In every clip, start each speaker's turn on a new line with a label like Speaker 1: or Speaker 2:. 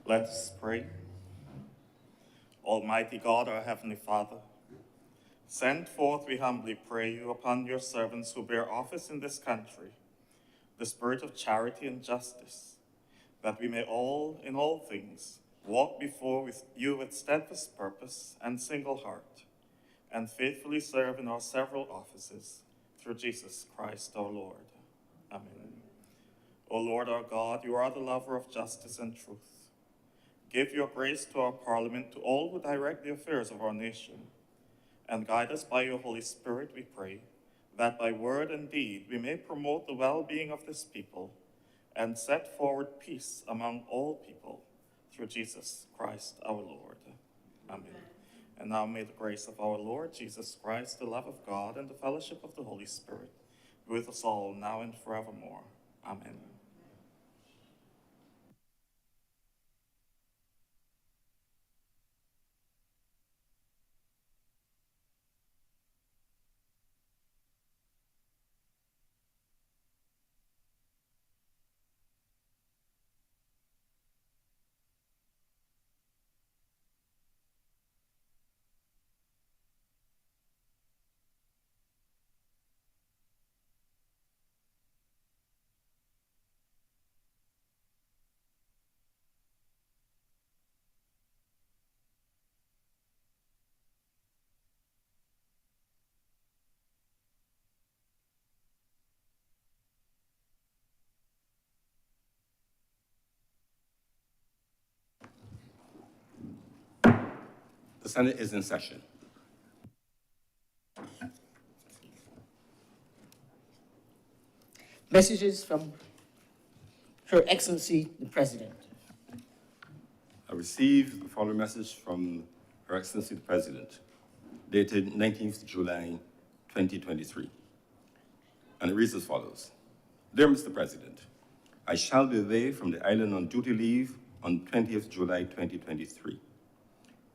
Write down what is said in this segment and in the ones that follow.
Speaker 1: Let us pray. Almighty God, our Heavenly Father, send forth, we humbly pray you, upon your servants who bear office in this country, the spirit of charity and justice, that we may all, in all things, walk before you with steadfast purpose and single heart, and faithfully serve in our several offices, through Jesus Christ our Lord. Amen. O Lord our God, you are the lover of justice and truth. Give your grace to our Parliament, to all who direct the affairs of our nation, and guide us by your Holy Spirit, we pray, that by word and deed we may promote the well-being of this people and set forward peace among all people, through Jesus Christ our Lord. Amen. And now may the grace of our Lord Jesus Christ, the love of God, and the fellowship of the Holy Spirit be with us all now and forevermore. Amen.
Speaker 2: The Senate is in session.
Speaker 3: Messages from Her Excellency the President.
Speaker 2: I received the following message from Her Excellency the President, dated 19th July, 2023. And it reads as follows. Dear Mr. President, I shall be away from the island on duty leave on 20th July, 2023.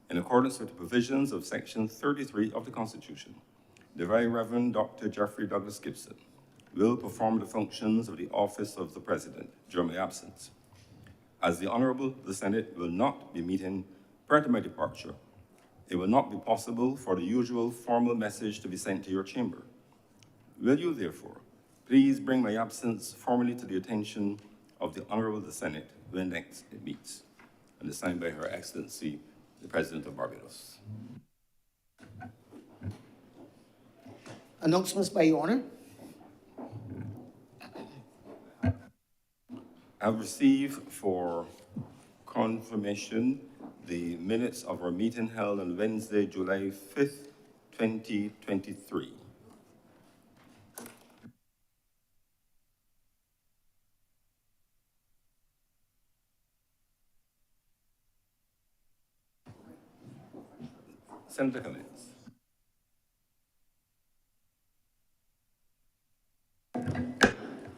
Speaker 2: In accordance with the provisions of Section 33 of the Constitution, the Very Reverend Dr. Jeffrey Douglas Gibson will perform the functions of the office of the President during my absence. As the Honorable the Senate will not be meeting prior to my departure, it will not be possible for the usual formal message to be sent to your chamber. Will you, therefore, please bring my absence formally to the attention of the Honorable the Senate when next it meets? And is signed by Her Excellency, the President of Barbados.
Speaker 3: Announcements by Your Honor.
Speaker 2: I have received for confirmation the minutes of our meeting held on Wednesday, July 5th, 2023. Senator Cummings.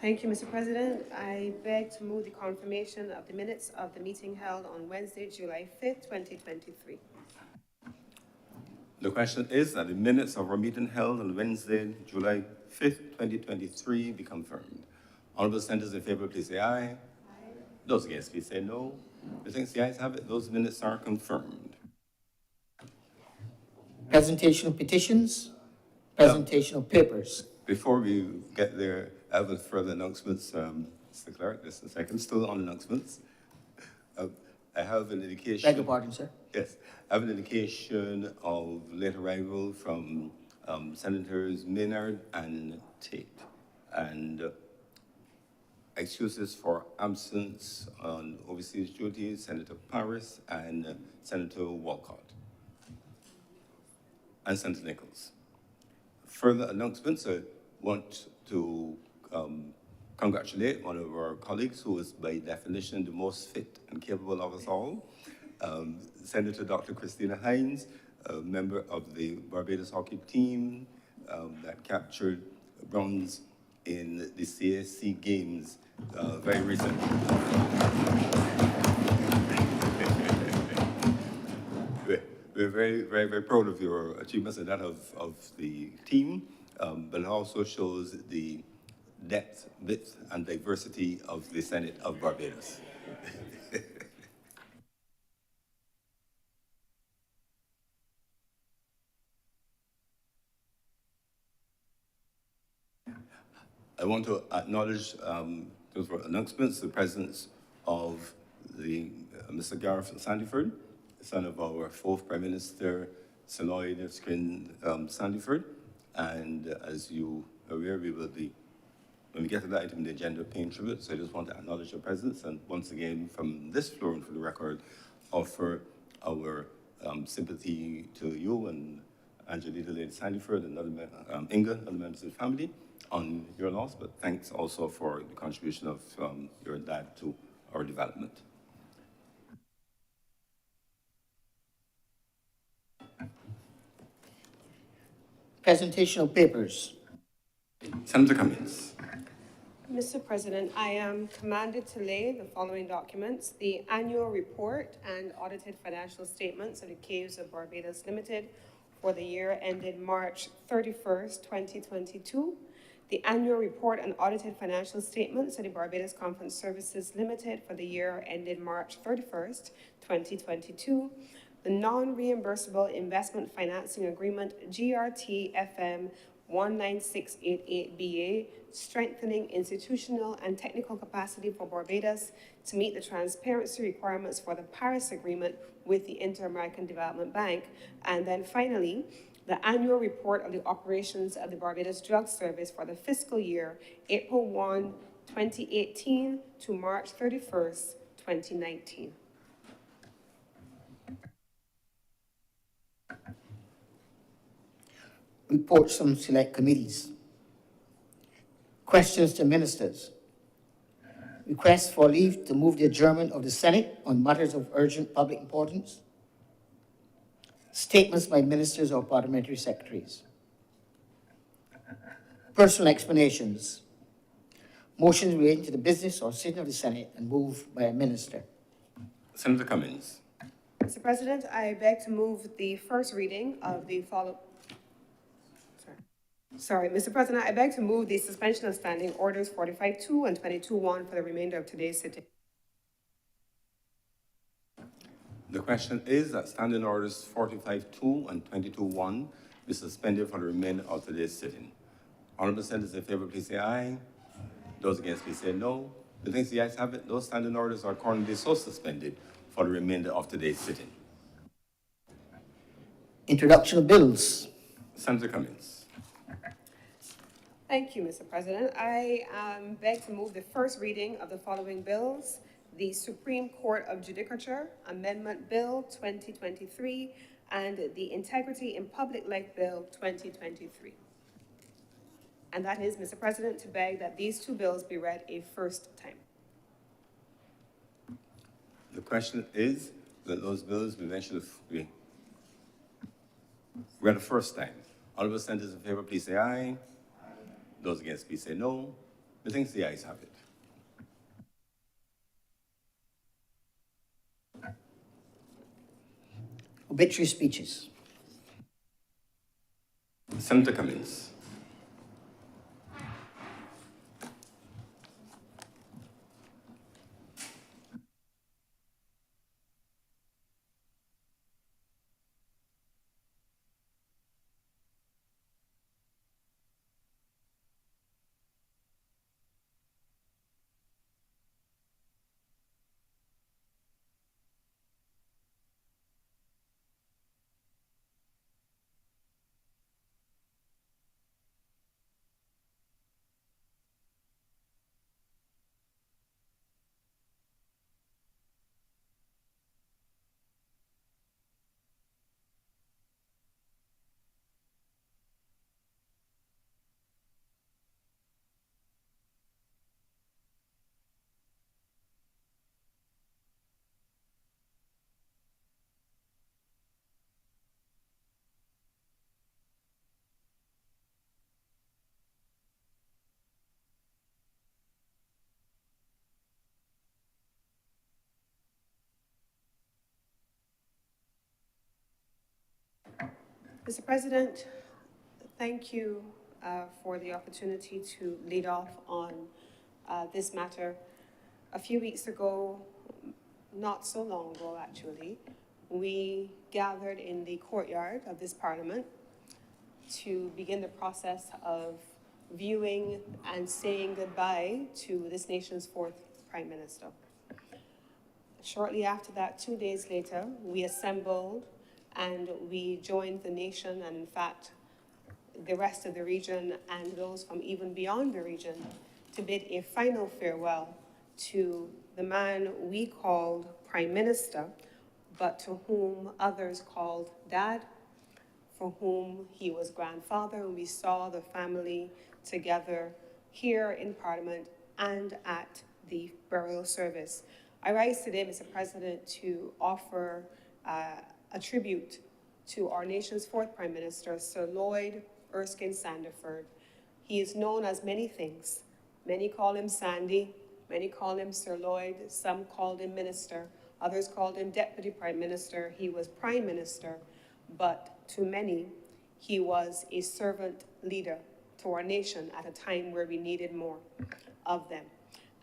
Speaker 4: Thank you, Mr. President. I beg to move the confirmation of the minutes of the meeting held on Wednesday, July 5th, 2023.
Speaker 2: The question is that the minutes of our meeting held on Wednesday, July 5th, 2023 be confirmed. Honorable senators in favor, please say aye. Aye. Those against, please say no. The things the ayes have it, those minutes are confirmed.
Speaker 3: Presentation of petitions. Presentation of papers.
Speaker 2: Before we get there, I have further announcements, Mr. Clerk, just a second, still on announcements. I have an indication.
Speaker 3: Beg your pardon, sir.
Speaker 2: Yes, I have an indication of late arrival from Senators Maynard and Tate, and excuses for absence on overseas duties, Senator Paris and Senator Walcott, and Senator Nichols. Further announcements, I want to congratulate one of our colleagues who is by definition the most fit and capable of us all, Senator Dr. Christina Hines, a member of the Barbados hockey team that captured bronze in the CAC Games very recently. We're very, very, very proud of your achievements and that of the team, but it also shows the depth, width, and diversity of the Senate of Barbados. I want to acknowledge, those were announcements, the presence of Mr. Gareth Sandiford, son of our fourth Prime Minister, Sir Lloyd Erskine Sandiford. And as you are aware, we will be, when we get to that item in the agenda, paying tribute. So I just want to acknowledge your presence and once again, from this floor and for the record, offer our sympathy to you and Angelita Lady Sandiford and other, Inga, other members of the family on your loss, but thanks also for the contribution of your dad to our development.
Speaker 3: Presentation of papers.
Speaker 2: Senator Cummings.
Speaker 4: Mr. President, I am commanded to lay the following documents: the annual report and audited financial statements of the Caves of Barbados Limited for the year ended March 31st, 2022, the annual report and audited financial statements of the Barbados Conference Services Limited for the year ended March 31st, 2022, the non-reimbursable investment financing agreement GRT FM 19688BA, strengthening institutional and technical capacity for Barbados to meet the transparency requirements for the Paris Agreement with the Inter-American Development Bank. And then finally, the annual report of the operations of the Barbados Drug Service for the fiscal year, April 1, 2018 to March 31st, 2019.
Speaker 3: Reports from select committees. Questions to ministers. Request for leave to move the adjournment of the Senate on matters of urgent public importance. Statements by ministers or parliamentary secretaries. Personal explanations. Motions relating to the business or sitting of the Senate and moved by a minister.
Speaker 2: Senator Cummings.
Speaker 4: Mr. President, I beg to move the first reading of the Sorry, Mr. President, I beg to move the suspension of standing orders 45-2 and 22-1 for the remainder of today's sitting.
Speaker 2: The question is that standing orders 45-2 and 22-1 be suspended for the remainder of today's sitting. Honorable senators in favor, please say aye. Those against, please say no. The things the ayes have it, those standing orders are accordingly so suspended for the remainder of today's sitting.
Speaker 3: Introduction of bills.
Speaker 2: Senator Cummings.
Speaker 4: Thank you, Mr. President. I beg to move the first reading of the following bills: the Supreme Court of Judicature Amendment Bill 2023 and the Integrity in Public Life Bill 2023. And that is, Mr. President, to beg that these two bills be read a first time.
Speaker 2: The question is that those bills be mentioned be read the first time. Honorable senators in favor, please say aye. Those against, please say no. The things the ayes have it.
Speaker 3: Obituary speeches.
Speaker 2: Senator Cummings.
Speaker 4: Mr. President, thank you for the opportunity to lead off on this matter. A few weeks ago, not so long ago actually, we gathered in the courtyard of this Parliament to begin the process of viewing and saying goodbye to this nation's fourth Prime Minister. Shortly after that, 2 days later, we assembled and we joined the nation, and in fact, the rest of the region and those from even beyond the region, to bid a final farewell to the man we called Prime Minister, but to whom others called Dad, for whom he was grandfather, and we saw the family together here in Parliament and at the burial service. I rise today, Mr. President, to offer a tribute to our nation's fourth Prime Minister, Sir Lloyd Erskine Sandiford. He is known as many things. Many call him Sandy, many call him Sir Lloyd, some called him Minister, others called him Deputy Prime Minister. He was Prime Minister, but to many, he was a servant leader to our nation at a time where we needed more of them.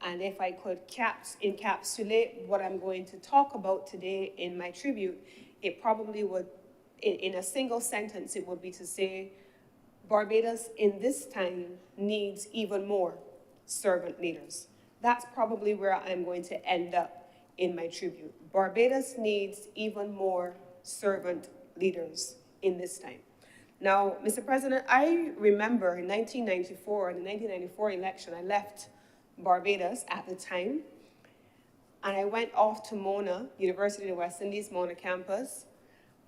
Speaker 4: And if I could encapsulate what I'm going to talk about today in my tribute, it probably would, in a single sentence, it would be to say, Barbados in this time needs even more servant leaders. That's probably where I'm going to end up in my tribute. Barbados needs even more servant leaders in this time. Now, Mr. President, I remember in 1994, in the 1994 election, I left Barbados at the time, and I went off to Mona, University of the West Indies, Mona campus,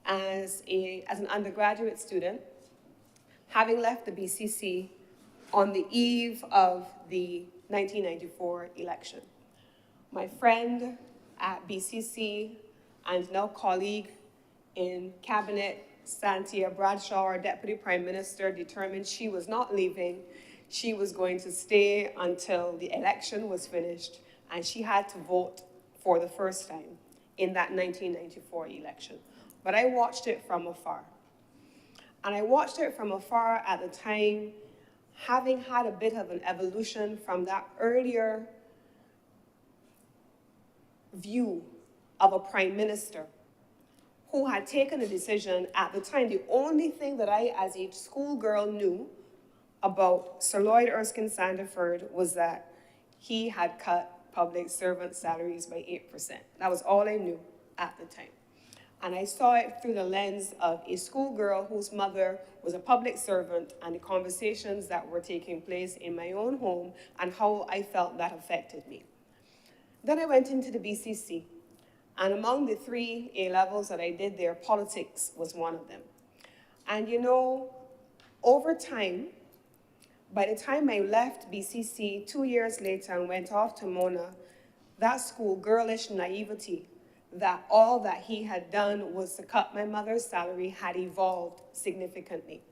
Speaker 4: as an undergraduate student, having left the BCC on the eve of the 1994 election. My friend at BCC and now colleague in cabinet, Santia Bradshaw, our Deputy Prime Minister, determined she was not leaving. She was going to stay until the election was finished, and she had to vote for the first time in that 1994 election. But I watched it from afar. And I watched it from afar at the time, having had a bit of an evolution from that earlier view of a prime minister who had taken a decision at the time. The only thing that I, as a schoolgirl, knew about Sir Lloyd Erskine Sandiford was that he had cut public servant salaries by 8%. That was all I knew at the time. And I saw it through the lens of a schoolgirl whose mother was a public servant, and the conversations that were taking place in my own home and how I felt that affected me. Then I went into the BCC, and among the 3 A-levels that I did there, politics was one of them. And you know, over time, by the time I left BCC 2 years later and went off to Mona, that school girlish naivety that all that he had done was to cut my mother's salary had evolved significantly.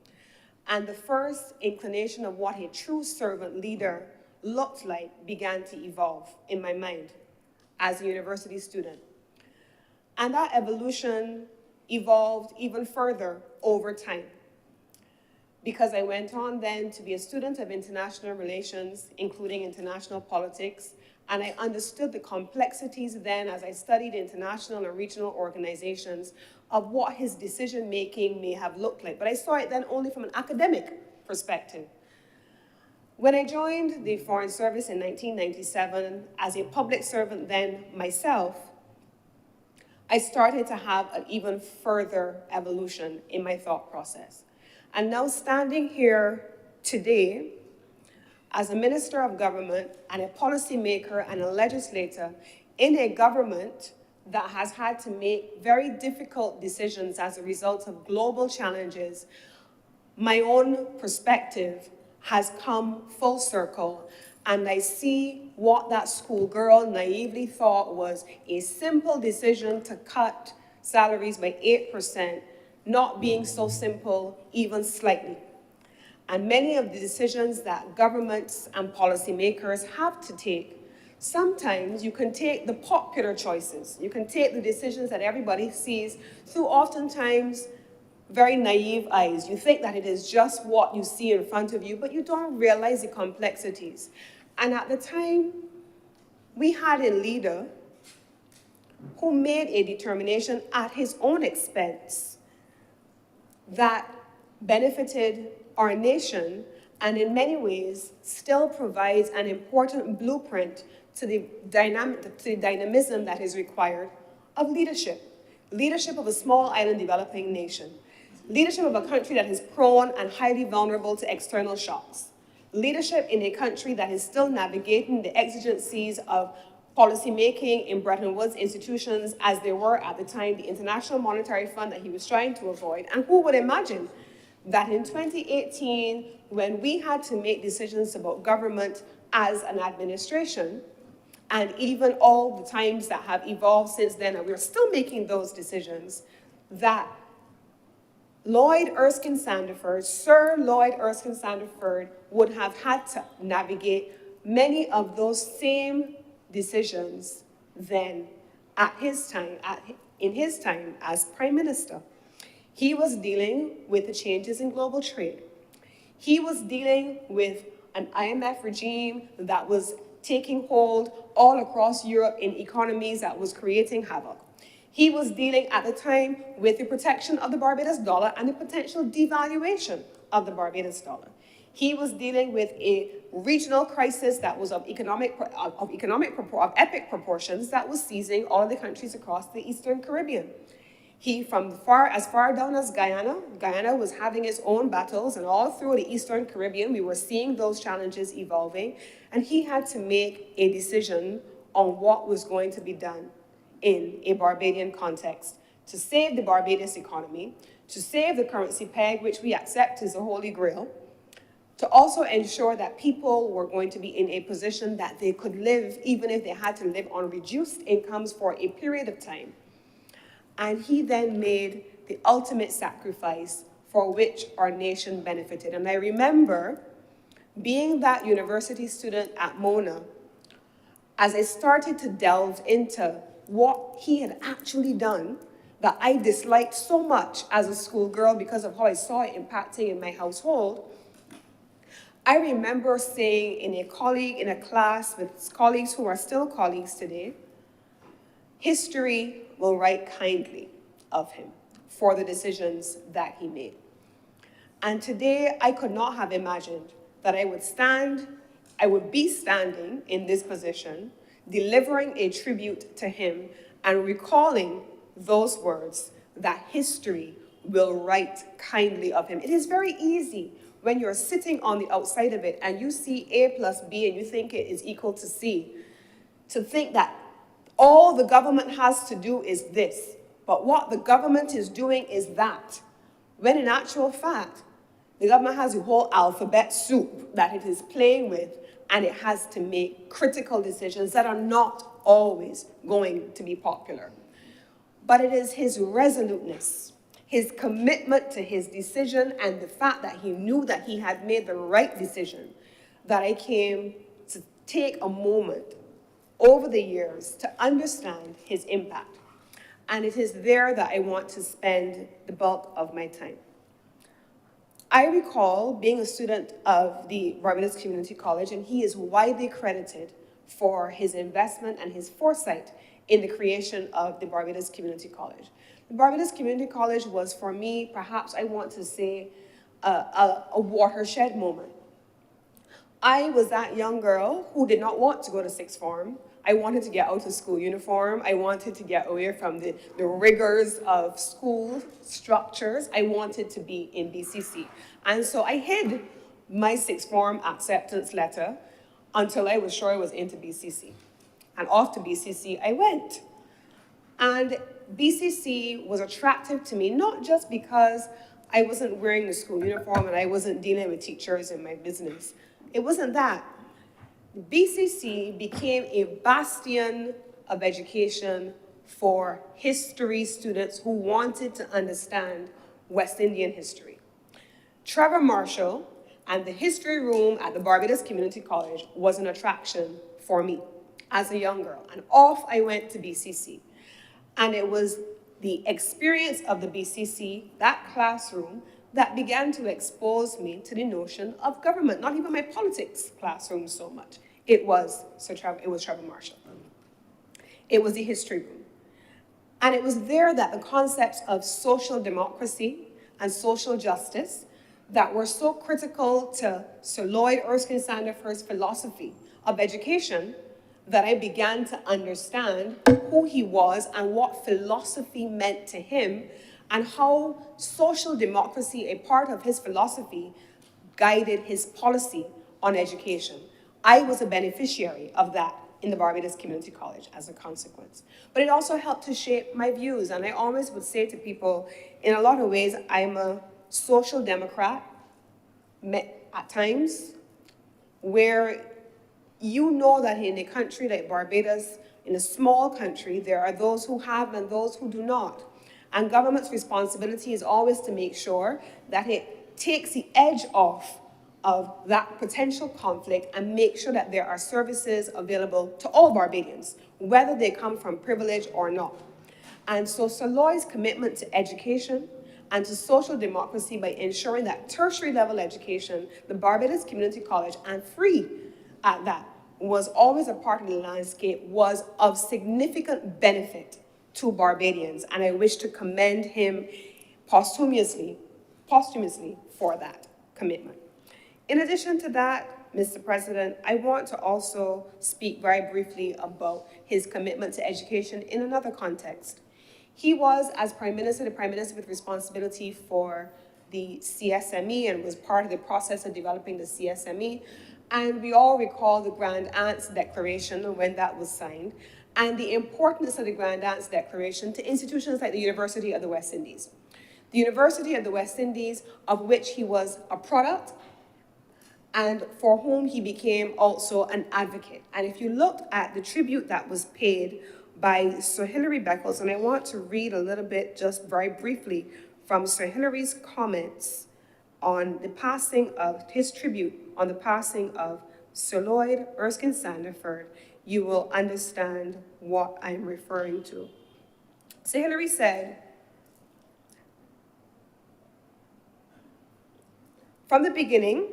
Speaker 4: And the first inclination of what a true servant leader looked like began to evolve in my mind as a university student. And that evolution evolved even further over time, because I went on then to be a student of international relations, including international politics, and I understood the complexities then as I studied international and regional organizations of what his decision-making may have looked like. But I saw it then only from an academic perspective. When I joined the Foreign Service in 1997, as a public servant then myself, I started to have an even further evolution in my thought process. And now standing here today, as a minister of government and a policymaker and a legislator in a government that has had to make very difficult decisions as a result of global challenges, my own perspective has come full circle, and I see what that schoolgirl naively thought was a simple decision to cut salaries by 8%, not being so simple even slightly. And many of the decisions that governments and policymakers have to take, sometimes you can take the popular choices. You can take the decisions that everybody sees through oftentimes very naive eyes. You think that it is just what you see in front of you, but you don't realize the complexities. And at the time, we had a leader who made a determination at his own expense that benefited our nation and in many ways still provides an important blueprint to the dynamism that is required of leadership. Leadership of a small island developing nation. Leadership of a country that is prone and highly vulnerable to external shocks. Leadership in a country that is still navigating the exigencies of policymaking in Bretton Woods institutions as they were at the time, the International Monetary Fund that he was trying to avoid. And who would imagine that in 2018, when we had to make decisions about government as an administration, and even all the times that have evolved since then, and we're still making those decisions, that Lloyd Erskine Sandiford, Sir Lloyd Erskine Sandiford, would have had to navigate many of those same decisions then in his time as Prime Minister. He was dealing with the changes in global trade. He was dealing with an IMF regime that was taking hold all across Europe in economies that was creating havoc. He was dealing at the time with the protection of the Barbados dollar and the potential devaluation of the Barbados dollar. He was dealing with a regional crisis that was of epic proportions that was seizing all of the countries across the Eastern Caribbean. As far down as Guyana was having its own battles, and all through the Eastern Caribbean, we were seeing those challenges evolving, and he had to make a decision on what was going to be done in a Barbadian context to save the Barbados economy, to save the currency peg, which we accept is the holy grail, to also ensure that people were going to be in a position that they could live, even if they had to live on reduced incomes for a period of time. And he then made the ultimate sacrifice for which our nation benefited. And I remember being that university student at Mona, as I started to delve into what he had actually done that I disliked so much as a schoolgirl because of how I saw it impacting in my household, I remember saying in a class with colleagues who are still colleagues today, history will write kindly of him for the decisions that he made. And today, I could not have imagined that I would be standing in this position, delivering a tribute to him and recalling those words that history will write kindly of him. It is very easy when you're sitting on the outside of it and you see A plus B and you think it is equal to C, to think that all the government has to do is this, but what the government is doing is that, when in actual fact, the government has a whole alphabet soup that it is playing with, and it has to make critical decisions that are not always going to be popular. But it is his resoluteness, his commitment to his decision, and the fact that he knew that he had made the right decision, that I came to take a moment over the years to understand his impact. And it is there that I want to spend the bulk of my time. I recall being a student of the Barbados Community College, and he is widely credited for his investment and his foresight in the creation of the Barbados Community College. The Barbados Community College was, for me, perhaps I want to say, a watershed moment. I was that young girl who did not want to go to sixth form. I wanted to get out of school uniform. I wanted to get away from the rigors of school structures. I wanted to be in BCC. And so I hid my sixth form acceptance letter until I was sure I was into BCC. And off to BCC I went. And BCC was attractive to me, not just because I wasn't wearing the school uniform and I wasn't dealing with teachers in my business. It wasn't that. BCC became a bastion of education for history students who wanted to understand West Indian history. Trevor Marshall and the history room at the Barbados Community College was an attraction for me as a young girl. And off I went to BCC. And it was the experience of the BCC, that classroom, that began to expose me to the notion of government, not even my politics classroom so much. It was Trevor Marshall. It was the history room. And it was there that the concepts of social democracy and social justice that were so critical to Sir Lloyd Erskine Sandiford's philosophy of education that I began to understand who he was and what philosophy meant to him, and how social democracy, a part of his philosophy, guided his policy on education. I was a beneficiary of that in the Barbados Community College as a consequence. But it also helped to shape my views, and I always would say to people, in a lot of ways, I'm a social democrat at times, where you know that in a country like Barbados, in a small country, there are those who have and those who do not. And government's responsibility is always to make sure that it takes the edge off of that potential conflict and make sure that there are services available to all Barbadians, whether they come from privilege or not. And so Sir Lloyd's commitment to education and to social democracy by ensuring that tertiary level education, the Barbados Community College, and free at that, was always a part of the landscape, was of significant benefit to Barbadians. And I wish to commend him posthumously for that commitment. In addition to that, Mr. President, I want to also speak very briefly about his commitment to education in another context. He was, as Prime Minister, the Prime Minister with responsibility for the CSME and was part of the process of developing the CSME. And we all recall the Grand Aunts Declaration when that was signed, and the importance of the Grand Aunts Declaration to institutions like the University of the West Indies. The University of the West Indies, of which he was a product, and for whom he became also an advocate. And if you looked at the tribute that was paid by Sir Hilary Beckles, and I want to read a little bit, just very briefly, from Sir Hilary's comments on the passing of his tribute, on the passing of Sir Lloyd Erskine Sandiford, you will understand what I'm referring to. Sir Hilary said, "From the beginning,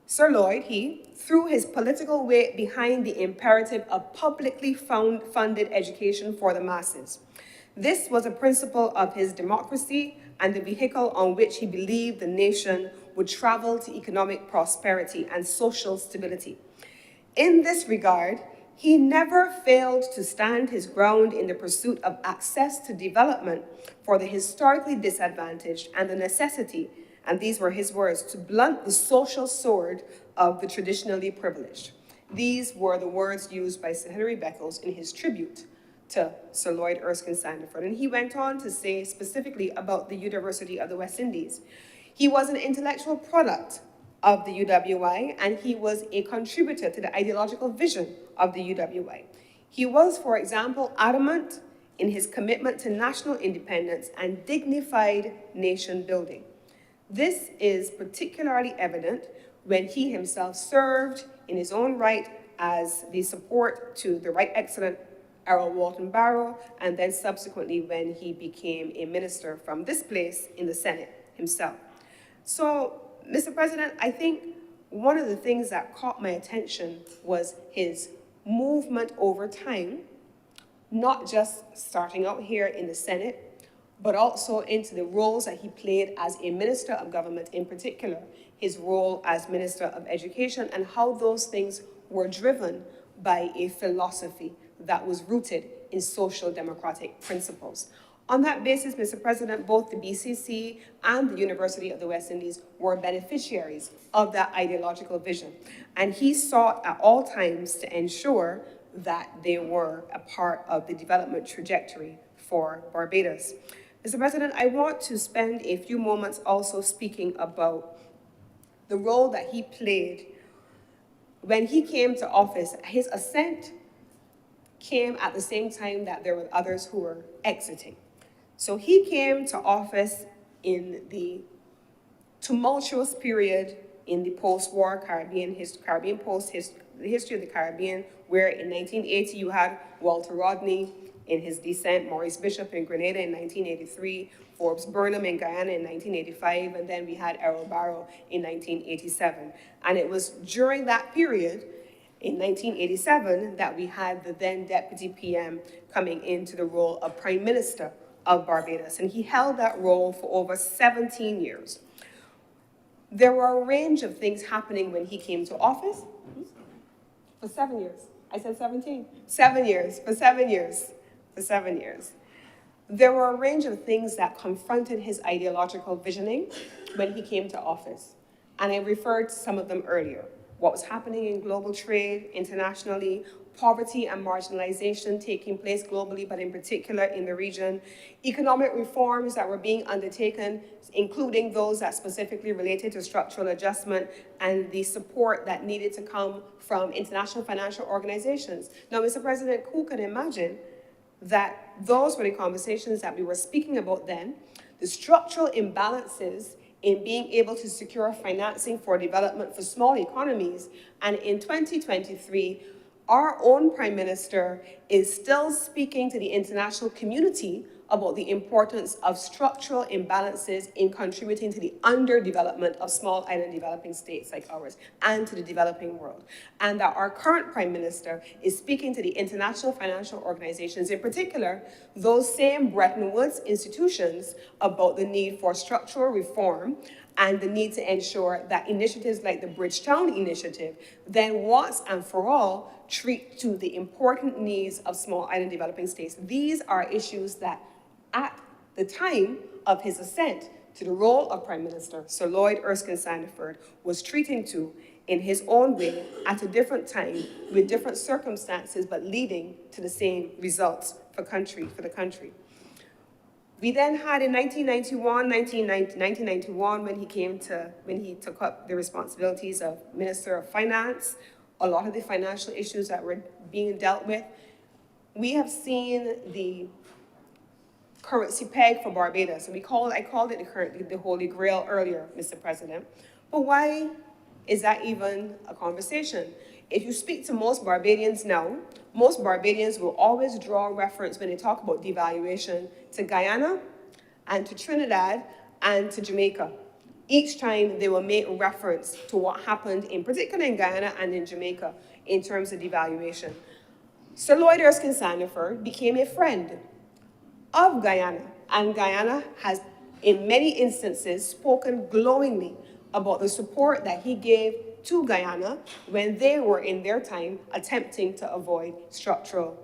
Speaker 4: Sir Lloyd, he threw his political weight behind the imperative of publicly funded education for the masses. This was a principle of his democracy and the vehicle on which he believed the nation would travel to economic prosperity and social stability. In this regard, he never failed to stand his ground in the pursuit of access to development for the historically disadvantaged and the necessity, and these were his words, to blunt the social sword of the traditionally privileged." These were the words used by Sir Hilary Beckles in his tribute to Sir Lloyd Erskine Sandiford. And he went on to say specifically about the University of the West Indies. He was an intellectual product of the UWI, and he was a contributor to the ideological vision of the UWI. He was, for example, adamant in his commitment to national independence and dignified nation building. This is particularly evident when he himself served in his own right as the support to the Right Excellent Errol Walton Barrow, and then subsequently when he became a minister from this place in the Senate himself. So, Mr. President, I think one of the things that caught my attention was his movement over time, not just starting out here in the Senate, but also into the roles that he played as a minister of government, in particular, his role as Minister of Education, and how those things were driven by a philosophy that was rooted in social democratic principles. On that basis, Mr. President, both the BCC and the University of the West Indies were beneficiaries of that ideological vision. And he sought at all times to ensure that they were a part of the development trajectory for Barbados. Mr. President, I want to spend a few moments also speaking about the role that he played when he came to office. His ascent came at the same time that there were others who were exiting. So he came to office in the tumultuous period in the post-war Caribbean, the history of the Caribbean, where in 1980 you had Walter Rodney in his descent, Maurice Bishop in Grenada in 1983, Forbes Burnham in Guyana in 1985, and then we had Errol Barrow in 1987. And it was during that period, in 1987, that we had the then Deputy PM coming into the role of Prime Minister of Barbados. And he held that role for over 17 years. There were a range of things happening when he came to office. For 7 years. I said 17. 7 years. For 7 years. For 7 years. There were a range of things that confronted his ideological visioning when he came to office. And I referred to some of them earlier. What was happening in global trade, internationally, poverty and marginalization taking place globally, but in particular in the region, economic reforms that were being undertaken, including those that specifically related to structural adjustment and the support that needed to come from international financial organizations. Now, Mr. President, who could imagine that those were the conversations that we were speaking about then, the structural imbalances in being able to secure financing for development for small economies. And in 2023, our own Prime Minister is still speaking to the international community about the importance of structural imbalances in contributing to the underdevelopment of small island developing states like ours and to the developing world. And that our current Prime Minister is speaking to the international financial organizations, in particular, those same Bretton Woods institutions, about the need for structural reform and the need to ensure that initiatives like the Bridgetown Initiative then once and for all treat to the important needs of small island developing states. These are issues that at the time of his ascent to the role of Prime Minister, Sir Lloyd Erskine Sandiford was treating to in his own way at a different time with different circumstances, but leading to the same results for the country. We then had in 1991, when he took up the responsibilities of Minister of Finance, a lot of the financial issues that were being dealt with. We have seen the currency peg for Barbados. And I called it the Holy Grail earlier, Mr. President. But why is that even a conversation? If you speak to most Barbadians now, most Barbadians will always draw reference when they talk about devaluation to Guyana and to Trinidad and to Jamaica. Each time they will make reference to what happened, in particular in Guyana and in Jamaica, in terms of devaluation. Sir Lloyd Erskine Sandiford became a friend of Guyana, and Guyana has, in many instances, spoken glowingly about the support that he gave to Guyana when they were, in their time, attempting to avoid structural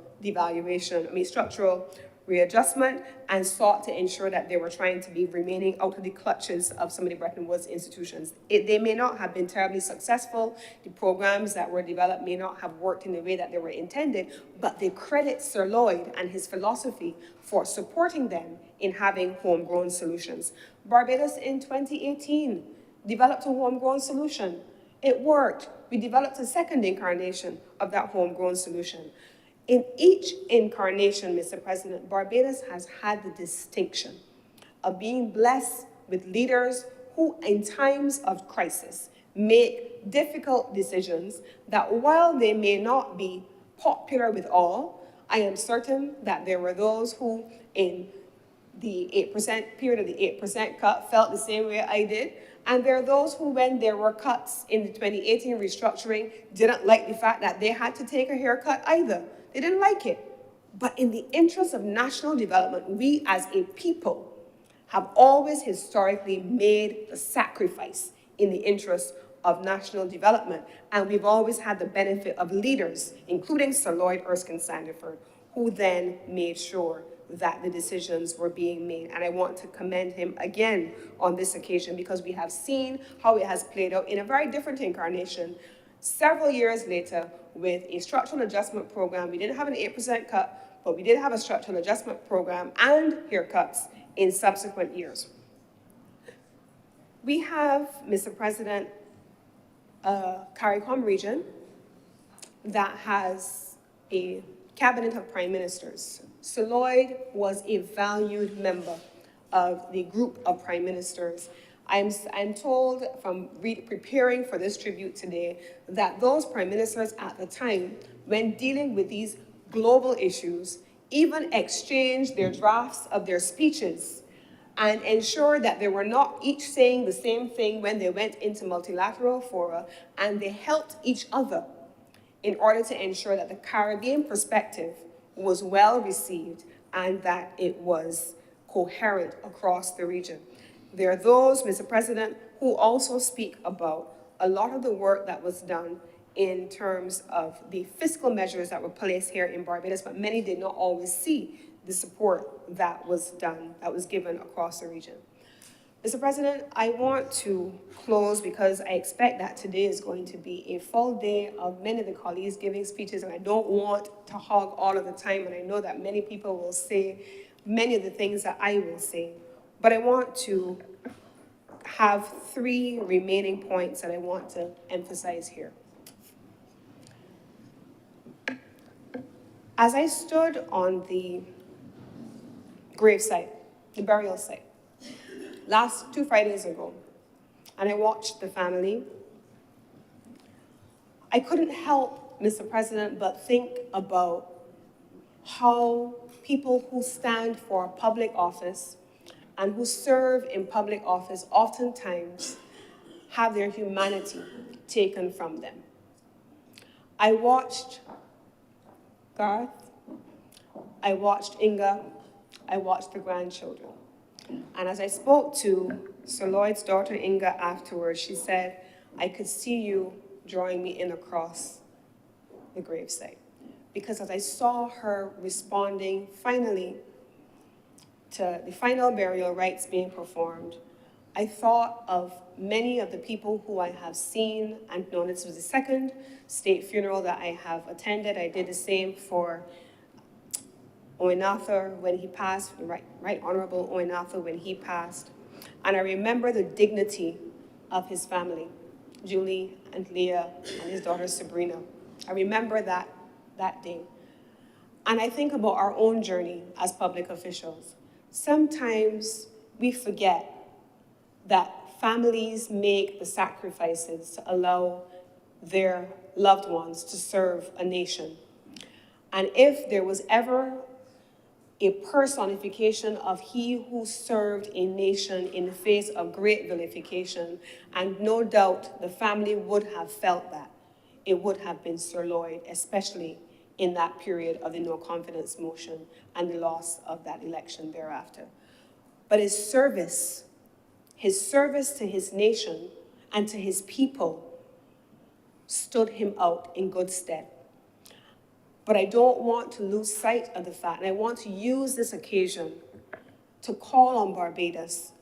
Speaker 4: readjustment, and sought to ensure that they were trying to be remaining out of the clutches of some of the Bretton Woods institutions. They may not have been terribly successful. The programs that were developed may not have worked in the way that they were intended, but they credit Sir Lloyd and his philosophy for supporting them in having homegrown solutions. Barbados in 2018 developed a homegrown solution. It worked. We developed a second incarnation of that homegrown solution. In each incarnation, Mr. President, Barbados has had the distinction of being blessed with leaders who, in times of crisis, make difficult decisions that, while they may not be popular with all, I am certain that there were those who, in the 8% period of the 8% cut, felt the same way I did. And there are those who, when there were cuts in the 2018 restructuring, didn't like the fact that they had to take a haircut either. They didn't like it. But in the interest of national development, we as a people have always historically made the sacrifice in the interest of national development. And we've always had the benefit of leaders, including Sir Lloyd Erskine Sandiford, who then made sure that the decisions were being made. And I want to commend him again on this occasion, because we have seen how it has played out in a very different incarnation several years later with a structural adjustment program. We didn't have an 8% cut, but we did have a structural adjustment program and haircuts in subsequent years. We have, Mr. President, a CARICOM region that has a cabinet of prime ministers. Sir Lloyd was a valued member of the group of prime ministers. I'm told from preparing for this tribute today that those prime ministers at the time, when dealing with these global issues, even exchanged their drafts of their speeches and ensured that they were not each saying the same thing when they went into multilateral fora, and they helped each other in order to ensure that the Caribbean perspective was well received and that it was coherent across the region. There are those, Mr. President, who also speak about a lot of the work that was done in terms of the fiscal measures that were placed here in Barbados, but many did not always see the support that was done, that was given across the region. Mr. President, I want to close because I expect that today is going to be a full day of many of the colleagues giving speeches, and I don't want to hog all of the time, and I know that many people will say many of the things that I will say, but I want to have 3 remaining points that I want to emphasize here. As I stood on the gravesite, the burial site, 2 Fridays ago, and I watched the family, I couldn't help, Mr. President, but think about how people who stand for public office and who serve in public office oftentimes have their humanity taken from them. I watched Garth, I watched Inga, I watched the grandchildren. And as I spoke to Sir Lloyd's daughter, Inga, afterwards, she said, I could see you drawing me in across the gravesite. Because as I saw her responding finally to the final burial rites being performed, I thought of many of the people who I have seen and known. This was the 2nd state funeral that I have attended. I did the same for Owen Arthur when he passed, Right Honorable Owen Arthur when he passed. And I remember the dignity of his family, Julie and Leah and his daughter Sabrina. I remember that day. And I think about our own journey as public officials. Sometimes we forget that families make the sacrifices to allow their loved ones to serve a nation. And if there was ever a personification of he who served a nation in the face of great vilification, and no doubt the family would have felt that, it would have been Sir Lloyd, especially in that period of the no confidence motion and the loss of that election thereafter. But his service to his nation and to his people stood him out in good stead. But I don't want to lose sight of the fact, and I want to use this occasion to call on Barbados.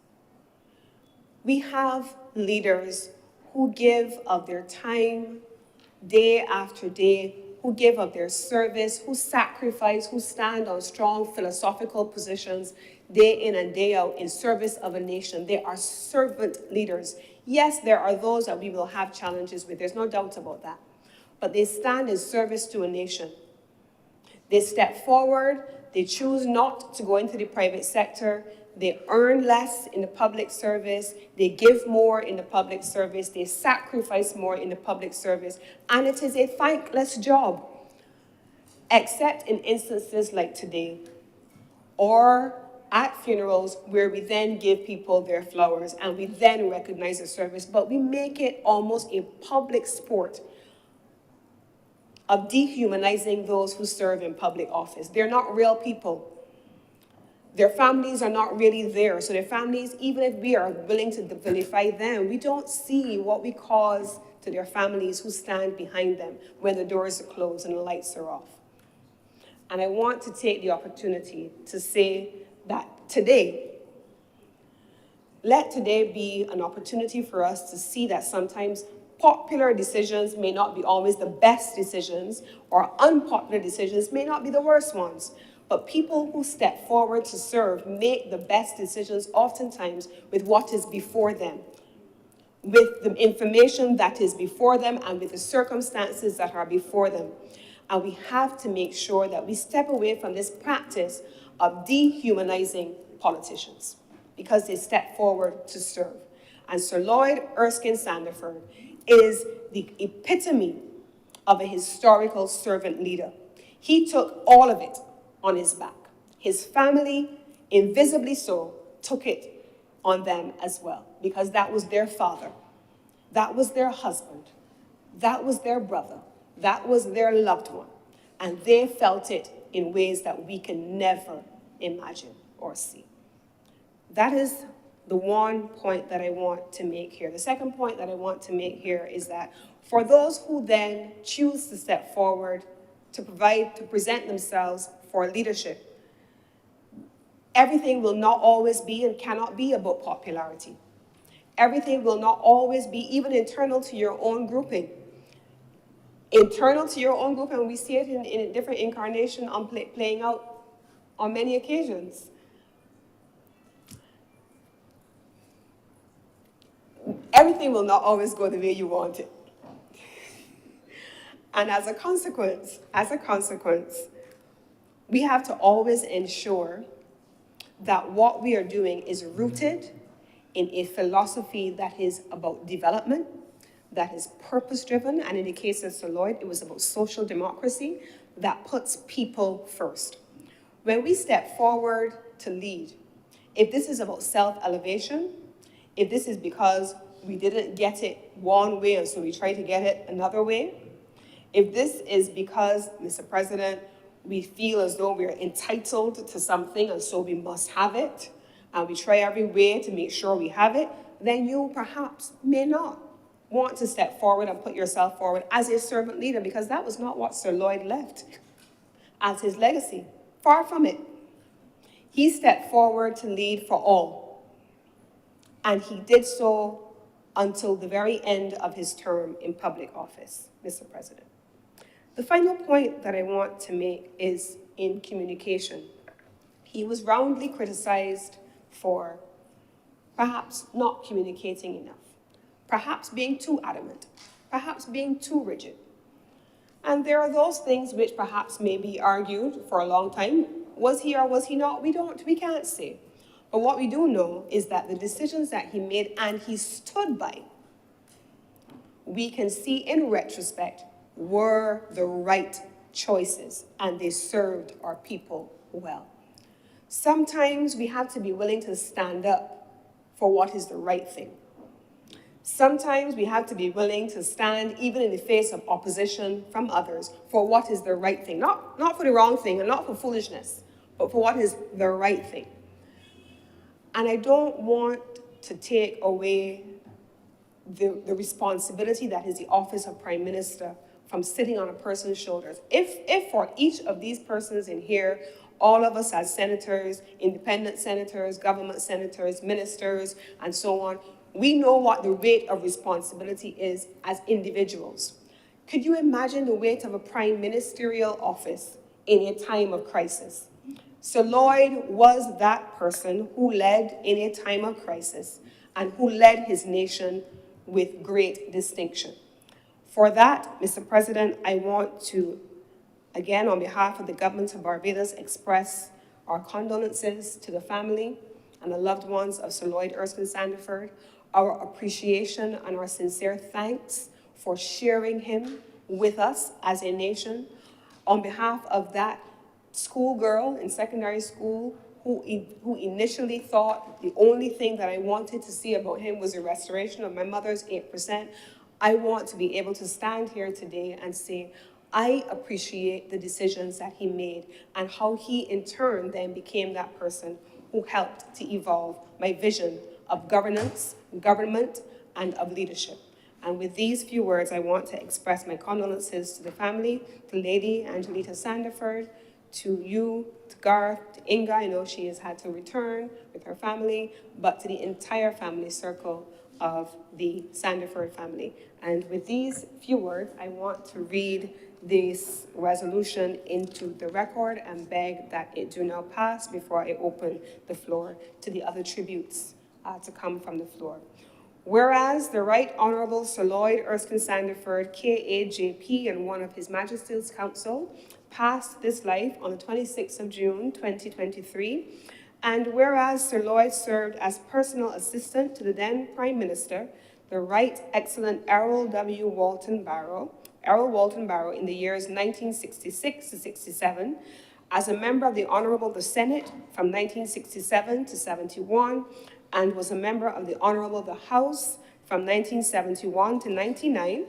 Speaker 4: We have leaders who give of their time day after day, who give of their service, who sacrifice, who stand on strong philosophical positions day in and day out in service of a nation. They are servant leaders. Yes, there are those that we will have challenges with. There's no doubt about that. But they stand in service to a nation. They step forward. They choose not to go into the private sector. They earn less in the public service. They give more in the public service. They sacrifice more in the public service. And it is a thankless job, except in instances like today, or at funerals where we then give people their flowers and we then recognize the service. But we make it almost a public sport of dehumanizing those who serve in public office. They're not real people. Their families are not really there. So their families, even if we are willing to vilify them, we don't see what we cause to their families who stand behind them when the doors are closed and the lights are off. And I want to take the opportunity to say that today, let today be an opportunity for us to see that sometimes popular decisions may not be always the best decisions, or unpopular decisions may not be the worst ones. But people who step forward to serve make the best decisions oftentimes with what is before them, with the information that is before them and with the circumstances that are before them. And we have to make sure that we step away from this practice of dehumanizing politicians because they step forward to serve. And Sir Lloyd Erskine Sandiford is the epitome of a historical servant leader. He took all of it on his back. His family, invisibly so, took it on them as well, because that was their father, that was their husband, that was their brother, that was their loved one, and they felt it in ways that we can never imagine or see. That is the one point that I want to make here. The second point that I want to make here is that for those who then choose to step forward to present themselves for leadership, everything will not always be and cannot be about popularity. Everything will not always be even internal to your own grouping. Internal to your own group, and we see it in a different incarnation playing out on many occasions. Everything will not always go the way you want it. And as a consequence, we have to always ensure that what we are doing is rooted in a philosophy that is about development, that is purpose-driven, and in the case of Sir Lloyd, it was about social democracy that puts people first. When we step forward to lead, if this is about self-elevation, if this is because we didn't get it one way and so we try to get it another way, if this is because, Mr. President, we feel as though we're entitled to something and so we must have it, and we try every way to make sure we have it, then you perhaps may not want to step forward and put yourself forward as a servant leader, because that was not what Sir Lloyd left as his legacy. Far from it. He stepped forward to lead for all. And he did so until the very end of his term in public office, Mr. President. The final point that I want to make is in communication. He was roundly criticized for perhaps not communicating enough, perhaps being too adamant, perhaps being too rigid. And there are those things which perhaps may be argued for a long time. Was he or was he not? We can't say. But what we do know is that the decisions that he made and he stood by, we can see in retrospect, were the right choices and they served our people well. Sometimes we have to be willing to stand up for what is the right thing. Sometimes we have to be willing to stand even in the face of opposition from others for what is the right thing. Not for the wrong thing and not for foolishness, but for what is the right thing. And I don't want to take away the responsibility that is the office of Prime Minister from sitting on a person's shoulders. If for each of these persons in here, all of us as senators, independent senators, government senators, ministers, and so on, we know what the weight of responsibility is as individuals. Could you imagine the weight of a prime ministerial office in a time of crisis? Sir Lloyd was that person who led in a time of crisis and who led his nation with great distinction. For that, Mr. President, I want to, again, on behalf of the government of Barbados, express our condolences to the family and the loved ones of Sir Lloyd Erskine Sandiford, our appreciation and our sincere thanks for sharing him with us as a nation. On behalf of that schoolgirl in secondary school who initially thought the only thing that I wanted to see about him was the restoration of my mother's 8%, I want to be able to stand here today and say, I appreciate the decisions that he made and how he in turn then became that person who helped to evolve my vision of governance, government, and of leadership. And with these few words, I want to express my condolences to the family, to Lady Angelita Sandiford, to you, to Garth, to Inga. I know she has had to return with her family, but to the entire family circle of the Sandiford family. And with these few words, I want to read this resolution into the record and beg that it do now pass before I open the floor to the other tributes to come from the floor. Whereas the Right Honourable Sir Lloyd Erskine Sandiford, KAJP, and one of His Majesty's Council, passed this life on the 26th of June, 2023. And whereas Sir Lloyd served as personal assistant to the then Prime Minister, the Right Excellent Errol W. Walton Barrow, in the years 1966 to 67, as a member of the Honourable the Senate from 1967 to 71, and was a member of the Honourable the House from 1971 to 99.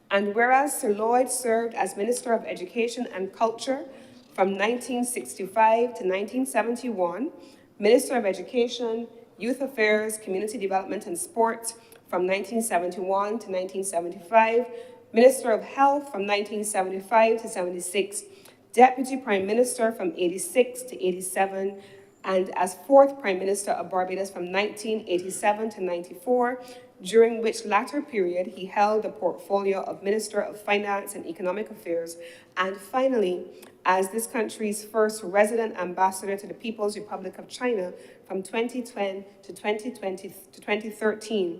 Speaker 4: And whereas Sir Lloyd served as Minister of Education and Culture from 1965 to 1971, Minister of Education, Youth Affairs, Community Development and Sport from 1971 to 1975, Minister of Health from 1975 to 76, Deputy Prime Minister from 86 to 87, and as fourth Prime Minister of Barbados from 1987 to 94, during which latter period he held the portfolio of Minister of Finance and Economic Affairs, and finally, as this country's first resident ambassador to the People's Republic of China from 2010 to 2013.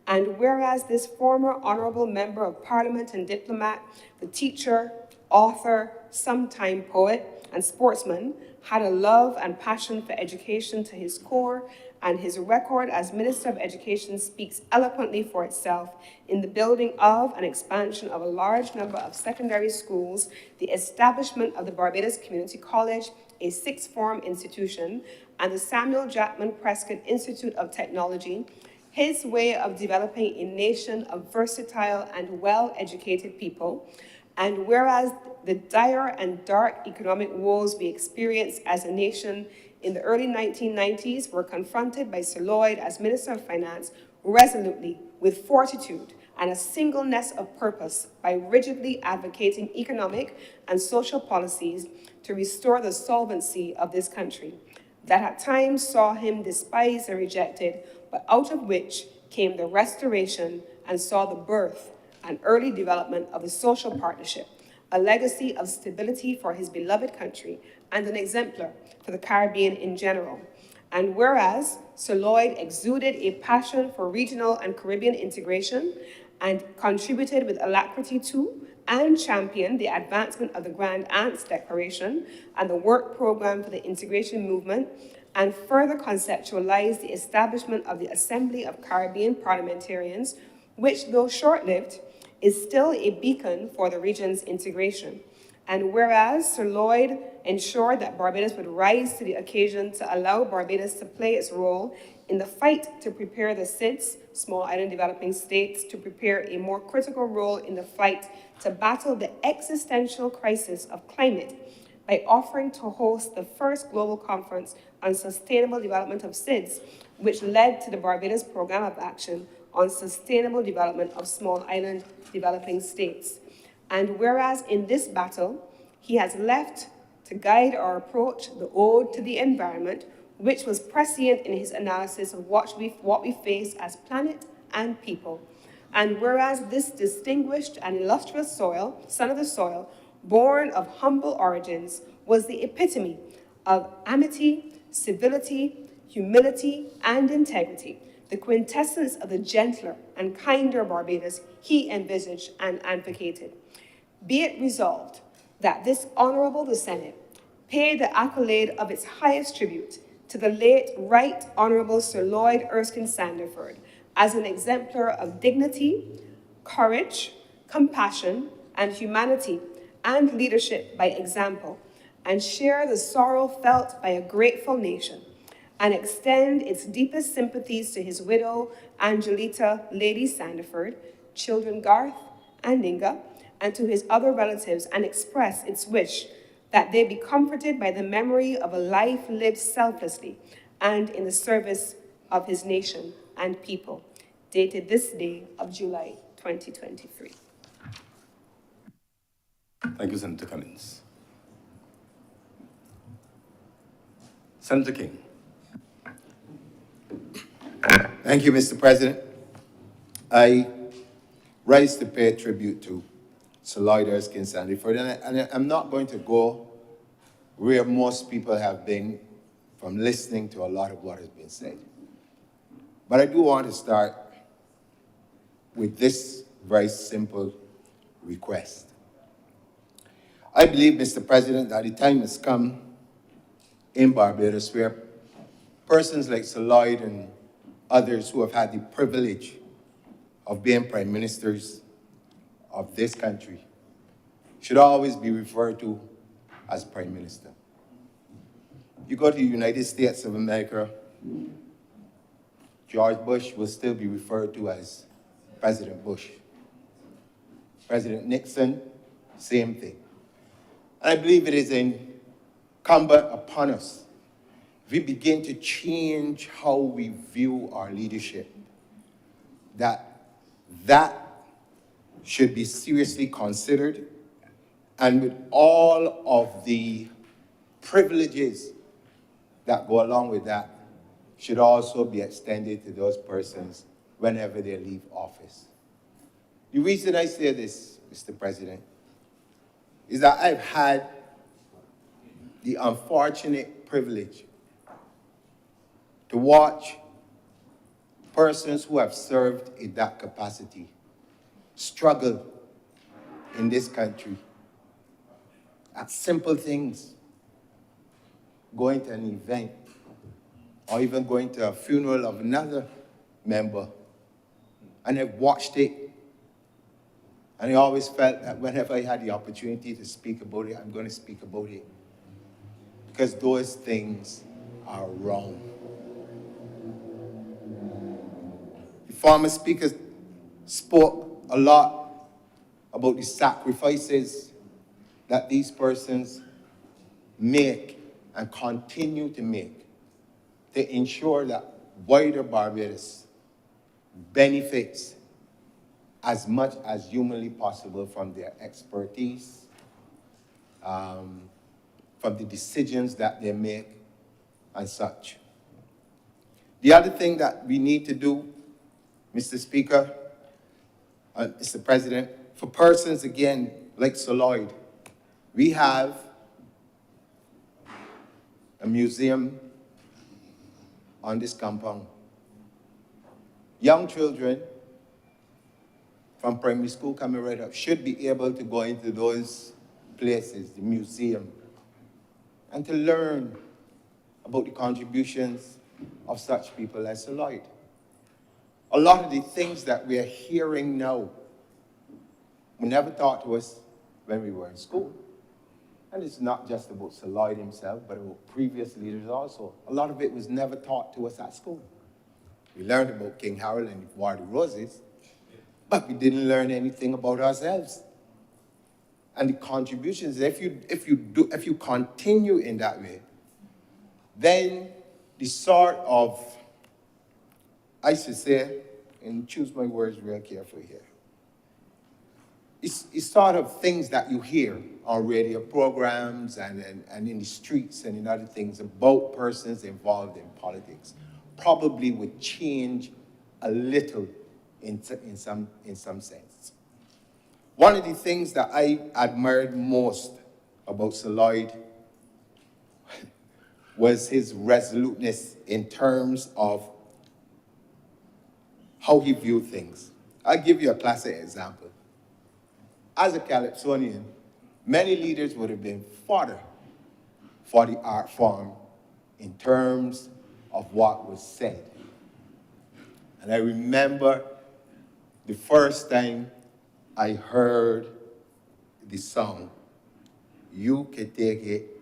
Speaker 4: And whereas this former honorable member of Parliament and diplomat, the teacher, author, sometime poet, and sportsman, had a love and passion for education to his core, and his record as Minister of Education speaks eloquently for itself in the building of and expansion of a large number of secondary schools, the establishment of the Barbados Community College, a sixth form institution, and the Samuel Jackman Prescott Institute of Technology. His way of developing a nation of versatile and well-educated people, and whereas the dire and dark economic woes we experienced as a nation in the early 1990s were confronted by Sir Lloyd as Minister of Finance resolutely, with fortitude and a singleness of purpose, by rigidly advocating economic and social policies to restore the solvency of this country, that at times saw him despised and rejected, but out of which came the restoration and saw the birth and early development of the social partnership, a legacy of stability for his beloved country and an exemplar for the Caribbean in general. And whereas Sir Lloyd exuded a passion for regional and Caribbean integration and contributed with alacrity to and championed the advancement of the Grand Aunts Declaration and the work program for the integration movement, and further conceptualized the establishment of the Assembly of Caribbean Parliamentarians, which, though short-lived, is still a beacon for the region's integration. And whereas Sir Lloyd ensured that Barbados would rise to the occasion to allow Barbados to play its role in the fight to prepare the SIDS, Small Island Developing States, to prepare a more critical role in the fight to battle the existential crisis of climate by offering to host the first global conference on sustainable development of SIDS, which led to the Barbados Program of Action on sustainable development of small island developing states. And whereas in this battle, he has left to guide our approach the ode to the environment, which was prescient in his analysis of what we face as planet and people. And whereas this distinguished and illustrious son of the soil, born of humble origins, was the epitome of amity, civility, humility, and integrity, the quintessence of the gentler and kinder Barbados he envisaged and advocated. Be it resolved that this Honourable the Senate pay the accolade of its highest tribute to the late Right Honourable Sir Lloyd Erskine Sandiford as an exemplar of dignity, courage, compassion, and humanity, and leadership by example, and share the sorrow felt by a grateful nation, and extend its deepest sympathies to his widow, Angelita Lady Sandiford, children Garth and Ninga, and to his other relatives, and express its wish that they be comforted by the memory of a life lived selflessly and in the service of his nation and people, dated this day of July 2023.
Speaker 2: Thank you, Senator Cummins. Senator King.
Speaker 5: Thank you, Mr. President. I rise to pay tribute to Sir Lloyd Erskine Sandiford, and I'm not going to go where most people have been from listening to a lot of what has been said. But I do want to start with this very simple request. I believe, Mr. President, that the time has come in Barbados where persons like Sir Lloyd and others who have had the privilege of being prime ministers of this country should always be referred to as prime minister. You go to the United States of America, George Bush will still be referred to as President Bush. President Nixon, same thing. And I believe it is incumbent upon us we begin to change how we view our leadership, that should be seriously considered, and with all of the privileges that go along with that, should also be extended to those persons whenever they leave office. The reason I say this, Mr. President, is that I've had the unfortunate privilege to watch persons who have served in that capacity struggle in this country at simple things, going to an event, or even going to a funeral of another member. And I've watched it, and I always felt that whenever I had the opportunity to speak about it, I'm going to speak about it. Because those things are wrong. The former speaker spoke a lot about the sacrifices that these persons make and continue to make to ensure that wider Barbados benefits as much as humanly possible from their expertise, from the decisions that they make, and such. The other thing that we need to do, Mr. Speaker, Mr. President, for persons, again, like Sir Lloyd, we have a museum on this compound. Young children from primary school coming right up should be able to go into those places, the museum, and to learn about the contributions of such people as Sir Lloyd. A lot of the things that we are hearing now were never taught to us when we were in school. And it's not just about Sir Lloyd himself, but about previous leaders also. A lot of it was never taught to us at school. We learned about King Harold and the War of the Roses, but we didn't learn anything about ourselves. And the contributions, if you continue in that way, then the sort of, I should say, and choose my words real carefully here, it's sort of things that you hear on radio programs and in the streets and in other things about persons involved in politics probably would change a little in some sense. One of the things that I admired most about Sir Lloyd was his resoluteness in terms of how he viewed things. I'll give you a classic example. As a Calypsonian, many leaders would have been fodder for the art form in terms of what was said. And I remember the first time I heard the song, "You Can Take It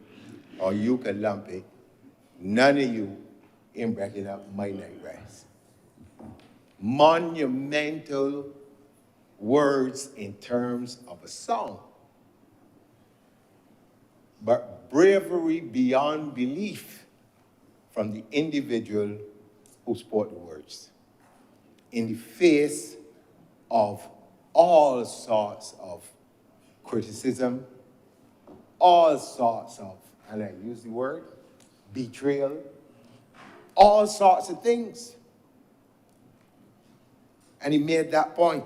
Speaker 5: or You Can Lump It, None of You Ain't Breaking Up My Night Rest." Monumental words in terms of a song, but bravery beyond belief from the individual who spoke the words in the face of all sorts of criticism, all sorts of, and I use the word, betrayal, all sorts of things. And he made that point.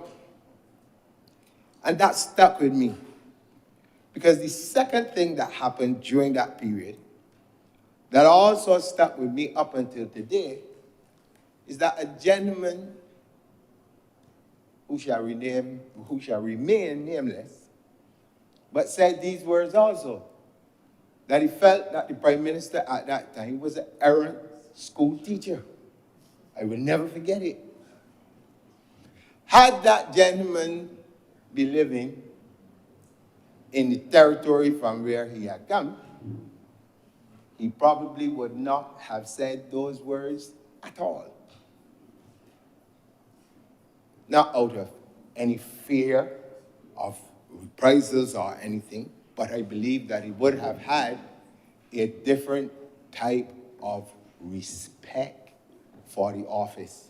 Speaker 5: And that stuck with me. Because the second thing that happened during that period that also stuck with me up until today is that a gentleman who shall remain nameless, but said these words also, that he felt that the Prime Minister at that time was an errant school teacher. I will never forget it. Had that gentleman be living in the territory from where he had come, he probably would not have said those words at all. Not out of any fear of reprisals or anything, but I believe that he would have had a different type of respect for the office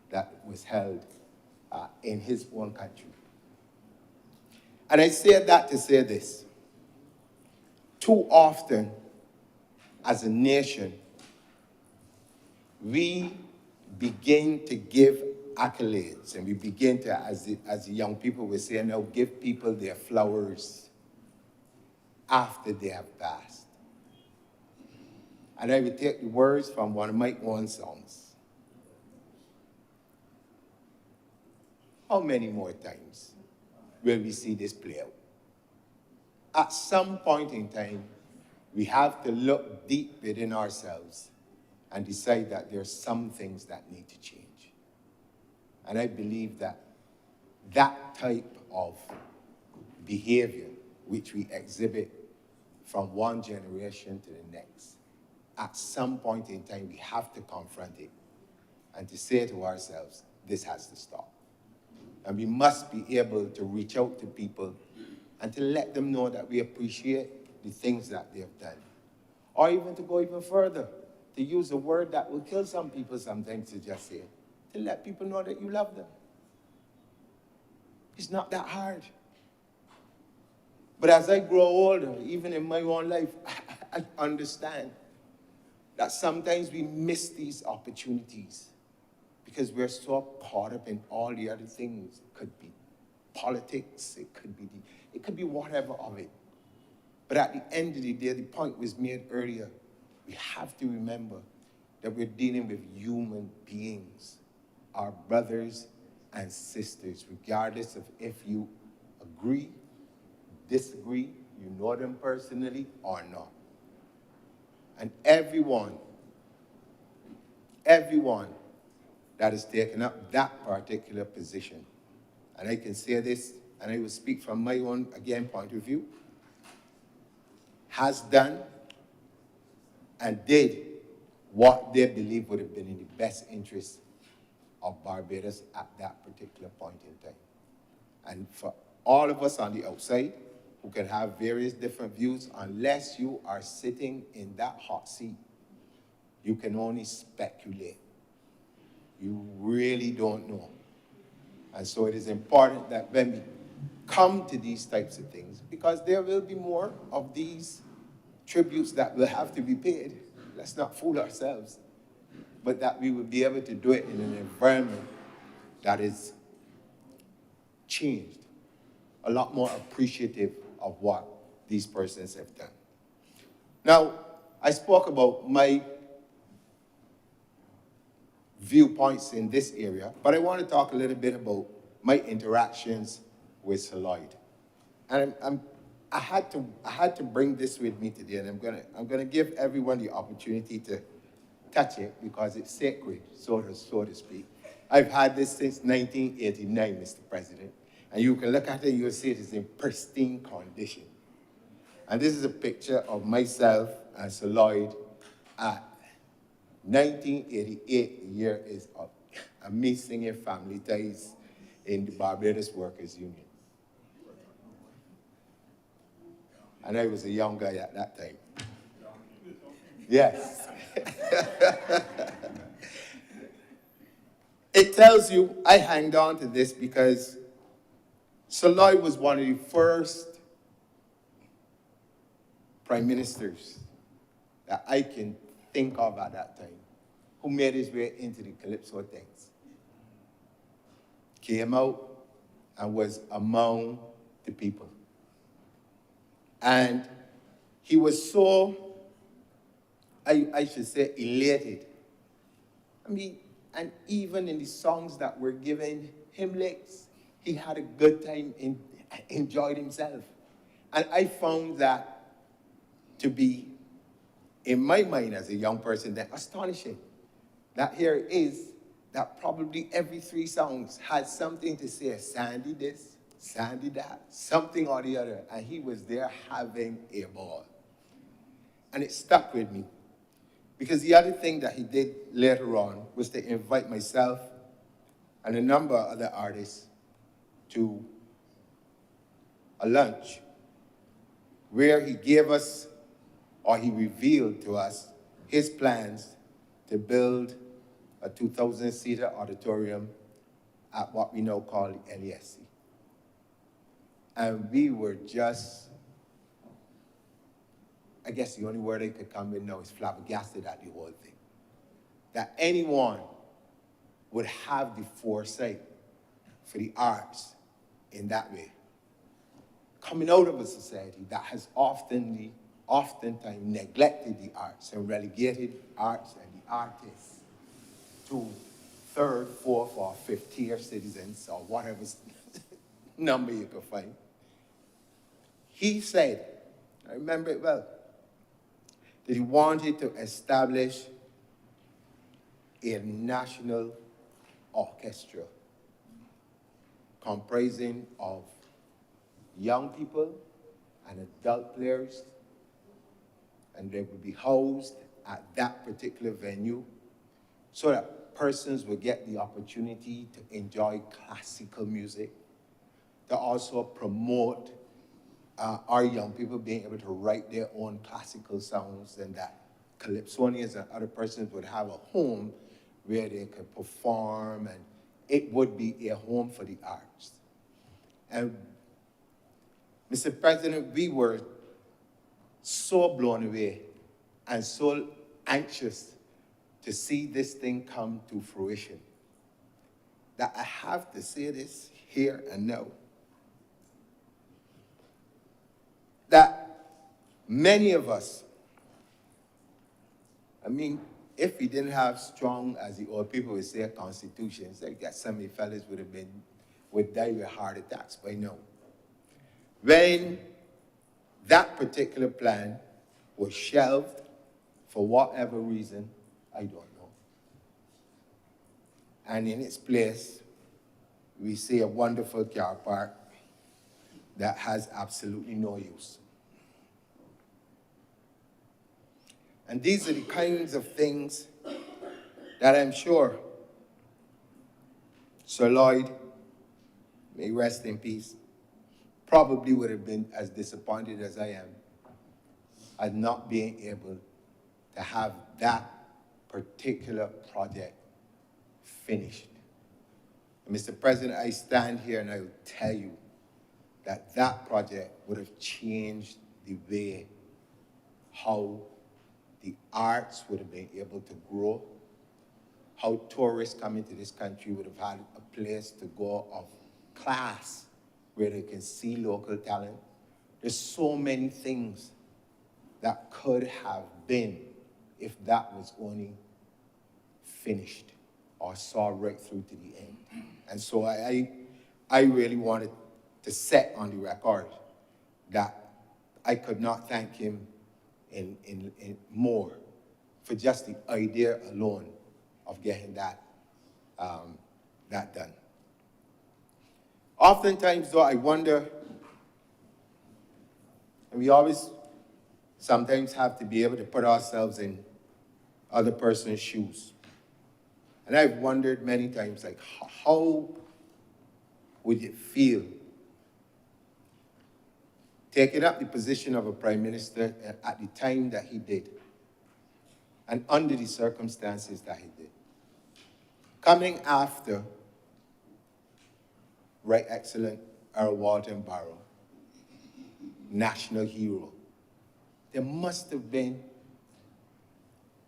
Speaker 5: that was held in his own country. And I say that to say this. Too often, as a nation, we begin to give accolades, and we begin to, as the young people were saying now, give people their flowers after they have passed. And I would take the words from one of my own songs. How many more times will we see this play out? At some point in time, we have to look deep within ourselves and decide that there are some things that need to change. And I believe that that type of behavior, which we exhibit from one generation to the next, at some point in time, we have to confront it and to say to ourselves, this has to stop. And we must be able to reach out to people and to let them know that we appreciate the things that they have done. Or even to go even further, to use a word that will kill some people sometimes to just say, to let people know that you love them. It's not that hard. But as I grow older, even in my own life, I understand that sometimes we miss these opportunities because we're so caught up in all the other things. It could be politics, it could be whatever of it. But at the end of the day, the point was made earlier, we have to remember that we're dealing with human beings, our brothers and sisters, regardless of if you agree, disagree, you know them personally or not. And everyone that has taken up that particular position, and I can say this, and I will speak from my own, again, point of view, has done and did what they believe would have been in the best interest of Barbados at that particular point in time. And for all of us on the outside who can have various different views, unless you are sitting in that hot seat, you can only speculate. You really don't know. And so it is important that when we come to these types of things, because there will be more of these tributes that will have to be paid, let's not fool ourselves, but that we will be able to do it in an environment that is changed, a lot more appreciative of what these persons have done. Now, I spoke about my viewpoints in this area, but I want to talk a little bit about my interactions with Sir Lloyd. And I had to bring this with me today, and I'm gonna give everyone the opportunity to touch it because it's sacred, so to speak. I've had this since 1989, Mr. President, and you can look at it, you'll see it is in pristine condition. And this is a picture of myself and Sir Lloyd at 1988, the year is up, and me singing Family Ties in the Barbados Workers Union. And I was a young guy at that time. Yes. It tells you, I hanged on to this because Sir Lloyd was one of the first prime ministers that I can think of at that time who made his way into the Calypso things. Came out and was among the people. And he was so, I should say, elated. I mean, and even in the songs that were given him licks, he had a good time, enjoyed himself. And I found that to be, in my mind as a young person, that astonishing. That here it is, that probably every 3 songs had something to say, Sandy this, Sandy that, something or the other, and he was there having a ball. And it stuck with me. Because the other thing that he did later on was to invite myself and a number of other artists to a lunch where he gave us, or he revealed to us, his plans to build a 2,000-seater auditorium at what we now call the LESC. And we were just, I guess the only word I could come with now is flabbergasted at the whole thing. That anyone would have the foresight for the arts in that way. Coming out of a society that has oftentimes neglected the arts and relegated arts and the artists to third, fourth, or fifth tier citizens, or whatever number you could find. He said, I remember it well, that he wanted to establish a national orchestra comprising of young people and adult players, and they would be housed at that particular venue so that persons would get the opportunity to enjoy classical music, to also promote our young people being able to write their own classical songs, and that calypsonians and other persons would have a home where they could perform, and it would be a home for the arts. And Mr. President, we were so blown away and so anxious to see this thing come to fruition that I have to say this here and now. That many of us, I mean, if we didn't have strong, as the old people would say, constitutions, I guess some of the fellas would die with heart attacks by now. When that particular plan was shelved for whatever reason, I don't know. And in its place, we see a wonderful car park that has absolutely no use. And these are the kinds of things that I'm sure Sir Lloyd, may rest in peace, probably would have been as disappointed as I am at not being able to have that particular project finished. And Mr. President, I stand here and I will tell you that that project would have changed the way how the arts would have been able to grow, how tourists coming to this country would have had a place to go of class where they can see local talent. There's so many things that could have been if that was only finished or saw right through to the end. And so I really wanted to set on the record that I could not thank him in more for just the idea alone of getting that done. Oftentimes, though, I wonder, and we always sometimes have to be able to put ourselves in other person's shoes. And I've wondered many times, like, how would it feel taking up the position of a prime minister at the time that he did, and under the circumstances that he did, coming after Right Excellent Earl Walton Barrow, national hero? There must have been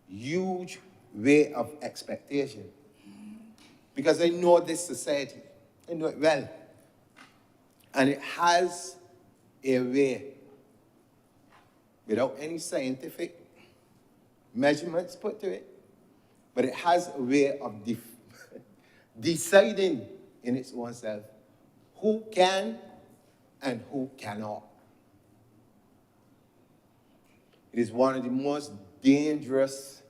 Speaker 5: huge way of expectation, because I know this society, I know it well, and it has a way, without any scientific measurements put to it, but it has a way of deciding in its own self who can and who cannot. It is one of the most dangerous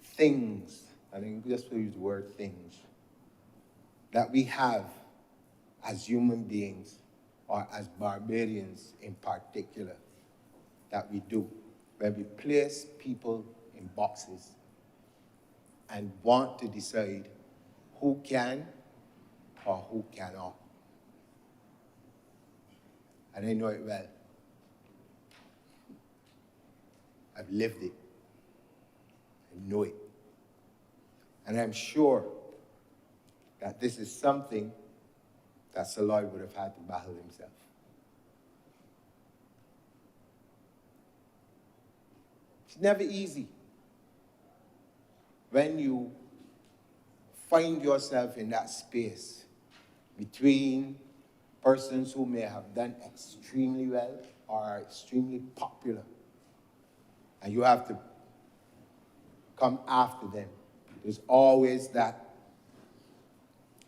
Speaker 5: things, I think just to use the word things, that we have as human beings, or as Barbadians in particular, that we do, where we place people in boxes and want to decide who can or who cannot. And I know it well. I've lived it. I know it. And I'm sure that this is something that Sir Lloyd would have had to battle himself. It's never easy when you find yourself in that space between persons who may have done extremely well or are extremely popular, and you have to come after them. There's always that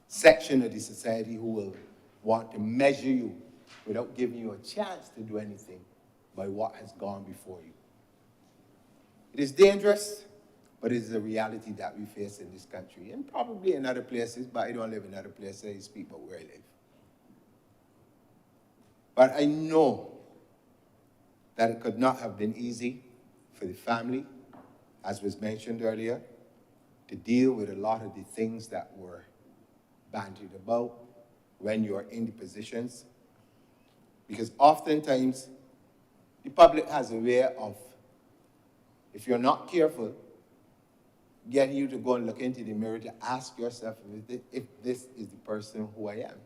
Speaker 5: section of the society who will want to measure you without giving you a chance to do anything by what has gone before you. It is dangerous, but it is a reality that we face in this country and probably in other places, but I don't live in other places. I speak about where I live. But I know that it could not have been easy for the family, as was mentioned earlier, to deal with a lot of the things that were bandied about when you are in the positions. Because oftentimes, the public has a way of, if you're not careful, getting you to go and look into the mirror to ask yourself if this is the person who I am.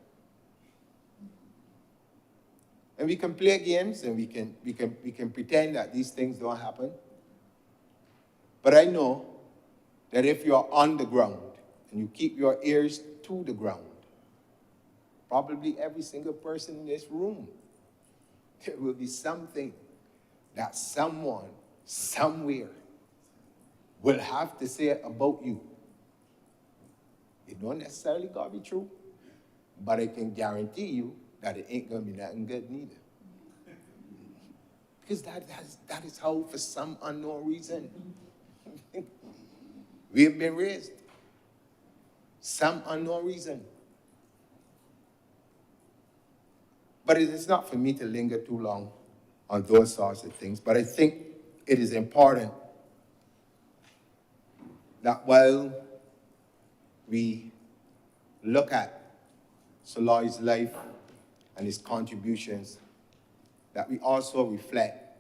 Speaker 5: And we can play games and we can pretend that these things don't happen. But I know that if you're on the ground and you keep your ears to the ground, probably every single person in this room, there will be something that someone, somewhere, will have to say about you. It don't necessarily gotta be true, but I can guarantee you that it ain't gonna be nothing good neither. Because that is how, for some unknown reason, we have been raised. Some unknown reason. But it is not for me to linger too long on those sorts of things. But I think it is important that while we look at Sir Lloyd's life and his contributions, that we also reflect,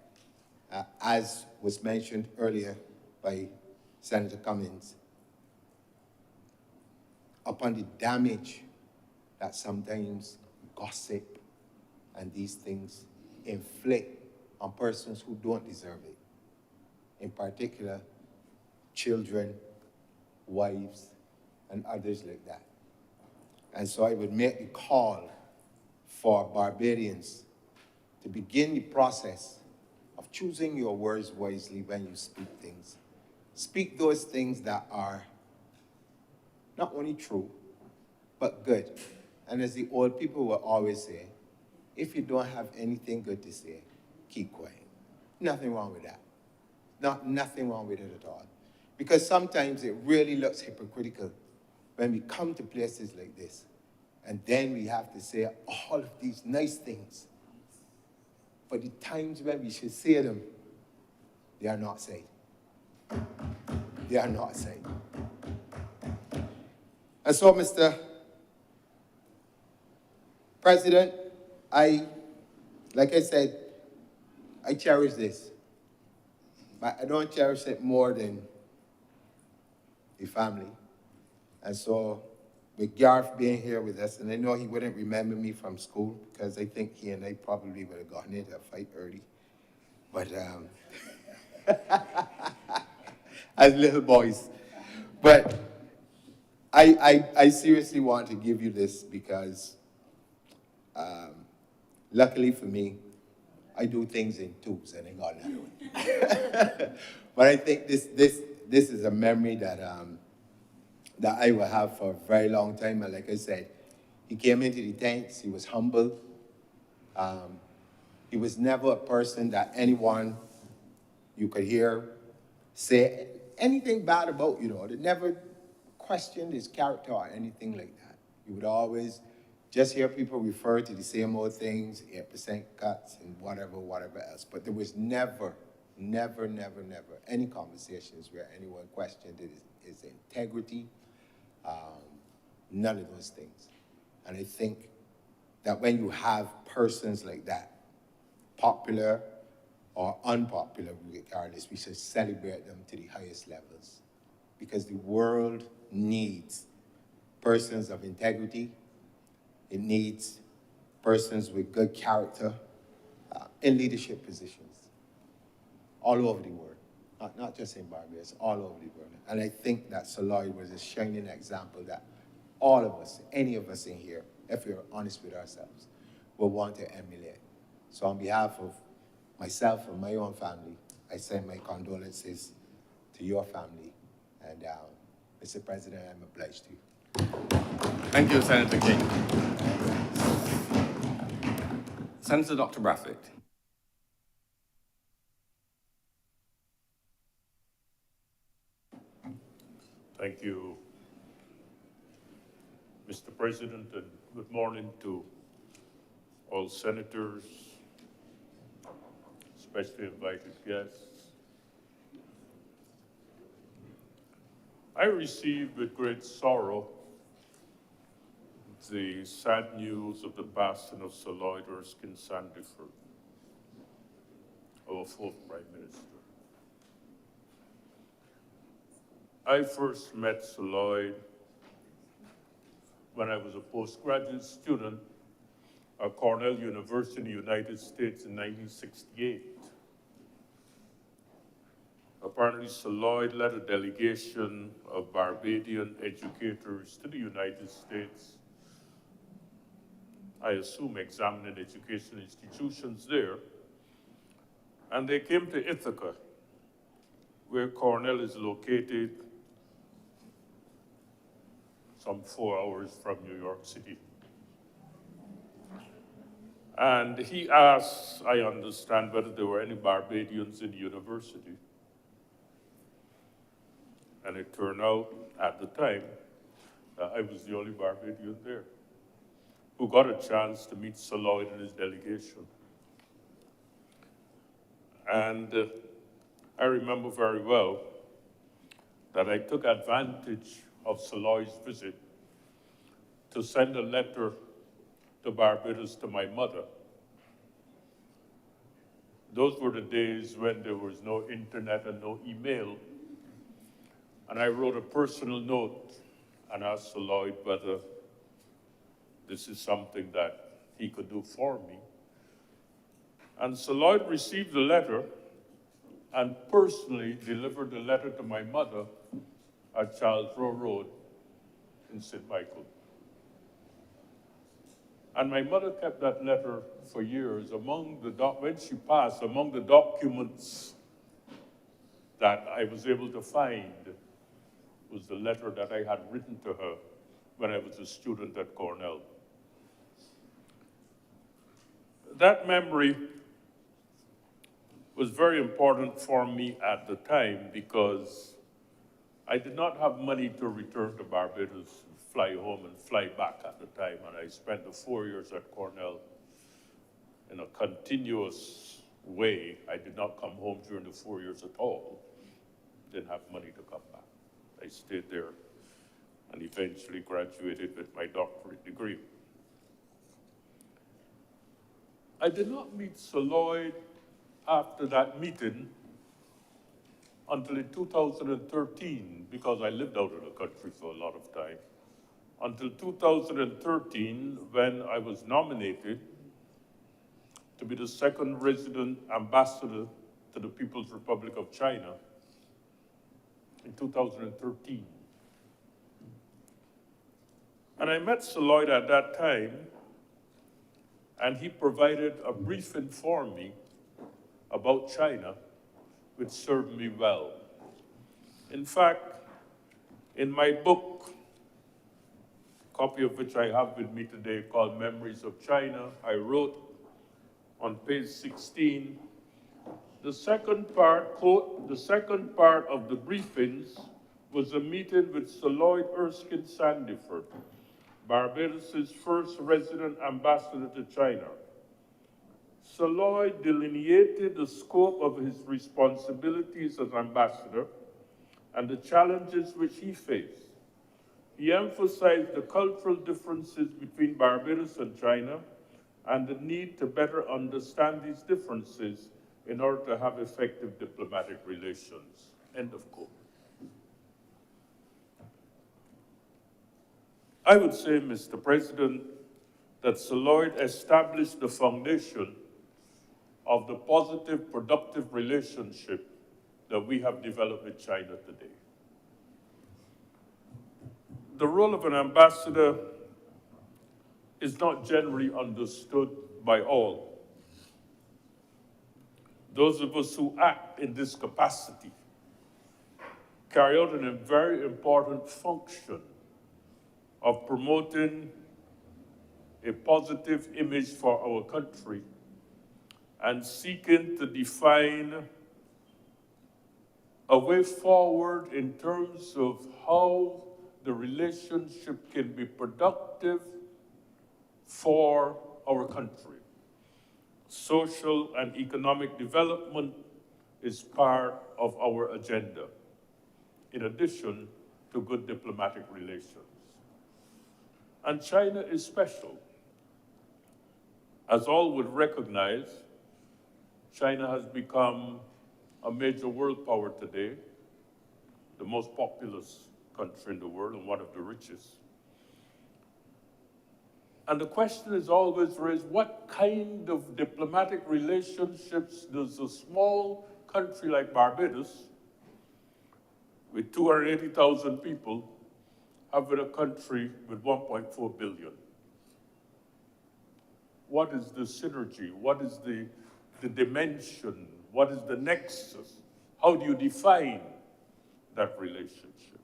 Speaker 5: as was mentioned earlier by Senator Cummings, upon the damage that sometimes gossip and these things inflict on persons who don't deserve it. In particular, children, wives, and others like that. And so I would make the call for Barbadians to begin the process of choosing your words wisely when you speak things. Speak those things that are not only true, but good. And as the old people will always say, if you don't have anything good to say, keep quiet. Nothing wrong with that. Nothing wrong with it at all. Because sometimes it really looks hypocritical when we come to places like this, and then we have to say all of these nice things. But the times when we should say them, they are not said. They are not said. And so, Mr. President, like I said, I cherish this. But I don't cherish it more than the family. And so, with Garth being here with us, and I know he wouldn't remember me from school, because I think he and I probably would have gotten into a fight early. But, as little boys. But I seriously want to give you this because, luckily for me, I do things in twos, and I got another one. But I think this is a memory that I will have for a very long time. And like I said, he came into the tents, he was humble. He was never a person that anyone you could hear say anything bad about, They never questioned his character or anything like that. You would always just hear people refer to the same old things, 8% cuts and whatever else. But there was never any conversations where anyone questioned his integrity, none of those things. And I think that when you have persons like that, popular or unpopular regardless, we should celebrate them to the highest levels. Because the world needs persons of integrity. It needs persons with good character in leadership positions all over the world, not just in Barbados, all over the world. And I think that Sir Lloyd was a shining example that all of us, any of us in here, if we're honest with ourselves, will want to emulate. So on behalf of myself and my own family, I send my condolences to your family. And Mr. President, I'm obliged to you.
Speaker 2: Thank you, Senator King. Senator Dr. Bradford.
Speaker 6: Thank you, Mr. President, and good morning to all senators, especially invited guests. I received with great sorrow the sad news of the passing of Sir Lloyd Erskine Sandiford, our fourth Prime Minister. I first met Sir Lloyd when I was a postgraduate student at Cornell University in the United States in 1968. Apparently, Sir Lloyd led a delegation of Barbadian educators to the United States, I assume examining education institutions there, and they came to Ithaca, where Cornell is located, some 4 hours from New York City. And he asked, I understand, whether there were any Barbadians in the university. And it turned out, at the time, that I was the only Barbadian there who got a chance to meet Sir Lloyd and his delegation. And I remember very well that I took advantage of Sir Lloyd's visit to send a letter to Barbados to my mother. Those were the days when there was no internet and no email. And I wrote a personal note and asked Sir Lloyd whether this is something that he could do for me. And Sir Lloyd received the letter and personally delivered the letter to my mother at Charles Row Road in St. Michael. And my mother kept that letter for years. When she passed, among the documents that I was able to find was the letter that I had written to her when I was a student at Cornell. That memory was very important for me at the time because I did not have money to return to Barbados, fly home and fly back at the time, and I spent the 4 years at Cornell in a continuous way. I did not come home during the 4 years at all. Didn't have money to come back. I stayed there and eventually graduated with my doctorate degree. I did not meet Sir Lloyd after that meeting until in 2013, because I lived out of the country for a lot of time. Until 2013, when I was nominated to be the second resident ambassador to the People's Republic of China in 2013. And I met Sir Lloyd at that time, and he provided a briefing for me about China, which served me well. In fact, in my book, copy of which I have with me today, called Memories of China, I wrote on page 16, the second part, quote, the second part of the briefings was a meeting with Sir Lloyd Erskine Sandiford, Barbados' first resident ambassador to China. Sir Lloyd delineated the scope of his responsibilities as ambassador and the challenges which he faced. He emphasized the cultural differences between Barbados and China and the need to better understand these differences in order to have effective diplomatic relations. End of quote. I would say, Mr. President, that Lloyd established the foundation of the positive, productive relationship that we have developed with China today. The role of an ambassador is not generally understood by all. Those of us who act in this capacity carry out a very important function of promoting a positive image for our country and seeking to define a way forward in terms of how the relationship can be productive for our country. Social and economic development is part of our agenda, in addition to good diplomatic relations. And China is special. As all would recognize, China has become a major world power today, the most populous country in the world and one of the richest. And the question is always raised, what kind of diplomatic relationships does a small country like Barbados, with 280,000 people, have with a country with 1.4 billion? What is the synergy? What is the dimension? What is the nexus? How do you define that relationship?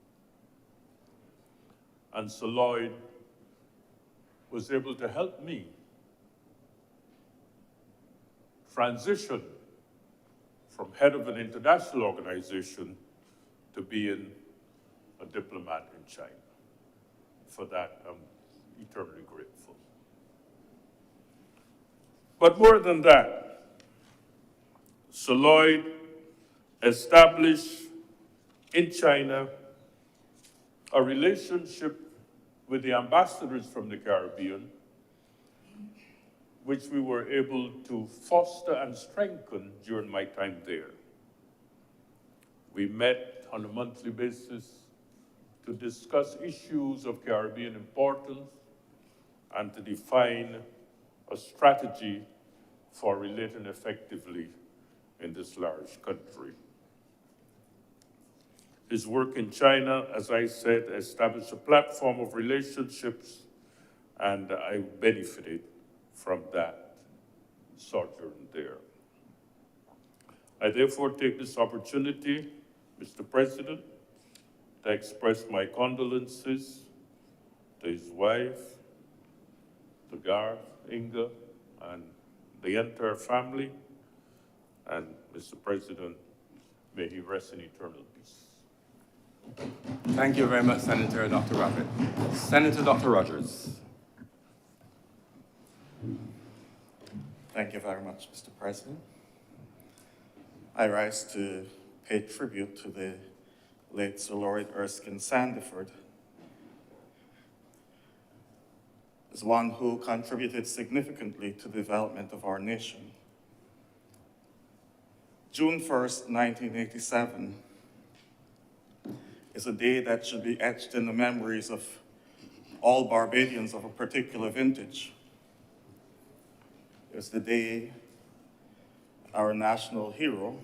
Speaker 6: And Sir Lloyd was able to help me transition from head of an international organization to being a diplomat in China. For that, I'm eternally grateful. But more than that, Sir Lloyd established in China a relationship with the ambassadors from the Caribbean, which we were able to foster and strengthen during my time there. We met on a monthly basis to discuss issues of Caribbean importance and to define a strategy for relating effectively in this large country. His work in China, as I said, established a platform of relationships, and I benefited from that sojourn there. I therefore take this opportunity, Mr. President, to express my condolences to his wife, to Garth, Inga, and the entire family. And Mr. President, may he rest in eternal peace.
Speaker 2: Thank you very much, Senator Dr. Rapid. Senator Dr. Rogers.
Speaker 1: Thank you very much, Mr. President. I rise to pay tribute to the late Sir Lloyd Erskine Sandiford, as one who contributed significantly to the development of our nation. June 1st, 1987 is a day that should be etched in the memories of all Barbadians of a particular vintage. It was the day our national hero,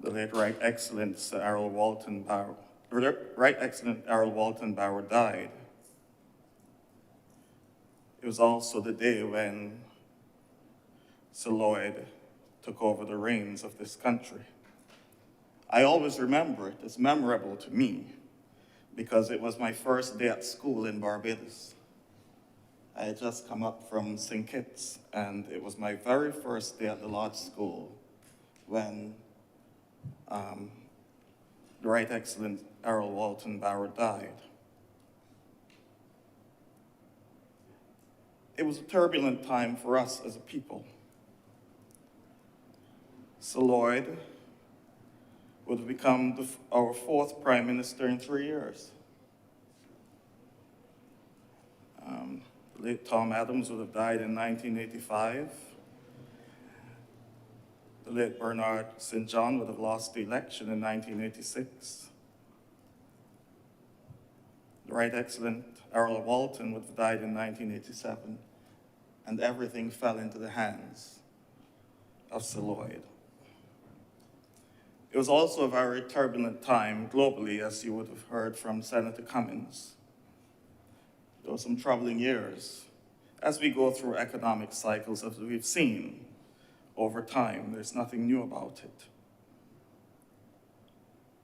Speaker 1: the late Right Excellent Sir Errol Walton Barrow, Right Excellent Errol Walton Barrow died. It was also the day when Sir Lloyd took over the reins of this country. I always remember it as memorable to me because it was my first day at school in Barbados. I had just come up from St. Kitts, and it was my very first day at the Lodge School when the Right Excellent Errol Walton Barrow died. It was a turbulent time for us as a people. Sir Lloyd would have become our fourth Prime Minister in 3 years. The late Tom Adams would have died in 1985. the late Bernard St. John would have lost the election in 1986. The Right Excellent Earl Walton would have died in 1987, and everything fell into the hands of Sir Lloyd. It was also a very turbulent time globally, as you would have heard from Senator Cummins. There were some troubling years as we go through economic cycles, as we've seen over time. There's nothing new about it.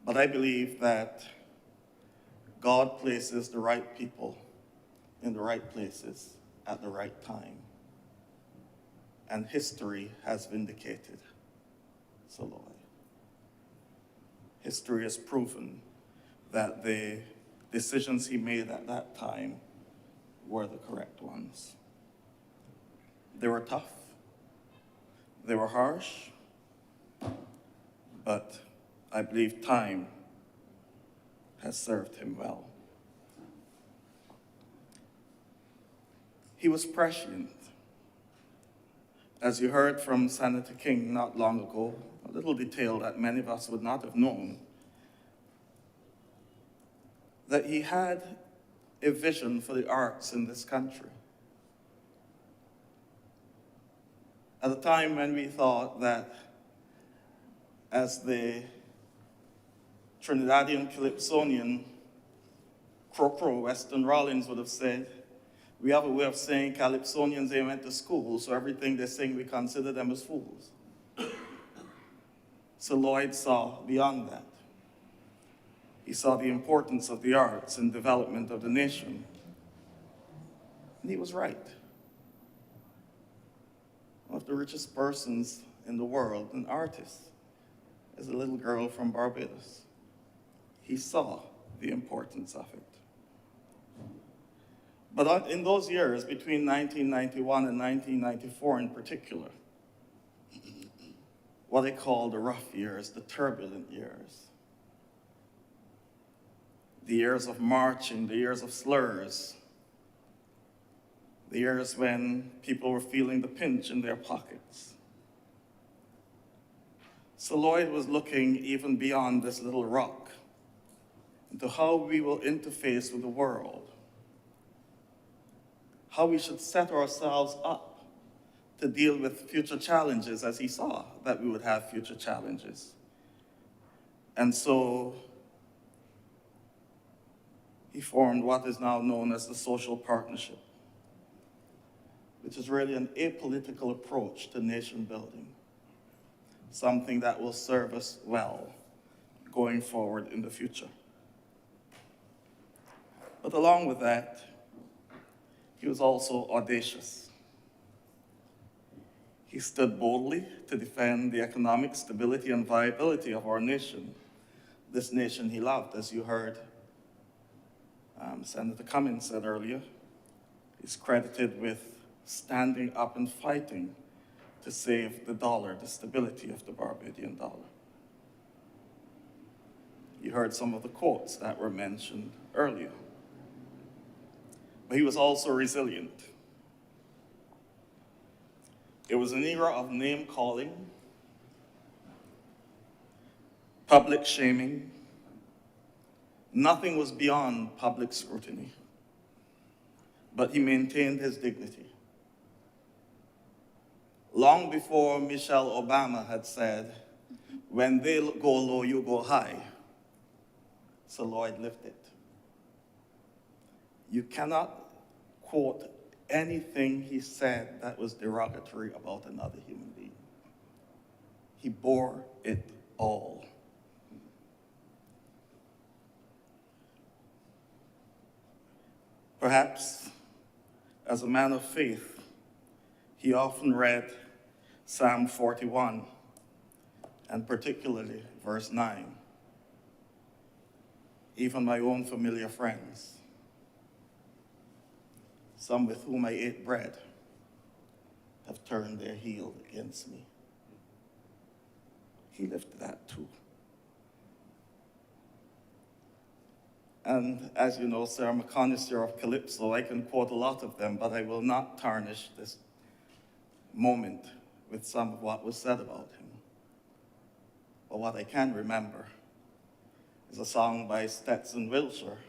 Speaker 1: But I believe that God places the right people in the right places at the right time. And history has vindicated Sir Lloyd. History has proven that the decisions he made at that time were the correct ones. They were tough, they were harsh, but I believe time has served him well. He was prescient. As you heard from Senator King not long ago, a little detail that many of us would not have known, that he had a vision for the arts in this country. At a time when we thought that, as the Trinidadian Calypsonian Crocro, Weston Rollins would have said, we have a way of saying Calypsonians, they went to school, so everything they sing, we consider them as fools. So Lloyd saw beyond that. He saw the importance of the arts and development of the nation. And he was right. One of the richest persons in the world, an artist, is a little girl from Barbados. He saw the importance of it. But in those years, between 1991 and 1994 in particular, what they call the rough years, the turbulent years, the years of marching, the years of slurs, the years when people were feeling the pinch in their pockets. So Lloyd was looking even beyond this little rock into how we will interface with the world, how we should set ourselves up to deal with future challenges, as he saw that we would have future challenges. And so he formed what is now known as the Social Partnership, which is really an apolitical approach to nation building, something that will serve us well going forward in the future. But along with that, he was also audacious. He stood boldly to defend the economic stability and viability of our nation, this nation he loved, as you heard Senator Cummins said earlier. He's credited with standing up and fighting to save the dollar, the stability of the Barbadian dollar. You heard some of the quotes that were mentioned earlier. But he was also resilient. It was an era of name-calling, public shaming. Nothing was beyond public scrutiny, but he maintained his dignity. Long before Michelle Obama had said, when they go low, you go high, Sir Lloyd lived it. You cannot quote anything he said that was derogatory about another human being. He bore it all. Perhaps, as a man of faith, he often read Psalm 41, and particularly verse 9. Even my own familiar friends, some with whom I ate bread, have turned their heel against me. He lived that too. And as you know, sir, I'm a connoisseur of calypso. I can quote a lot of them, but I will not tarnish this moment with some of what was said about him. But what I can remember is a song by Stetson Wilshire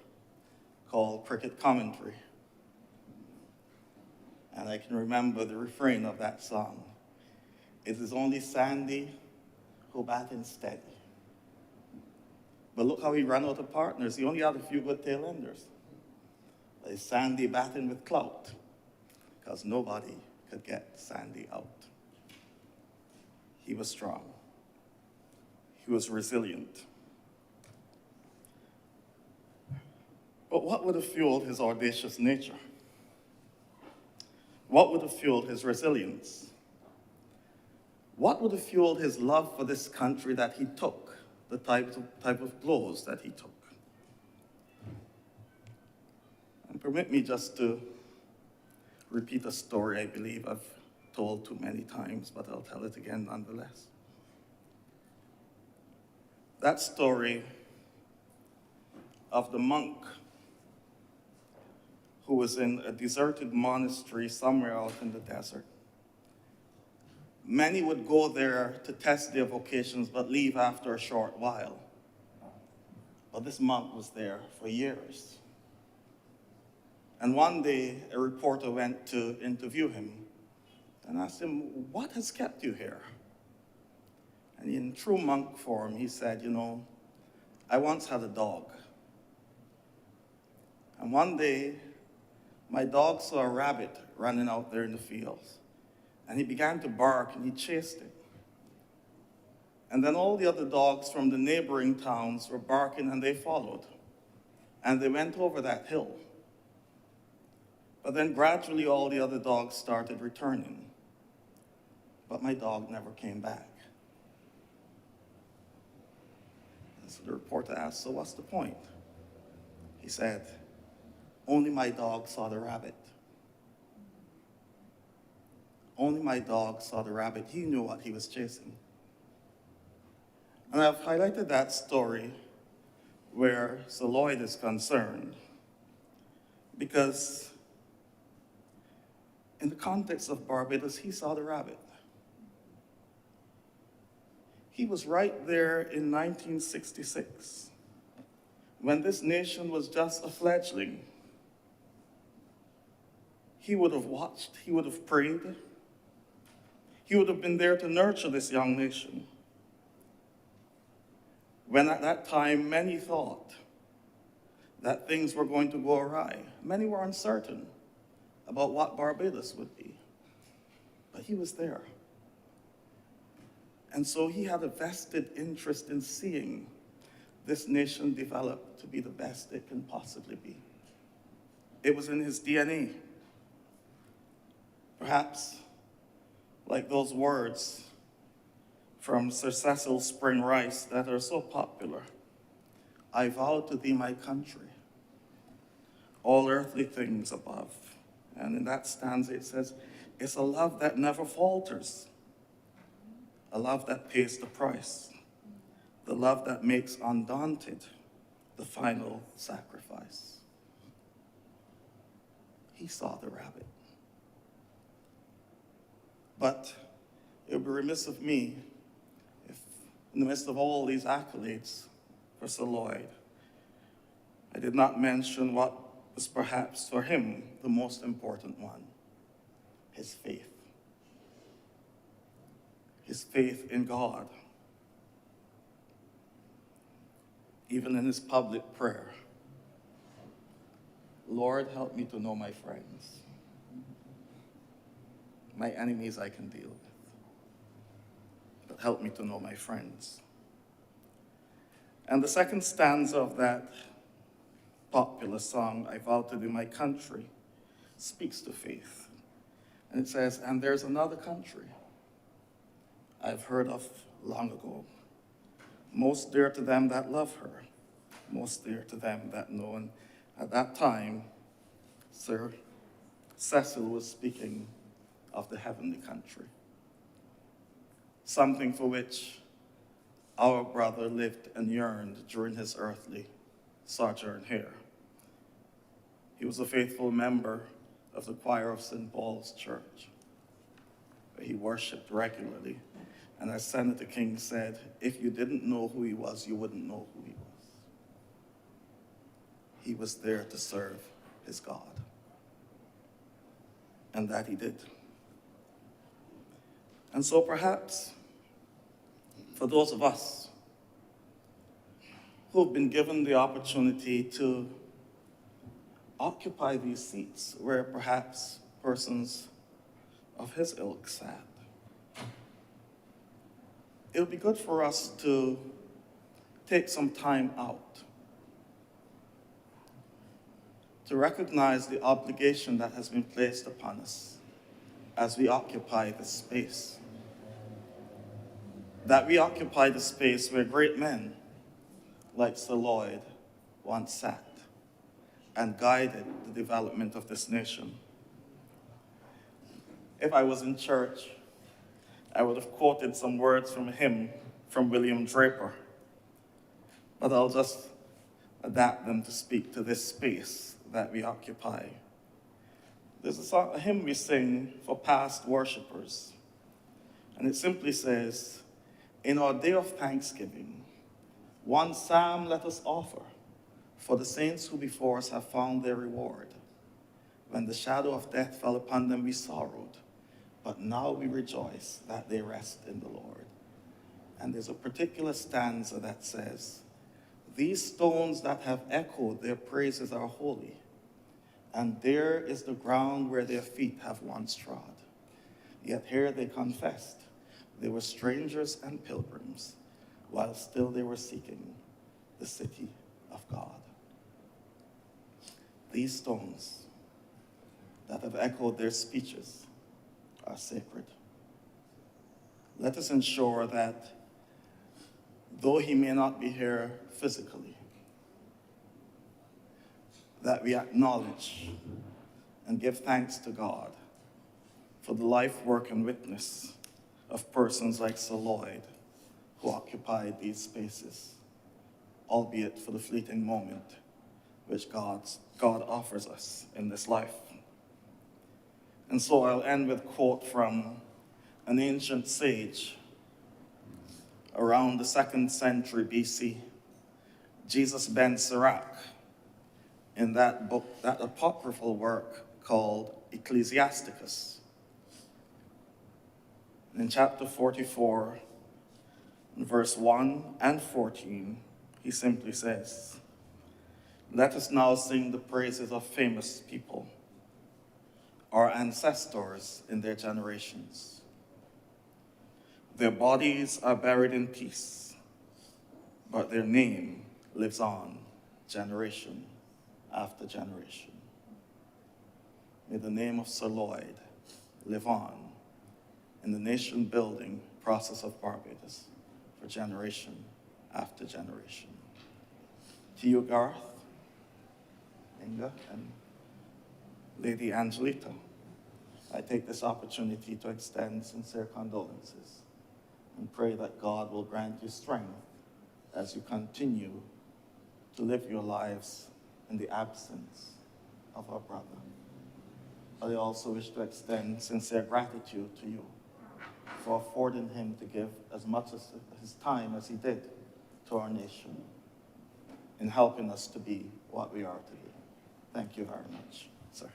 Speaker 1: called Cricket Commentary. And I can remember the refrain of that song. It is only Sandy who batting steady. But look how he ran out of partners. He only had a few good tail enders. But it's Sandy batting with clout, because nobody could get Sandy out. He was strong. He was resilient. But what would have fueled his audacious nature? What would have fueled his resilience? What would have fueled his love for this country that he took, the type of blows that he took? And permit me just to repeat a story I believe I've told too many times, but I'll tell it again nonetheless. That story of the monk who was in a deserted monastery somewhere out in the desert. Many would go there to test their vocations, but leave after a short while. But this monk was there for years. And one day, a reporter went to interview him and asked him, "What has kept you here?" And in true monk form, he said, "I once had a dog. And one day, my dog saw a rabbit running out there in the fields. And he began to bark and he chased it. And then all the other dogs from the neighboring towns were barking and they followed. And they went over that hill. But then gradually all the other dogs started returning. But my dog never came back." And so the reporter asked, "So what's the point?" He said, "Only my dog saw the rabbit. Only my dog saw the rabbit. He knew what he was chasing." And I've highlighted that story where Sir Lloyd is concerned because in the context of Barbados, he saw the rabbit. He was right there in 1966 when this nation was just a fledgling. He would have watched, he would have prayed, he would have been there to nurture this young nation. When at that time many thought that things were going to go awry, many were uncertain about what Barbados would be, but he was there. And so he had a vested interest in seeing this nation develop to be the best it can possibly be. It was in his DNA. Perhaps like those words from Sir Cecil Spring Rice that are so popular. "I vow to thee, my country, all earthly things above." And in that stanza it says, it's a love that never falters, a love that pays the price, the love that makes undaunted the final sacrifice. He saw the rabbit. But it would be remiss of me if, in the midst of all these accolades for Sir Lloyd, I did not mention what was perhaps for him the most important one, his faith. His faith in God. Even in his public prayer, "Lord, help me to know my friends. My enemies I can deal with, but help me to know my friends." And the second stanza of that popular song, "I vow to thee, my country," speaks to faith. And it says, "And there's another country I've heard of long ago, most dear to them that love her, most dear to them that know." And at that time, Sir Cecil was speaking of the heavenly country, something for which our brother lived and yearned during his earthly sojourn here. He was a faithful member of the choir of St. Paul's Church, where he worshiped regularly. And as Senator King said, if you didn't know who he was, you wouldn't know who he was. He was there to serve his God. And that he did. And so perhaps, for those of us who've been given the opportunity to occupy these seats where perhaps persons of his ilk sat, it would be good for us to take some time out to recognize the obligation that has been placed upon us as we occupy this space. That we occupy the space where great men like Sir Lloyd once sat and guided the development of this nation. If I was in church, I would have quoted some words from a hymn from William Draper, but I'll just adapt them to speak to this space that we occupy. There's a hymn we sing for past worshipers, and it simply says, in our day of thanksgiving, one psalm let us offer, for the saints who before us have found their reward. When the shadow of death fell upon them, we sorrowed, but now we rejoice that they rest in the Lord. And there's a particular stanza that says, these stones that have echoed their praises are holy, and there is the ground where their feet have once trod. Yet here they confessed they were strangers and pilgrims, while still they were seeking the city of God. These stones that have echoed their speeches are sacred. Let us ensure that though he may not be here physically, that we acknowledge and give thanks to God for the life, work, and witness of persons like Sir Lloyd, who occupied these spaces, albeit for the fleeting moment which God offers us in this life. And so I'll end with a quote from an ancient sage around the 2nd century BC, Jesus ben Sirach, in that book, that apocryphal work called Ecclesiasticus. In chapter 44, in verse 1 and 14, he simply says, let us now sing the praises of famous people, our ancestors in their generations. Their bodies are buried in peace, but their name lives on generation after generation. May the name of Sir Lloyd live on in the nation-building process of Barbados for generation after generation. To you, Garth, Inga, and Lady Angelita, I take this opportunity to extend sincere condolences and pray that God will grant you strength as you continue to live your lives in the absence of our brother. I also wish to extend sincere gratitude to you for affording him to give as much of his time as he did to our nation in helping us to be what we are today. Thank you very much, sir.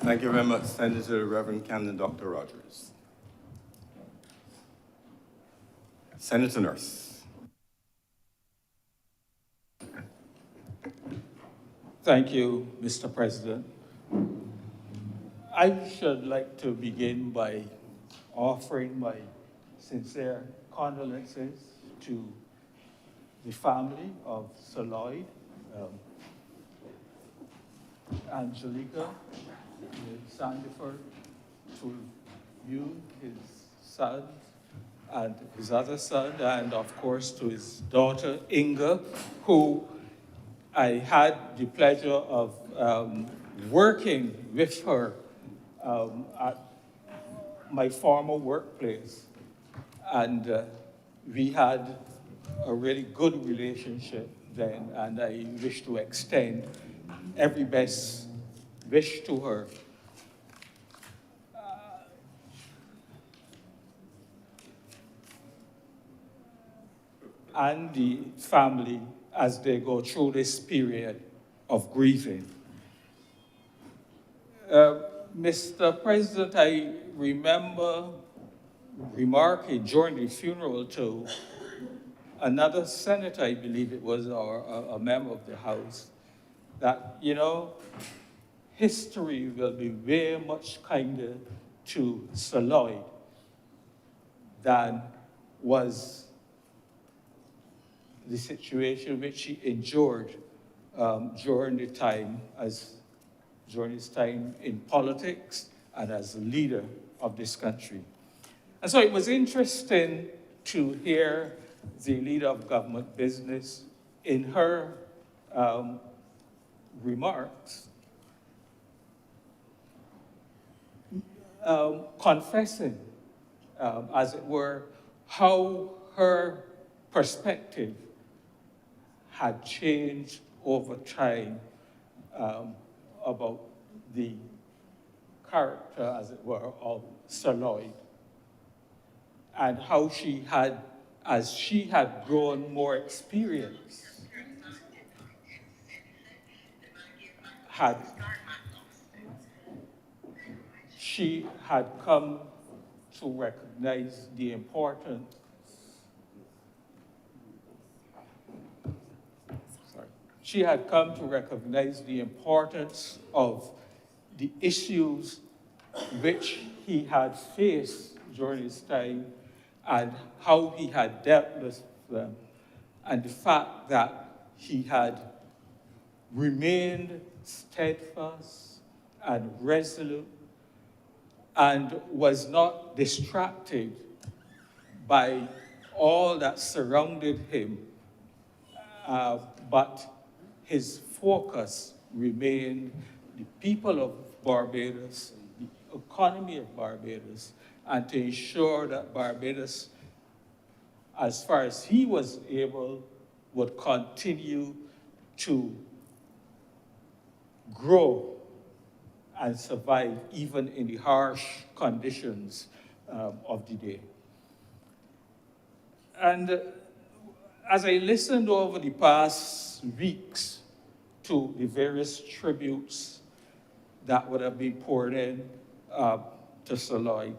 Speaker 2: Thank you very much, Senator Reverend Camden Dr. Rogers. Senator Nurse.
Speaker 7: Thank you, Mr. President. I should like to begin by offering my sincere condolences to the family of Sir Lloyd, Angelica, Sandiford, to you, his son, and his other son, and of course to his daughter, Inga, who I had the pleasure of working with her at my former workplace. And we had a really good relationship then, and I wish to extend every best wish to her and the family as they go through this period of grieving. Mr. President, I remember remarking during the funeral to another senator, I believe it was, or a member of the House, that, you know, history will be very much kinder to Sir Lloyd than was the situation which he endured during his time in politics and as a leader of this country. And so it was interesting to hear the leader of government business in her remarks confessing, as it were, how her perspective had changed over time about the character, as it were, of Sir Lloyd, and how she had, as she had grown more experienced, she had come to recognize the importance she had come to recognize the importance of the issues which he had faced during his time and how he had dealt with them, and the fact that he had remained steadfast and resolute and was not distracted by all that surrounded him, but his focus remained the people of Barbados, the economy of Barbados, and to ensure that Barbados, as far as he was able, would continue to grow and survive even in the harsh conditions of the day. And as I listened over the past weeks to the various tributes that would have been poured in to Sir Lloyd,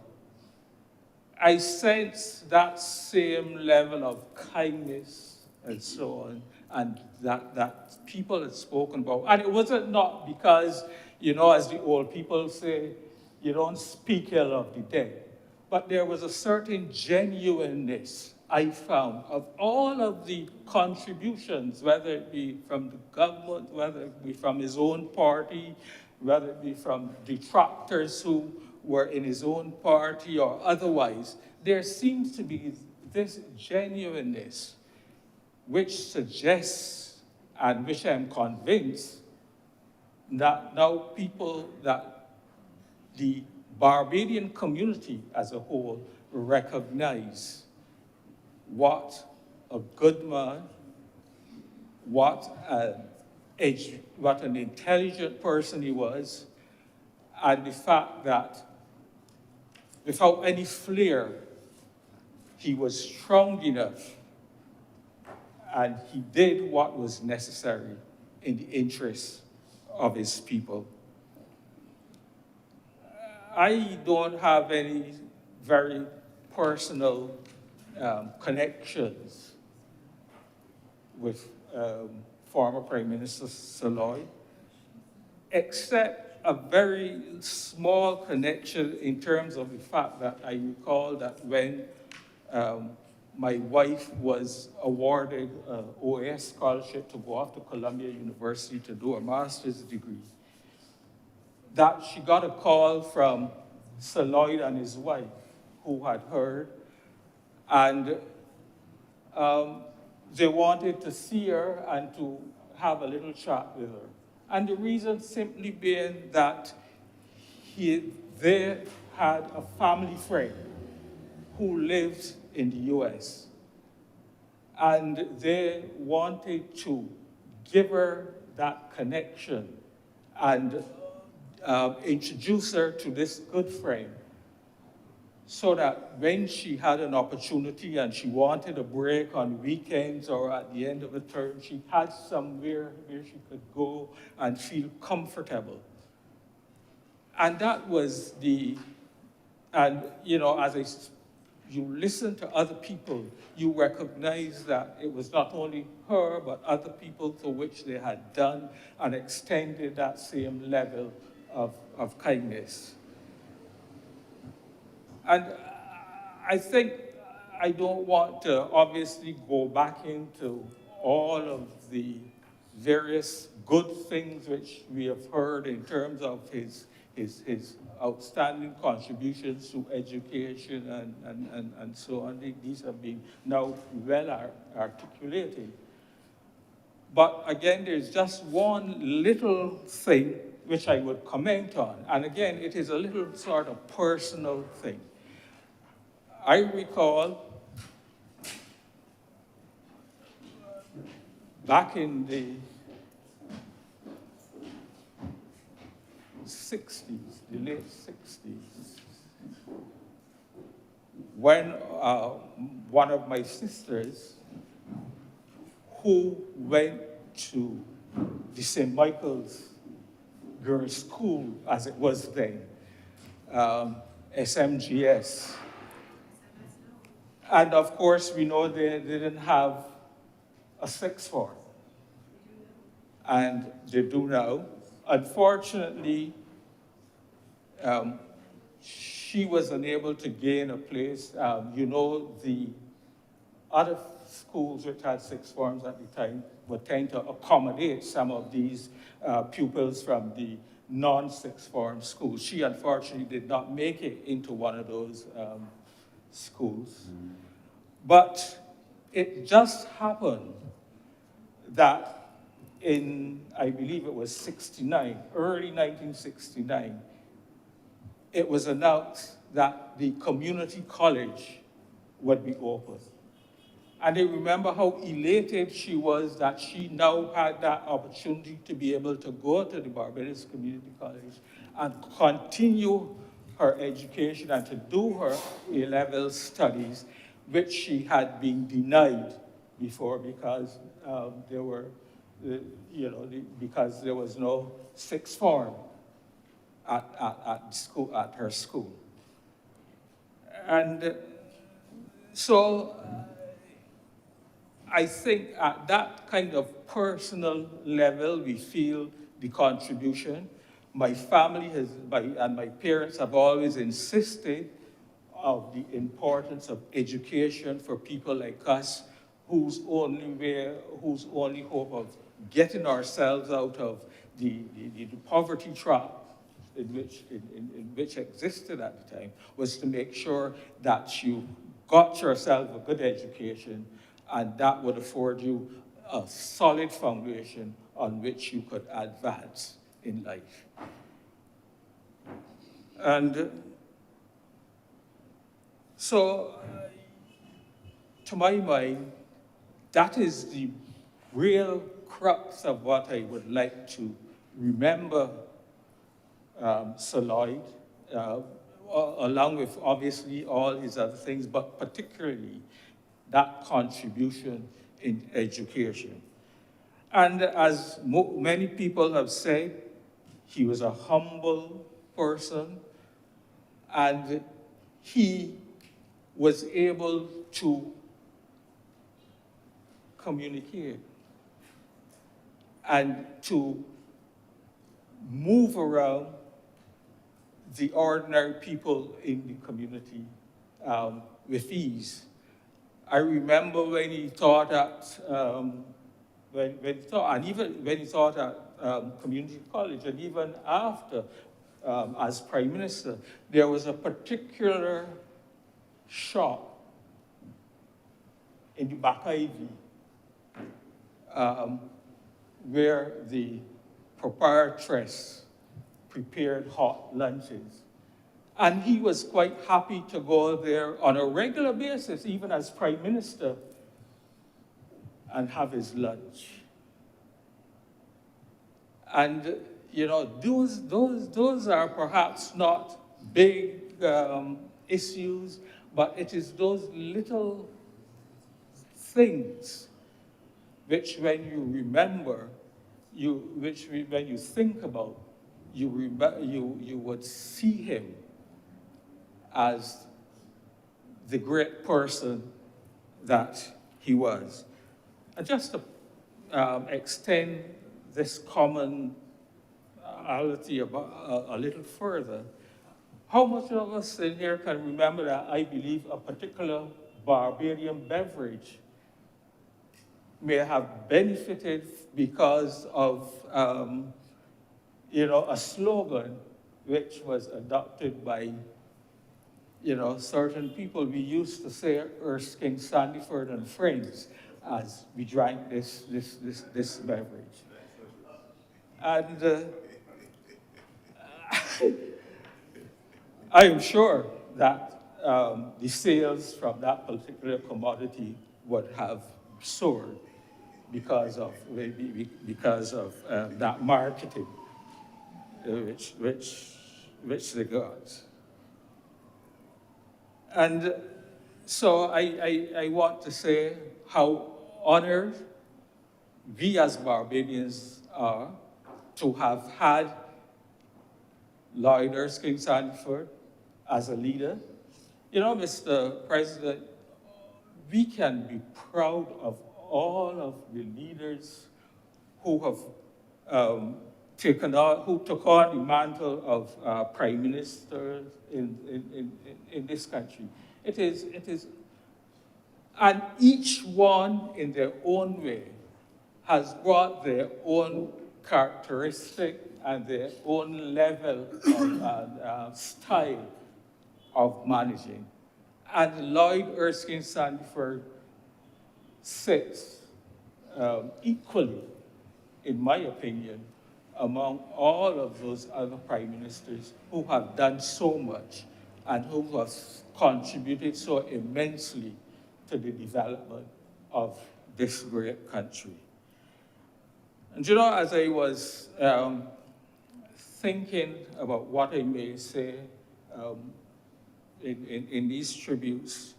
Speaker 7: I sensed that same level of kindness and so on, and that people had spoken about. And it wasn't not because, you know, as the old people say, you don't speak ill of the dead, but there was a certain genuineness I found of all of the contributions, whether it be from the government, whether it be from his own party, whether it be from detractors who were in his own party or otherwise. There seems to be this genuineness which suggests, and which I'm convinced, that now people, that the Barbadian community as a whole recognize what a good man, what an intelligent person he was, and the fact that without any flair, he was strong enough and he did what was necessary in the interests of his people. I don't have any very personal connections with former Prime Minister Sir Lloyd, except a very small connection in terms of the fact that I recall that when my wife was awarded an OAS scholarship to go off to Columbia University to do a master's degree, that she got a call from Sir Lloyd and his wife, who had heard, and they wanted to see her and to have a little chat with her. And the reason simply being that they had a family friend who lived in the US, and they wanted to give her that connection and introduce her to this good friend so that when she had an opportunity and she wanted a break on weekends or at the end of the term, she had somewhere where she could go and feel comfortable. And that was and you know, you listen to other people, you recognize that it was not only her, but other people to which they had done and extended that same level of kindness. And I think I don't want to obviously go back into all of the various good things which we have heard in terms of his outstanding contributions to education and so on. These have been now well articulated. But again, there's just one little thing which I would comment on. And again, it is a little sort of personal thing. I recall back in the 60s, the late 60s, when one of my sisters, who went to the St. Michael's Girls' School, as it was then, SMGS. And of course, we know they didn't have a sixth form. And they do now. Unfortunately, she was unable to gain a place. You know, the other schools which had sixth forms at the time would tend to accommodate some of these pupils from the non-sixth form schools. She unfortunately did not make it into one of those schools. But it just happened that in, I believe it was 69, early 1969, it was announced that the community college would be open. And I remember how elated she was that she now had that opportunity to be able to go to the Barbados Community College and continue her education and to do her A-level studies, which she had been denied before because because there was no sixth form at her school. And so I think at that kind of personal level, we feel the contribution. My family and my parents have always insisted of the importance of education for people like us whose only hope of getting ourselves out of the poverty trap in which existed at the time was to make sure that you got yourself a good education, and that would afford you a solid foundation on which you could advance in life. And so, to my mind, that is the real crux of what I would like to remember Sir Lloyd, along with obviously all his other things, but particularly that contribution in education. And as many people have said, he was a humble person, and he was able to communicate and to move around the ordinary people in the community with ease. I remember when he taught at, and even when he taught at community college, and even after, as Prime Minister, there was a particular shop in the back Ivy where the proprietress prepared hot lunches. And he was quite happy to go there on a regular basis, even as Prime Minister, and have his lunch. And, you know, those are perhaps not big issues, but it is those little things which when you remember, when you think about, you would see him as the great person that he was. And just to extend this commonality about, a little further, how much of us in here can remember that I believe a particular Barbadian beverage may have benefited because of, a slogan which was adopted by, certain people. We used to say Erskine, Sandyford, and Friends as we drank this beverage. And I am sure that the sales from that particular commodity would have soared because of that marketing, which they got. And so I want to say how honored we as Barbadians are to have had Lloyd Erskine Sanford as a leader. Mr. President, we can be proud of all of the leaders who have took on the mantle of prime minister in this country. It is, and each one in their own way has brought their own characteristic and their own level of style of managing. And Lloyd Erskine Sanford sits equally, in my opinion, among all of those other prime ministers who have done so much and who have contributed so immensely to the development of this great country. And as I was thinking about what I may say in these tributes,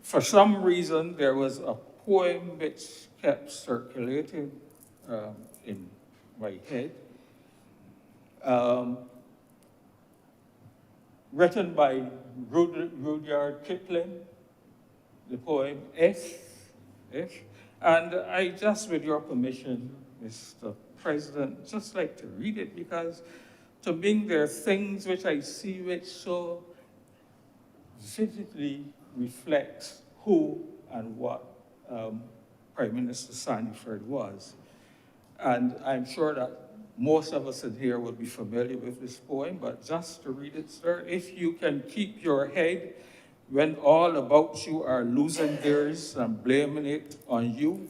Speaker 7: for some reason there was a poem which kept circulating in my head, written by Rudyard Kipling, the poem If, and I just, with your permission, Mr. President, just like to read it because to me there are things which I see which so vividly reflects who and what Prime Minister Sanford was. And I'm sure that most of us in here will be familiar with this poem, but just to read it, sir. If you can keep your head when all about you are losing theirs and blaming it on you,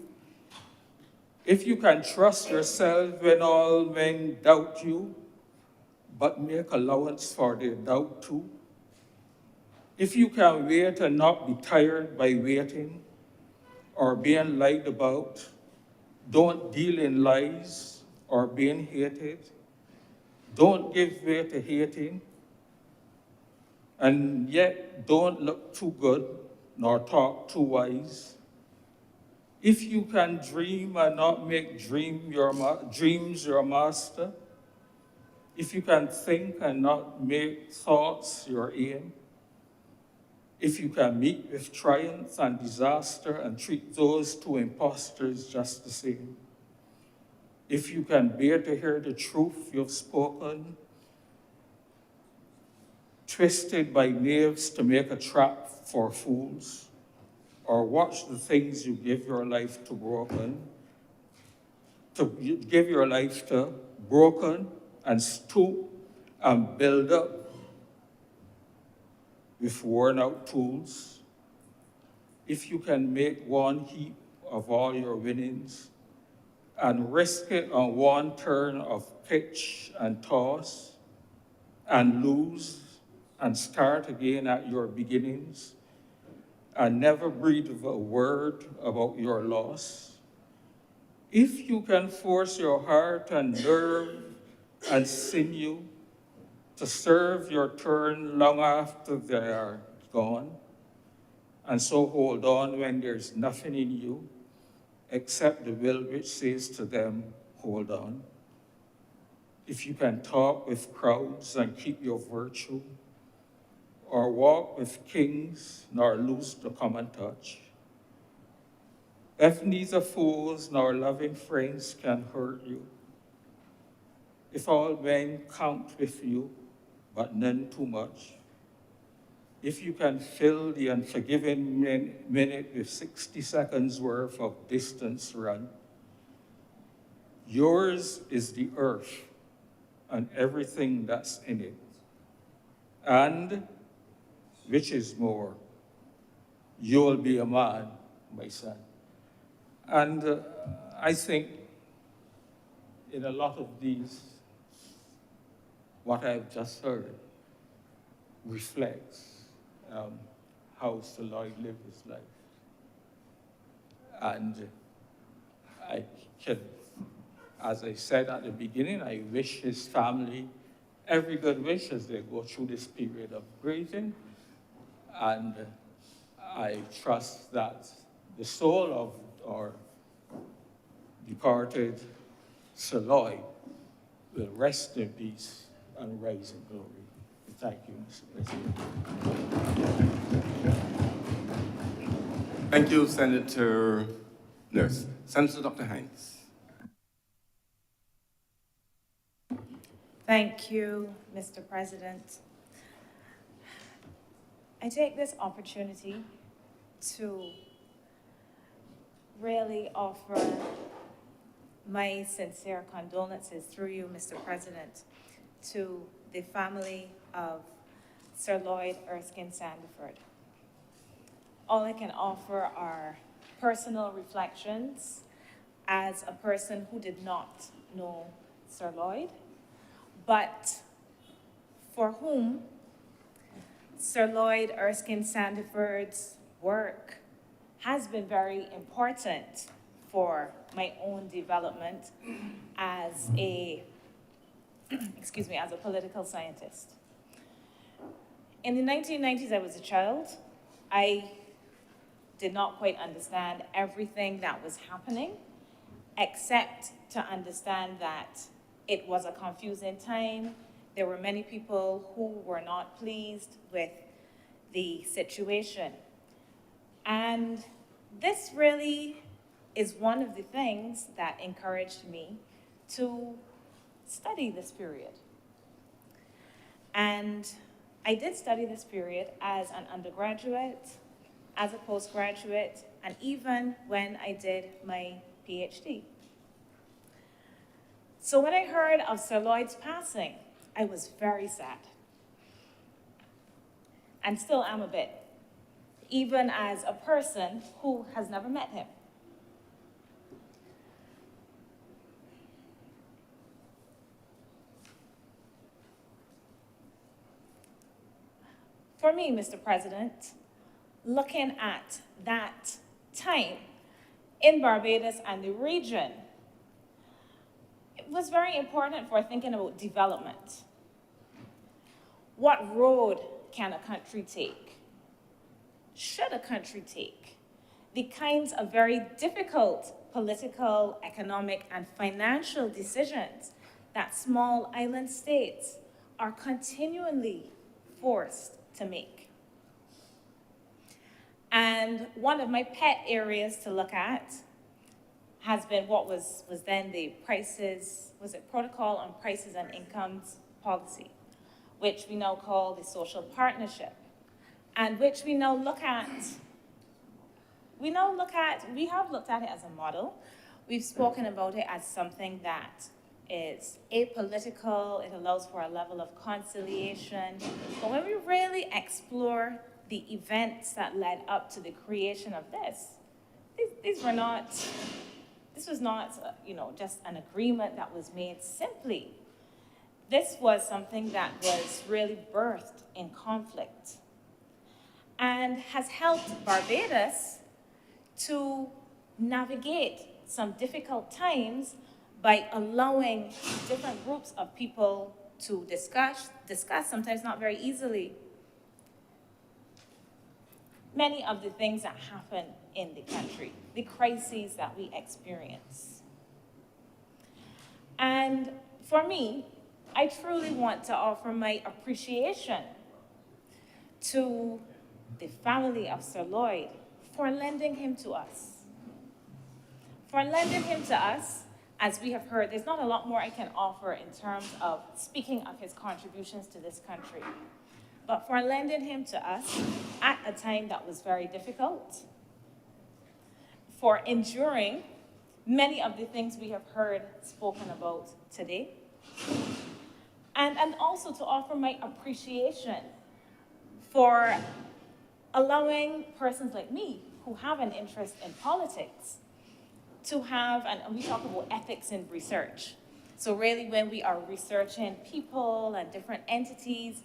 Speaker 7: if you can trust yourself when all men doubt you, but make allowance for their doubt too, if you can wait and not be tired by waiting or being lied about, don't deal in lies or being hated, don't give way to hating, and yet don't look too good nor talk too wise. If you can dream and not make dreams your master, if you can think and not make thoughts your aim, if you can meet with triumph and disaster and treat those two impostors just the same, if you can bear to hear the truth you've spoken, twisted by knaves to make a trap for fools, or watch the things you give your life to broken, and stoop and build up with worn out tools, if you can make one heap of all your winnings and risk it on one turn of pitch and toss and lose and start again at your beginnings and never breathe a word about your loss, if you can force your heart and nerve and sinew to serve your turn long after they are gone, and so hold on when there's nothing in you except the will which says to them, hold on. If you can talk with crowds and keep your virtue, or walk with kings nor lose the common touch, if neither fools nor loving friends can hurt you, if all men count with you, but none too much, if you can fill the unforgiving minute with 60 seconds worth of distance run, yours is the earth and everything that's in it. And, which is more, you'll be a man, my son. And I think in a lot of these, what I've just heard reflects how Sir Lloyd lived his life. And I can, as I said at the beginning, I wish his family every good wish as they go through this period of grieving. And I trust that the soul of our departed Sir Lloyd will rest in peace and rise in glory. Thank you, Mr. President.
Speaker 2: Thank you, Senator Nurse. Senator Dr. Hines.
Speaker 8: Thank you, Mr. President. I take this opportunity to really offer my sincere condolences through you, Mr. President, to the family of Sir Lloyd Erskine Sandiford. All I can offer are personal reflections as a person who did not know Sir Lloyd, but for whom Sir Lloyd Erskine Sandiford's work has been very important for my own development as a, as a political scientist. In the 1990s, I was a child. I did not quite understand everything that was happening, except to understand that it was a confusing time. There were many people who were not pleased with the situation. And this really is one of the things that encouraged me to study this period. And I did study this period as an undergraduate, as a postgraduate, and even when I did my PhD. So when I heard of Sir Lloyd's passing, I was very sad. And still am a bit, even as a person who has never met him. For me, Mr. President, looking at that time in Barbados and the region, it was very important for thinking about development. What road can a country take? Should a country take? The kinds of very difficult political, economic, and financial decisions that small island states are continually forced to make. And one of my pet areas to look at has been what was then the Protocol on Prices and Incomes Policy, which we now call the Social Partnership, and which we have looked at it as a model. We've spoken about it as something that is apolitical, it allows for a level of conciliation. But when we really explore the events that led up to the creation of this was not, just an agreement that was made simply. This was something that was really birthed in conflict and has helped Barbados to navigate some difficult times by allowing different groups of people to discuss, sometimes not very easily, many of the things that happen in the country, the crises that we experience. And for me, I truly want to offer my appreciation to the family of Sir Lloyd for lending him to us. For lending him to us, as we have heard, there's not a lot more I can offer in terms of speaking of his contributions to this country. But for lending him to us at a time that was very difficult, for enduring many of the things we have heard spoken about today, and also to offer my appreciation for allowing persons like me who have an interest in politics to have, and we talk about ethics in research. So really when we are researching people and different entities,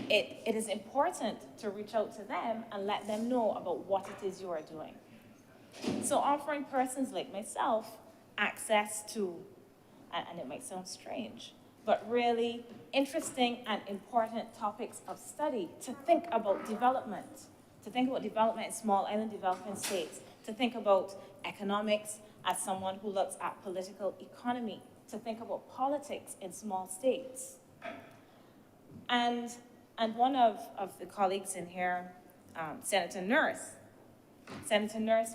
Speaker 8: it is important to reach out to them and let them know about what it is you are doing. So offering persons like myself access to, and it might sound strange, but really interesting and important topics of study to think about development, in small island developing states, to think about economics as someone who looks at political economy, to think about politics in small states. And one of the colleagues in here, Senator Nurse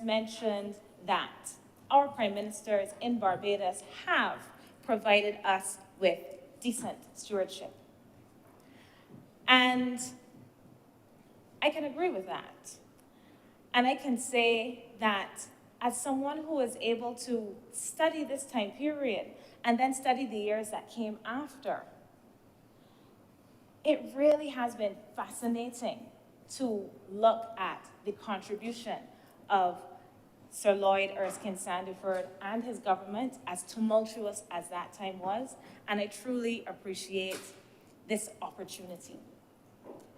Speaker 8: mentioned that our prime ministers in Barbados have provided us with decent stewardship. And I can agree with that. And I can say that as someone who was able to study this time period and then study the years that came after, it really has been fascinating to look at the contribution of Sir Lloyd Erskine Sandiford and his government, as tumultuous as that time was, and I truly appreciate this opportunity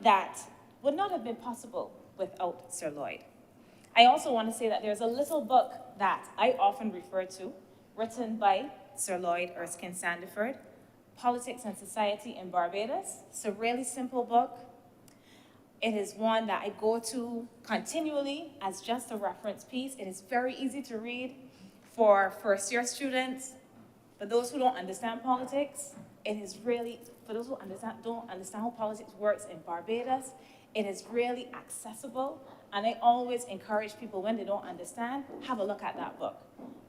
Speaker 8: that would not have been possible without Sir Lloyd. I also want to say that there's a little book that I often refer to, written by Sir Lloyd Erskine Sandiford, Politics and Society in Barbados. It's a really simple book. It is one that I go to continually as just a reference piece. It is very easy to read for first-year students. For those who don't understand politics, it is really, for those who don't understand how politics works in Barbados, it is really accessible. And I always encourage people, when they don't understand, have a look at that book.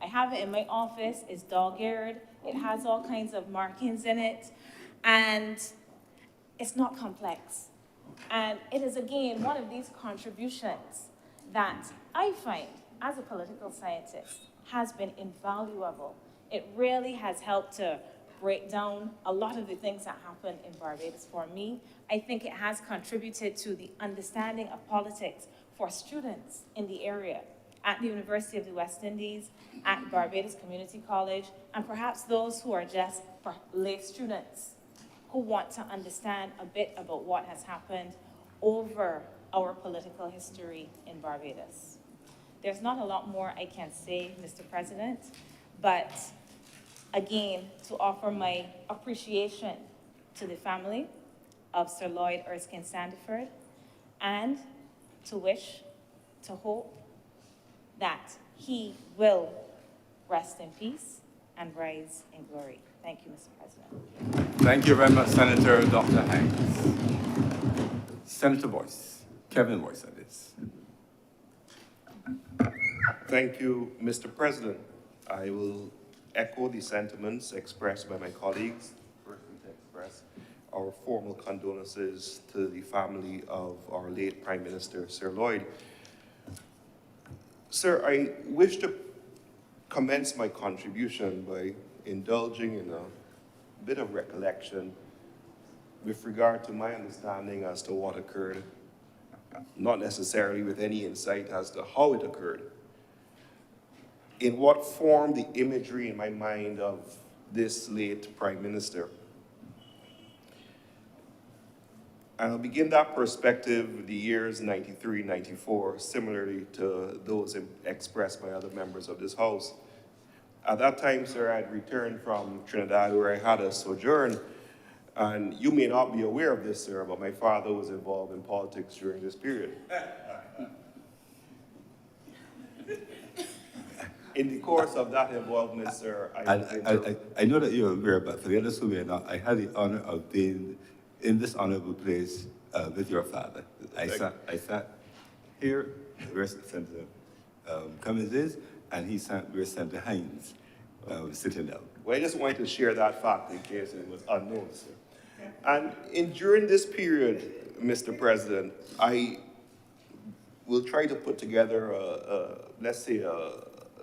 Speaker 8: I have it in my office. It's dog-eared. It has all kinds of markings in it. And it's not complex. And it is, again, one of these contributions that I find, as a political scientist, has been invaluable. It really has helped to break down a lot of the things that happen in Barbados for me. I think it has contributed to the understanding of politics for students in the area, at the University of the West Indies, at Barbados Community College, and perhaps those who are just for lay students who want to understand a bit about what has happened over our political history in Barbados. There's not a lot more I can say, Mr. President, but again, to offer my appreciation to the family of Sir Lloyd Erskine Sandiford, and to wish, to hope that he will rest in peace and rise in glory. Thank you, Mr. President.
Speaker 2: Thank you very much, Senator Dr. Hanks. Senator Boyce, Kevin Boyce, that is.
Speaker 9: Thank you, Mr. President. I will echo the sentiments expressed by my colleagues. Firstly, to express our formal condolences to the family of our late Prime Minister, Sir Lloyd. Sir, I wish to commence my contribution by indulging in a bit of recollection with regard to my understanding as to what occurred, not necessarily with any insight as to how it occurred. In what form the imagery in my mind of this late Prime Minister. And I'll begin that perspective with the years 93, 94, similarly to those expressed by other members of this House. At that time, sir, I had returned from Trinidad where I had a sojourn, And you may not be aware of this, sir, but my father was involved in politics during this period. In the course of that involvement, sir,
Speaker 2: I know that you're aware, but for the others who may not, I had the honor of being in this honorable place with your father. I sat here where Senator Cummings is, and he sat where Senator Hines was sitting down.
Speaker 9: Well, I just wanted to share that fact in case it was unknown, sir. And during this period, Mr. President, I will try to put together let's say a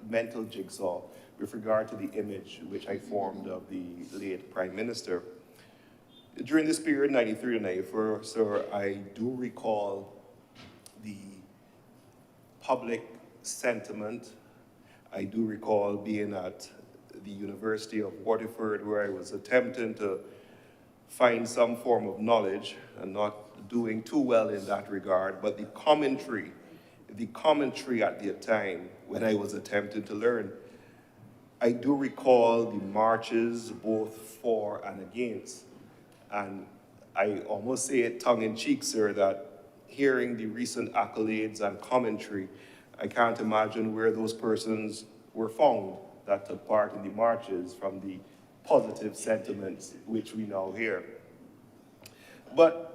Speaker 9: mental jigsaw with regard to the image which I formed of the late Prime Minister. During this period, 93 to 94, sir, I do recall the public sentiment. I do recall being at the University of Waterford where I was attempting to find some form of knowledge and not doing too well in that regard, but the commentary at the time when I was attempting to learn, I do recall the marches both for and against. And I almost say it tongue-in-cheek, sir, that hearing the recent accolades and commentary, I can't imagine where those persons were found that took part in the marches from the positive sentiments which we now hear. But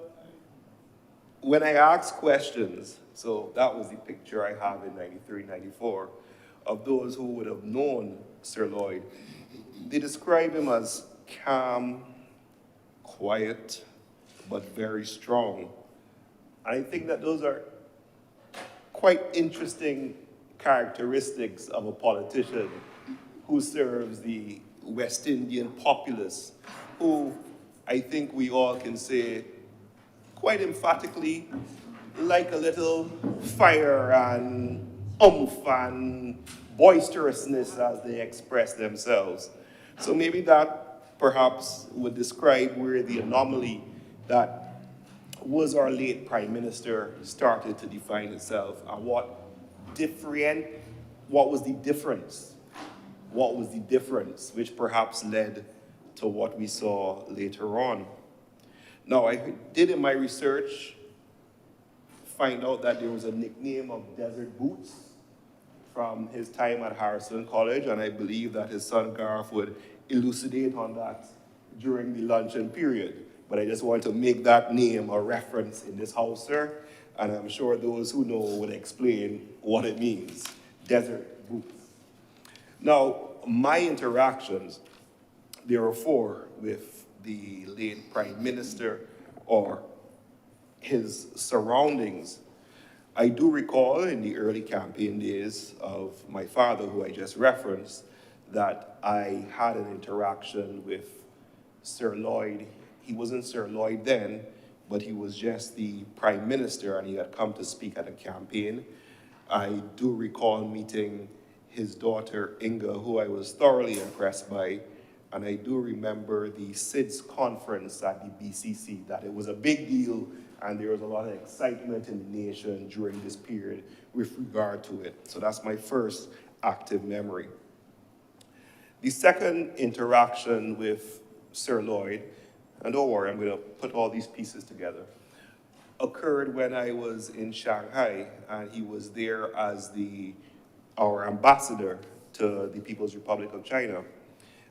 Speaker 9: when I ask questions, so that was the picture I have in 93, 94, of those who would have known Sir Lloyd, they describe him as calm, quiet, but very strong. I think that those are quite interesting characteristics of a politician who serves the West Indian populace, who I think we all can say quite emphatically like a little fire and oomph and boisterousness as they express themselves. So maybe that perhaps would describe where the anomaly that was our late Prime Minister started to define itself, and what was the difference? What was the difference which perhaps led to what we saw later on? Now, I did in my research find out that there was a nickname of Desert Boots from his time at Harrison College, and I believe that his son Garth would elucidate on that during the luncheon period. But I just want to make that name a reference in this house, sir, and I'm sure those who know would explain what it means, Desert Boots. Now, my interactions, there were 4 with the late Prime Minister or his surroundings. I do recall in the early campaign days of my father, who I just referenced, that I had an interaction with Sir Lloyd. He wasn't Sir Lloyd then, but he was just the Prime Minister, and he had come to speak at a campaign. I do recall meeting his daughter, Inga, who I was thoroughly impressed by, and I do remember the SIDS conference at the BCC, that it was a big deal, and there was a lot of excitement in the nation during this period with regard to it. So that's my first active memory. The second interaction with Sir Lloyd, and don't worry, I'm going to put all these pieces together, occurred when I was in Shanghai, and he was there as our ambassador to the People's Republic of China.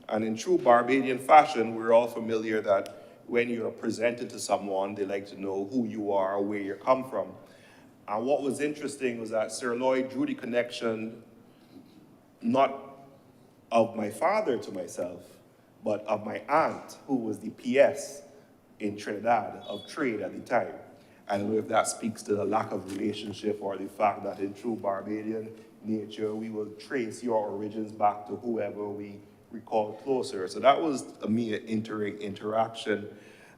Speaker 9: And in true Barbadian fashion, we're all familiar that when you're presented to someone, they like to know who you are, where you come from. And what was interesting was that Sir Lloyd drew the connection not of my father to myself, but of my aunt, who was the PS in Trinidad of trade at the time. I don't know if that speaks to the lack of relationship or the fact that in true Barbadian nature, we will trace your origins back to whoever we recall closer. So that was a mere interaction.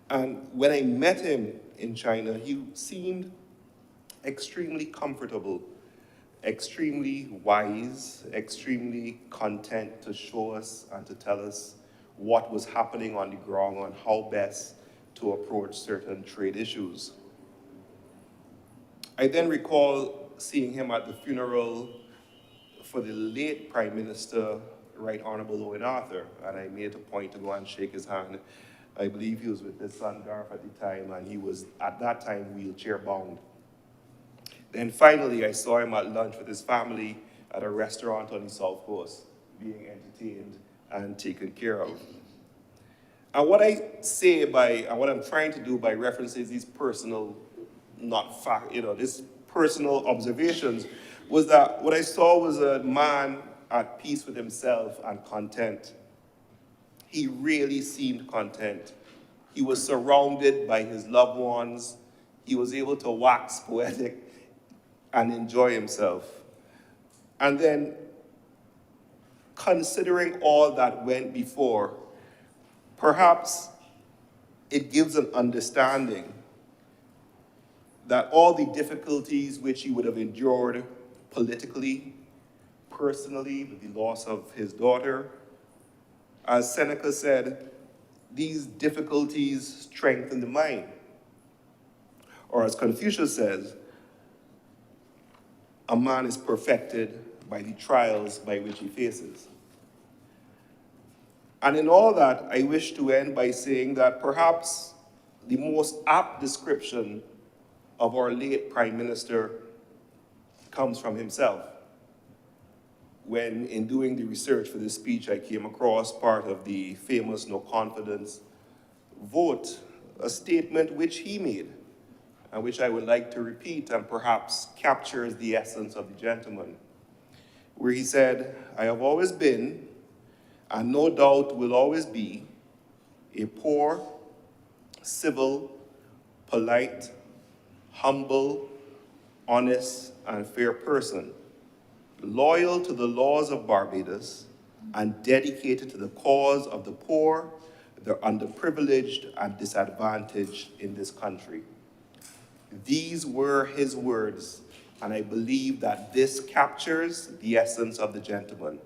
Speaker 9: And when I met him in China, he seemed extremely comfortable, extremely wise, extremely content to show us and to tell us what was happening on the ground and how best to approach certain trade issues. I then recall seeing him at the funeral for the late Prime Minister, Right Honorable Owen Arthur, and I made it a point to go and shake his hand. I believe he was with his son Garth at the time, and he was, at that time, wheelchair bound. Then finally, I saw him at lunch with his family at a restaurant on the South Coast, being entertained and taken care of. And what I say and what I'm trying to do by referencing these personal, not fact, these personal observations, was that what I saw was a man at peace with himself and content. He really seemed content. He was surrounded by his loved ones. He was able to wax poetic and enjoy himself. And then, considering all that went before, perhaps it gives an understanding that all the difficulties which he would have endured politically, personally, with the loss of his daughter, as Seneca said, these difficulties strengthen the mind. Or as Confucius says, a man is perfected by the trials by which he faces. And in all that, I wish to end by saying that perhaps the most apt description of our late Prime Minister comes from himself. When, in doing the research for this speech, I came across part of the famous no confidence vote, a statement which he made, and which I would like to repeat and perhaps captures the essence of the gentleman, where he said, "I have always been, and no doubt will always be, a poor, civil, polite, humble, honest, and fair person, loyal to the laws of Barbados, and dedicated to the cause of the poor, the underprivileged, and disadvantaged in this country." These were his words, and I believe that this captures the essence of the gentleman.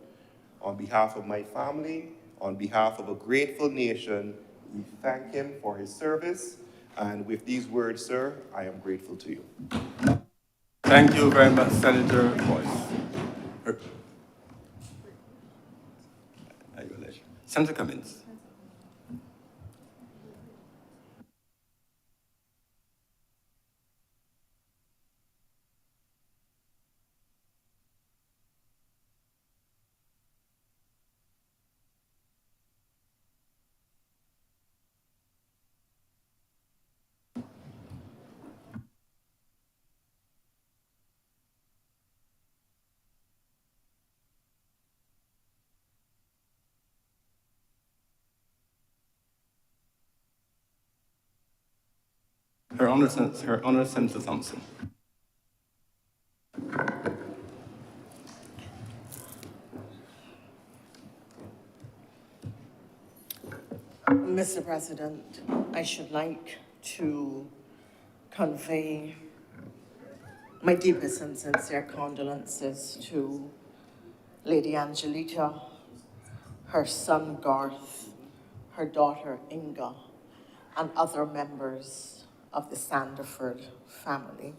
Speaker 9: On behalf of my family, on behalf of a grateful nation, we thank him for his service, and with these words, sir, I am grateful to you.
Speaker 2: Thank you very much, Senator Boyce. Senator Cummins. Her Honor, Senator Thompson.
Speaker 10: Mr. President, I should like to convey my deepest and sincere condolences to Lady Angelita, her son Garth, her daughter Inga, and other members of the Sandiford family.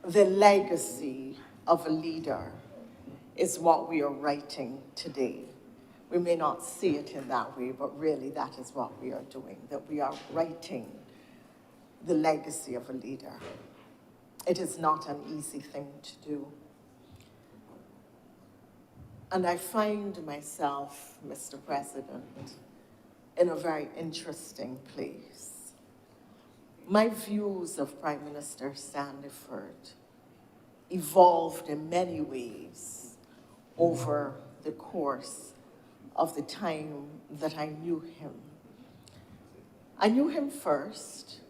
Speaker 10: The legacy of a leader is what we are writing today. We may not see it in that way, but really that is what we are doing, that we are writing the legacy of a leader. It is not an easy thing to do. And I find myself, Mr. President, in a very interesting place. My views of Prime Minister Sandiford evolved in many ways over the course of the time that I knew him. I knew him first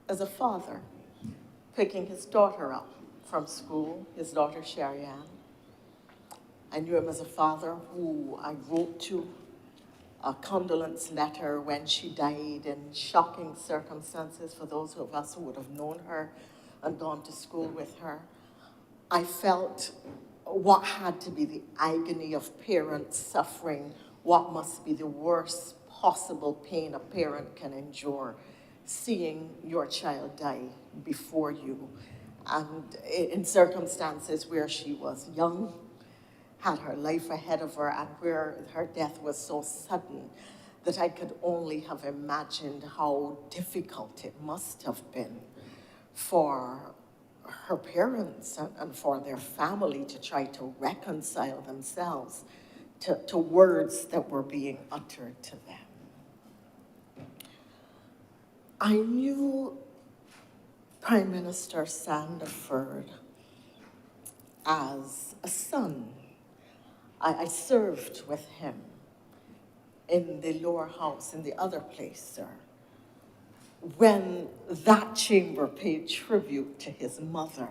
Speaker 10: as a father, picking his daughter up from school, his daughter Sherry Ann. I knew him as a father who I wrote to a condolence letter when she died in shocking circumstances for those of us who would have known her and gone to school with her. I felt what had to be the agony of parents suffering, what must be the worst possible pain a parent can endure, seeing your child die before you, and in circumstances where she was young, had her life ahead of her and where her death was so sudden that I could only have imagined how difficult it must have been for her parents and for their family to try to reconcile themselves to words that were being uttered to them. I knew Prime Minister Sandiford as a son. I served with him in the lower house, in the other place, sir, when that chamber paid tribute to his mother.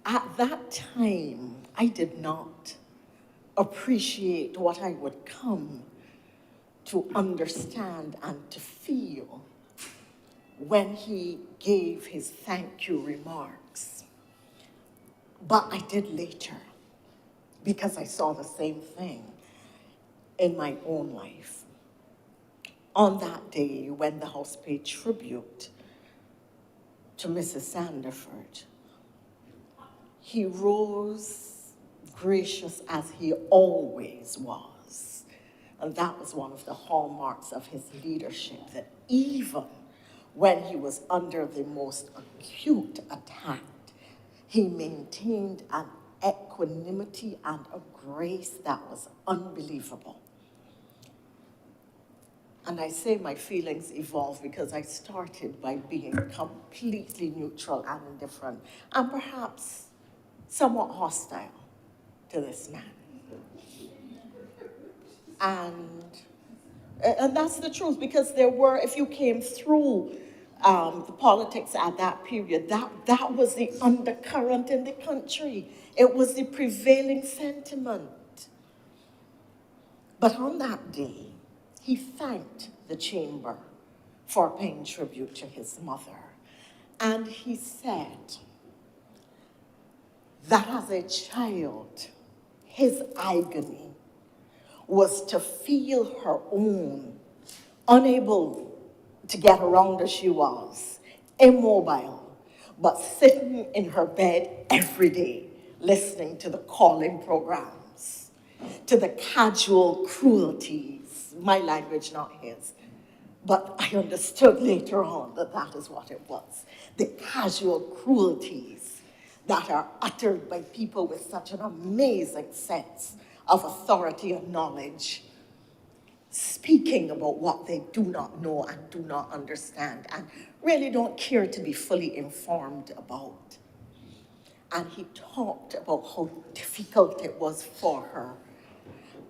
Speaker 10: At that time, I did not appreciate what I would come to understand and to feel when he gave his thank you remarks. But I did later, because I saw the same thing in my own life. On that day, when the house paid tribute to Mrs. Sandiford, he rose gracious as he always was. And that was one of the hallmarks of his leadership, that even when he was under the most acute attack, he maintained an equanimity and a grace that was unbelievable. And I say my feelings evolved because I started by being completely neutral and indifferent, and perhaps somewhat hostile to this man. And that's the truth, because there were, if you came through the politics at that period, that was the undercurrent in the country. It was the prevailing sentiment. But on that day, he thanked the chamber for paying tribute to his mother. And he said that as a child, his agony was to feel her own, unable to get around as she was, immobile, but sitting in her bed every day, listening to the calling programs, to the casual cruelties, my language, not his. But I understood later on that that is what it was. The casual cruelties that are uttered by people with such an amazing sense of authority and knowledge, speaking about what they do not know and do not understand and really don't care to be fully informed about. And he talked about how difficult it was for her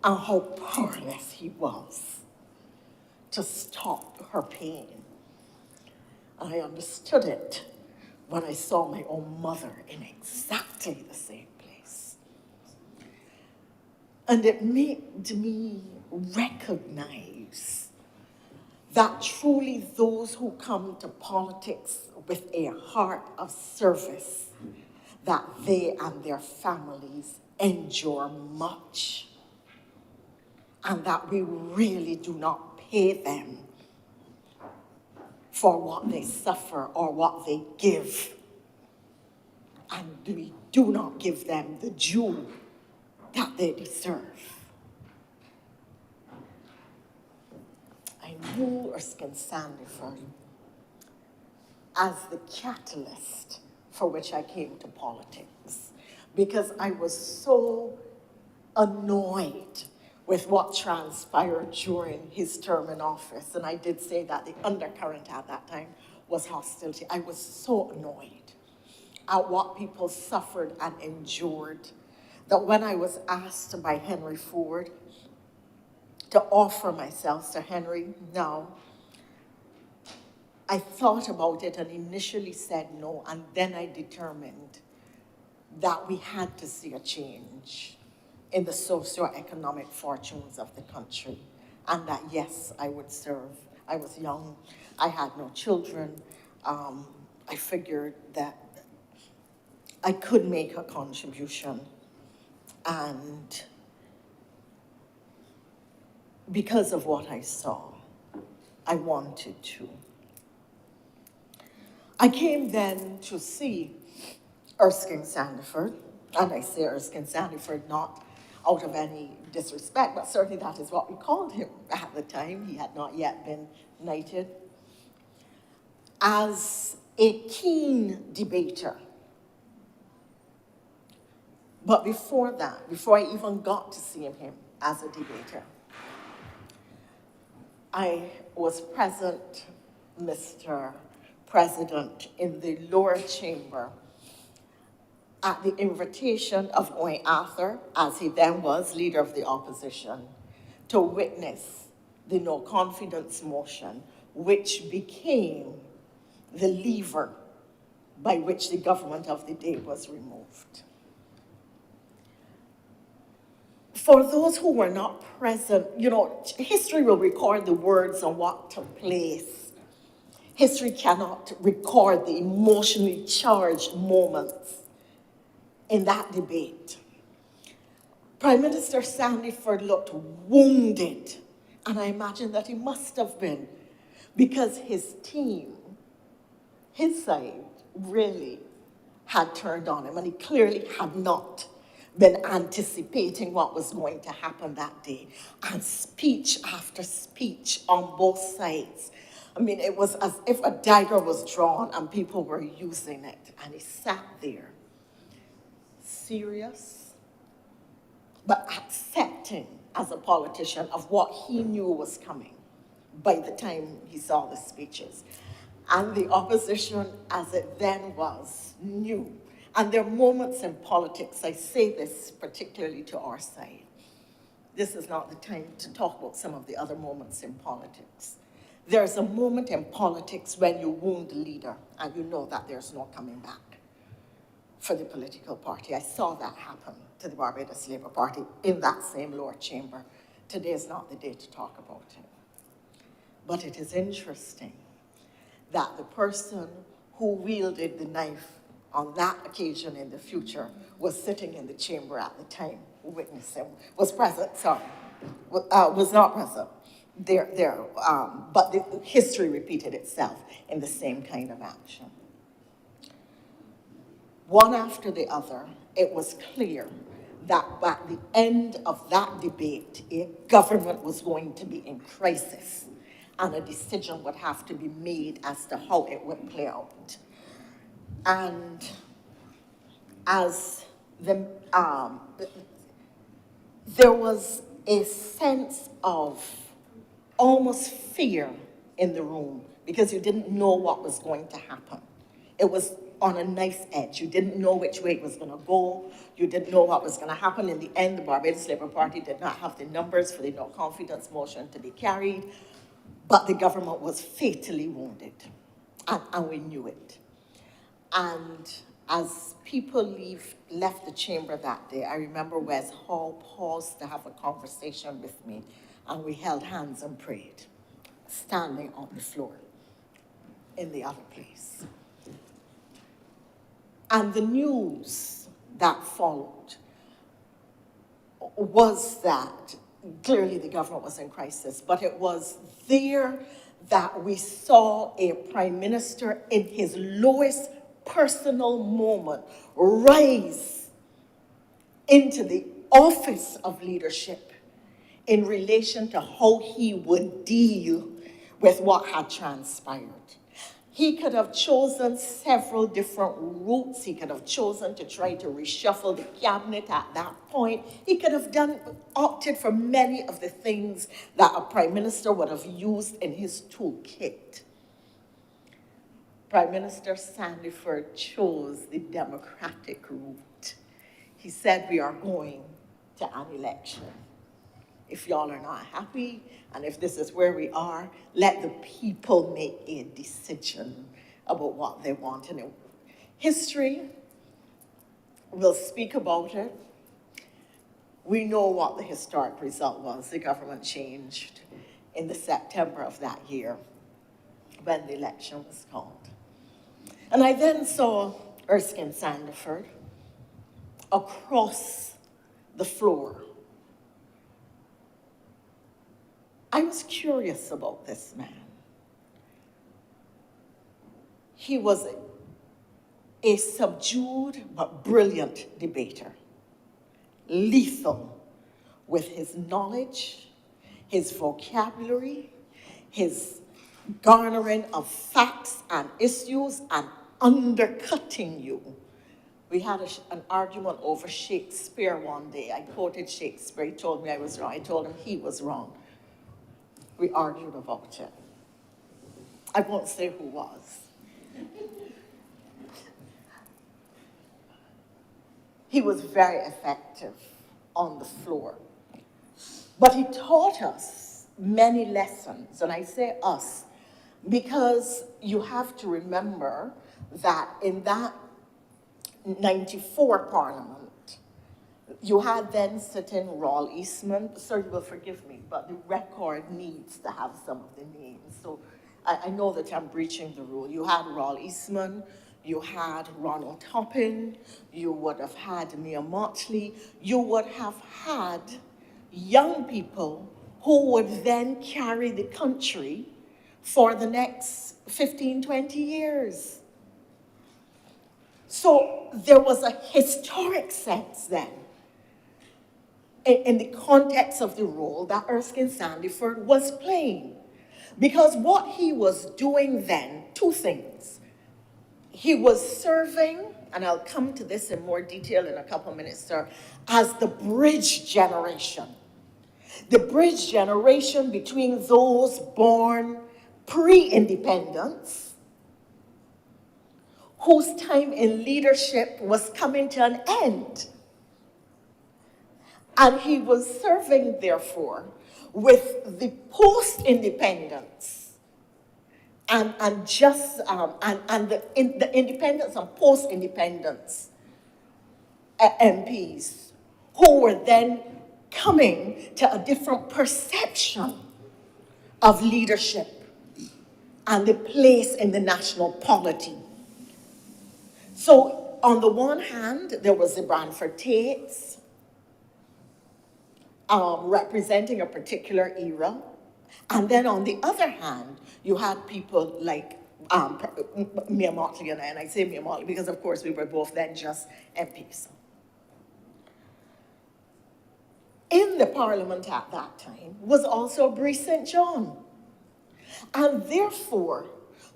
Speaker 10: and how powerless he was to stop her pain. And I understood it when I saw my own mother in exactly the same place. And it made me recognize that truly those who come to politics with a heart of service, that they and their families endure much, and that we really do not pay them for what they suffer or what they give. And we do not give them the due that they deserve. I knew Erskine Sandiford as the catalyst for which I came to politics, because I was so annoyed with what transpired during his term in office. And I did say that the undercurrent at that time was hostility. I was so annoyed at what people suffered and endured that when I was asked by Henry Ford to offer myself to Henry, no, I thought about it and initially said no, and then I determined that we had to see a change in the socioeconomic fortunes of the country, and that yes, I would serve. I was young, I had no children. I figured that I could make a contribution, and because of what I saw, I wanted to. I came then to see Erskine Sandiford And I say Erskine Sandiford not out of any disrespect, but certainly that is what we called him at the time. He had not yet been knighted. As a keen debater. But before that, before I even got to see him as a debater, I was present, Mr. President, in the lower chamber at the invitation of Owen Arthur, as he then was leader of the opposition, to witness the no confidence motion, which became the lever by which the government of the day was removed. For those who were not present, you know, history will record the words on what took place. History cannot record the emotionally charged moments in that debate. Prime Minister Sandiford looked wounded, and I imagine that he must have been, because his team, his side, really had turned on him, and he clearly had not been anticipating what was going to happen that day. And speech after speech on both sides. I mean, it was as if a dagger was drawn and people were using it. And he sat there, serious, but accepting as a politician of what he knew was coming by the time he saw the speeches. And the opposition, as it then was, knew. And there are moments in politics, I say this particularly to our side. This is not the time to talk about some of the other moments in politics. There's a moment in politics when you wound the leader and you know that there's no coming back for the political party. I saw that happen to the Barbados Labour Party in that same lower chamber. Today is not the day to talk about it. But it is interesting that the person who wielded the knife on that occasion in the future was sitting in the chamber at the time, witnessing, was present, sorry, was not present. But the history repeated itself in the same kind of action. One after the other, it was clear that at the end of that debate, a government was going to be in crisis and a decision would have to be made as to how it would play out. And as there was a sense of almost fear in the room because you didn't know what was going to happen. It was on a knife edge. You didn't know which way it was going to go. You didn't know what was going to happen. In the end, the Barbados Labour Party did not have the numbers for the no confidence motion to be carried, but the government was fatally wounded, and we knew it. And as people left the chamber that day, I remember Wes Hall paused to have a conversation with me, and we held hands and prayed, standing on the floor in the other place. And the news that followed was that clearly the government was in crisis, but it was there that we saw a prime minister in his lowest personal moment rise into the office of leadership in relation to how he would deal with what had transpired. He could have chosen several different routes. He could have chosen to try to reshuffle the cabinet at that point. He could have opted for many of the things that a prime minister would have used in his toolkit. Prime Minister Sandiford chose the democratic route. He said, we are going to an election. If y'all are not happy, and if this is where we are, let the people make a decision about what they want. And history will speak about it. We know what the historic result was. The government changed in the September of that year when the election was called. And I then saw Erskine Sandiford across the floor. I was curious about this man. He was a subdued but brilliant debater, lethal with his knowledge, his vocabulary, his garnering of facts and issues, and undercutting you. We had an argument over Shakespeare one day. I quoted Shakespeare. He told me I was wrong. I told him he was wrong. We argued about it. I won't say who was. He was very effective on the floor. But he taught us many lessons, and I say us, because you have to remember that in that 94 Parliament, you had then sitting Roll Eastman. Sir, you will forgive me, but the record needs to have some of the names. So I know that I'm breaching the rule. You had Roll Eastman, you had Ronald Toppin, you would have had Mia Motley, you would have had young people who would then carry the country for the next 15, 20 years. So there was a historic sense then, in the context of the role that Erskine Sandiford was playing. Because what he was doing then, two things. He was serving, and I'll come to this in more detail in a couple of minutes, sir, as the bridge generation. The bridge generation between those born pre-independence, whose time in leadership was coming to an end. And he was serving, therefore, with the post-independence and the independence and post-independence MPs who were then coming to a different perception of leadership and the place in the national polity. So on the one hand, there was the Branford Tates, representing a particular era. And then on the other hand, you had people like Mia Motley, and I say Mia Motley because of course we were both then just MPs. In the Parliament at that time was also Bree St. John. And therefore,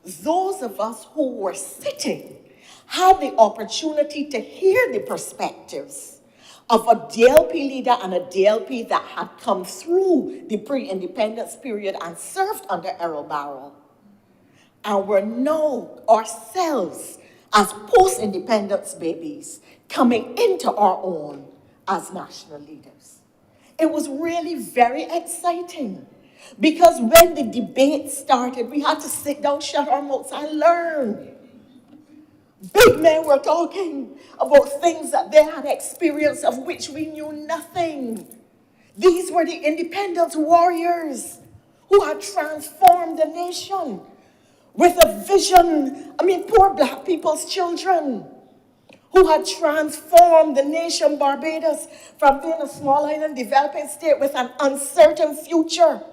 Speaker 10: those of us who were sitting had the opportunity to hear the perspectives of a DLP leader and a DLP that had come through the pre-independence period and served under Errol Barrow, and were now ourselves as post-independence babies coming into our own as national leaders. It was really very exciting because when the debate started, we had to sit down, shut our mouths, and learn. Big men were talking about things that they had experienced of which we knew nothing. These were the independence warriors who had transformed the nation with a vision. Poor black people's children who had transformed the nation Barbados from being a small island developing state with an uncertain future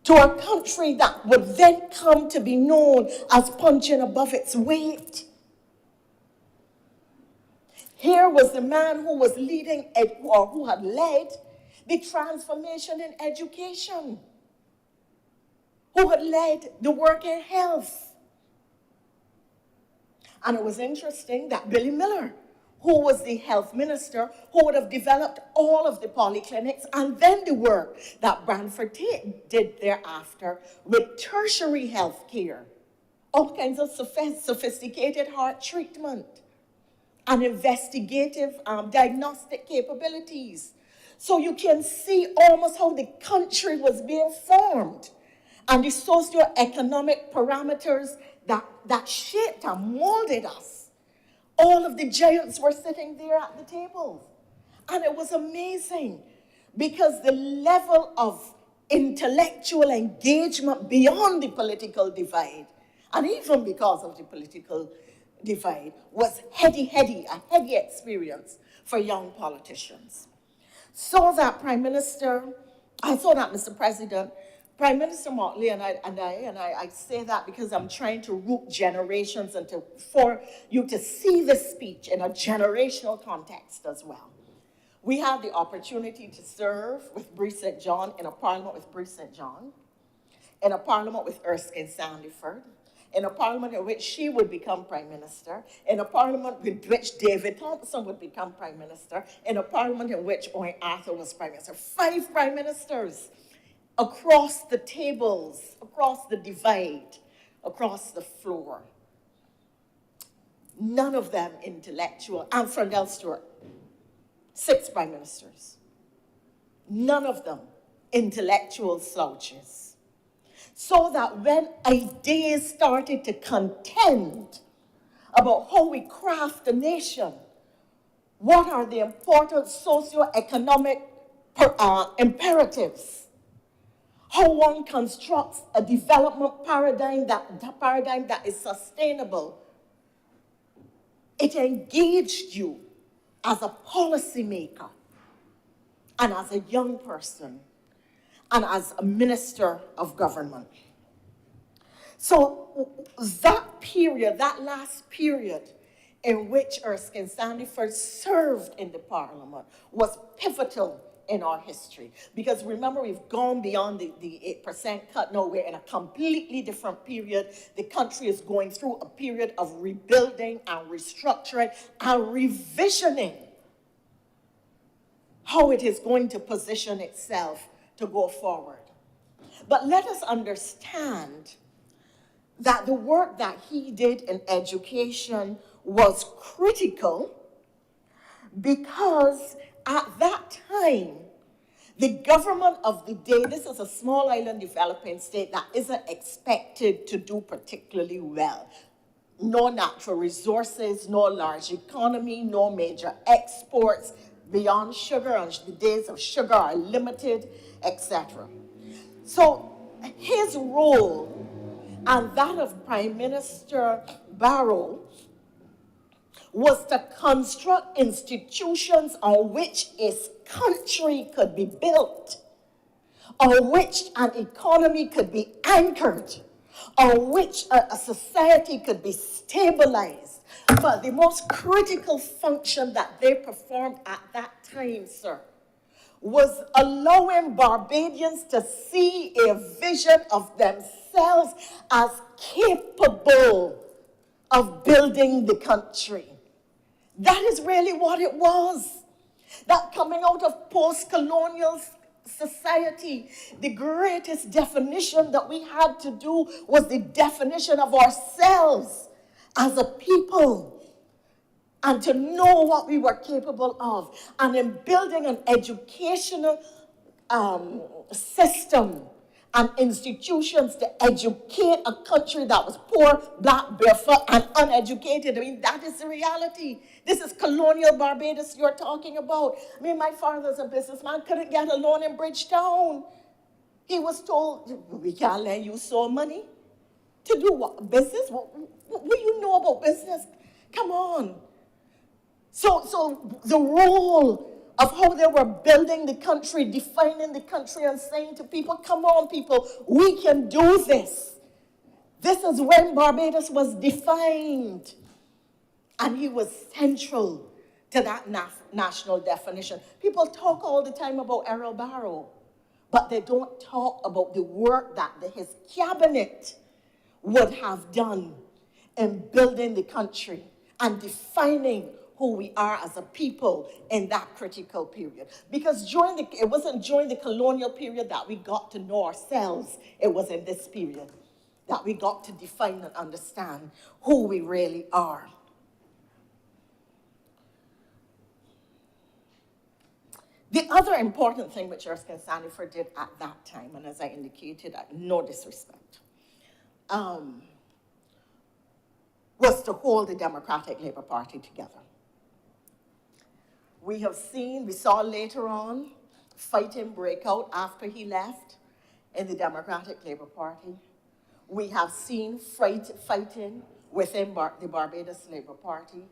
Speaker 10: to a country that would then come to be known as punching above its weight. Here was the man who was leading, or who had led the transformation in education, who had led the work in health. And it was interesting that Billy Miller, who was the health minister, who would have developed all of the polyclinics and then the work that Branford Tate did thereafter with tertiary health care, all kinds of sophisticated heart treatment and investigative diagnostic capabilities. So you can see almost how the country was being formed and the socioeconomic parameters that shaped and molded us. All of the giants were sitting there at the tables. And it was amazing because the level of intellectual engagement beyond the political divide, and even because of the political divide, was a heady experience for young politicians. So that Mr. President, Prime Minister Motley, I say that because I'm trying to root generations and for you to see this speech in a generational context as well. We had the opportunity to serve with Bree St. John in a parliament with Bree St. John, in a parliament with Erskine Sandiford, in a parliament in which she would become Prime Minister, in a parliament in which David Thompson would become Prime Minister, in a parliament in which Owen Arthur was Prime Minister. 5 Prime Ministers across the tables, across the divide, across the floor. None of them intellectual. And Frandell Stewart, 6 Prime Ministers. None of them intellectual slouches. So that when ideas started to contend about how we craft a nation, what are the important socio-economic imperatives, how one constructs a development paradigm that is sustainable, it engaged you as a policymaker and as a young person and as a minister of government. So that period, that last period in which Erskine Sandiford served in the parliament was pivotal in our history. Because remember, we've gone beyond the 8% cut. Now we're in a completely different period. The country is going through a period of rebuilding and restructuring and revisioning how it is going to position itself to go forward. But let us understand that the work that he did in education was critical because at that time, the government of the day, this is a small island developing state that isn't expected to do particularly well. No natural resources, no large economy, no major exports beyond sugar, and the days of sugar are limited, etc. So his role and that of Prime Minister Barrow was to construct institutions on which its country could be built, on which an economy could be anchored, on which a society could be stabilized. But the most critical function that they performed at that time, sir, was allowing Barbadians to see a vision of themselves as capable of building the country. That is really what it was. That coming out of post-colonial society, the greatest definition that we had to do was the definition of ourselves as a people, and to know what we were capable of. And in building an educational system and institutions to educate a country that was poor, black, barefoot, and uneducated. I mean, that is the reality. This is colonial Barbados you're talking about. I mean, my father's a businessman, couldn't get a loan in Bridgetown. He was told, we can't lend you so money. To do what? Business? What do you know about business? Come on. So the role of how they were building the country, defining the country, and saying to people, come on, people, we can do this. This is when Barbados was defined. And he was central to that national definition. People talk all the time about Errol Barrow, but they don't talk about the work that his cabinet would have done in building the country and defining who we are as a people in that critical period. Because it wasn't during the colonial period that we got to know ourselves. It was in this period that we got to define and understand who we really are. The other important thing which Erskine Sandiford did at that time, and as I indicated, no disrespect, was to hold the Democratic Labour Party together. We saw later on, fighting break out after he left in the Democratic Labour Party. We have seen fighting within the Barbados Labour Party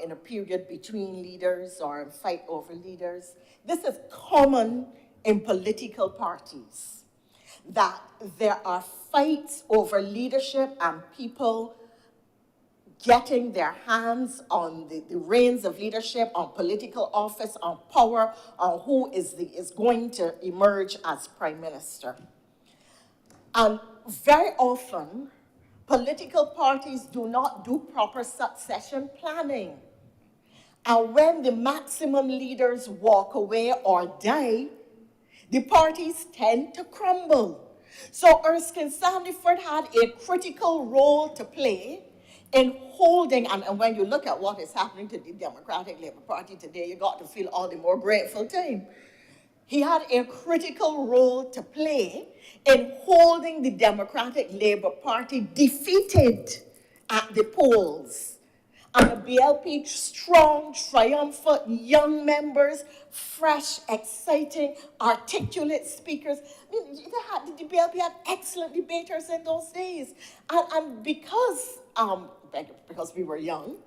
Speaker 10: in a period between leaders or fight over leaders. This is common in political parties. that there are fights over leadership and people getting their hands on the reins of leadership, on political office, on power, on who is going to emerge as prime minister. And very often, political parties do not do proper succession planning. And when the maximum leaders walk away or die, the parties tend to crumble. So Erskine Sandiford had a critical role to play in holding, and when you look at what is happening to the Democratic Labour Party today, you got to feel all the more grateful to him. He had a critical role to play in holding the Democratic Labour Party defeated at the polls. And the BLP, strong, triumphant, young members, fresh, exciting, articulate speakers. I mean, the BLP had excellent debaters in those days. And because we were young,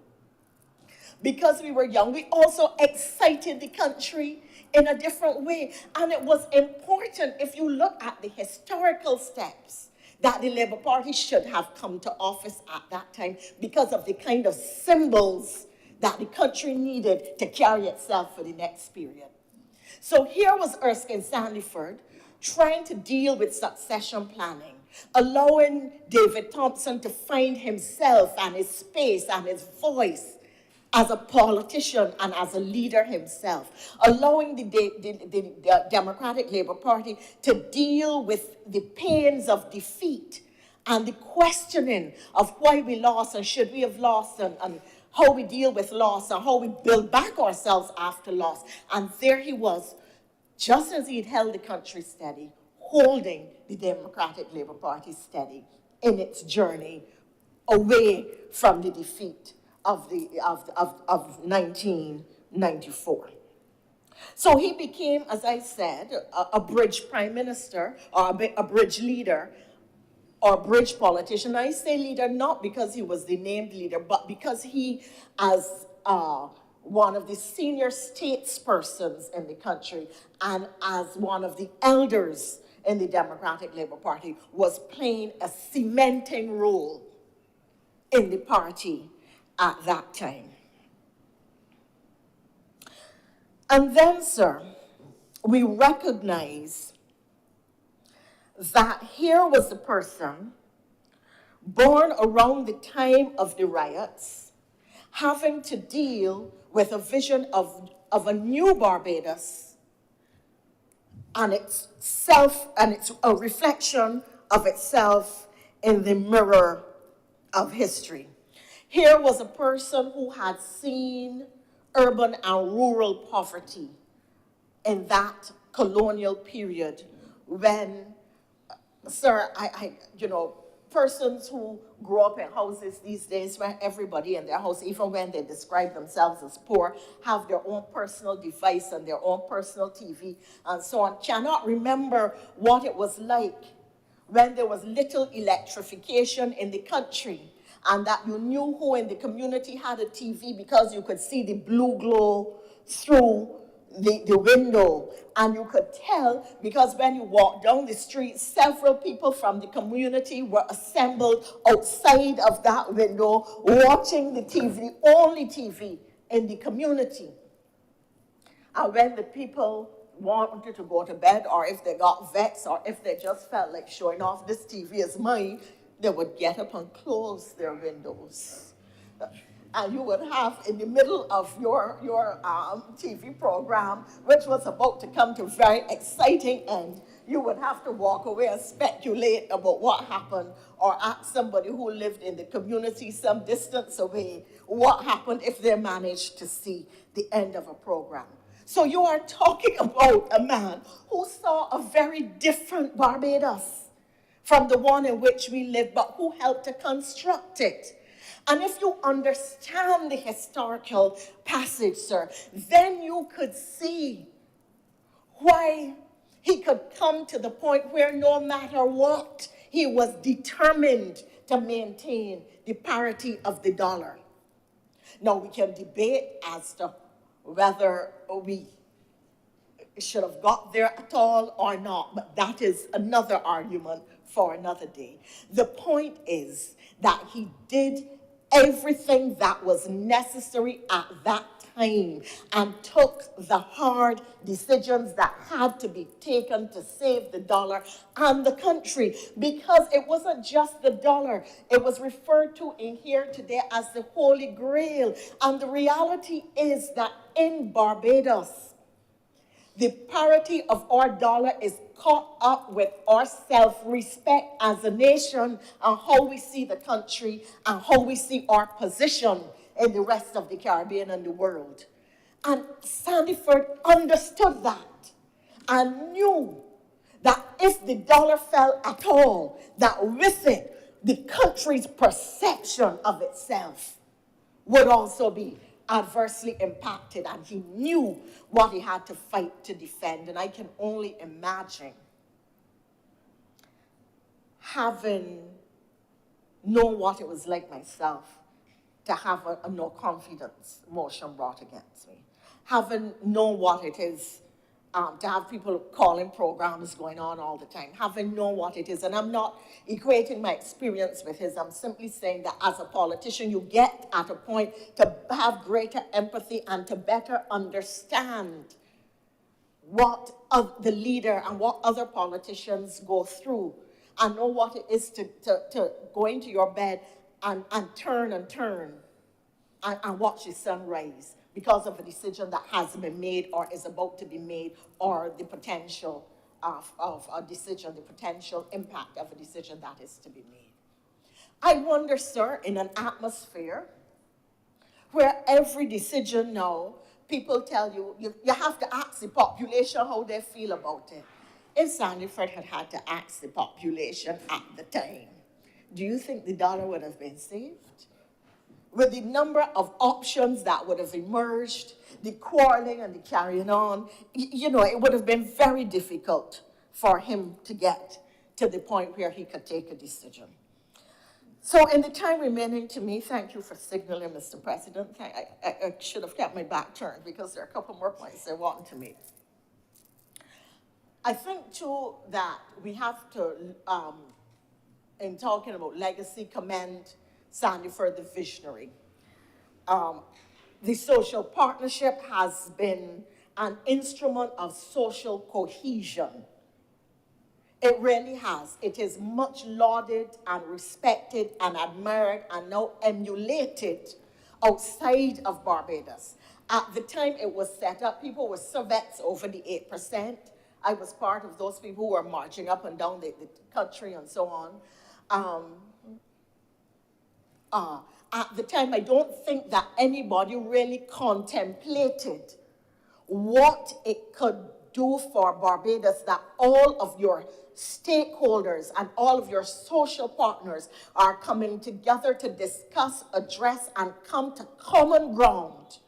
Speaker 10: we also excited the country in a different way. And it was important, if you look at the historical steps, that the Labour Party should have come to office at that time because of the kind of symbols that the country needed to carry itself for the next period. So here was Erskine Sandiford trying to deal with succession planning, allowing David Thompson to find himself and his space and his voice as a politician and as a leader himself, allowing the Democratic Labour Party to deal with the pains of defeat and the questioning of why we lost and should we have lost and how we deal with loss and how we build back ourselves after loss. And there he was, just as he'd held the country steady, holding the Democratic Labour Party steady in its journey away from the defeat of 1994. So he became, as I said, a bridge prime minister, or a bridge leader, or bridge politician. I say leader not because he was the named leader, but because he, as one of the senior statespersons in the country and as one of the elders in the Democratic Labour Party, was playing a cementing role in the party at that time. And then, sir, we recognize that here was a person born around the time of the riots, having to deal with a vision of a new Barbados and its self, and it's a reflection of itself in the mirror of history. Here was a person who had seen urban and rural poverty in that colonial period when, sir, persons who grow up in houses these days where everybody in their house, even when they describe themselves as poor, have their own personal device and their own personal TV and so on, cannot remember what it was like when there was little electrification in the country, and that you knew who in the community had a TV because you could see the blue glow through the window. And you could tell because when you walked down the street, several people from the community were assembled outside of that window watching the TV, the only TV in the community. And when the people wanted to go to bed, or if they got vexed, or if they just felt like showing off, this TV is mine, they would get up and close their windows. And you would have, in the middle of your TV program, which was about to come to a very exciting end, you would have to walk away and speculate about what happened, or ask somebody who lived in the community some distance away what happened if they managed to see the end of a program. So you are talking about a man who saw a very different Barbados from the one in which we live, but who helped to construct it. And if you understand the historical passage, sir, then you could see why he could come to the point where no matter what, he was determined to maintain the parity of the dollar. Now, we can debate as to whether we it should have got there at all or not, but that is another argument for another day. The point is that he did everything that was necessary at that time and took the hard decisions that had to be taken to save the dollar and the country, because it wasn't just the dollar. It was referred to in here today as the Holy Grail. And the reality is that in Barbados, the parity of our dollar is caught up with our self-respect as a nation and how we see the country and how we see our position in the rest of the Caribbean and the world. And Sandyford understood that and knew that if the dollar fell at all, that with it, the country's perception of itself would also be adversely impacted, and he knew what he had to fight to defend. And I can only imagine having known what it was like myself to have a no confidence motion brought against me, having known what it is to have people calling programs going on all the time, having known what it is. And I'm not equating my experience with his. I'm simply saying that as a politician, you get at a point to have greater empathy and to better understand what the leader and what other politicians go through, and know what it is to go into your bed and turn and watch the sun rise because of a decision that has been made or is about to be made, or the potential of a decision, the potential impact of a decision that is to be made. I wonder, sir, in an atmosphere where every decision now, people tell you, you have to ask the population how they feel about it. If Sandyford had to ask the population at the time, do you think the dollar would have been saved? With the number of options that would have emerged, the quarreling and the carrying on, you know, it would have been very difficult for him to get to the point where he could take a decision. So in the time remaining to me, thank you for signaling, Mr. President. I should have kept my back turned because there are a couple more points I want to make. I think, too, that we have to, in talking about legacy, commend Sandyford the visionary. The social partnership has been an instrument of social cohesion. It really has. It is much lauded and respected and admired and now emulated outside of Barbados. At the time it was set up, people were survets over the 8%. I was part of those people who were marching up and down the country and so on. At the time, I don't think that anybody really contemplated what it could do for Barbados, that all of your stakeholders and all of your social partners are coming together to discuss, address, and come to common ground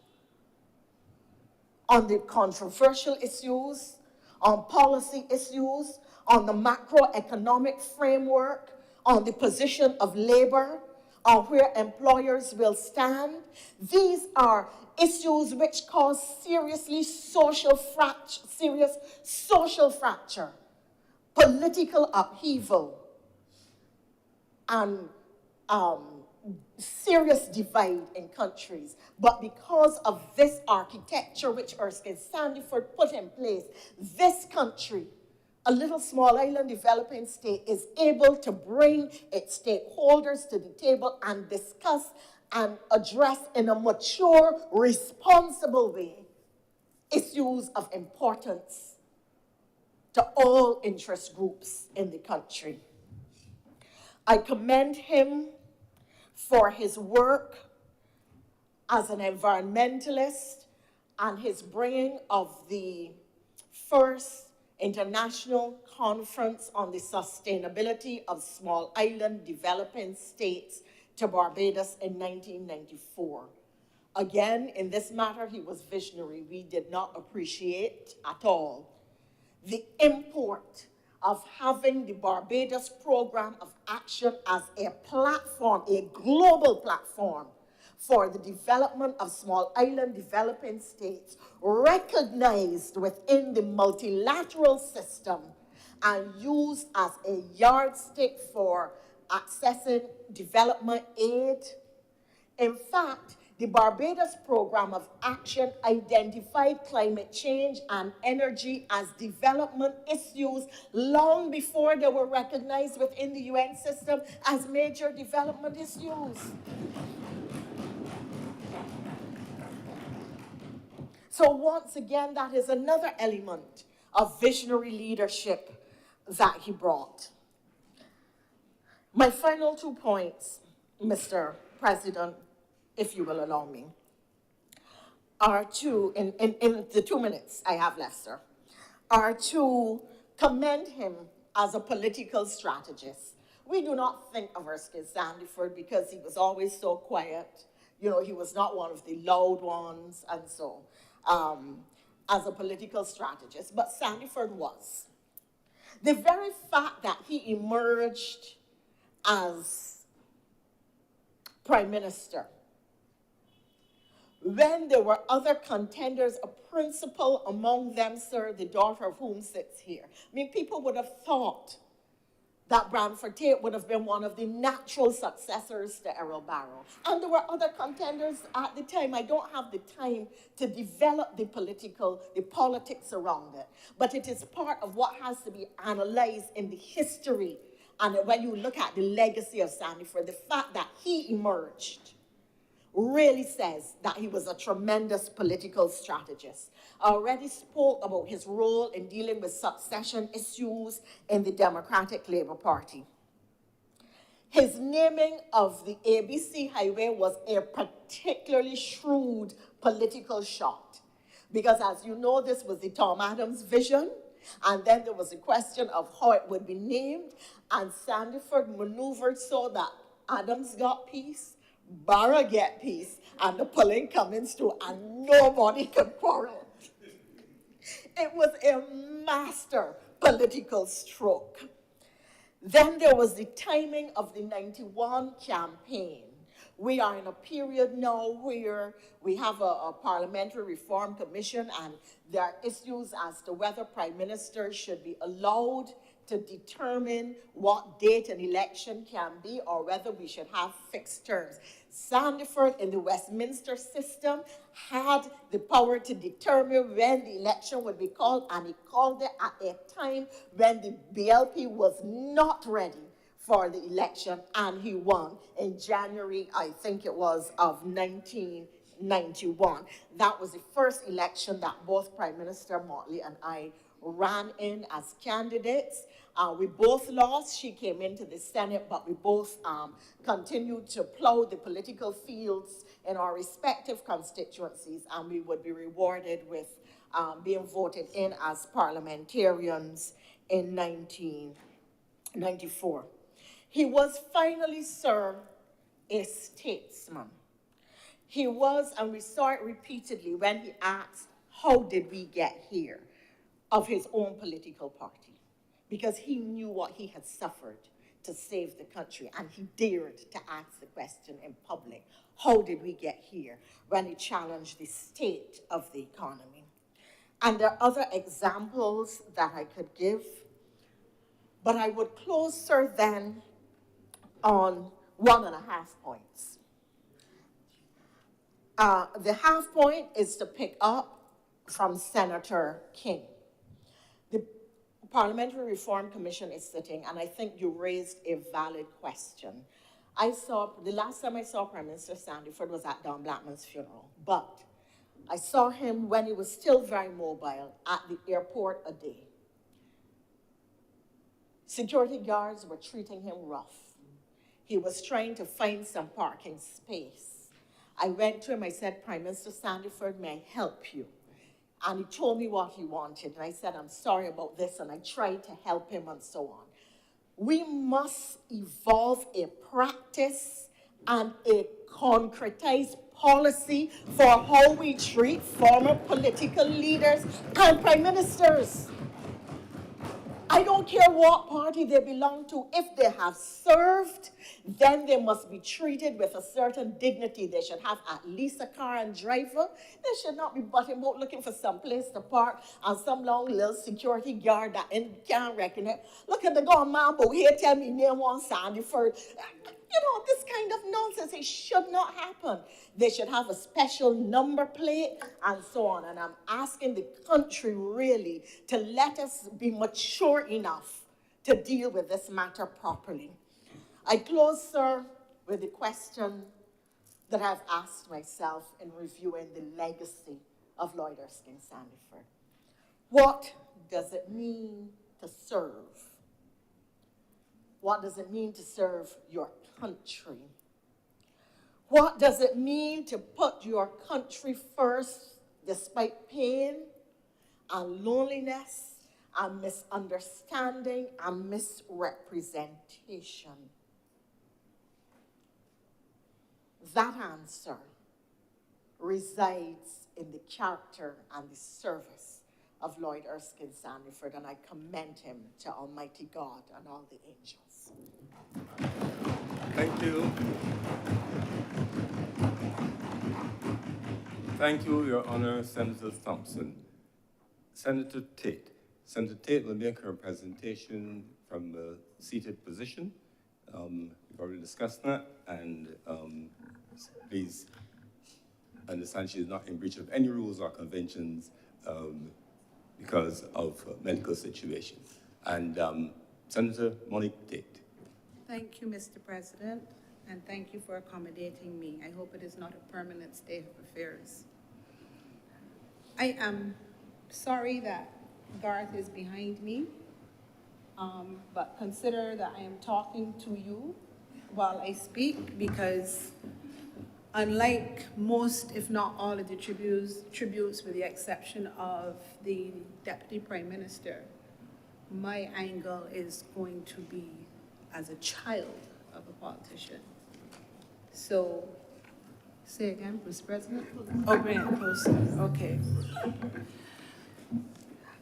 Speaker 10: on the controversial issues, on policy issues, on the macroeconomic framework, on the position of labor, on where employers will stand. These are issues which cause serious social fracture, political upheaval, and serious divide in countries. But because of this architecture which Erskine Sandyford put in place, this country, a little small island developing state, is able to bring its stakeholders to the table and discuss and address in a mature, responsible way issues of importance to all interest groups in the country. I commend him for his work as an environmentalist and his bringing of the first International Conference on the Sustainability of Small Island Developing States to Barbados in 1994. Again, in this matter, he was visionary. We did not appreciate at all the import of having the Barbados Program of Action as a platform, a global platform, for the development of small island developing states, recognized within the multilateral system and used as a yardstick for accessing development aid. In fact, the Barbados Program of Action identified climate change and energy as development issues long before they were recognized within the UN system as major development issues. So once again, that is another element of visionary leadership that he brought. My final 2 points, Mr. President, if you will allow me, are to, in the 2 minutes I have left, sir, are to commend him as a political strategist. We do not think of Erskine Sandiford because he was always so quiet. You know, he was not one of the loud ones and so, as a political strategist, but Sandiford was. The very fact that he emerged as Prime Minister when there were other contenders, a principal among them, sir, the daughter of whom sits here. I mean, people would have thought that Bramford Tate would have been one of the natural successors to Errol Barrow. And there were other contenders at the time. I don't have the time to develop the politics around it. But it is part of what has to be analyzed in the history. And when you look at the legacy of Sandiford, the fact that he emerged really says that he was a tremendous political strategist. I already spoke about his role in dealing with succession issues in the Democratic Labour Party. His naming of the ABC Highway was a particularly shrewd political shot, because as you know, this was the Tom Adams vision, and then there was a question of how it would be named, and Sandiford maneuvered so that Adams got peace, Barra get peace, and the pulling Cummins too, and nobody could quarrel. It was a master political stroke. Then there was the timing of the 91 campaign. We are in a period now where we have a parliamentary reform commission, and there are issues as to whether prime ministers should be allowed to determine what date an election can be, or whether we should have fixed terms. Sandiford in the Westminster system had the power to determine when the election would be called, and he called it at a time when the BLP was not ready for the election, and he won in January, I think it was, of 1991. That was the first election that both Prime Minister Motley and I ran in as candidates. We both lost. She came into the Senate, but we both continued to plow the political fields in our respective constituencies, and we would be rewarded with being voted in as parliamentarians in 1994. He was finally, sir, a statesman. He was, and we saw it repeatedly when he asked, how did we get here, of his own political party, because he knew what he had suffered to save the country, and he dared to ask the question in public, how did we get here, when he challenged the state of the economy. And there are other examples that I could give, but I would close, sir, then on 1.5 points. The half point is to pick up from Senator King. The Parliamentary Reform Commission is sitting, and I think you raised a valid question. The last time I saw Prime Minister Sandiford was at Don Blackman's funeral, but I saw him when he was still very mobile at the airport a day. Security guards were treating him rough. He was trying to find some parking space. I went to him, I said, Prime Minister Sandiford, may I help you? And he told me what he wanted, and I said, I'm sorry about this, and I tried to help him and so on. We must evolve a practice and a concretized policy for how we treat former political leaders and prime ministers. I don't care what party they belong to. If they have served, then they must be treated with a certain dignity. They should have at least a car and driver. They should not be butting out looking for some place to park and some long little security guard that can't reckon it. Look at the gun man boat here tell me name one Sandyford. You know, this kind of nonsense, it should not happen. They should have a special number plate and so on. And I'm asking the country really to let us be mature enough to deal with this matter properly. I close, sir, with the question that I've asked myself in reviewing the legacy of Lloyd Erskine Sandiford. What does it mean to serve? What does it mean to serve your country? What does it mean to put your country first despite pain and loneliness and misunderstanding and misrepresentation? That answer resides in the character and the service of Lloyd Erskine Sandiford, and I commend him to Almighty God and all the angels.
Speaker 2: Thank you. Thank you, Your Honor, Senator Thompson. Senator Tate. Senator Tate will make her presentation from the seated position. We've already discussed that, and please understand she is not in breach of any rules or conventions because of medical situation. And Senator Monique Tate.
Speaker 11: Thank you, Mr. President, and thank you for accommodating me. I hope it is not a permanent state of affairs. I am sorry that Garth is behind me, but consider that I am talking to you while I speak, because unlike most, if not all, of the tributes with the exception of the Deputy Prime Minister, my angle is going to be as a child of a politician. So, say again, Mr. President? Oh, Grant, okay.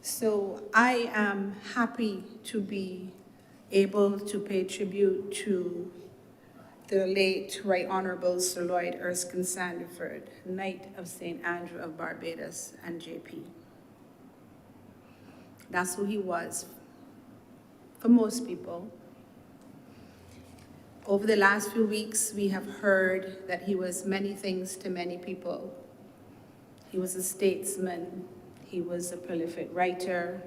Speaker 11: So I am happy to be able to pay tribute to the late Right Honorable Sir Lloyd Erskine Sandiford, Knight of St. Andrew of Barbados and JP. That's who he was for most people. Over the last few weeks, we have heard that he was many things to many people. He was a statesman, he was a prolific writer,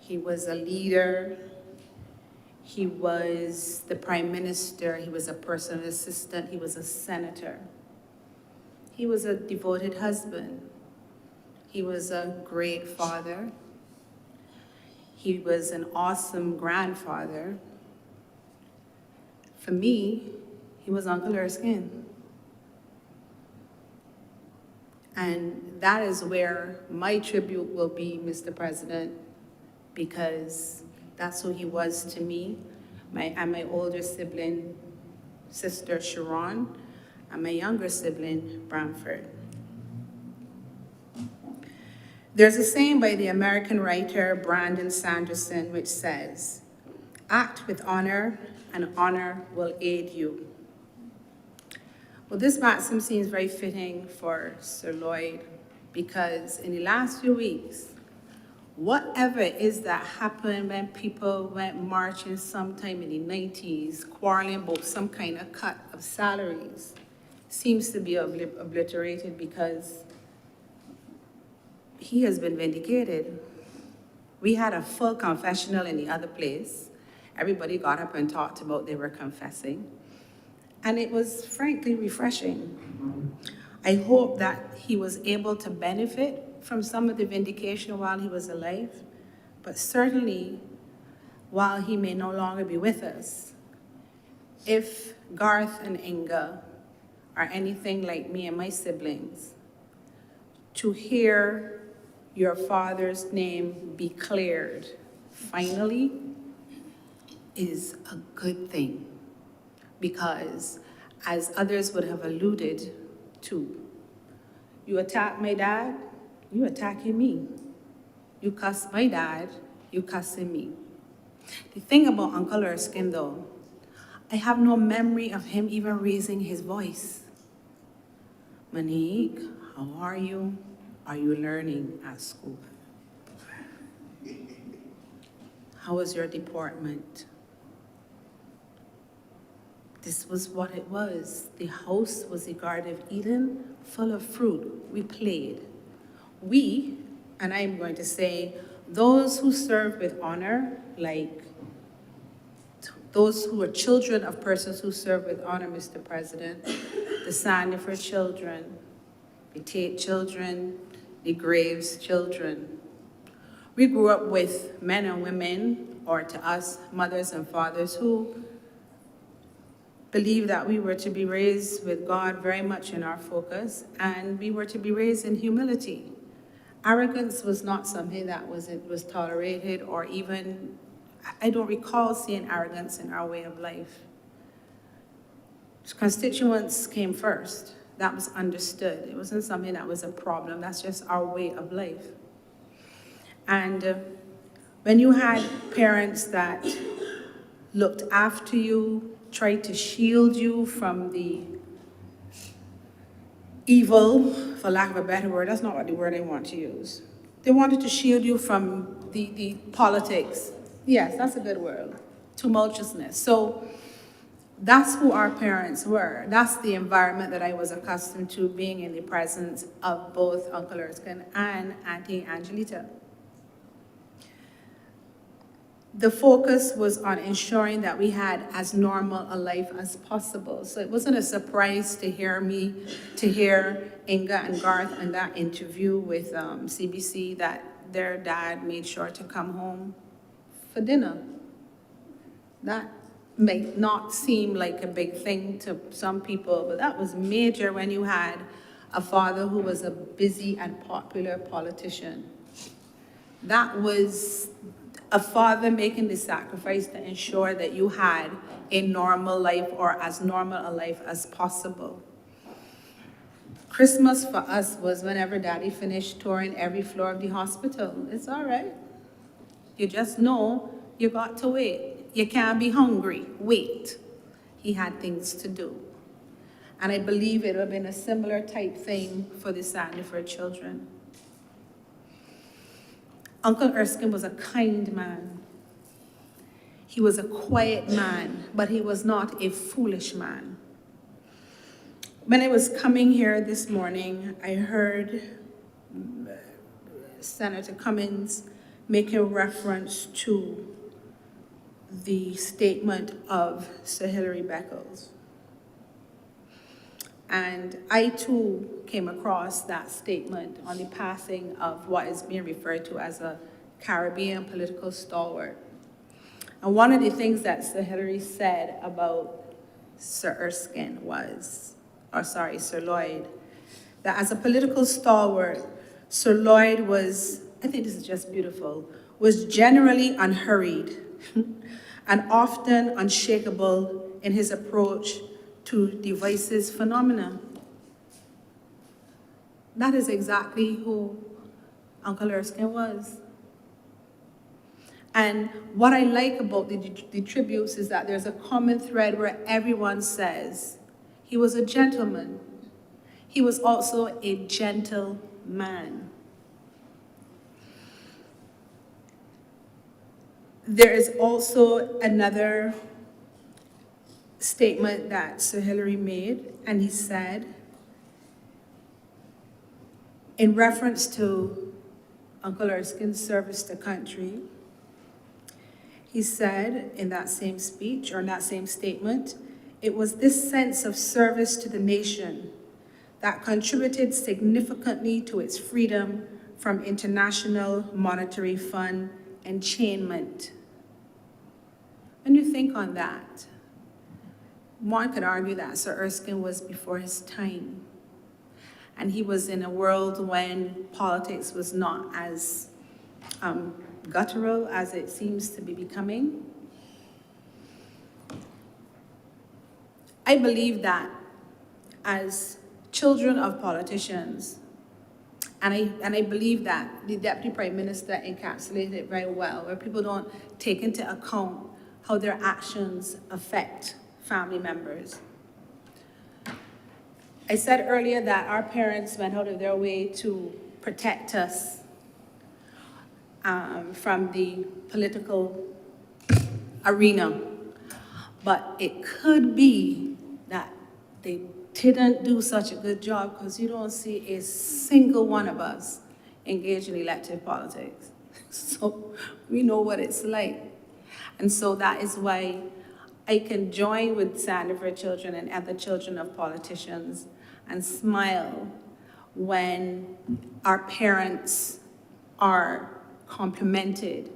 Speaker 11: he was a leader, he was the Prime Minister, he was a personal assistant, he was a senator. He was a devoted husband. He was a great father. He was an awesome grandfather. For me, he was Uncle Erskine. And that is where my tribute will be, Mr. President, because that's who he was to me, and my older sibling, Sister Sharon, and my younger sibling, Bramford. There's a saying by the American writer Brandon Sanderson which says, "Act with honor, and honor will aid you." Well, this maxim seems very fitting for Sir Lloyd, because in the last few weeks, whatever it is that happened when people went marching sometime in the 90s, quarreling about some kind of cut of salaries, seems to be obliterated, because he has been vindicated. We had a full confessional in the other place. Everybody got up and talked about they were confessing. And it was frankly refreshing. I hope that he was able to benefit from some of the vindication while he was alive, but certainly while he may no longer be with us. If Garth and Inga are anything like me and my siblings, to hear your father's name be cleared finally is a good thing, because as others would have alluded to, you attack my dad, you attacking me. You cuss my dad, you cussing me. The thing about Uncle Erskine, though, I have no memory of him even raising his voice. Monique, how are you? Are you learning at school? How was your deportment? This was what it was. The house was the Garden of Eden, full of fruit. We played. We, and I'm going to say, those who serve with honor, like those who are children of persons who serve with honor, Mr. President, the Sandiford children, the Tate children, the Graves children. We grew up with men and women, or to us, mothers and fathers, who believed that we were to be raised with God very much in our focus, and we were to be raised in humility. Arrogance was not something that was tolerated, or even, I don't recall seeing arrogance in our way of life. Constituents came first. That was understood. It wasn't something that was a problem. That's just our way of life. And when you had parents that looked after you, tried to shield you from the evil, for lack of a better word, that's not what the word I want to use. They wanted to shield you from the politics. Yes, that's a good word. Tumultuousness. So that's who our parents were. That's the environment that I was accustomed to, being in the presence of both Uncle Erskine and Auntie Angelita. The focus was on ensuring that we had as normal a life as possible. So it wasn't a surprise to hear Inga and Garth in that interview with CBC that their dad made sure to come home for dinner. That may not seem like a big thing to some people, but that was major when you had a father who was a busy and popular politician. That was a father making the sacrifice to ensure that you had a normal life, or as normal a life as possible. Christmas for us was whenever Daddy finished touring every floor of the hospital. It's all right. You just know you got to wait. You can't be hungry. Wait. He had things to do. And I believe it would have been a similar type thing for the Sandiford children. Uncle Erskine was a kind man. He was a quiet man, but he was not a foolish man. When I was coming here this morning, I heard Senator Cummings making reference to the statement of Sir Hilary Beckles. And I too came across that statement on the passing of what is being referred to as a Caribbean political stalwart. And one of the things that Sir Hilary said about Sir Erskine was, Sir Lloyd, that as a political stalwart, Sir Lloyd was, I think this is just beautiful, was generally unhurried and often unshakable in his approach to devices phenomena. That is exactly who Uncle Erskine was. And what I like about the tributes is that there's a common thread where everyone says he was a gentleman. He was also a gentle man. There is also another statement that Sir Hilary made, and he said, in reference to Uncle Erskine's service to country, he said in that same speech, or in that same statement, it was this sense of service to the nation that contributed significantly to its freedom from International Monetary Fund enchainment. When you think on that, one could argue that Sir Erskine was before his time. And he was in a world when politics was not as guttural as it seems to be becoming. I believe that as children of politicians, And I believe that the Deputy Prime Minister encapsulated it very well, where people don't take into account how their actions affect family members. I said earlier that our parents went out of their way to protect us from the political arena. But it could be that they didn't do such a good job because you don't see a single one of us engaged in elective politics. So we know what it's like. And so that is why I can join with Sandiford children and other children of politicians and smile when our parents are complimented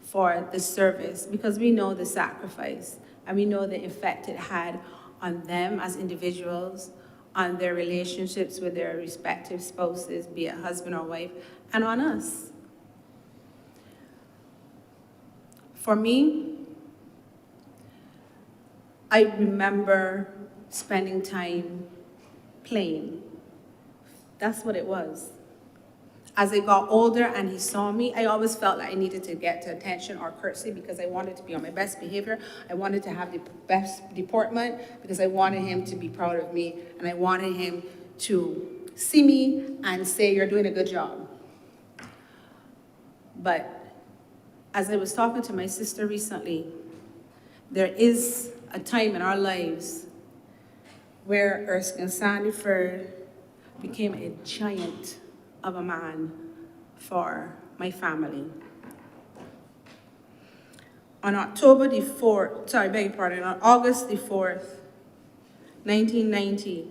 Speaker 11: for the service, because we know the sacrifice and we know the effect it had on them as individuals, on their relationships with their respective spouses, be it husband or wife, and on us. For me, I remember spending time playing. That's what it was. As I got older and he saw me, I always felt like I needed to get to attention or courtesy because I wanted to be on my best behavior. I wanted to have the best deportment because I wanted him to be proud of me and I wanted him to see me and say, "You're doing a good job." But as I was talking to my sister recently, there is a time in our lives where Erskine Sandiford became a giant of a man for my family. On October the 4th, sorry, beg your pardon, on August the 4th, 1990,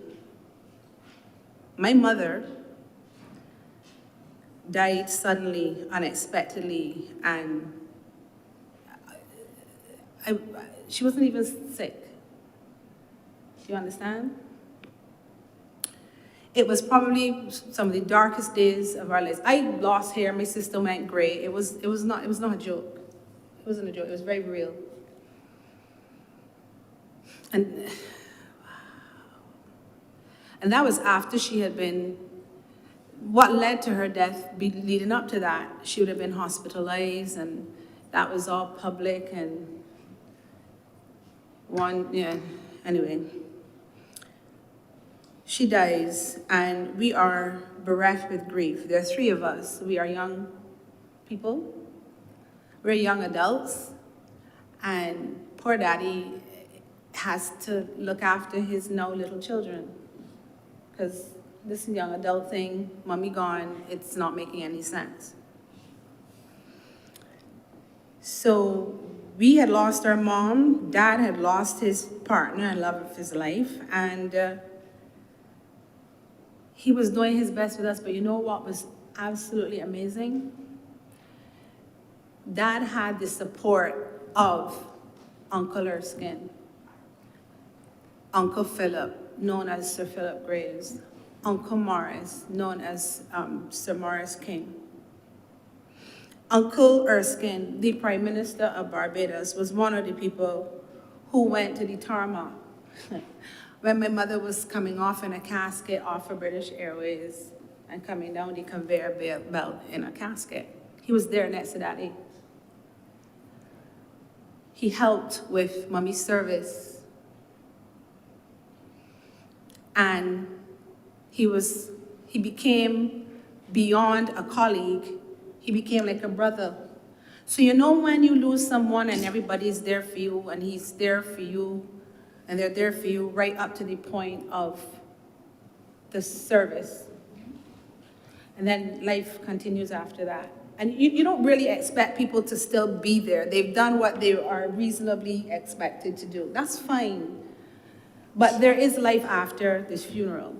Speaker 11: my mother died suddenly, unexpectedly, and she wasn't even sick. Do you understand? It was probably some of the darkest days of our lives. I lost hair, my sister went gray. It was not a joke. It wasn't a joke, it was very real. And that was after she had been, what led to her death leading up to that, she would have been hospitalized and that was all public and anyway. She dies, and we are bereft with grief. There are three of us. We are young people. We're young adults. And poor daddy has to look after his now little children. Because this young adult thing, mommy gone, it's not making any sense. So we had lost our mom. Dad had lost his partner and love of his life. And he was doing his best with us, but you know what was absolutely amazing? Dad had the support of Uncle Erskine, Uncle Philip, known as Sir Philip Graves, Uncle Morris, known as Sir Morris King. Uncle Erskine, the Prime Minister of Barbados, was one of the people who went to the tarmac when my mother was coming off in a casket off of British Airways and coming down the conveyor belt in a casket. He was there next to Daddy. He helped with Mommy's service. And he became beyond a colleague, he became like a brother. So you know when you lose someone and everybody's there for you and he's there for you, and they're there for you right up to the point of the service. And then life continues after that. And you don't really expect people to still be there. They've done what they are reasonably expected to do. That's fine. But there is life after this funeral.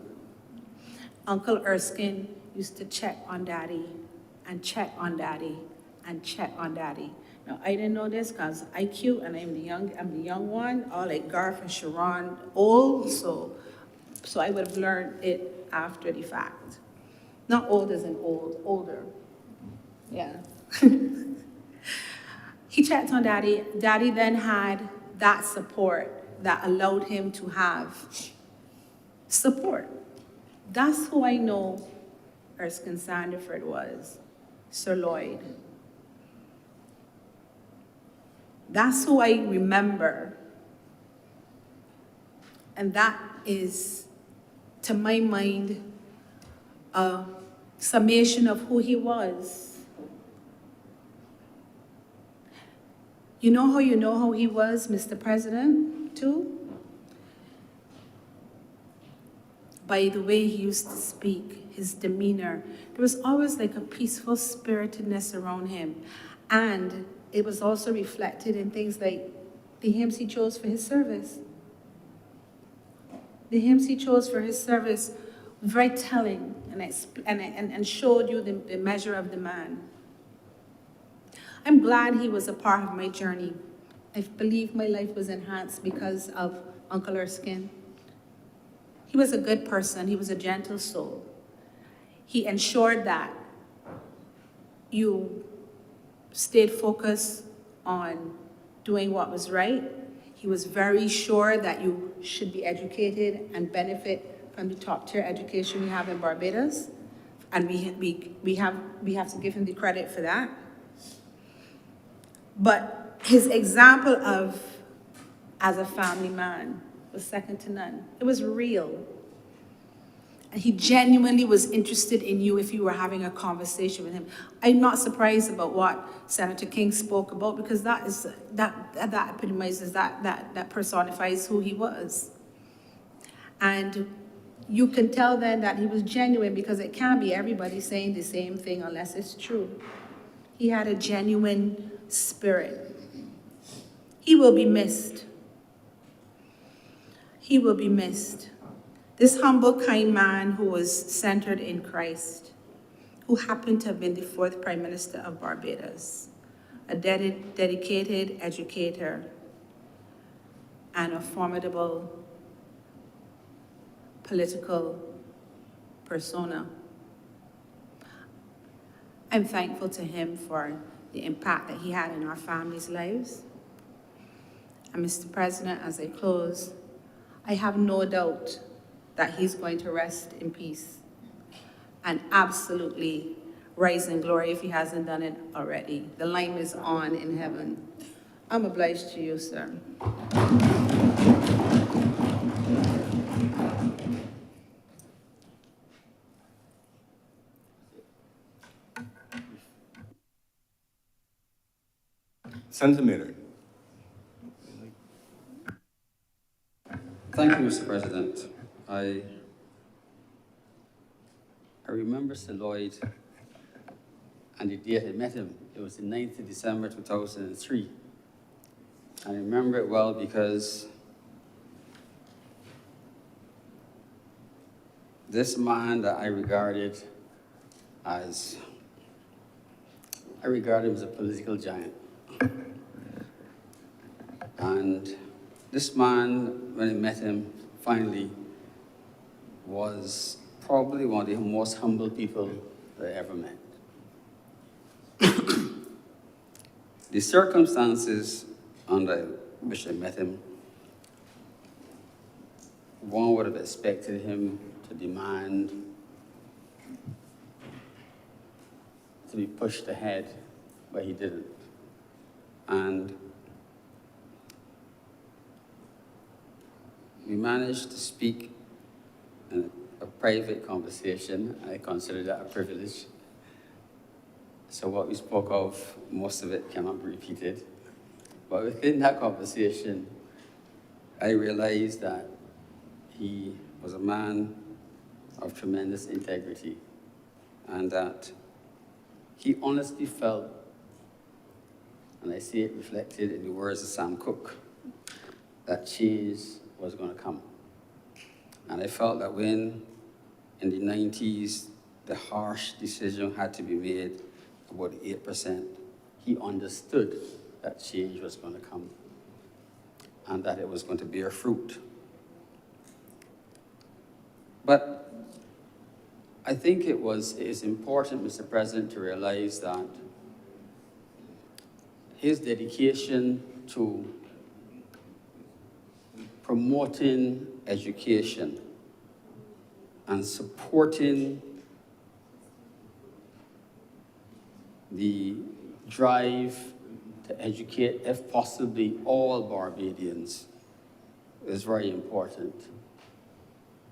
Speaker 11: Uncle Erskine used to check on Daddy, and check on Daddy, and check on Daddy. Now, I didn't know this because I cute and I'm the young one, all like Garth and Sharon, old, so I would have learned it after the fact. Not old as in old, older. Yeah. He checked on Daddy. Daddy then had that support that allowed him to have support. That's who I know Erskine Sandiford was Sir Lloyd. That's who I remember. And that is, to my mind, a summation of who he was. You know how he was, Mr. President, too? By the way he used to speak, his demeanor. There was always like a peaceful spiritedness around him. And it was also reflected in things like the hymns he chose for his service. The hymns he chose for his service were very telling and showed you the measure of the man. I'm glad he was a part of my journey. I believe my life was enhanced because of Uncle Erskine. He was a good person. He was a gentle soul. He ensured that you stayed focused on doing what was right. He was very sure that you should be educated and benefit from the top-tier education we have in Barbados. And we have to give him the credit for that. But his example of, as a family man, was second to none. It was real. And he genuinely was interested in you if you were having a conversation with him. I'm not surprised about what Senator King spoke about, because that epitomizes, that personifies who he was. And you can tell then that he was genuine, because it can't be everybody saying the same thing unless it's true. He had a genuine spirit. He will be missed. He will be missed. This humble, kind man who was centered in Christ, who happened to have been the 4th Prime Minister of Barbados, a dedicated educator, and a formidable political persona. I'm thankful to him for the impact that he had in our families' lives. And Mr. President, as I close, I have no doubt that he's going to rest in peace and absolutely rise in glory if he hasn't done it already. The line is on in heaven. I'm obliged to you, sir.
Speaker 2: Senator Miller.
Speaker 12: Thank you, Mr. President. I remember Sir Lloyd and the date I met him. It was the 9th of December, 2003. I remember it well because this man that I regard him as a political giant. And this man, when I met him, finally, was probably one of the most humble people that I ever met. The circumstances under which I met him, one would have expected him to demand to be pushed ahead, but he didn't. And we managed to speak in a private conversation. I consider that a privilege. So what we spoke of, most of it cannot be repeated. But within that conversation, I realized that he was a man of tremendous integrity, and that he honestly felt, and I see it reflected in the words of Sam Cooke, that change was going to come. And I felt that when, in the 90s, the harsh decision had to be made about 8%, he understood that change was going to come and that it was going to bear fruit. But I think it is important, Mr. President, to realize that his dedication to promoting education and supporting the drive to educate, if possibly all Barbadians, is very important.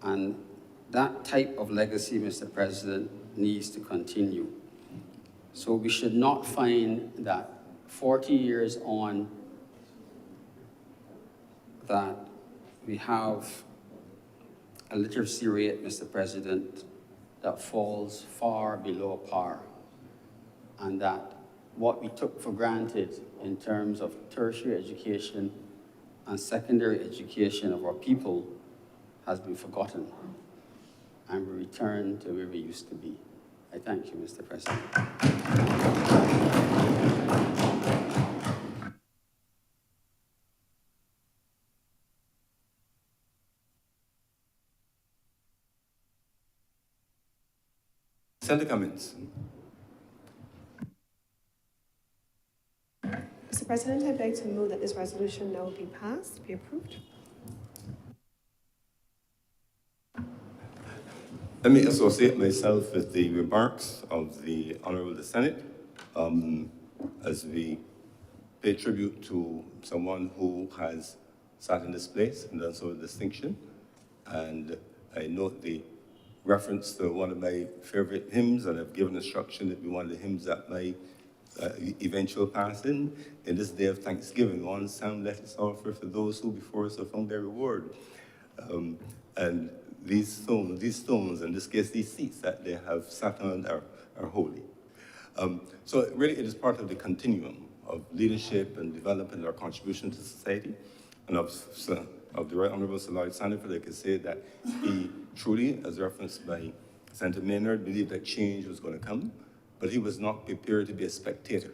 Speaker 12: And that type of legacy, Mr. President, needs to continue. So we should not find that 40 years on that we have a literacy rate, Mr. President, that falls far below par, and that what we took for granted in terms of tertiary education and secondary education of our people has been forgotten, and we return to where we used to be. I thank you, Mr. President.
Speaker 2: Senator Cummins.
Speaker 4: Mr. President, I'd like to move that this resolution now be passed, be approved.
Speaker 2: Let me associate myself with the remarks of the Honorable Senate as we pay tribute to someone who has sat in this place and done so with distinction. And I note the reference to one of my favorite hymns, and I've given instruction that be one of the hymns at my eventual passing. In this day of Thanksgiving, one sound let us offer for those who before us have found their reward. And these stones, in this case, these seats that they have sat on are holy. So really, it is part of the continuum of leadership and development, our contribution to society. And of the Right Honorable Sir Lloyd Sandiford, I can say that he truly, as referenced by Senator Maynard, believed that change was going to come, but he was not prepared to be a spectator.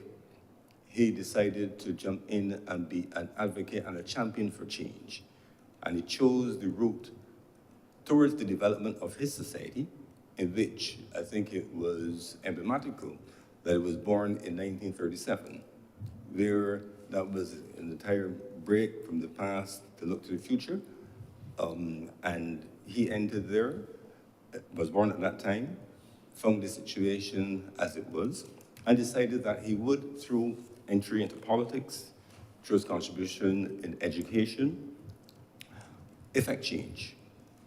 Speaker 2: He decided to jump in and be an advocate and a champion for change. And he chose the route towards the development of his society, in which I think it was emblematical that it was born in 1937, where that was an entire break from the past to look to the future. And he entered there, was born at that time, found the situation as it was, and decided that he would, through entry into politics, through his contribution in education, effect change.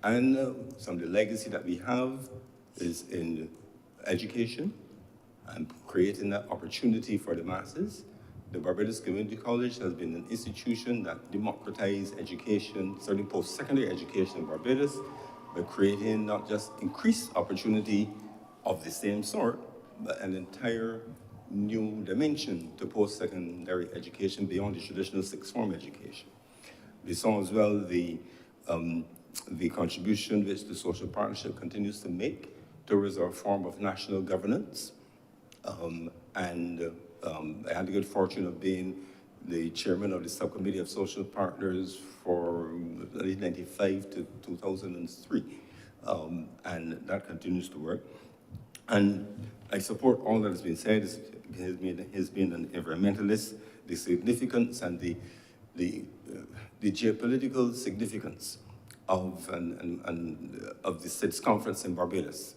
Speaker 2: And some of the legacy that we have is in education and creating that opportunity for the masses. The Barbados Community College has been an institution that democratized education, certainly post-secondary education in Barbados, by creating not just increased opportunity of the same sort, but an entire new dimension to post-secondary education beyond the traditional sixth form education. We saw as well the contribution which the social partnership continues to make towards our form of national governance. I had the good fortune of being the chairman of the subcommittee of social partners for 1995 to 2003. And that continues to work. And I support all that has been said. He's been an environmentalist, the significance and the geopolitical significance of the states conference in Barbados,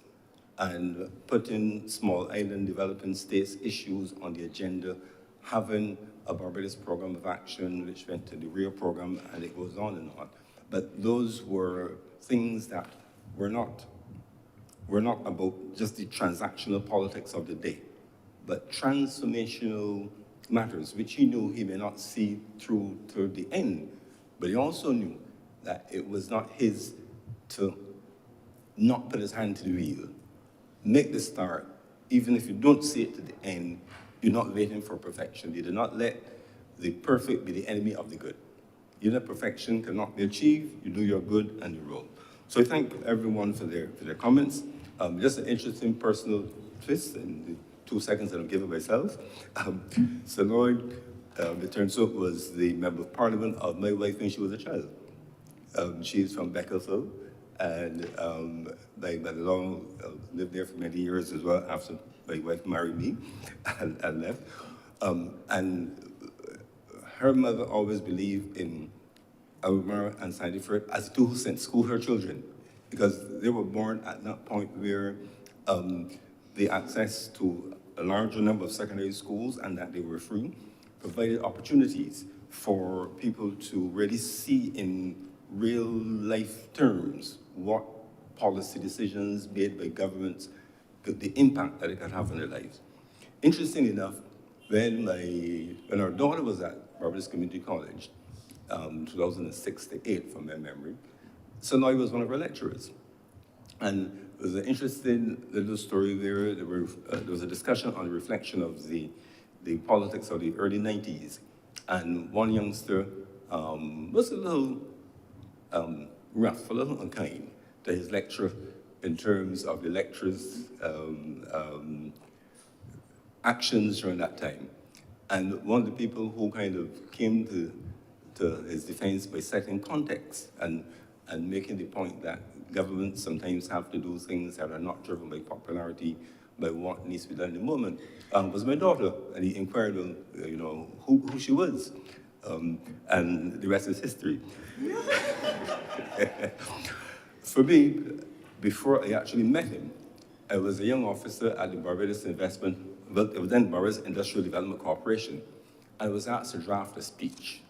Speaker 2: and putting small island developing states issues on the agenda, having a Barbados program of action which went to the Rio program, and it goes on and on. But those were things that were not about just the transactional politics of the day, but transformational matters, which he knew he may not see through to the end. But he also knew that it was not his to not put his hand to the wheel. Make the start, even if you don't see it to the end, you're not waiting for perfection. You do not let the perfect be the enemy of the good. You know, perfection cannot be achieved. You do your good and you roll. So I thank everyone for their comments. Just an interesting personal twist in the 2 seconds that I'm giving myself. Sir Lloyd, it turns out, was the Member of Parliament of my wife when she was a child. She's from Beaconsfield, and I lived there for many years as well after my wife married me and left. And her mother always believed in Albemarle and Sandiford as two who sent school her children, because they were born at that point where the access to a larger number of secondary schools and that they were free, provided opportunities for people to really see in real life terms what policy decisions made by governments, the impact that it could have on their lives. Interestingly enough, when our daughter was at Barbados Community College, 2006 to 8 from my memory, Sonoy was one of her lecturers. And there's an interesting little story there. There was a discussion on the reflection of the politics of the early 90s. And one youngster was a little rough, a little unkind to his lecturer in terms of the lecturer's actions during that time. And one of the people who kind of came to his defense by citing context and making the point that governments sometimes have to do things that are not driven by popularity, by what needs to be done in the moment, was my daughter. And he inquired, who she was. And the rest is history. For me, before I actually met him, I was a young officer at the Barbados Investment, well, it was then Barbados Industrial Development Corporation. I was asked to draft a speech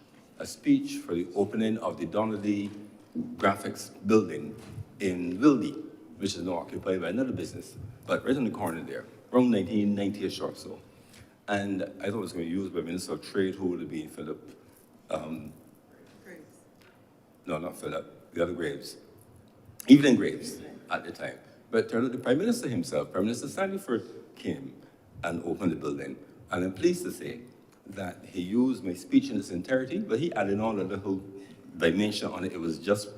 Speaker 2: for the opening of the Donnelly Graphics building in Wildy, which is now occupied by another business, but right in the corner there, around 1990-ish or so. And I thought it was going to be used by Minister of Trade, who would have been Philip,
Speaker 11: Graves.
Speaker 2: No, not Philip, the other Graves. Evelyn Graves at the time. But the Prime Minister himself, Prime Minister Sandiford, came and opened the building. And I'm pleased to say that he used my speech in its entirety, but he added on a little dimension on it. It was just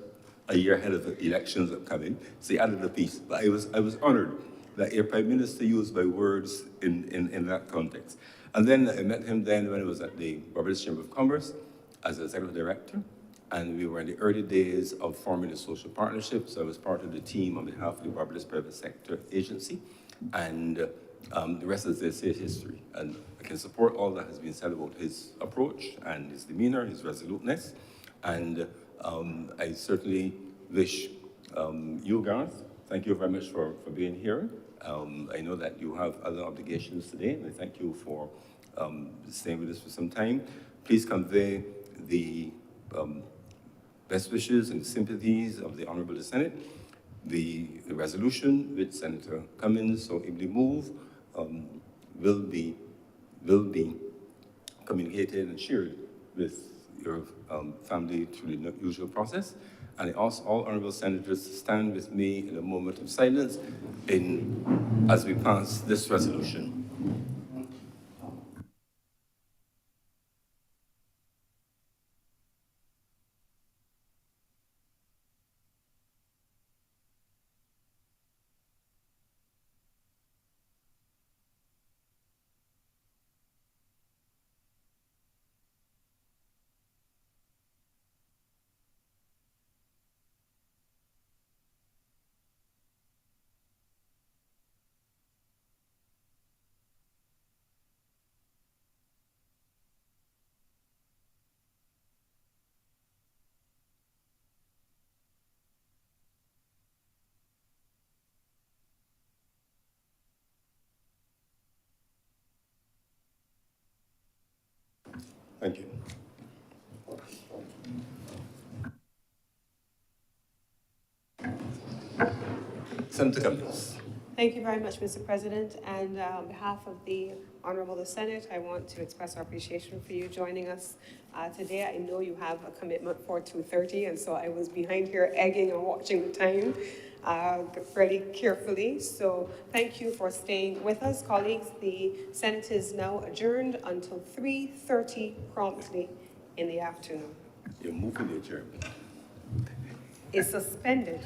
Speaker 2: a year ahead of the elections upcoming, so he added a piece. But I was honored that a Prime Minister used my words in that context. And then I met him then when I was at the Barbados Chamber of Commerce as executive director, and we were in the early days of forming a social partnership, so I was part of the team on behalf of the Barbados Private Sector Agency, and the rest, as they say, is history. And I can support all that has been said about his approach and his demeanor, his resoluteness, and I certainly wish you, Garth, thank you very much for being here. I know that you have other obligations today, and I thank you for staying with us for some time. Please convey the best wishes and sympathies of the Honorable Senate. The resolution which Senator Cummins so ably moved will be communicated and shared with your family through the usual process. And I ask all honorable senators to stand with me in a moment of silence as we pass this resolution. Thank you. Senator Cummins.
Speaker 4: Thank you very much, Mr. President. And on behalf of the Honorable the Senate, I want to express our appreciation for you joining us today. I know you have a commitment for 2:30, and so I was behind here egging and watching the time fairly carefully. So thank you for staying with us, colleagues. The Senate is now adjourned until 3:30 promptly in the afternoon.
Speaker 2: You're moving the adjournment.
Speaker 4: Is suspended.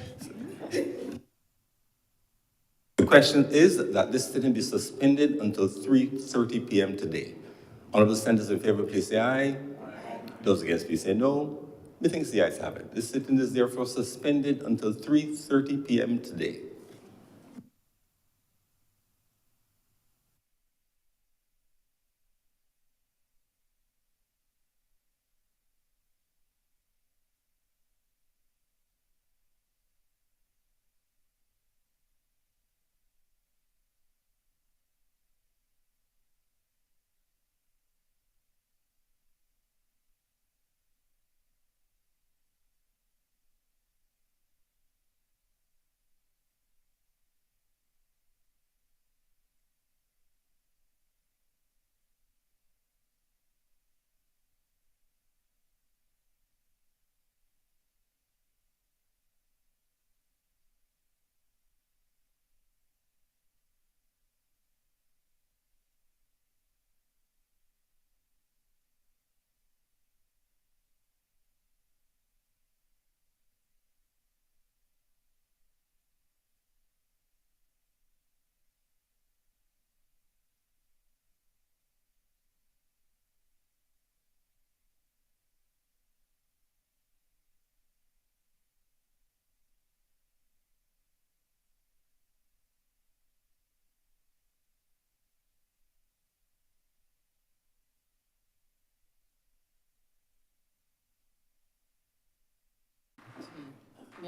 Speaker 2: The question is that this sitting be suspended until 3:30 p.m. today. Honorable senators in favor, please say aye. Those against, please say no. Methinks the ayes have it. This sitting is therefore suspended until 3:30 p.m. today.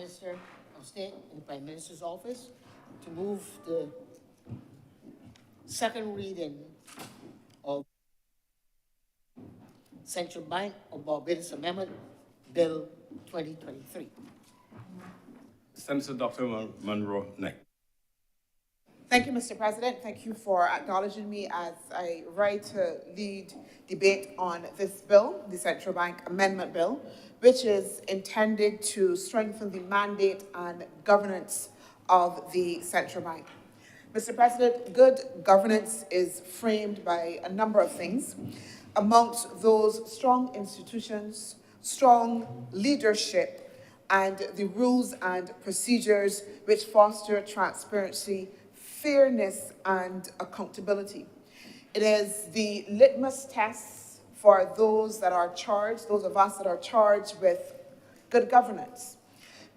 Speaker 3: Minister of State in the Prime Minister's office to move the second reading of Central Bank of Barbados Amendment Bill 2023.
Speaker 2: Senator Dr. Monroe Knight.
Speaker 13: Thank you, Mr. President. Thank you for acknowledging me as I rise to lead debate on this bill, the Central Bank Amendment Bill, which is intended to strengthen the mandate and governance of the Central Bank. Mr. President, good governance is framed by a number of things. Amongst those, strong institutions, strong leadership, and the rules and procedures which foster transparency, fairness, and accountability. It is the litmus test for those that are charged, those of us that are charged with good governance,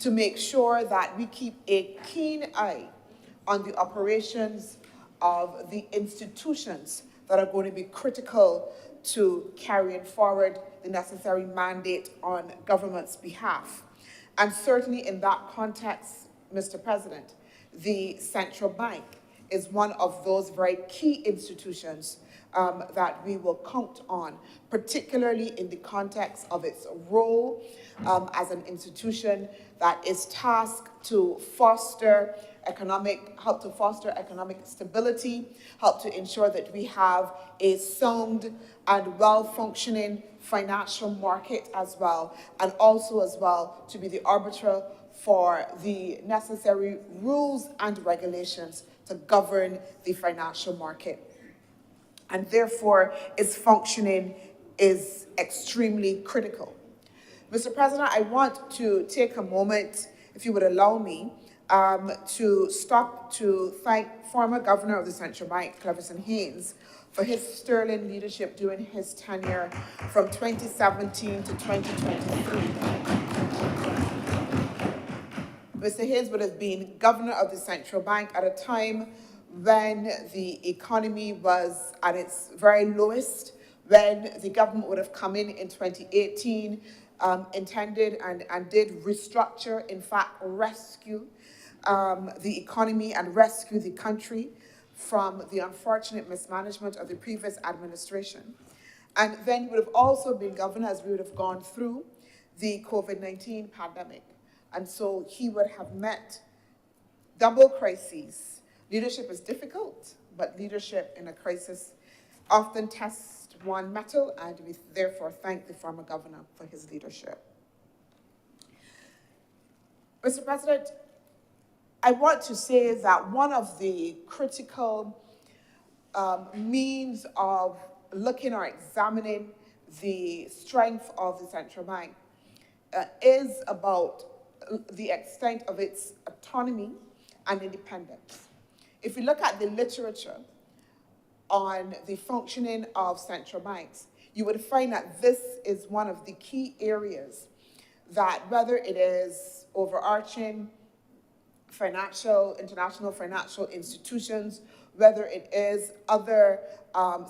Speaker 13: to make sure that we keep a keen eye on the operations of the institutions that are going to be critical to carrying forward the necessary mandate on government's behalf. And certainly in that context, Mr. President, the central bank is one of those very key institutions that we will count on, particularly in the context of its role as an institution that is tasked to help to foster economic stability, help to ensure that we have a sound and well-functioning financial market as well, and also as well to be the arbiter for the necessary rules and regulations to govern the financial market. And therefore, its functioning is extremely critical. Mr. President, I want to take a moment, if you would allow me, to stop to thank former Governor of the Central Bank, Cleverson Haynes, for his sterling leadership during his tenure from 2017 to 2023. Mr. Haynes would have been Governor of the Central Bank at a time when the economy was at its very lowest, when the government would have come in 2018, intended and did restructure, in fact, rescue the economy and rescue the country from the unfortunate mismanagement of the previous administration. And then he would have also been governor as we would have gone through the COVID-19 pandemic. And so he would have met double crises. Leadership is difficult, but leadership in a crisis often tests one mettle, and we therefore thank the former governor for his leadership. Mr. President, I want to say that one of the critical means of looking or examining the strength of the central bank is about the extent of its autonomy and independence. If we look at the literature on the functioning of central banks, you would find that this is one of the key areas that, whether it is overarching international financial institutions, whether it is other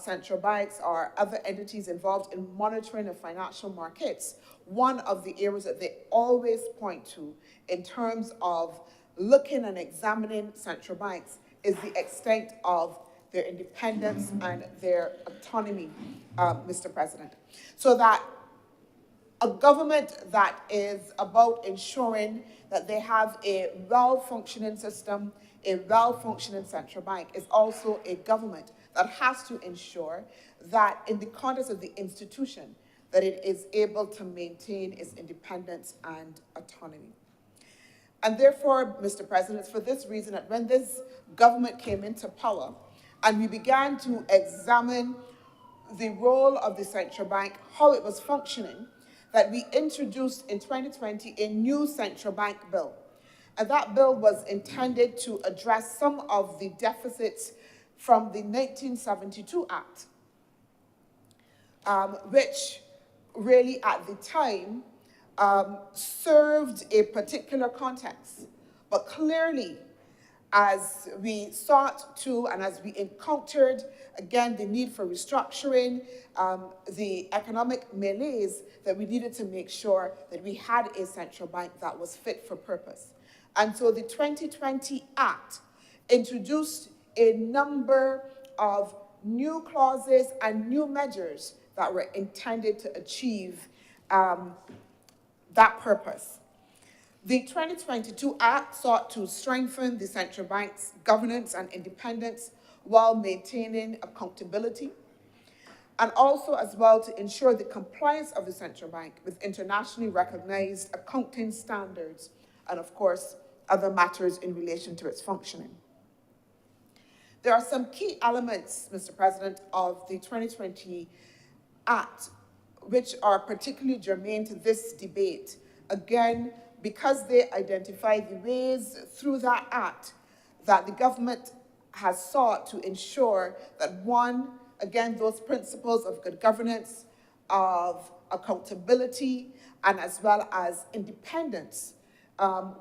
Speaker 13: central banks or other entities involved in monitoring the financial markets, one of the areas that they always point to in terms of looking and examining central banks is the extent of their independence and their autonomy, Mr. President. So that a government that is about ensuring that they have a well-functioning system, a well-functioning central bank, is also a government that has to ensure that in the context of the institution, that it is able to maintain its independence and autonomy. And therefore, Mr. President, it's for this reason that when this government came into power and we began to examine the role of the central bank, how it was functioning, that we introduced in 2020 a new central bank bill. And that bill was intended to address some of the deficits from the 1972 Act, which really at the time served a particular context. But clearly, as we sought to and as we encountered, again, the need for restructuring, the economic malaise, that we needed to make sure that we had a central bank that was fit for purpose. And so the 2020 Act introduced a number of new clauses and new measures that were intended to achieve that purpose. The 2022 Act sought to strengthen the central bank's governance and independence while maintaining accountability, and also as well to ensure the compliance of the central bank with internationally recognized accounting standards and, of course, other matters in relation to its functioning. There are some key elements, Mr. President, of the 2020 Act which are particularly germane to this debate, again, because they identify the ways through that act that the government has sought to ensure that, one, again, those principles of good governance, of accountability, and as well as independence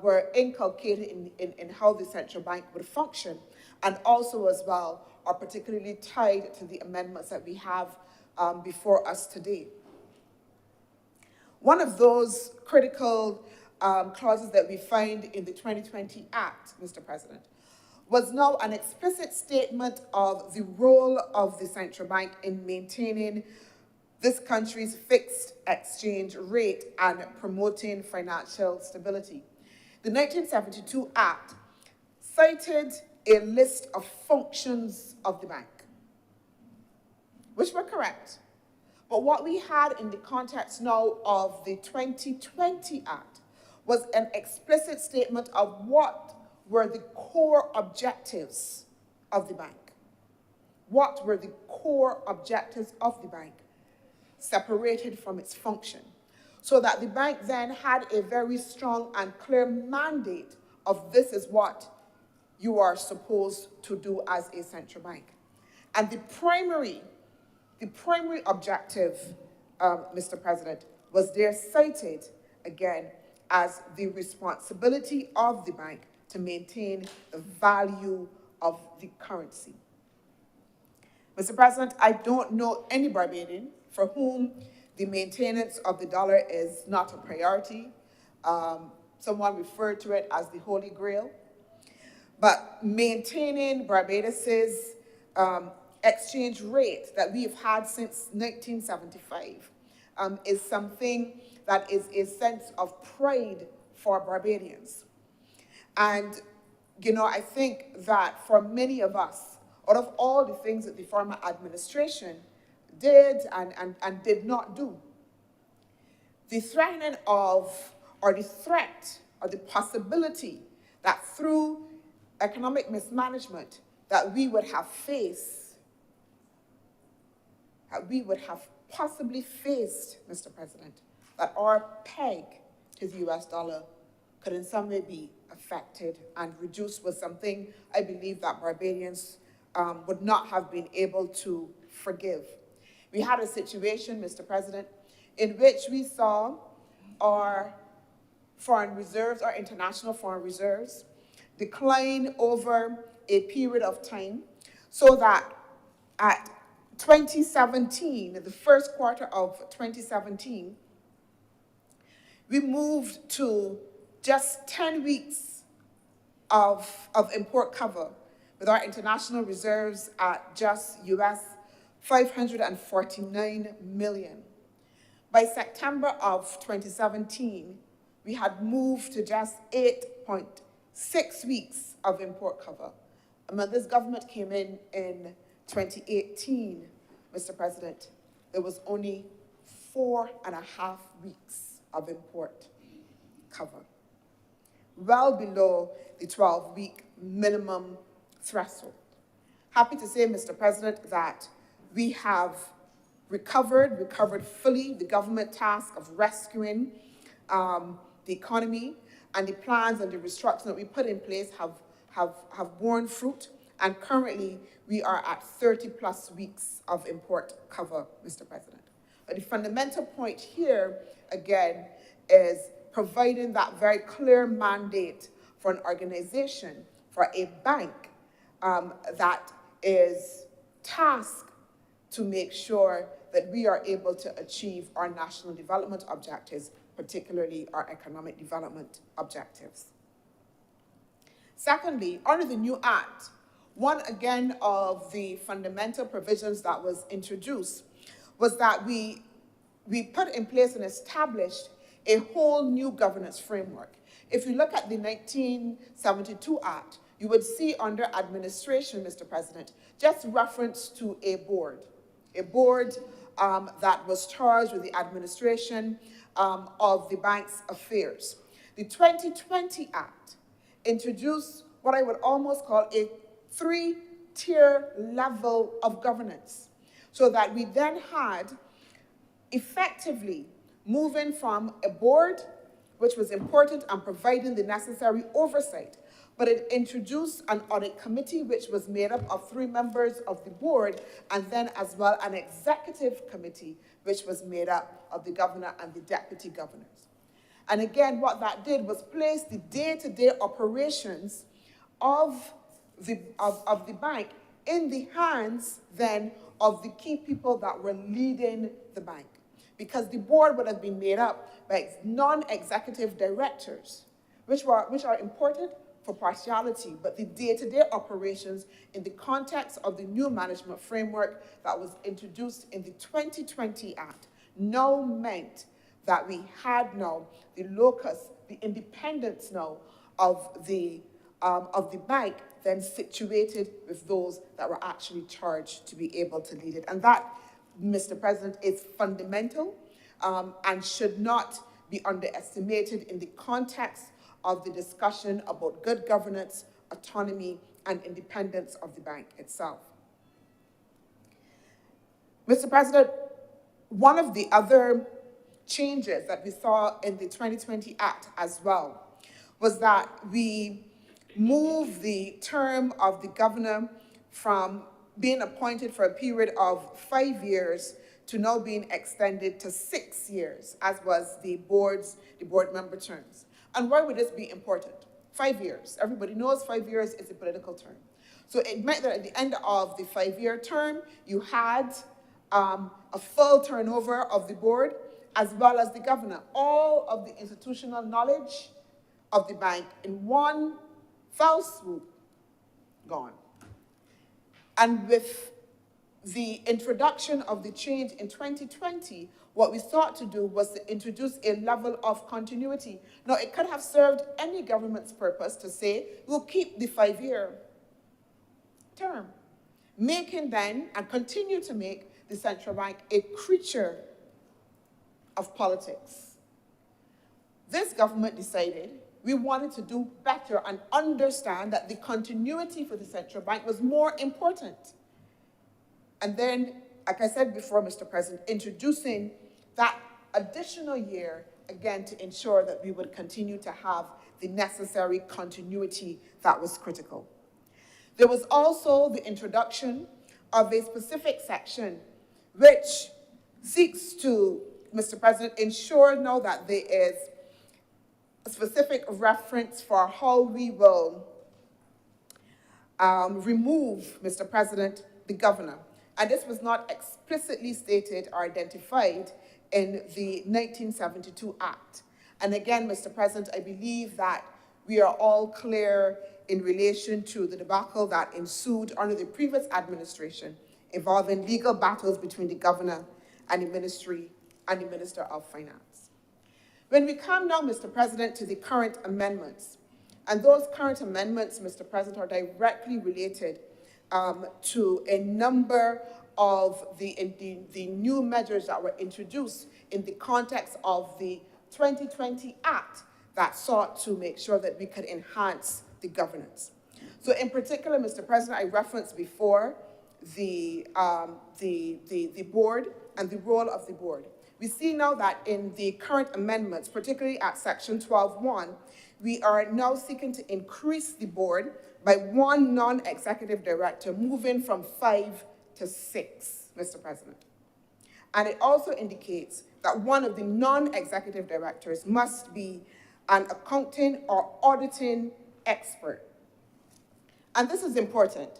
Speaker 13: were inculcated in how the central bank would function, and also as well are particularly tied to the amendments that we have before us today. One of those critical clauses that we find in the 2020 Act, Mr. President, was now an explicit statement of the role of the central bank in maintaining this country's fixed exchange rate and promoting financial stability. The 1972 Act cited a list of functions of the bank, which were correct. But what we had in the context now of the 2020 Act was an explicit statement of what were the core objectives of the bank. What were the core objectives of the bank, separated from its function, so that the bank then had a very strong and clear mandate of this is what you are supposed to do as a central bank. And the primary objective, Mr. President, was there cited, again, as the responsibility of the bank to maintain the value of the currency. Mr. President, I don't know any Barbadian for whom the maintenance of the dollar is not a priority. Someone referred to it as the Holy Grail. But maintaining Barbados's exchange rate that we've had since 1975 is something that is a sense of pride for Barbadians. And, you know, I think that for many of us, out of all the things that the former administration did and did not do, the threatening of, or the threat, or the possibility that through economic mismanagement that we would have faced, that we would have possibly faced, Mr. President, that our peg to the US dollar could in some way be affected and reduced was something I believe that Barbadians would not have been able to forgive. We had a situation, Mr. President, in which we saw our foreign reserves, our international foreign reserves, decline over a period of time, so that at 2017, the first quarter of 2017, we moved to just 10 weeks of import cover, with our international reserves at just US $549 million. By September of 2017, we had moved to just 8.6 weeks of import cover. And when this government came in 2018, Mr. President, there was only 4.5 weeks of import cover, well below the 12-week minimum threshold. Happy to say, Mr. President, that we have recovered fully the government task of rescuing the economy, and the plans and the restructuring that we put in place have borne fruit, and currently we are at 30+ weeks of import cover, Mr. President. But the fundamental point here, again, is providing that very clear mandate for an organization for a bank that is tasked to make sure that we are able to achieve our national development objectives, particularly our economic development objectives. Secondly, under the new Act, one again of the fundamental provisions that was introduced was that we put in place and established a whole new governance framework. If you look at the 1972 Act, you would see under administration, Mr. President, just reference to a board that was charged with the administration of the bank's affairs. The 2020 Act introduced what I would almost call a three-tier level of governance, so that we then had effectively moving from a board, which was important and providing the necessary oversight, but it introduced an audit committee which was made up of 3 members of the board, and then as well an executive committee which was made up of the governor and the deputy governors. And again, what that did was place the day-to-day operations of the bank in the hands then of the key people that were leading the bank. Because the board would have been made up by non-executive directors, which are important for partiality, but the day-to-day operations in the context of the new management framework that was introduced in the 2020 Act now meant that we had now the locus, the independence now of the bank then situated with those that were actually charged to be able to lead it. And that, Mr. President, is fundamental and should not be underestimated in the context of the discussion about good governance, autonomy, and independence of the bank itself. Mr. President, one of the other changes that we saw in the 2020 Act as well was that we moved the term of the governor from being appointed for a period of 5 years to now being extended to 6 years, as was the board member terms. And why would this be important? 5 years. Everybody knows 5 years is a political term. So it meant that at the end of the 5-year term, you had a full turnover of the board as well as the governor. All of the institutional knowledge of the bank in one fell swoop, gone. And with the introduction of the change in 2020, what we sought to do was to introduce a level of continuity. Now, it could have served any government's purpose to say, we'll keep the 5-year term, making then, and continue to make, the central bank a creature of politics. This government decided we wanted to do better and understand that the continuity for the central bank was more important. And then, like I said before, Mr. President, introducing that additional year, again, to ensure that we would continue to have the necessary continuity that was critical. There was also the introduction of a specific section which seeks to, Mr. President, ensure now that there is a specific reference for how we will remove, Mr. President, the governor. And this was not explicitly stated or identified in the 1972 Act. And again, Mr. President, I believe that we are all clear in relation to the debacle that ensued under the previous administration involving legal battles between the governor and the ministry and the Minister of Finance. When we come now, Mr. President, to the current amendments, and those current amendments, Mr. President, are directly related to a number of the new measures that were introduced in the context of the 2020 Act that sought to make sure that we could enhance the governance. So in particular, Mr. President, I referenced before the board and the role of the board. We see now that in the current amendments, particularly at section 12.1, we are now seeking to increase the board by 1 non-executive director, moving from 5 to 6, Mr. President. And it also indicates that one of the non-executive directors must be an accounting or auditing expert. And this is important,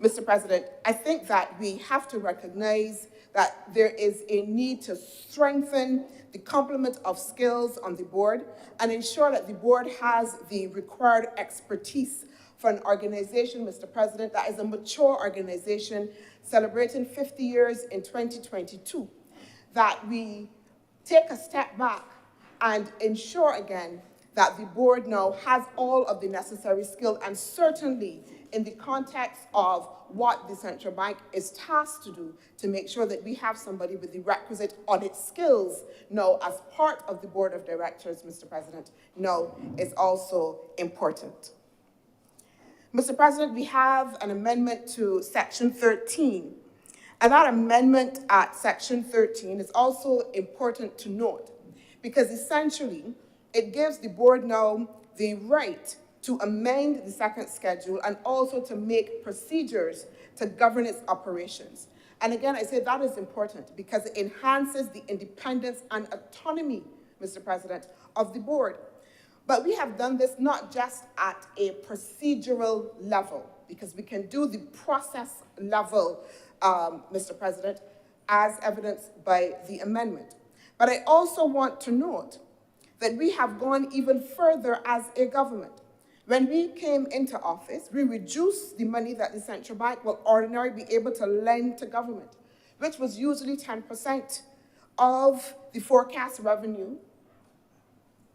Speaker 13: Mr. President. I think that we have to recognize that there is a need to strengthen the complement of skills on the board and ensure that the board has the required expertise for an organization, Mr. President, that is a mature organization celebrating 50 years in 2022, that we take a step back and ensure again that the board now has all of the necessary skill, and certainly in the context of what the central bank is tasked to do, to make sure that we have somebody with the requisite audit skills now as part of the board of directors, Mr. President, now is also important. Mr. President, we have an amendment to Section 13, and that amendment at Section 13 is also important to note because essentially it gives the board now the right to amend the second schedule and also to make procedures to govern its operations. And again, I say that is important because it enhances the independence and autonomy, Mr. President, of the board. But we have done this not just at a procedural level, because we can do the process level, Mr. President, as evidenced by the amendment. But I also want to note that we have gone even further as a government. When we came into office, we reduced the money that the central bank will ordinarily be able to lend to government, which was usually 10% of the forecast revenue,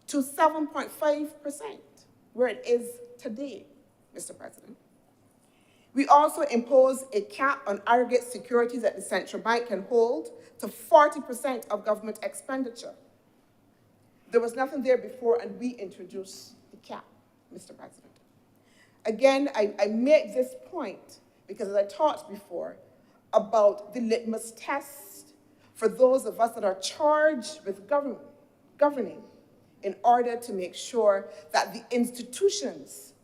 Speaker 13: to 7.5%, where it is today, Mr. President. We also imposed a cap on aggregate securities that the central bank can hold to 40% of government expenditure. There was nothing there before, and we introduced the cap, Mr. President. Again, I make this point because, as I talked before, about the litmus test for those of us that are charged with governing in order to make sure that the institutions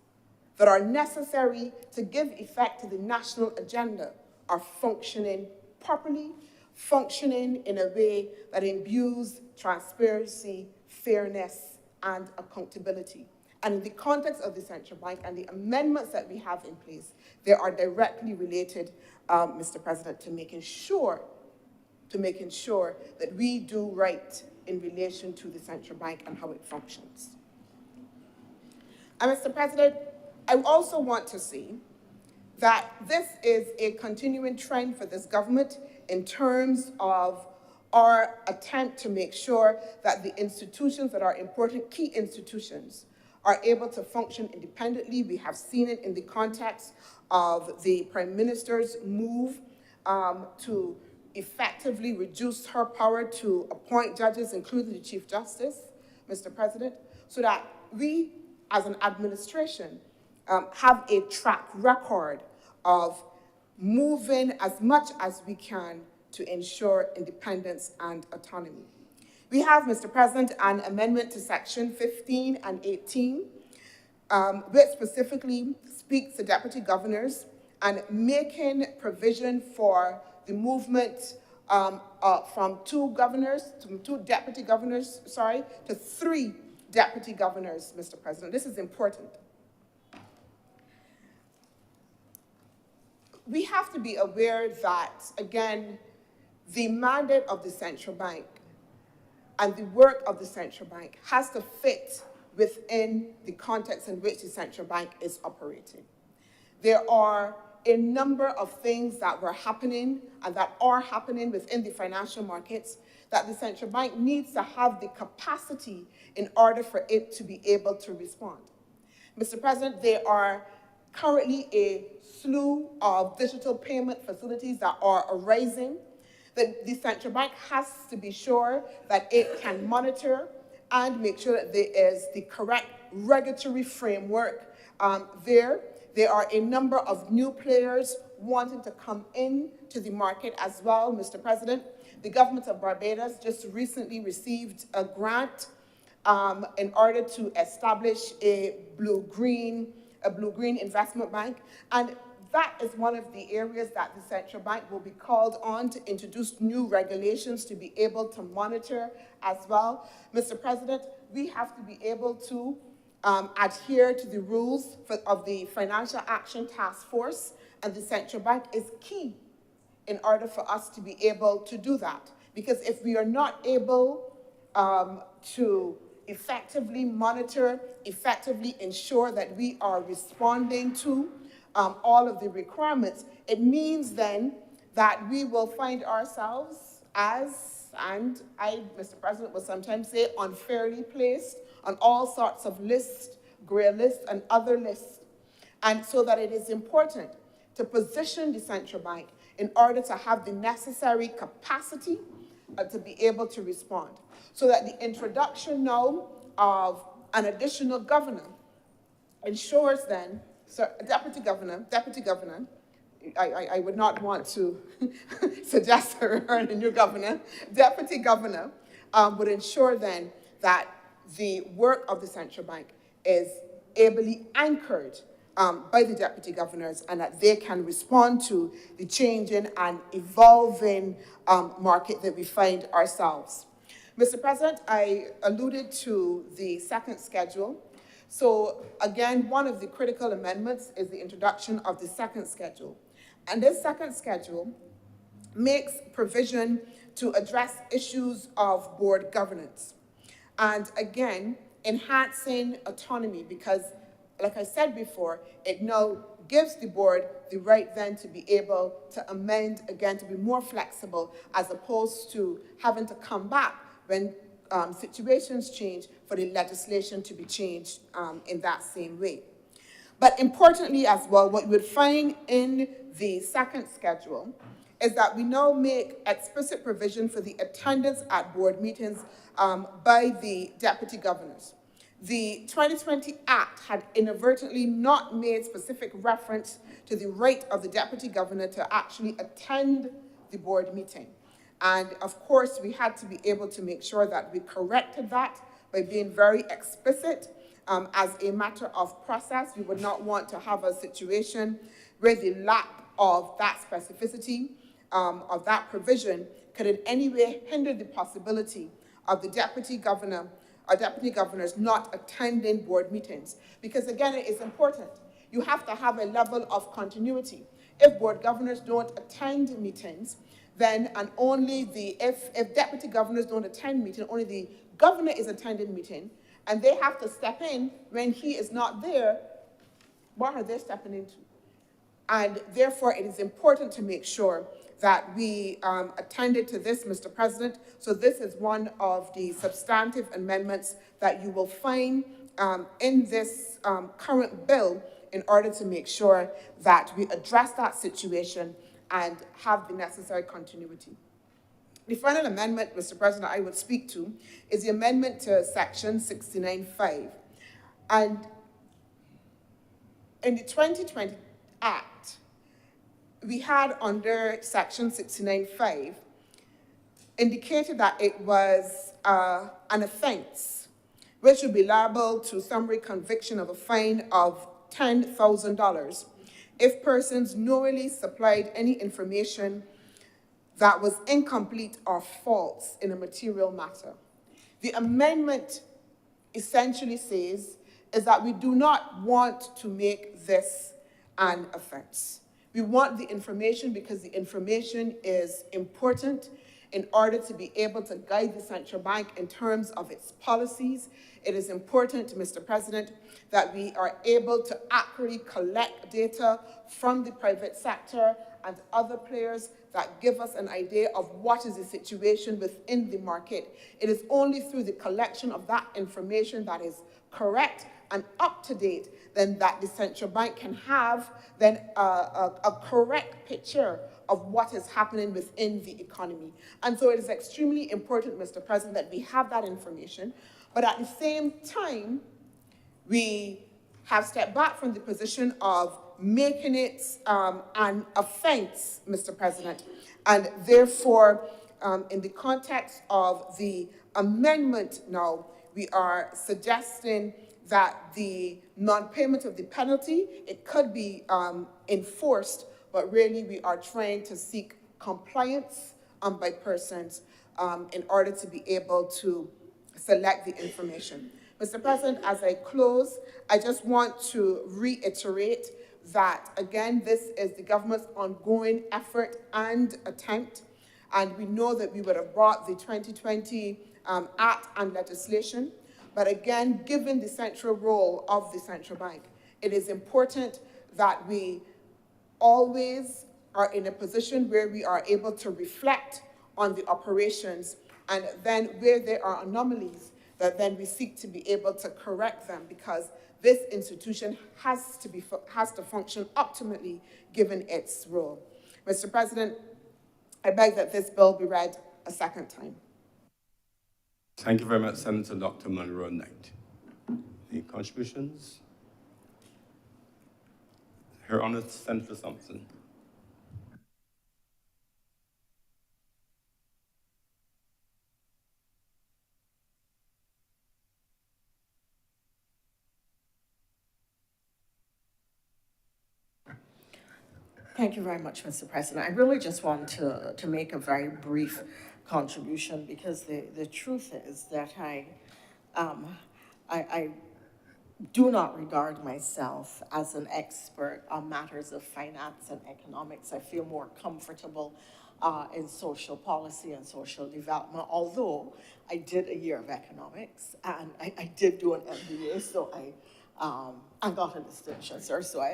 Speaker 13: that are necessary to give effect to the national agenda are functioning properly, functioning in a way that imbues transparency, fairness, and accountability. And in the context of the central bank and the amendments that we have in place, they are directly related, Mr. President, to making sure that we do right in relation to the central bank and how it functions. And Mr. President, I also want to see that this is a continuing trend for this government in terms of our attempt to make sure that the institutions that are important, key institutions, are able to function independently. We have seen it in the context of the Prime Minister's move to effectively reduce her power to appoint judges, including the Chief Justice, Mr. President, so that we, as an administration, have a track record of moving as much as we can to ensure independence and autonomy. We have, Mr. President, an amendment to Section 15 and 18, which specifically speaks to deputy governors and making provision for the movement from two deputy governors, to 3 deputy governors, Mr. President. This is important. We have to be aware that, again, the mandate of the central bank and the work of the central bank has to fit within the context in which the central bank is operating. There are a number of things that were happening and that are happening within the financial markets that the central bank needs to have the capacity in order for it to be able to respond. Mr. President, there are currently a slew of digital payment facilities that are arising. The central bank has to be sure that it can monitor and make sure that there is the correct regulatory framework there. There are a number of new players wanting to come into the market as well, Mr. President. The government of Barbados just recently received a grant in order to establish a blue-green investment bank. And that is one of the areas that the central bank will be called on to introduce new regulations to be able to monitor as well. Mr. President, we have to be able to adhere to the rules of the Financial Action Task Force and the central bank is key in order for us to be able to do that. Because if we are not able to effectively monitor, effectively ensure that we are responding to all of the requirements, it means then that we will find ourselves as, and I, Mr. President, will sometimes say unfairly placed on all sorts of lists, grey lists, and other lists. And so that it is important to position the central bank in order to have the necessary capacity to be able to respond. So that the introduction now of an additional governor ensures then, Deputy Governor, I would not want to suggest her a new governor, Deputy Governor would ensure then that the work of the central bank is ably anchored by the deputy governors and that they can respond to the changing and evolving market that we find ourselves. Mr. President, I alluded to the second schedule. So again, one of the critical amendments is the introduction of the second schedule. And this second schedule makes provision to address issues of board governance. And again, enhancing autonomy because, like I said before, it now gives the board the right then to be able to amend, again, to be more flexible as opposed to having to come back when situations change for the legislation to be changed in that same way. But importantly as well, what you would find in the second schedule is that we now make explicit provision for the attendance at board meetings by the deputy governors. The 2020 Act had inadvertently not made specific reference to the right of the deputy governor to actually attend the board meeting. And of course, we had to be able to make sure that we corrected that by being very explicit as a matter of process. We would not want to have a situation where the lack of that specificity, of that provision, could in any way hinder the possibility of the deputy governor or deputy governors not attending board meetings. Because again, it is important. You have to have a level of continuity. If board governors don't attend meetings, then and only if deputy governors don't attend meeting, only the governor is attending meeting, and they have to step in when he is not there, what are they stepping into? And therefore, it is important to make sure that we attended to this, Mr. President. So this is one of the substantive amendments that you will find in this current bill in order to make sure that we address that situation and have the necessary continuity. The final amendment, Mr. President, I would speak to is the amendment to Section 69(5). And in the 2020 Act, we had under Section 69(5) indicated that it was an offense which would be liable to summary conviction of a fine of $10,000 if persons knowingly supplied any information that was incomplete or false in a material matter. The amendment essentially says is that we do not want to make this an offense. We want the information because the information is important in order to be able to guide the central bank in terms of its policies. It is important, Mr. President, that we are able to accurately collect data from the private sector and other players that give us an idea of what is the situation within the market. It is only through the collection of that information that is correct and up to date then that the central bank can have then a correct picture of what is happening within the economy. And so it is extremely important, Mr. President, that we have that information, but at the same time, we have stepped back from the position of making it an offense, Mr. President. And therefore, in the context of the amendment now, we are suggesting that the non-payment of the penalty, it could be enforced, but really we are trying to seek compliance by persons in order to be able to select the information. Mr. President, as I close, I just want to reiterate that, again, this is the government's ongoing effort and attempt, and we know that we would have brought the 2020 Act and legislation, but again, given the central role of the central bank, it is important that we always are in a position where we are able to reflect on the operations, and then where there are anomalies, that then we seek to be able to correct them, because this institution has to function optimally given its role. Mr. President, I beg that this bill be read a second time.
Speaker 2: Thank you very much, Senator Dr. Monroe Knight. Any contributions? Her Honor, Senator Thompson.
Speaker 10: Thank you very much, Mr. President. I really just want to make a very brief contribution, because the truth is that I do not regard myself as an expert on matters of finance and economics. I feel more comfortable in social policy and social development, although I did a year of economics and I did do an MBA, so I got a distinction, sir. So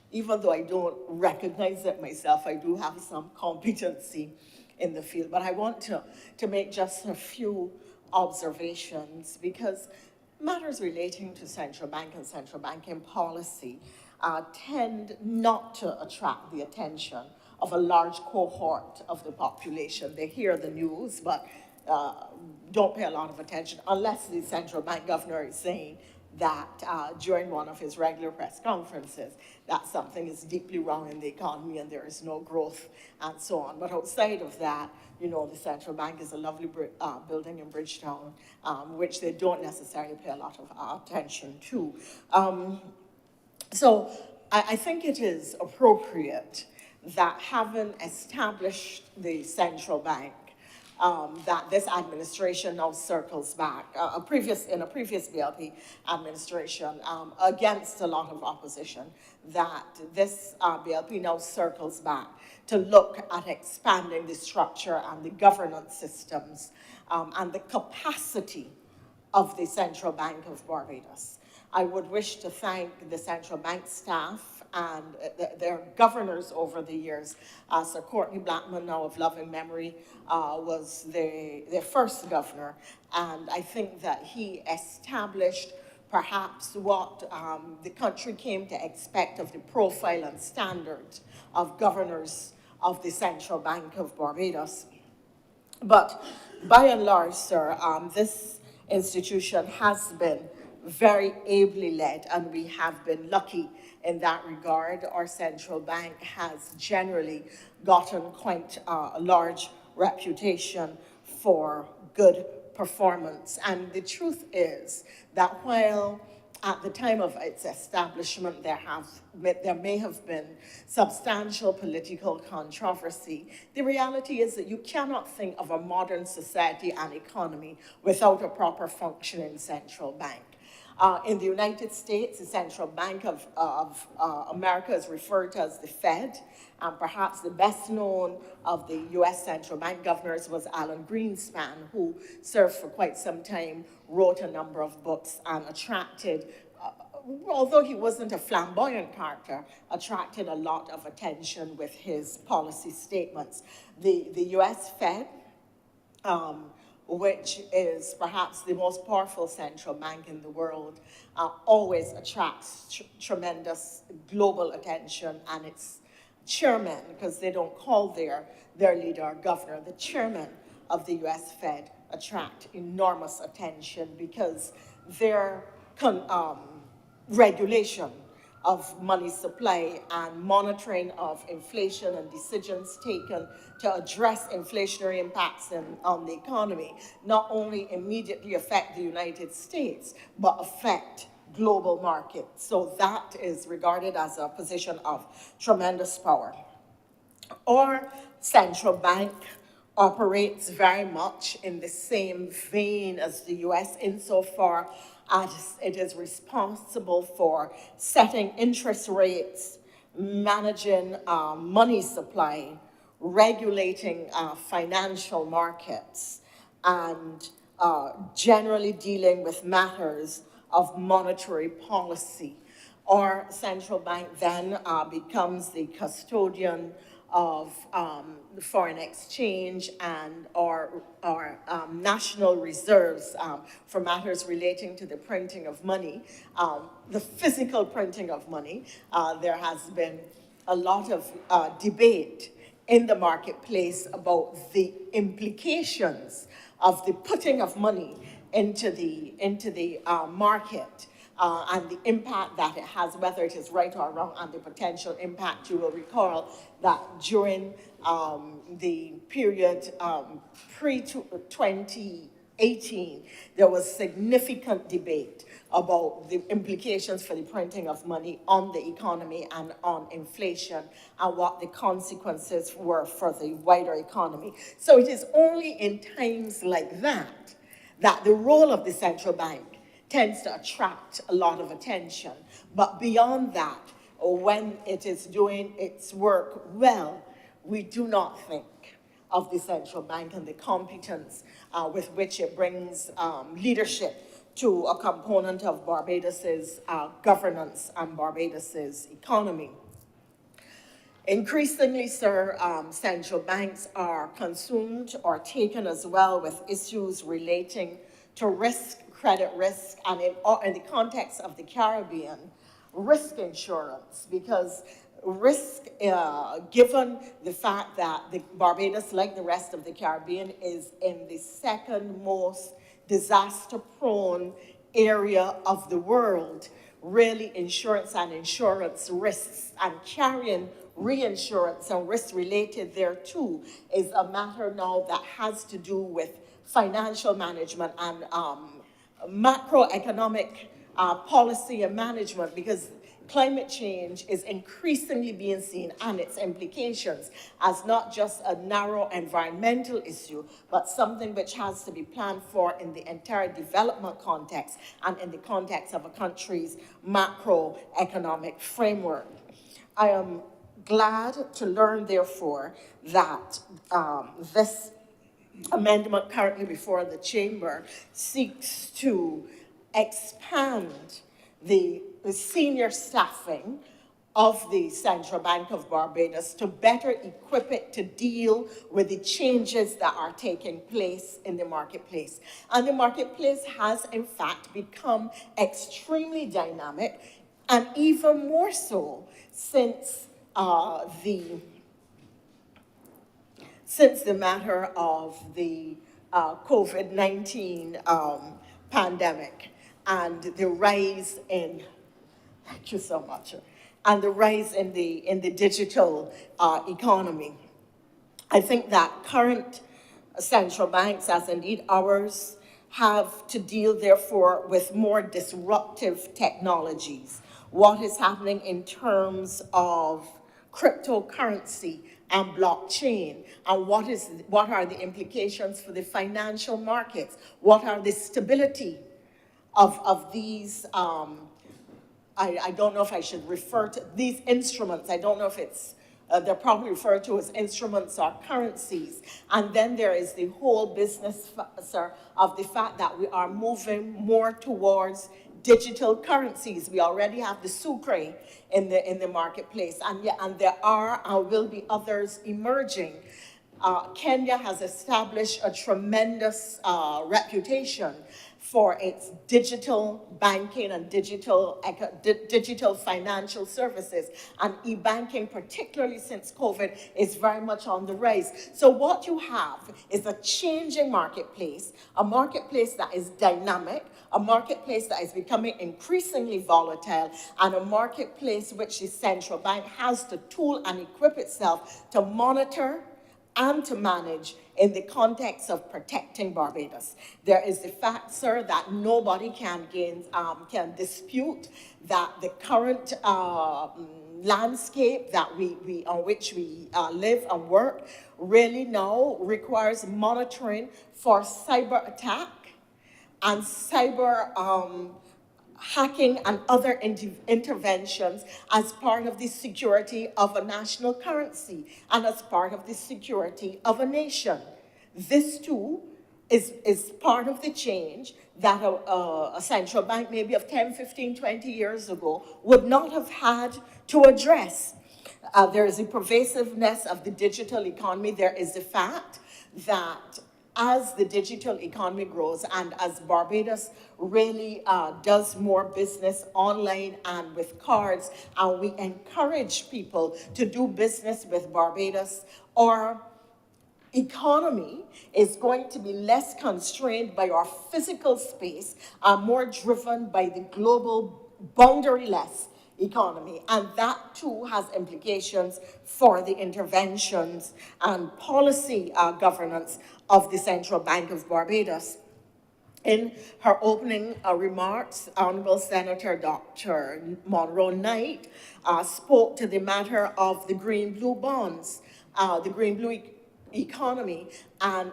Speaker 10: even though I don't recognize it myself, I do have some competency in the field. But I want to make just a few observations, because matters relating to central bank and central banking policy tend not to attract the attention of a large cohort of the population. They hear the news, but don't pay a lot of attention unless the central bank governor is saying that during one of his regular press conferences, that something is deeply wrong in the economy and there is no growth and so on. But outside of that, you know, the central bank is a lovely building in Bridgetown, which they don't necessarily pay a lot of attention to. So I think it is appropriate that, having established the central bank, that this administration now circles back, in a previous BLP administration, against a lot of opposition, that this BLP now circles back to look at expanding the structure and the governance systems and the capacity of the Central Bank of Barbados. I would wish to thank the central bank staff and their governors over the years. Sir Courtney Blackman, now of loving memory, was their first governor, and I think that he established perhaps what the country came to expect of the profile and standard of governors of the Central Bank of Barbados. But by and large, sir, this institution has been very ably led, and we have been lucky in that regard. Our central bank has generally gotten quite a large reputation for good performance. And the truth is that while at the time of its establishment there may have been substantial political controversy, the reality is that you cannot think of a modern society and economy without a proper functioning central bank. In the United States, the Central Bank of America is referred to as the Fed, and perhaps the best known of the US central bank governors was Alan Greenspan, who served for quite some time, wrote a number of books, and attracted, although he wasn't a flamboyant character, attracted a lot of attention with his policy statements. The US Fed, which is perhaps the most powerful central bank in the world, always attracts tremendous global attention, and its chairman, because they don't call their leader governor, the chairman of the US Fed attract enormous attention because their regulation of money supply and monitoring of inflation and decisions taken to address inflationary impacts on the economy not only immediately affect the United States, but affect global markets. So that is regarded as a position of tremendous power. Our central bank operates very much in the same vein as the US insofar as it is responsible for setting interest rates, managing money supply, regulating financial markets, and generally dealing with matters of monetary policy. Our central bank then becomes the custodian of the foreign exchange and our national reserves for matters relating to the printing of money, the physical printing of money. There has been a lot of debate in the marketplace about the implications of the putting of money into the market. And the impact that it has, whether it is right or wrong, and the potential impact. You will recall that during the period pre-2018, there was significant debate about the implications for the printing of money on the economy and on inflation, and what the consequences were for the wider economy. So it is only in times like that that the role of the central bank tends to attract a lot of attention. But beyond that, when it is doing its work well, we do not think of the central bank and the competence with which it brings leadership to a component of Barbados's governance and Barbados's economy. Increasingly, sir, central banks are consumed or taken as well with issues relating to risk, credit risk, and in the context of the Caribbean, risk insurance, because risk, given the fact that the Barbados, like the rest of the Caribbean, is in the second most disaster-prone area of the world, really insurance and insurance risks and carrying reinsurance and risk related thereto is a matter now that has to do with financial management and macroeconomic policy and management, because climate change is increasingly being seen and its implications as not just a narrow environmental issue, but something which has to be planned for in the entire development context and in the context of a country's macroeconomic framework. I am glad to learn, therefore, that this amendment currently before the Chamber seeks to expand the senior staffing of the Central Bank of Barbados to better equip it to deal with the changes that are taking place in the marketplace. And the marketplace has, in fact, become extremely dynamic, and even more so since the matter of the COVID-19 pandemic and the rise in, thank you so much, and the rise in the digital economy. I think that current central banks, as indeed ours, have to deal, therefore, with more disruptive technologies. What is happening in terms of cryptocurrency and blockchain, and what are the implications for the financial markets? What are the stability of these, I don't know if I should refer to these instruments. I don't know if it's, they're probably referred to as instruments or currencies. And then there is the whole business, sir, of the fact that we are moving more towards digital currencies. We already have the Sucre in the marketplace, and there are and will be others emerging. Kenya has established a tremendous reputation for its digital banking and digital financial services. And e-banking, particularly since COVID, is very much on the rise. So what you have is a changing marketplace, a marketplace that is dynamic, a marketplace that is becoming increasingly volatile, and a marketplace which the central bank has to tool and equip itself to monitor and to manage in the context of protecting Barbados. There is the fact, sir, that nobody can dispute that the current landscape that on which we live and work really now requires monitoring for cyber attack and cyber hacking and other interventions as part of the security of a national currency and as part of the security of a nation. This too is part of the change that a central bank maybe of 10, 15, 20 years ago would not have had to address. There is a pervasiveness of the digital economy. There is the fact that as the digital economy grows and as Barbados really does more business online and with cards, and we encourage people to do business with Barbados, our economy is going to be less constrained by our physical space, more driven by the global boundaryless economy. And that too has implications for the interventions and policy governance of the Central Bank of Barbados. In her opening remarks, Honorable Senator Dr. Monroe Knight spoke to the matter of the green-blue bonds, the green-blue economy and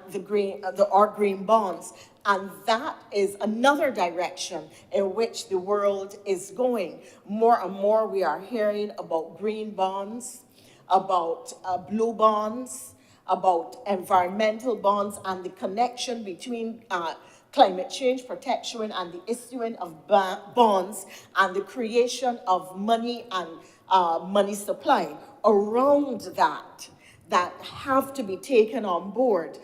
Speaker 10: our green bonds. And that is another direction in which the world is going. More and more we are hearing about green bonds, about blue bonds, about environmental bonds, and the connection between climate change protection and the issuing of bonds and the creation of money and money supply around that have to be taken on board.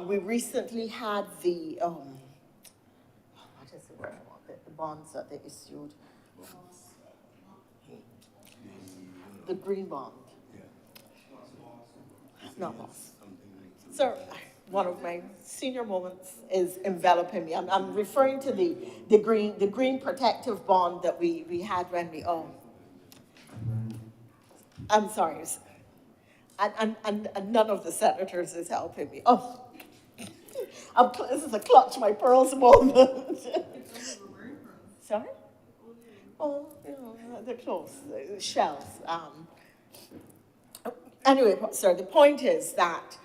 Speaker 10: We recently had the, what is the word? The bonds that they issued. The green bond. Not lost. Sir, one of my senior moments is enveloping me. I'm referring to the green protective bond that we had when we, I'm sorry. And none of the senators is helping me. Oh, this is a clutch my pearls moment. Sorry? Oh, you know, they're close, the shells. Anyway, sir, the point is that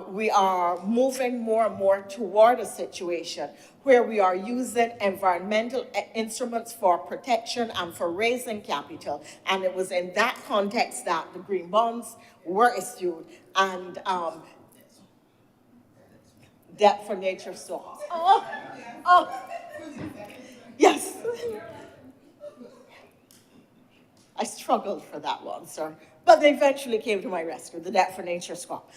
Speaker 10: we are moving more and more toward a situation where we are using environmental instruments for protection and for raising capital. And it was in that context that the green bonds were issued and debt for nature swaps. Yes. I struggled for that one, sir. But they eventually came to my rescue, the debt for nature swap.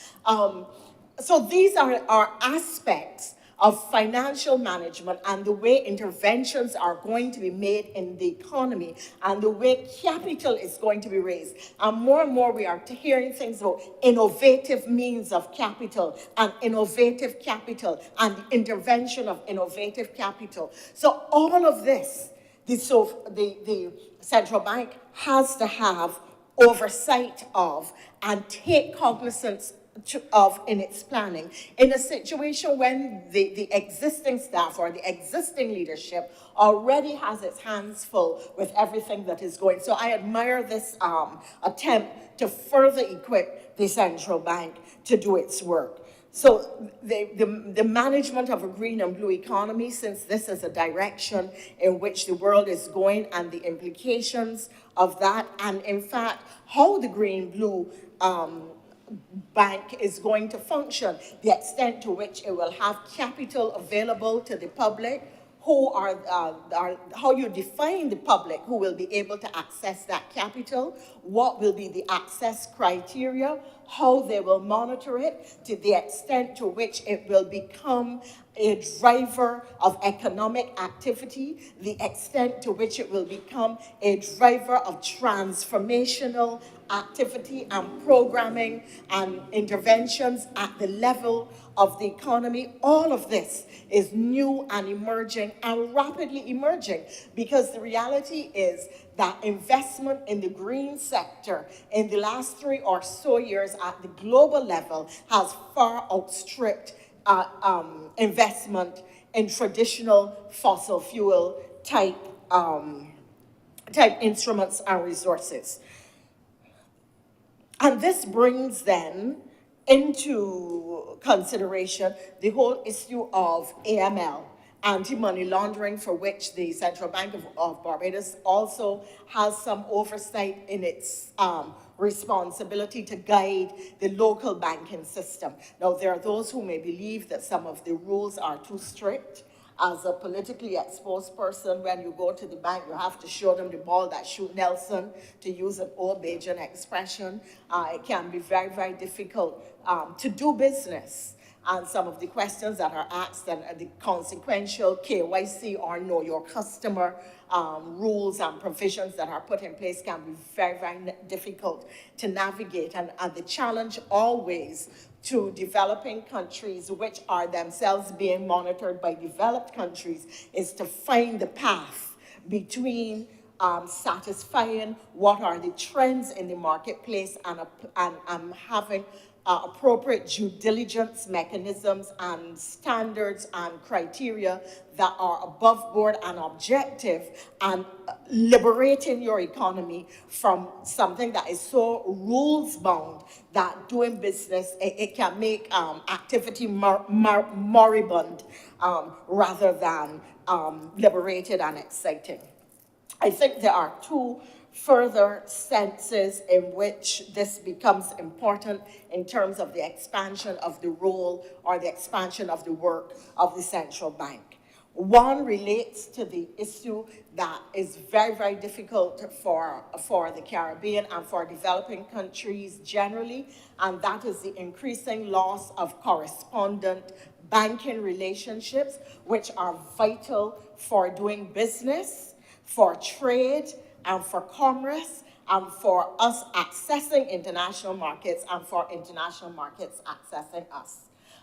Speaker 10: So these are aspects of financial management and the way interventions are going to be made in the economy and the way capital is going to be raised. And more we are hearing things about innovative means of capital and innovative capital and the intervention of innovative capital. So all of this, the central bank has to have oversight of and take cognizance of in its planning in a situation when the existing staff or the existing leadership already has its hands full with everything that is going. So I admire this attempt to further equip the central bank to do its work. So the management of a green and blue economy, since this is a direction in which the world is going and the implications of that, and in fact, how the green-blue bank is going to function, the extent to which it will have capital available to the public, how you define the public who will be able to access that capital, what will be the access criteria, how they will monitor it, to the extent to which it will become a driver of economic activity, the extent to which it will become a driver of transformational activity and programming and interventions at the level of the economy. All of this is new and emerging and rapidly emerging, because the reality is that investment in the green sector in the last 3 or so years at the global level has far outstripped investment in traditional fossil fuel type instruments and resources. And this brings then into consideration the whole issue of AML anti-money laundering, for which the Central Bank of Barbados also has some oversight in its responsibility to guide the local banking system. Now, there are those who may believe that some of the rules are too strict. As a politically exposed person, when you go to the bank, you have to show them the ball that shoot Nelson, to use an old Bajan expression. It can be very, very difficult to do business. And some of the questions that are asked and the consequential KYC or know your customer rules and provisions that are put in place can be very, very difficult to navigate. And the challenge always to developing countries, which are themselves being monitored by developed countries, is to find the path between satisfying what are the trends in the marketplace and having appropriate due diligence mechanisms and standards and criteria that are above board and objective, and liberating your economy from something that is so rules bound that doing business, it can make activity moribund rather than liberated and exciting. I think there are two further senses in which this becomes important in terms of the expansion of the role or the expansion of the work of the central bank. One relates to the issue that is very, very difficult for the Caribbean and for developing countries generally, and that is the increasing loss of correspondent banking relationships, which are vital for doing business, for trade, and for commerce, and for us accessing international markets, and for international markets accessing us.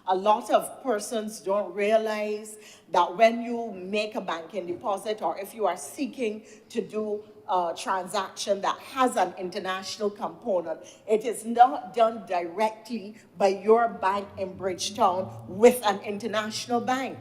Speaker 10: A lot of persons don't realize that when you make a banking deposit, or if you are seeking to do a transaction that has an international component, it is not done directly by your bank in Bridgetown with an international bank.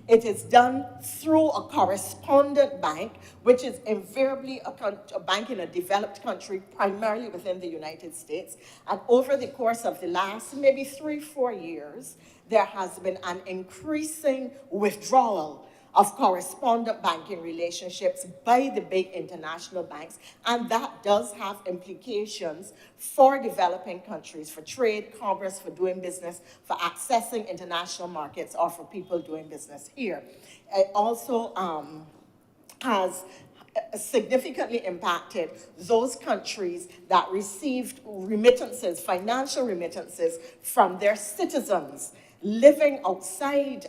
Speaker 10: It is done through a correspondent bank, which is invariably a bank in a developed country, primarily within the United States. And over the course of the last maybe 3-4 years, there has been an increasing withdrawal of correspondent banking relationships by the big international banks, and that does have implications for developing countries, for trade, commerce, for doing business, for accessing international markets, or for people doing business here. It also has significantly impacted those countries that received remittances, financial remittances from their citizens living outside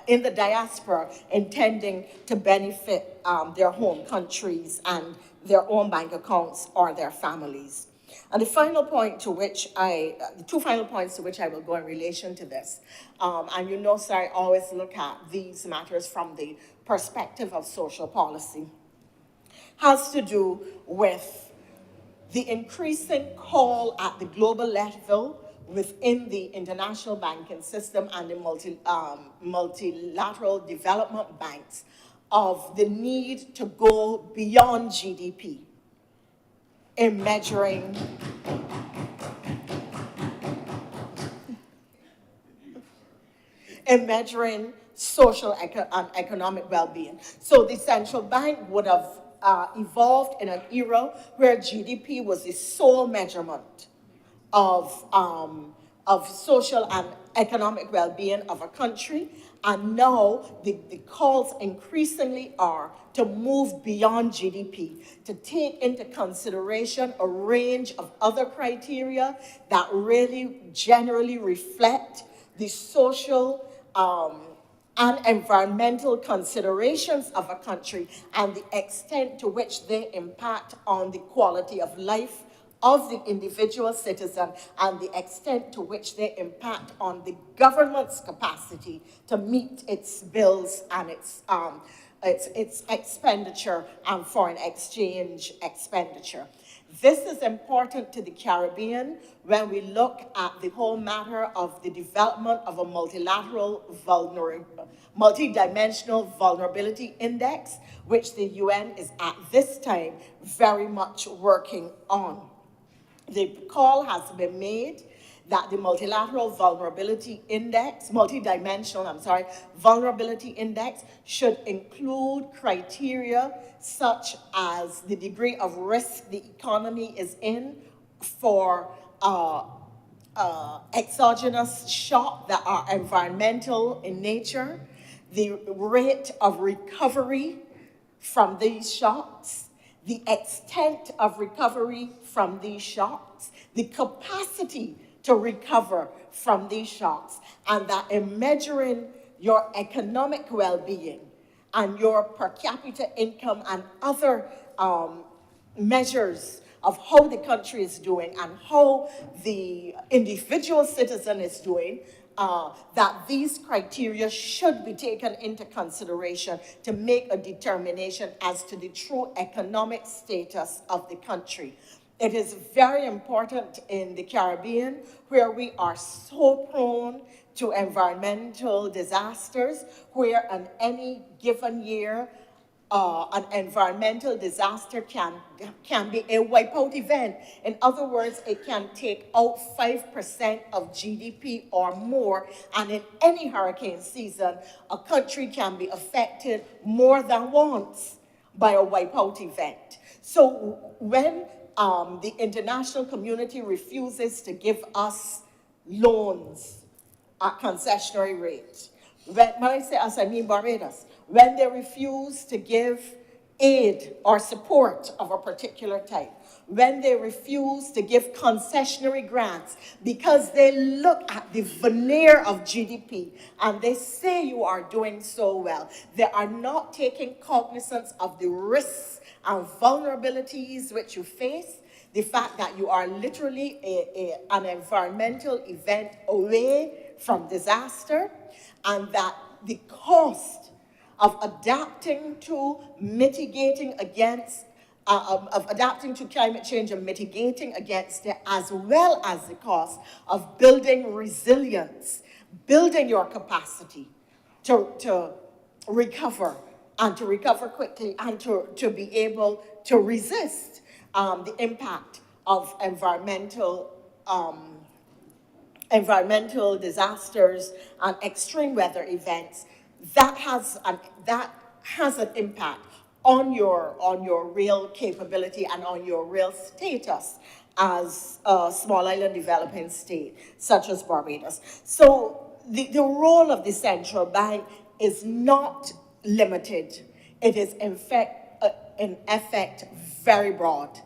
Speaker 10: in the diaspora, intending to benefit their home countries and their own bank accounts or their families. And the final point to which the two final points to which I will go in relation to this, and you know, sir, I always look at these matters from the perspective of social policy, has to do with the increasing call at the global level within the international banking system and the multilateral development banks of the need to go beyond GDP in measuring social and economic well-being. So the central bank would have evolved in an era where GDP was the sole measurement of social and economic well-being of a country. And now the calls increasingly are to move beyond GDP, to take into consideration a range of other criteria that really generally reflect the social and environmental considerations of a country and the extent to which they impact on the quality of life of the individual citizen and the extent to which they impact on the government's capacity to meet its bills and its expenditure and foreign exchange expenditure. This is important to the Caribbean when we look at the whole matter of the development of a multidimensional vulnerability index, which the UN is at this time very much working on. The call has been made that the multilateral vulnerability index, vulnerability index should include criteria such as the degree of risk the economy is in for exogenous shock that are environmental in nature, the rate of recovery from these shocks, the extent of recovery from these shocks, the capacity to recover from these shocks, and that in measuring your economic well-being and your per capita income and other measures of how the country is doing and how the individual citizen is doing, that these criteria should be taken into consideration to make a determination as to the true economic status of the country. It is very important in the Caribbean, where we are so prone to environmental disasters, where in any given year, an environmental disaster can be a wipeout event. In other words, it can take out 5% of GDP or more, and in any hurricane season, a country can be affected more than once by a wipeout event. So when the international community refuses to give us loans at concessionary rates, when I say us, I mean Barbados, when they refuse to give aid or support of a particular type, when they refuse to give concessionary grants because they look at the veneer of GDP and they say you are doing so well, they are not taking cognizance of the risks and vulnerabilities which you face, the fact that you are literally an environmental event away from disaster, and that the cost of adapting to mitigating against, of adapting to climate change and mitigating against it, as well as the cost of building resilience, building your capacity to recover and to recover quickly and to be able to resist the impact of environmental disasters and extreme weather events. That has an impact on your real capability and on your real status as a small island developing state, such as Barbados. So the role of the central bank is not limited. It is in effect very broad.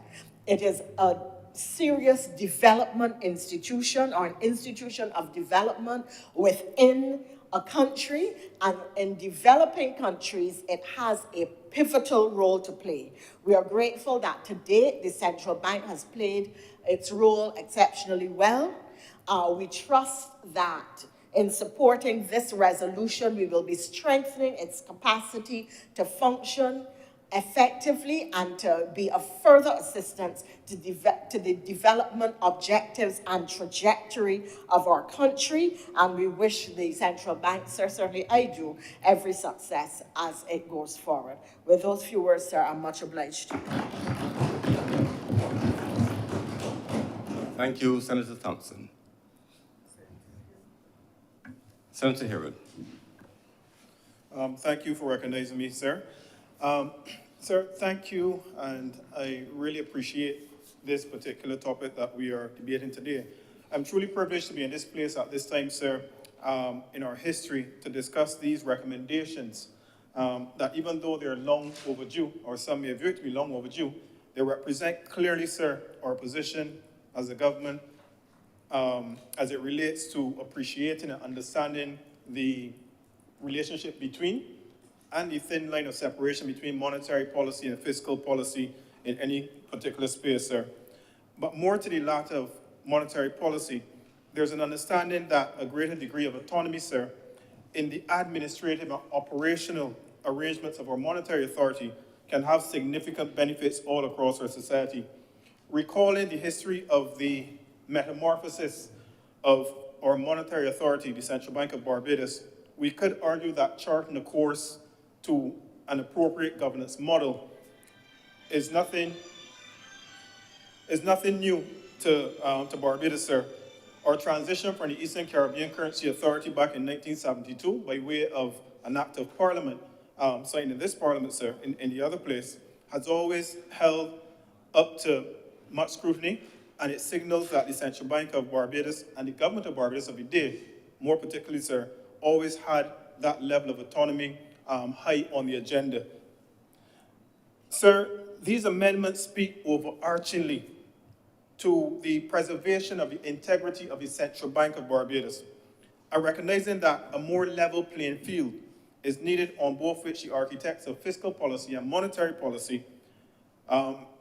Speaker 10: It is a serious development institution or an institution of development within a country, and in developing countries, it has a pivotal role to play. We are grateful that to date, the central bank has played its role exceptionally well. We trust that in supporting this resolution, we will be strengthening its capacity to function effectively and to be of further assistance to the development objectives and trajectory of our country. And we wish the central bank, sir, certainly I do, every success as it goes forward. With those few words, sir, I'm much obliged to you.
Speaker 2: Thank you, Senator Thompson. Senator Herod.
Speaker 14: Thank you for recognizing me, sir. Sir, thank you, and I really appreciate this particular topic that we are debating today. I'm truly privileged to be in this place at this time, sir, in our history to discuss these recommendations that even though they're long overdue, or some may view it to be long overdue, they represent clearly, sir, our position as a government as it relates to appreciating and understanding the relationship between and the thin line of separation between monetary policy and fiscal policy in any particular space, sir. But more to the latter of monetary policy, there's an understanding that a greater degree of autonomy, sir, in the administrative and operational arrangements of our monetary authority can have significant benefits all across our society. Recalling the history of the metamorphosis of our monetary authority, the Central Bank of Barbados, we could argue that charting a course to an appropriate governance model is nothing new to Barbados, sir. Our transition from the Eastern Caribbean Currency Authority back in 1972 by way of an act of parliament, signed in this parliament, sir, in the other place, has always held up to much scrutiny, and it signals that the Central Bank of Barbados and the government of Barbados of the day, more particularly, sir, always had that level of autonomy high on the agenda. Sir, these amendments speak overarchingly to the preservation of the integrity of the Central Bank of Barbados, and recognizing that a more level playing field is needed on both which the architects of fiscal policy and monetary policy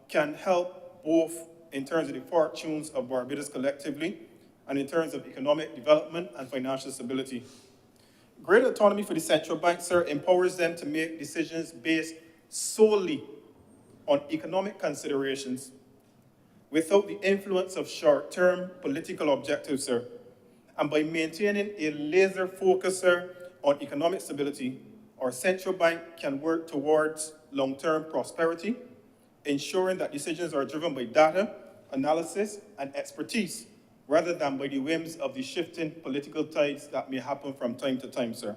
Speaker 14: can help both in terms of the fortunes of Barbados collectively and in terms of economic development and financial stability. Greater autonomy for the central bank, sir, empowers them to make decisions based solely on economic considerations without the influence of short-term political objectives, sir. And by maintaining a laser focus, sir, on economic stability, our central bank can work towards long-term prosperity, ensuring that decisions are driven by data, analysis, and expertise, rather than by the whims of the shifting political tides that may happen from time to time, sir.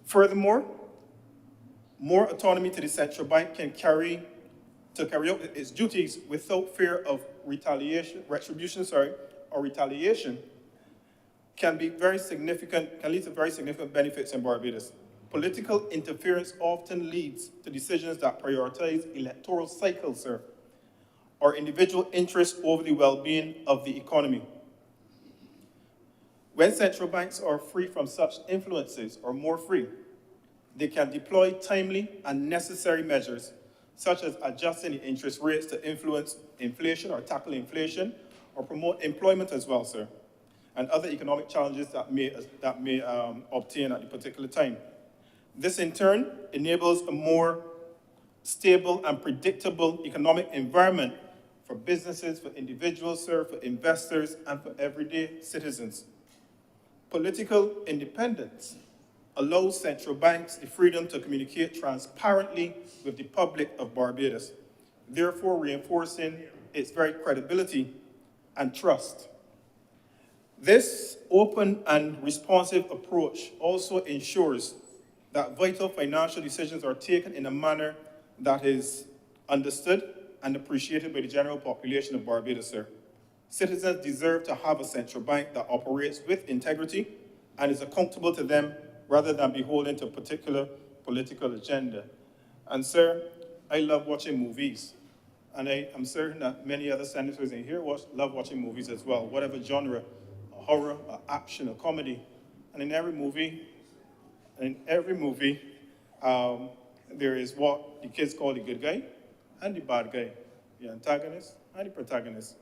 Speaker 14: Furthermore, more autonomy to the central bank can carry out its duties without fear of retribution, can be very significant, can lead to very significant benefits in Barbados. Political interference often leads to decisions that prioritize electoral cycles, sir, or individual interests over the well-being of the economy. When central banks are free from such influences, or more free, they can deploy timely and necessary measures, such as adjusting the interest rates to influence inflation or tackle inflation, or promote employment as well, sir, and other economic challenges that may obtain at the particular time. This, in turn, enables a more stable and predictable economic environment for businesses, for individuals, sir, for investors, and for everyday citizens. Political independence allows central banks the freedom to communicate transparently with the public of Barbados, therefore reinforcing its very credibility and trust. This open and responsive approach also ensures that vital financial decisions are taken in a manner that is understood and appreciated by the general population of Barbados, sir. Citizens deserve to have a central bank that operates with integrity and is accountable to them rather than beholden to a particular political agenda. And sir, I love watching movies. And I am certain that many other senators in here love watching movies as well, whatever genre, a horror, a action, a comedy. And in every movie, there is what the kids call the good guy and the bad guy, the antagonist and the protagonist.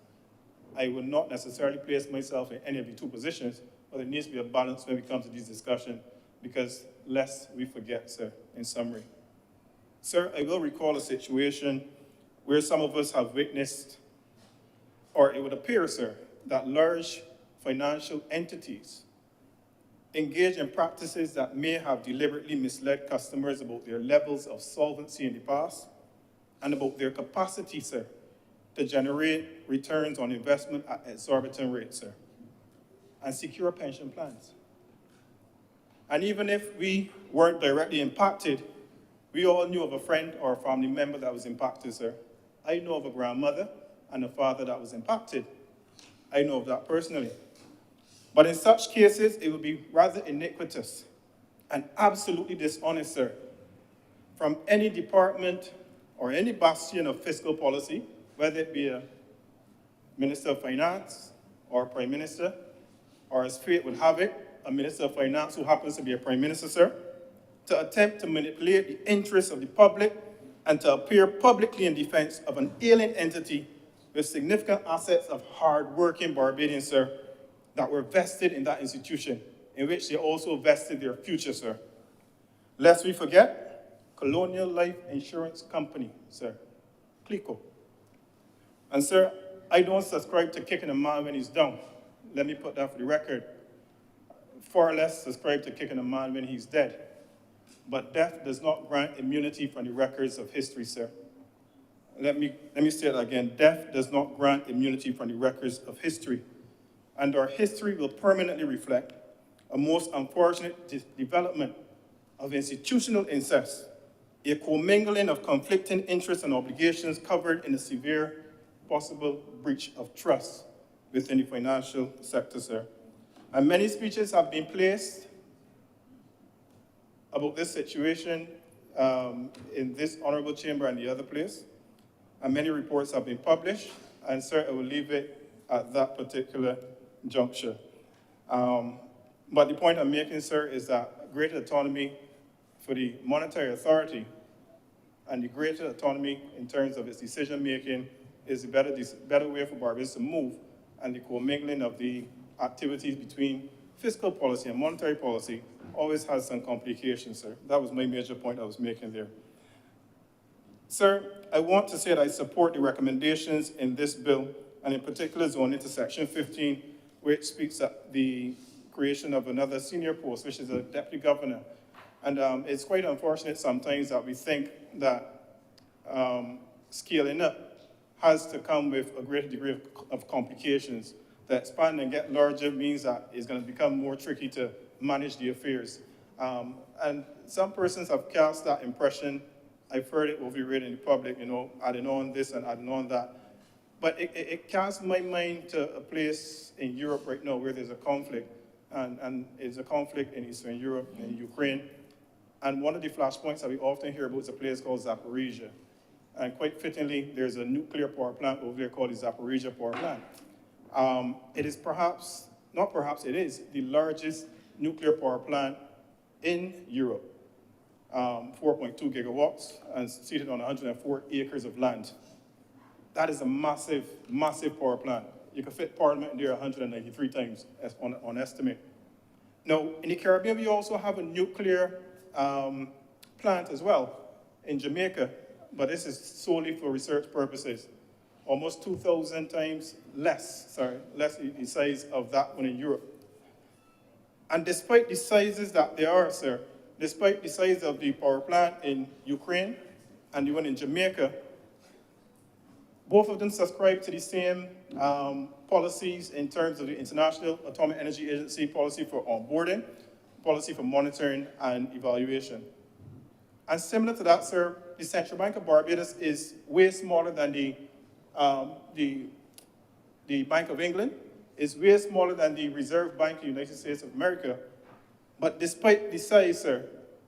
Speaker 14: I will not necessarily place myself in any of the two positions, but there needs to be a balance when we come to this discussion, because lest we forget, sir, in summary. Sir, I will recall a situation where some of us have witnessed, or it would appear, sir, that large financial entities engage in practices that may have deliberately misled customers about their levels of solvency in the past and about their capacity, sir, to generate returns on investment at exorbitant rates, sir, and secure pension plans. And even if we weren't directly impacted, we all knew of a friend or a family member that was impacted, sir. I know of a grandmother and a father that was impacted. I know of that personally. But in such cases, it would be rather iniquitous and absolutely dishonest, sir, from any department or any bastion of fiscal policy, whether it be a Minister of Finance or a Prime Minister, or as fate would have it, a Minister of Finance who happens to be a Prime Minister, sir, to attempt to manipulate the interests of the public and to appear publicly in defense of an alien entity with significant assets of hard-working Barbadians, sir, that were vested in that institution, in which they also vested their future, sir. Lest we forget, Colonial Life Insurance Company, sir, CLICO. And sir, I don't subscribe to kicking a man when he's down. Let me put that for the record. Far less subscribe to kicking a man when he's dead. But death does not grant immunity from the records of history, sir. Let me say it again. Death does not grant immunity from the records of history. and our history will permanently reflect a most unfortunate development of institutional incest, a commingling of conflicting interests and obligations covered in a severe possible breach of trust within the financial sector, sir. And many speeches have been placed about this situation in this honorable chamber and the other place, and many reports have been published, and sir, I will leave it at that particular juncture. But the point I'm making, sir, is that greater autonomy for the monetary authority and the greater autonomy in terms of its decision-making is the better way for Barbados to move, and the commingling of the activities between fiscal policy and monetary policy always has some complications, sir. That was my major point I was making there. Sir, I want to say that I support the recommendations in this bill, and in particular zoning to section 15, which speaks of the creation of another senior post, which is a deputy governor. And it's quite unfortunate sometimes that we think that scaling up has to come with a greater degree of complications. To expand and get larger means that it's going to become more tricky to manage the affairs. And some persons have cast that impression. I've heard it overread in the public, you know, adding on this and adding on that. But it casts my mind to a place in Europe right now where there's a conflict, and it's a conflict in Eastern Europe, in Ukraine. And one of the flashpoints that we often hear about is a place called Zaporizhia. And quite fittingly, there's a nuclear power plant over there called the Zaporizhia Power Plant. It is perhaps, not perhaps, it is the largest nuclear power plant in Europe, 4.2 gigawatts, and seated on 104 acres of land. That is a massive, massive power plant. You can fit Parliament in there 193 times on estimate. Now, in the Caribbean, we also have a nuclear plant as well in Jamaica, but this is solely for research purposes. Almost 2,000 times less the size of that one in Europe. And despite the sizes that there are, sir, despite the size of the power plant in Ukraine and the one in Jamaica, both of them subscribe to the same policies in terms of the International Atomic Energy Agency policy for onboarding, policy for monitoring and evaluation. And similar to that, sir, the Central Bank of Barbados is way smaller than the Bank of England, is way smaller than the Reserve Bank of the United States of America. But despite the size, sir,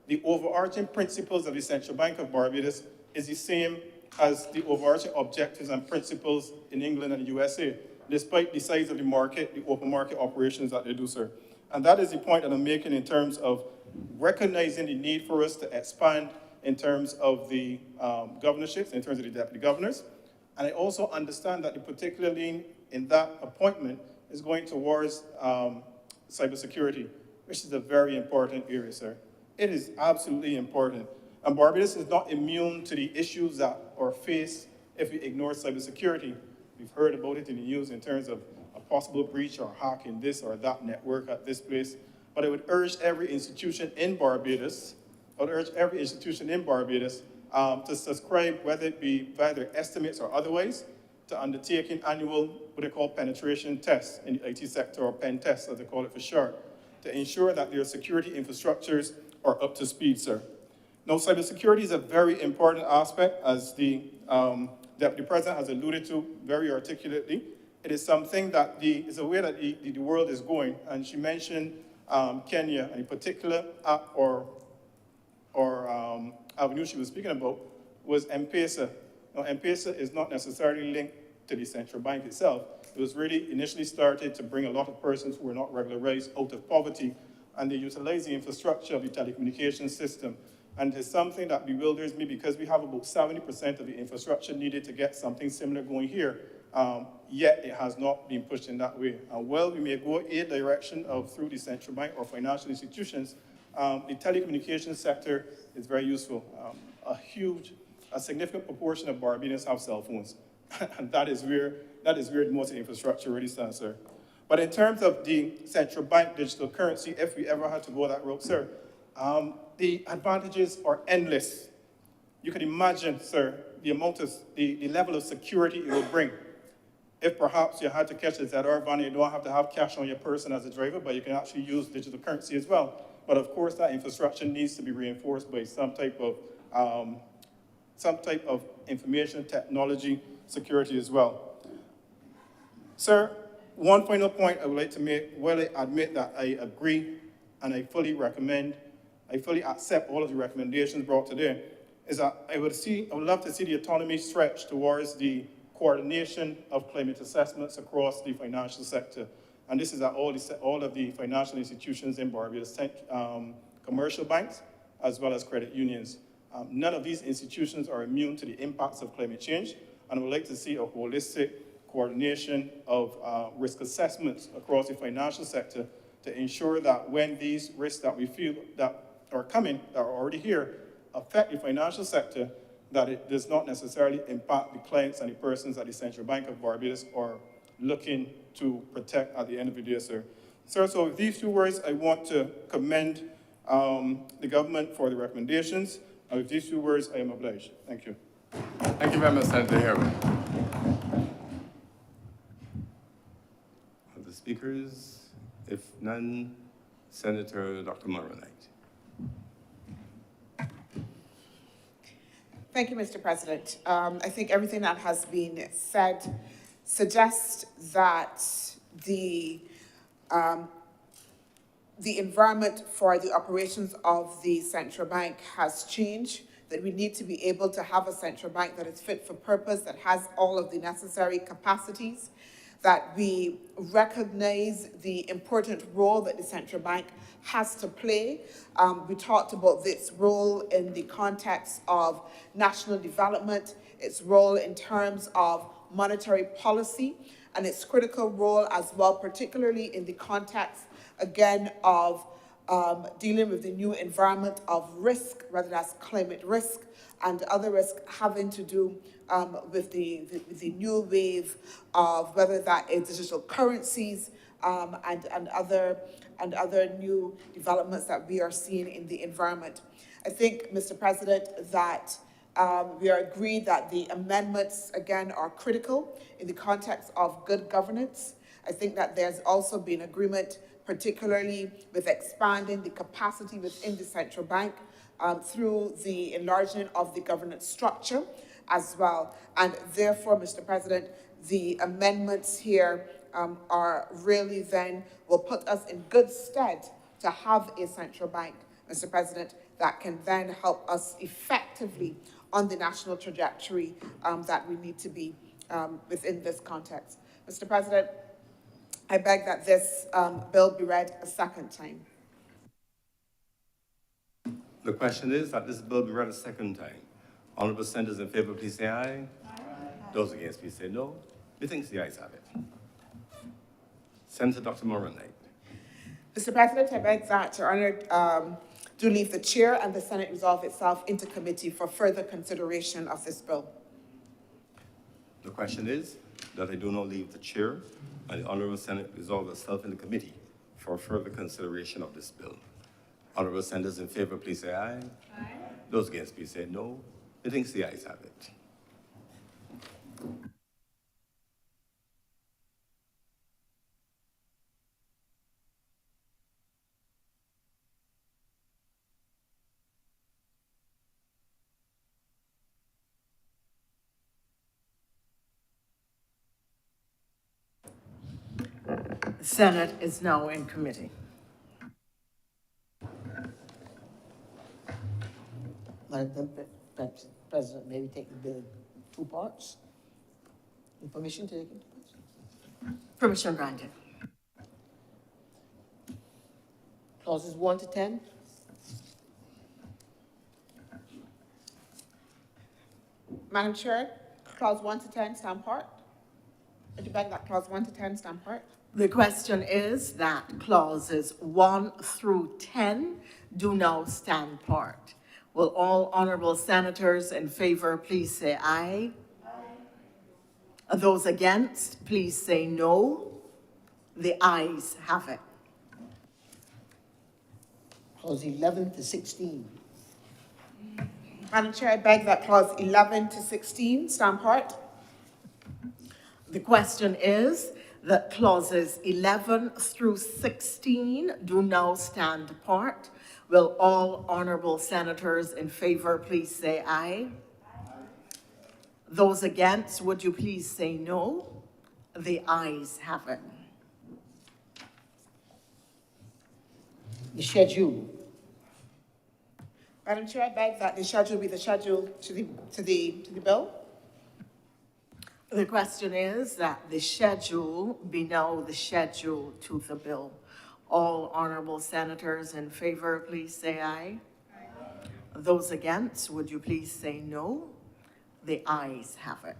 Speaker 14: the overarching principles of the Central Bank of Barbados is the same as the overarching objectives and principles in England and the USA, despite the size of the market, the open market operations that they do, sir. And that is the point that I'm making in terms of recognizing the need for us to expand in terms of the governorships, in terms of the deputy governors. And I also understand that the particular lean in that appointment is going towards cybersecurity, which is a very important area, sir. It is absolutely important. And Barbados is not immune to the issues that are faced if we ignore cybersecurity. We've heard about it in the news in terms of a possible breach or hack in this or that network at this place. But I would urge every institution in Barbados, to subscribe, whether it be via their estimates or otherwise, to undertaking annual, what they call penetration tests in the IT sector, or pen tests, as they call it for short, to ensure that their security infrastructures are up to speed, sir. Now, cybersecurity is a very important aspect, as the Deputy President has alluded to very articulately. It is something that is a way that the world is going, and she mentioned Kenya, and a particular app or avenue she was speaking about was M-Pesa. Now, M-Pesa is not necessarily linked to the central bank itself. It was really initially started to bring a lot of persons who were not regularized out of poverty, and they utilize the infrastructure of the telecommunications system. And it's something that bewilders me, because we have about 70% of the infrastructure needed to get something similar going here, yet it has not been pushed in that way. And while we may go a direction of through the central bank or financial institutions, the telecommunications sector is very useful. A significant proportion of Barbadians have cell phones, and that is where most of the infrastructure really stands, sir. But in terms of the central bank digital currency, if we ever had to go that route, sir, the advantages are endless. You can imagine, sir, the level of security it will bring. if perhaps you had to catch a ZR van, you don't have to have cash on your person as a driver, but you can actually use digital currency as well. But of course, that infrastructure needs to be reinforced by some type of information technology security as well. Sir, one final point I would like to make, while I admit that I agree and I fully accept all of the recommendations brought today, is that I would love to see the autonomy stretch towards the coordination of climate assessments across the financial sector. And this is at all of the financial institutions in Barbados, commercial banks, as well as credit unions. None of these institutions are immune to the impacts of climate change, and I would like to see a holistic coordination of risk assessments across the financial sector to ensure that when these risks that we feel that are coming, that are already here, affect the financial sector, that it does not necessarily impact the clients and the persons at the Central Bank of Barbados are looking to protect at the end of the day, sir. Sir, so with these 2 words, I want to commend the government for the recommendations. And with these 2 words, I am obliged. Thank you.
Speaker 2: Thank you very much, Senator Herman. Other speakers? If none, Senator Dr. Moronight.
Speaker 13: Thank you, Mr. President. I think everything that has been said suggests that the environment for the operations of the central bank has changed, that we need to be able to have a central bank that is fit for purpose, that has all of the necessary capacities, that we recognize the important role that the central bank has to play. We talked about this role in the context of national development, its role in terms of monetary policy, and its critical role as well, particularly in the context, again, of dealing with the new environment of risk, whether that's climate risk and other risks having to do with the new wave of whether that is digital currencies and other new developments that we are seeing in the environment. I think, Mr. President, that we are agreed that the amendments, again, are critical in the context of good governance. I think that there's also been agreement, particularly with expanding the capacity within the central bank through the enlargement of the governance structure as well. And therefore, Mr. President, the amendments here are really then will put us in good stead to have a central bank, Mr. President, that can then help us effectively on the national trajectory that we need to be within this context. Mr. President, I beg that this bill be read a second time.
Speaker 2: The question is that this bill be read a second time. Honorable senators in favor, please say aye. Aye. Those against, please say no. Methinks the ayes have it. Senator Dr. Moronight.
Speaker 13: Mr. President, I beg that Your Honour do leave the chair and the Senate resolve itself into committee for further consideration of this bill.
Speaker 2: The question is that I do not leave the chair and the Honorable Senate resolve itself in the committee for further consideration of this bill. Honorable senators in favor, please say aye. Aye. Those against, please say no. Methinks the ayes have it.
Speaker 10: The Senate is now in committee.
Speaker 3: Madam President, maybe take the bill in 2 parts. With permission to take it in 2 parts?
Speaker 10: Permission granted.
Speaker 3: Clauses 1 to 10.
Speaker 13: Madam Chair, clause 1 to 10 stand part. Would you beg that clause 1 to 10 stand part?
Speaker 10: The question is that clauses 1 through 10 do now stand part. Will all honorable senators in favor please say aye? Aye. Those against, please say no. The ayes have it.
Speaker 3: Clause 11 to 16.
Speaker 13: Madam Chair, I beg that clause 11 to 16 stand part.
Speaker 10: The question is that clauses 11 through 16 do now stand apart. Will all honorable senators in favor please say aye? Those against, would you please say no? The ayes have it.
Speaker 3: The schedule.
Speaker 13: Madam Chair, I beg that the schedule be the schedule to the bill.
Speaker 10: The question is that the schedule be now the schedule to the bill. All honorable senators in favor, please say aye. Aye. Those against, would you please say no? The ayes have it.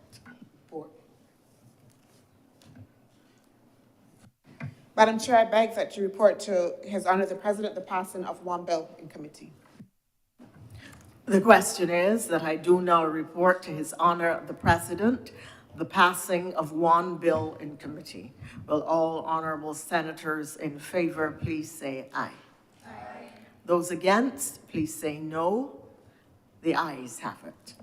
Speaker 13: Madam Chair, I beg that you report to His Honor the President the passing of one bill in committee.
Speaker 10: The question is that I do now report to His Honor the President the passing of one bill in committee. Will all honorable senators in favor please say aye? Aye. Those against, please say no. The ayes have it.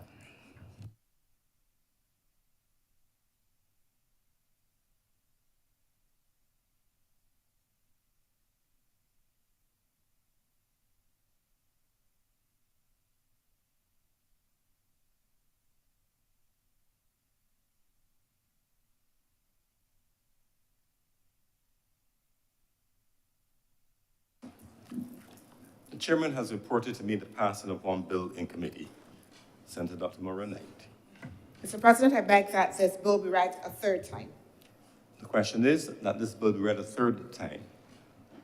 Speaker 2: The chairman has reported to me the passing of one bill in committee. Senator Dr. Maura Knight.
Speaker 13: Mr. President, I beg that this bill be read a third time.
Speaker 2: The question is that this bill be read a third time.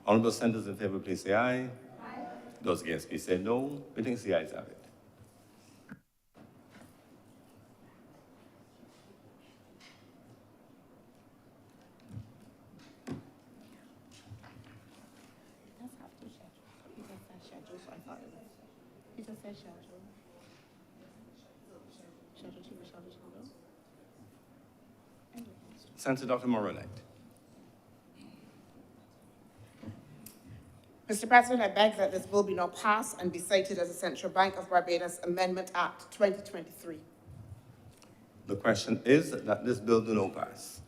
Speaker 2: Honorable senators in favor, please say aye. Aye. Those against, please say no. We think the ayes have it. Senator Dr. Maura Knight.
Speaker 13: Mr. President, I beg that this bill be now passed and be cited as the Central Bank of Barbados Amendment Act 2023.
Speaker 2: The question is that this bill do not pass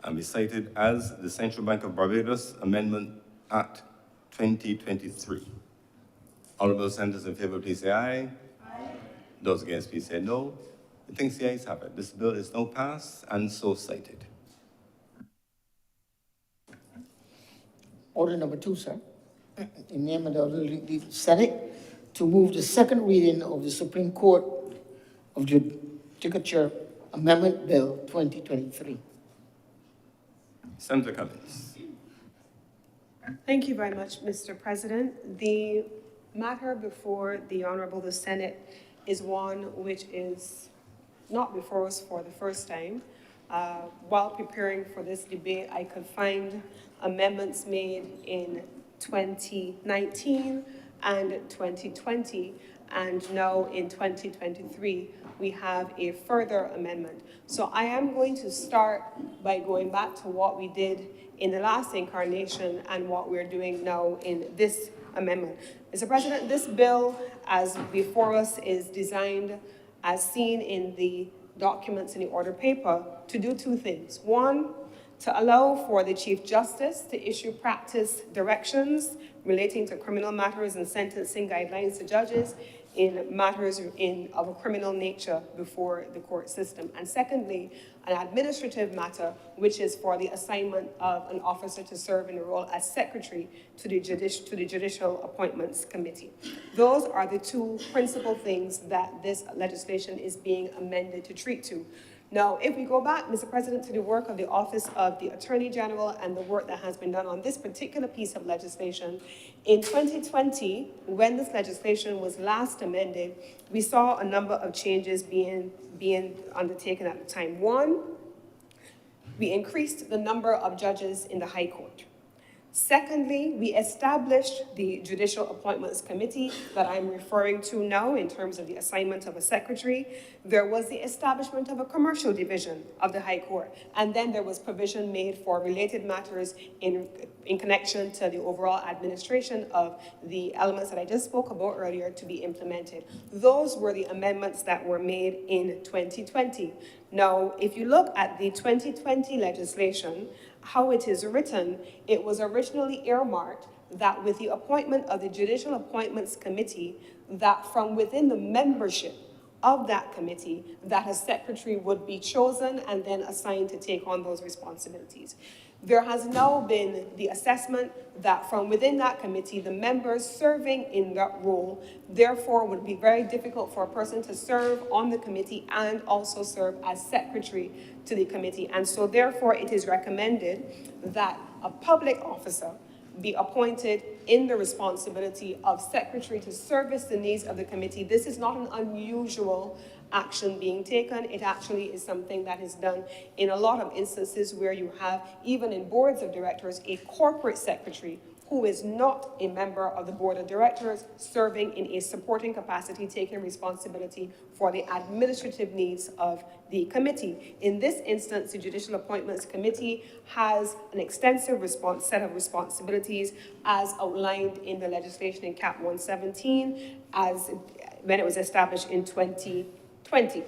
Speaker 2: and be cited as the Central Bank of Barbados Amendment Act 2023. Honorable senators in favor, please say aye. Aye. Those against, please say no. I think the ayes have it. This bill is now passed and so cited.
Speaker 3: Order number 2, sir. In name of the Senate, to move the second reading of the Supreme Court of Judicature Amendment Bill 2023.
Speaker 2: Senator Cummings.
Speaker 4: Thank you very much, Mr. President. The matter before the Honorable the Senate is one which is not before us for the first time. While preparing for this debate, I could find amendments made in 2019 and 2020, and now in 2023, we have a further amendment. So I am going to start by going back to what we did in the last incarnation and what we're doing now in this amendment. Mr. President, this bill, as before us, is designed, as seen in the documents in the order paper, to do two things. One, to allow for the Chief Justice to issue practice directions relating to criminal matters and sentencing guidelines to judges in matters of a criminal nature before the court system. And secondly, an administrative matter, which is for the assignment of an officer to serve in the role as secretary to the Judicial Appointments Committee. Those are the two principal things that this legislation is being amended to treat to. Now, if we go back, Mr. President, to the work of the Office of the Attorney General and the work that has been done on this particular piece of legislation, in 2020, when this legislation was last amended, we saw a number of changes being undertaken at the time. One, we increased the number of judges in the High Court. Secondly, we established the Judicial Appointments Committee that I'm referring to now in terms of the assignment of a secretary. There was the establishment of a commercial division of the High Court, and then there was provision made for related matters in connection to the overall administration of the elements that I just spoke about earlier to be implemented. Those were the amendments that were made in 2020. Now, if you look at the 2020 legislation, how it is written, it was originally earmarked that with the appointment of the Judicial Appointments Committee, that from within the membership of that committee, that a secretary would be chosen and then assigned to take on those responsibilities. There has now been the assessment that from within that committee, the members serving in that role, therefore would be very difficult for a person to serve on the committee and also serve as secretary to the committee. And so therefore it is recommended that a public officer be appointed in the responsibility of secretary to service the needs of the committee. This is not an unusual action being taken. It actually is something that is done in a lot of instances where you have, even in boards of directors, a corporate secretary who is not a member of the board of directors, serving in a supporting capacity, taking responsibility for the administrative needs of the committee. In this instance, the Judicial Appointments Committee has an extensive set of responsibilities as outlined in the legislation in Cap 117, as when it was established in 2020.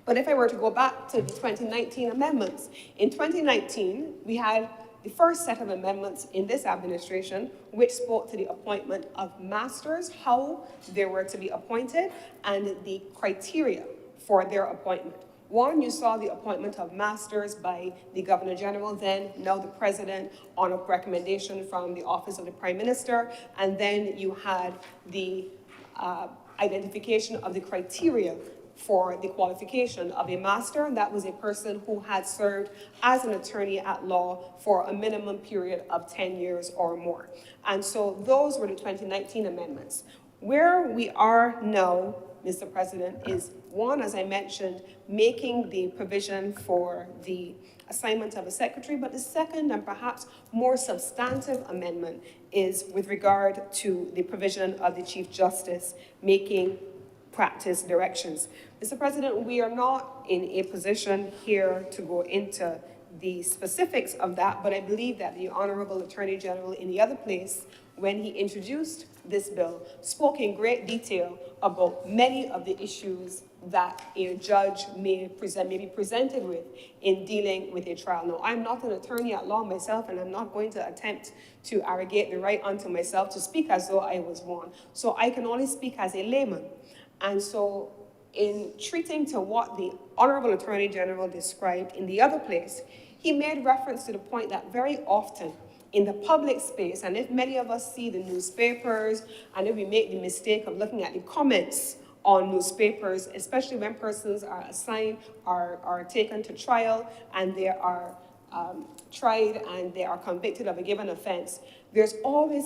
Speaker 4: But if I were to go back to the 2019 amendments, in 2019, we had the first set of amendments in this administration, which spoke to the appointment of masters, how they were to be appointed, and the criteria for their appointment. One, you saw the appointment of masters by the Governor General, then now the President, on a recommendation from the Office of the Prime Minister, and then you had the identification of the criteria for the qualification of a master, and that was a person who had served as an attorney at law for a minimum period of 10 years or more. And so those were the 2019 amendments. Where we are now, Mr. President, is one, as I mentioned, making the provision for the assignment of a secretary, but the second and perhaps more substantive amendment is with regard to the provision of the Chief Justice making practice directions. Mr. President, we are not in a position here to go into the specifics of that, but I believe that the Honorable Attorney General in the other place, when he introduced this bill, spoke in great detail about many of the issues that a judge may be presented with in dealing with a trial. Now, I'm not an attorney at law myself, and I'm not going to attempt to arrogate the right unto myself to speak as though I was one. So I can only speak as a layman. And so in treating to what the Honorable Attorney General described in the other place, he made reference to the point that very often in the public space, and if many of us see the newspapers, and if we make the mistake of looking at the comments on newspapers, especially when persons are assigned, are taken to trial, and they are tried and they are convicted of a given offense, there's always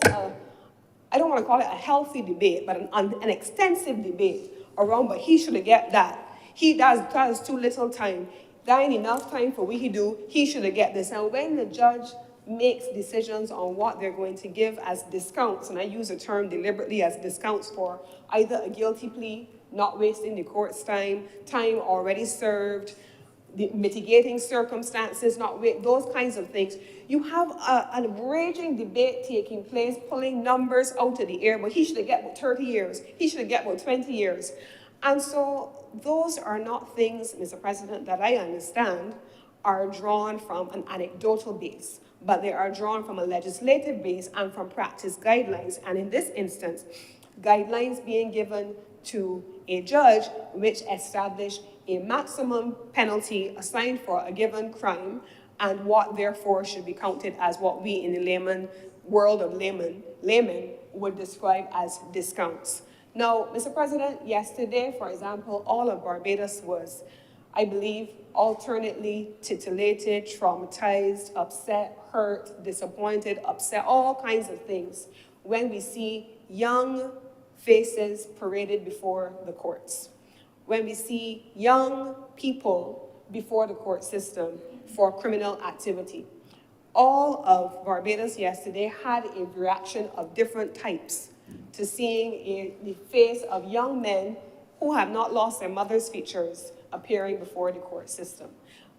Speaker 4: I don't want to call it a healthy debate, but an extensive debate around, but he should get that. That is too little time. That ain't enough time for what he do. He should get this. And when the judge makes decisions on what they're going to give as discounts, and I use the term deliberately as discounts for either a guilty plea, not wasting the court's time already served, the mitigating circumstances, those kinds of things. You have a raging debate taking place, pulling numbers out of the air, but he should get about 30 years. He should get about 20 years. And so those are not things, Mr. President, that I understand are drawn from an anecdotal base, but they are drawn from a legislative base and from practice guidelines. And in this instance, guidelines being given to a judge which established a maximum penalty assigned for a given crime and what therefore should be counted as what we in the world of laymen would describe as discounts. Now, Mr. President, yesterday, for example, all of Barbados was, I believe, alternately titillated, traumatized, upset, hurt, disappointed, upset, all kinds of things when we see young faces paraded before the courts, when we see young people before the court system for criminal activity. all of Barbados yesterday had a reaction of different types to seeing the face of young men who have not lost their mother's features appearing before the court system.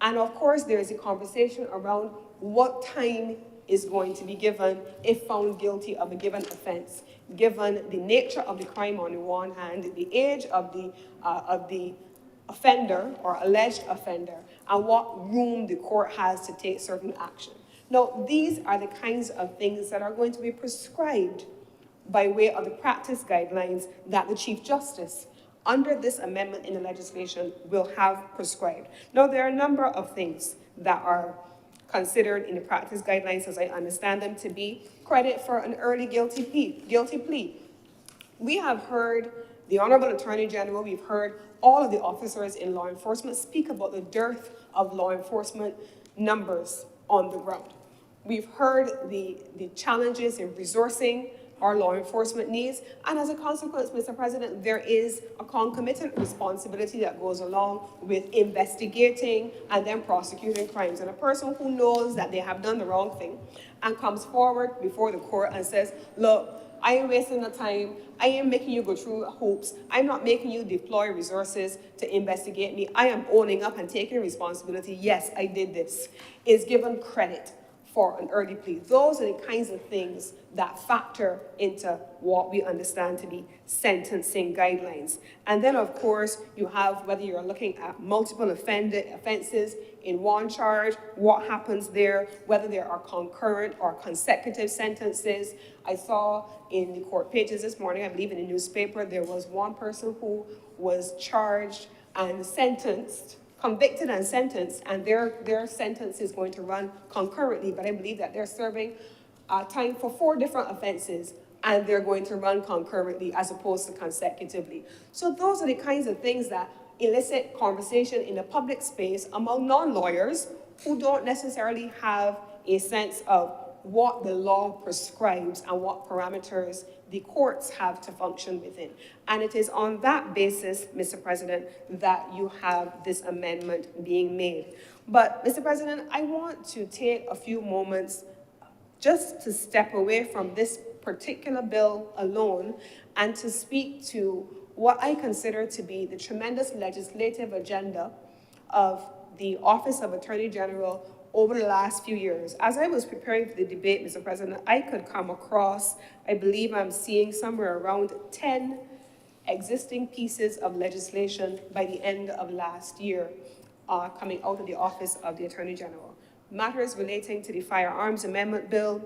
Speaker 4: And of course, there is a conversation around what time is going to be given if found guilty of a given offense, given the nature of the crime on the one hand, the age of the offender or alleged offender, and what room the court has to take certain action. Now, these are the kinds of things that are going to be prescribed by way of the practice guidelines that the Chief Justice, under this amendment in the legislation, will have prescribed. Now, there are a number of things that are considered in the practice guidelines, as I understand them to be. Credit for an early guilty plea. We have heard the Honorable Attorney General, we've heard all of the officers in law enforcement speak about the dearth of law enforcement numbers on the ground. We've heard the challenges in resourcing our law enforcement needs, and as a consequence, Mr. President, there is a concomitant responsibility that goes along with investigating and then prosecuting crimes. And a person who knows that they have done the wrong thing and comes forward before the court and says, look, I am wasting the time, I am making you go through hoops, I'm not making you deploy resources to investigate me, I am owning up and taking responsibility, yes, I did this, is given credit for an early plea. Those are the kinds of things that factor into what we understand to be sentencing guidelines. And then, of course, you have, whether you're looking at multiple offenses in one charge, what happens there, whether there are concurrent or consecutive sentences. I saw in the court pages this morning, I believe in the newspaper, there was one person who was charged and sentenced, convicted and sentenced, and their sentence is going to run concurrently, but I believe that they're serving time for 4 different offenses, and they're going to run concurrently as opposed to consecutively. So those are the kinds of things that elicit conversation in the public space among non-lawyers who don't necessarily have a sense of what the law prescribes and what parameters the courts have to function within. And it is on that basis, Mr. President, that you have this amendment being made. But, Mr. President, I want to take a few moments just to step away from this particular bill alone and to speak to what I consider to be the tremendous legislative agenda of the Office of Attorney General over the last few years. As I was preparing for the debate, Mr. President, I could come across, I believe I'm seeing somewhere around 10 existing pieces of legislation by the end of last year coming out of the Office of the Attorney General. Matters relating to the Firearms Amendment Bill,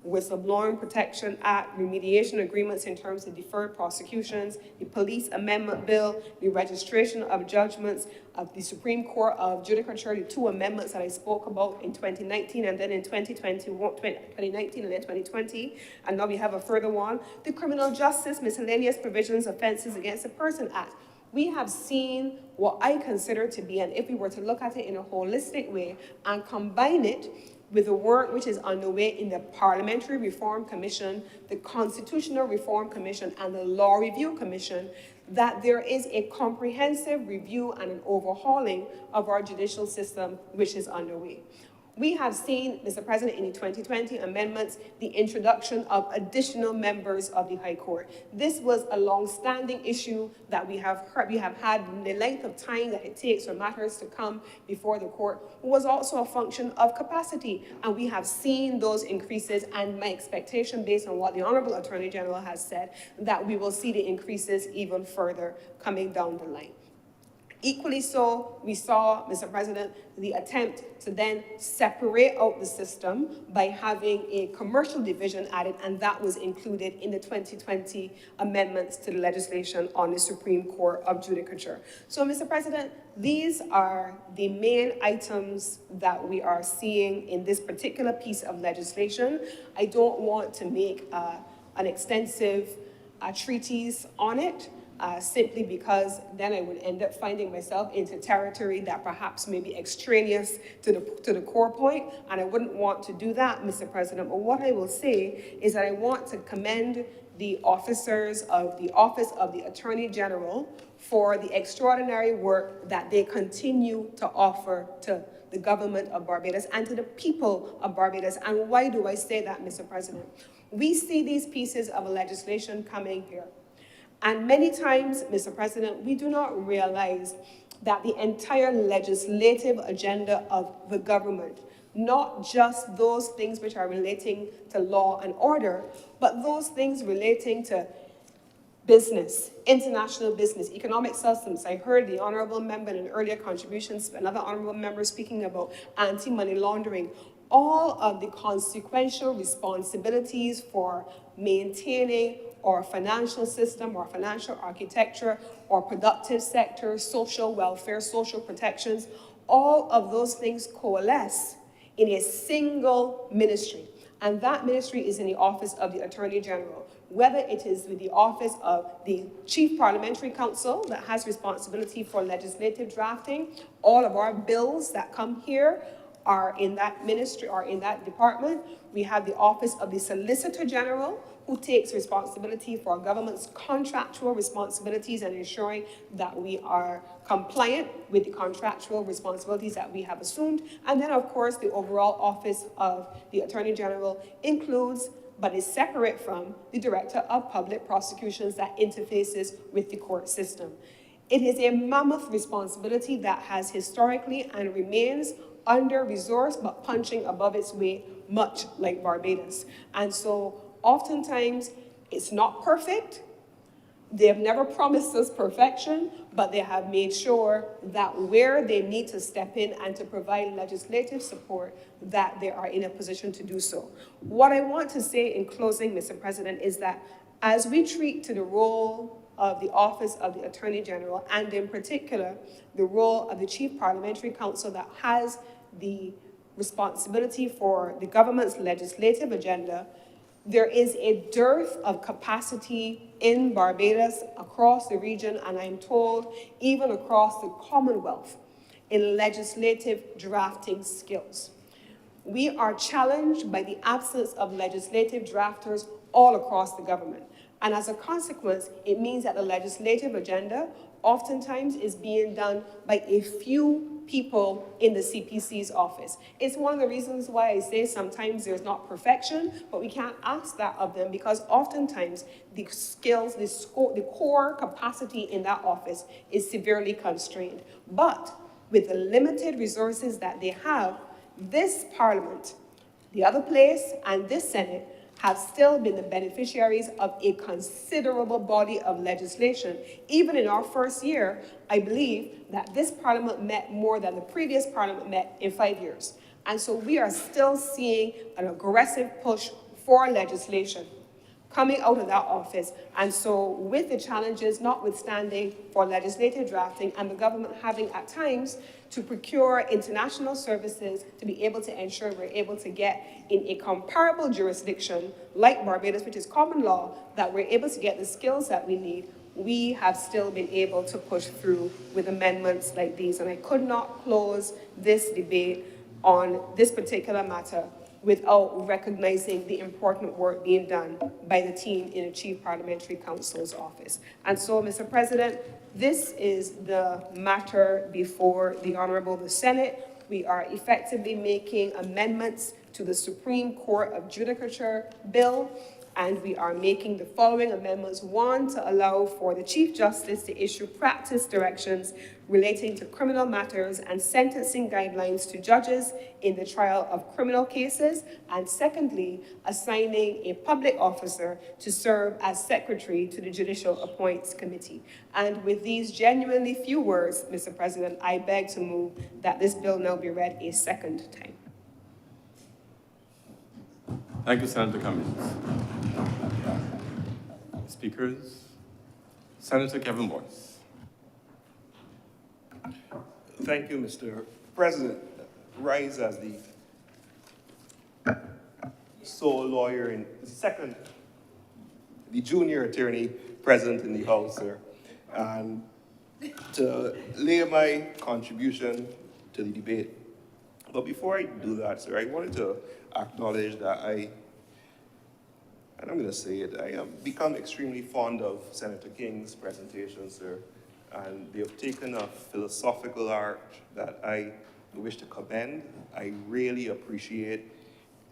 Speaker 4: Whistleblowing Protection Act, remediation agreements in terms of deferred prosecutions, the Police Amendment Bill, the registration of judgments of the Supreme Court of Judicature, the 2 amendments that I spoke about in 2019 and then in 2019 and then 2020, and now we have a further one, the Criminal Justice Miscellaneous Provisions Offenses Against a Person Act. We have seen what I consider to be, and if we were to look at it in a holistic way and combine it with the work which is underway in the Parliamentary Reform Commission, the Constitutional Reform Commission, and the Law Review Commission, that there is a comprehensive review and an overhauling of our judicial system which is underway. We have seen, Mr. President, in the 2020 amendments, the introduction of additional members of the High Court. This was a long-standing issue that we have had the length of time that it takes for matters to come before the court was also a function of capacity. And we have seen those increases, and my expectation based on what the Honorable Attorney General has said, that we will see the increases even further coming down the line. Equally so, we saw, Mr. President, the attempt to then separate out the system by having a commercial division added, and that was included in the 2020 amendments to the legislation on the Supreme Court of Judicature. So, Mr. President, these are the main items that we are seeing in this particular piece of legislation. I don't want to make an extensive treatise on it, simply because then I would end up finding myself into territory that perhaps may be extraneous to the core point, and I wouldn't want to do that, Mr. President. But what I will say is that I want to commend the officers of the Office of the Attorney General for the extraordinary work that they continue to offer to the government of Barbados and to the people of Barbados. And why do I say that, Mr. President? We see these pieces of legislation coming here. And many times, Mr. President, we do not realize that the entire legislative agenda of the government, not just those things which are relating to law and order, but those things relating to business, international business, economic systems. I heard the honorable member in an earlier contribution, another honorable member speaking about anti-money laundering. All of the consequential responsibilities for maintaining our financial system, our financial architecture, our productive sector, social welfare, social protections, all of those things coalesce in a single ministry. And that ministry is in the office of the Attorney General, whether it is with the office of the Chief Parliamentary Counsel that has responsibility for legislative drafting. All of our bills that come here are in that ministry, or in that department. We have the office of the Solicitor General, who takes responsibility for government's contractual responsibilities and ensuring that we are compliant with the contractual responsibilities that we have assumed. And then, of course, the overall office of the Attorney General includes, but is separate from, the Director of Public Prosecutions that interfaces with the court system. It is a mammoth responsibility that has historically and remains under-resourced, but punching above its weight, much like Barbados. And so oftentimes it's not perfect. They have never promised us perfection, but they have made sure that where they need to step in and to provide legislative support, that they are in a position to do so. What I want to say in closing, Mr. President, is that as we treat to the role of the Office of the Attorney General, and in particular, the role of the Chief Parliamentary Counsel that has the responsibility for the government's legislative agenda, there is a dearth of capacity in Barbados, across the region, and I'm told even across the Commonwealth, in legislative drafting skills. We are challenged by the absence of legislative drafters all across the government. And as a consequence, it means that the legislative agenda oftentimes is being done by a few people in the CPC's office. It's one of the reasons why I say sometimes there's not perfection, but we can't ask that of them, because oftentimes the skills, the core capacity in that office is severely constrained. But with the limited resources that they have, this Parliament, the other place, and this Senate have still been the beneficiaries of a considerable body of legislation. Even in our first year, I believe that this Parliament met more than the previous Parliament met in 5 years. And so we are still seeing an aggressive push for legislation coming out of that office. And so with the challenges notwithstanding for legislative drafting, and the government having at times to procure international services to be able to ensure we're able to get in a comparable jurisdiction like Barbados, which is common law, that we're able to get the skills that we need, we have still been able to push through with amendments like these. And I could not close this debate on this particular matter without recognizing the important work being done by the team in the Chief Parliamentary Counsel's office. And so, Mr. President, this is the matter before the Honorable Senate. We are effectively making amendments to the Supreme Court of Judicature bill, and we are making the following amendments. One, to allow for the Chief Justice to issue practice directions relating to criminal matters and sentencing guidelines to judges in the trial of criminal cases. And secondly, assigning a public officer to serve as secretary to the Judicial Appoints Committee. And with these genuinely few words, Mr. President, I beg to move that this bill now be read a second time.
Speaker 2: Thank you, Senator Cummings. Speakers, Senator Kevin Boyce.
Speaker 9: Thank you, Mr. President. Rise as the sole lawyer and the junior attorney present in the House, sir. And to lay my contribution to the debate. But before I do that, sir, I wanted to acknowledge that and I'm going to say it, I have become extremely fond of Senator King's presentation, sir. And they have taken a philosophical arc that I wish to commend. I really appreciate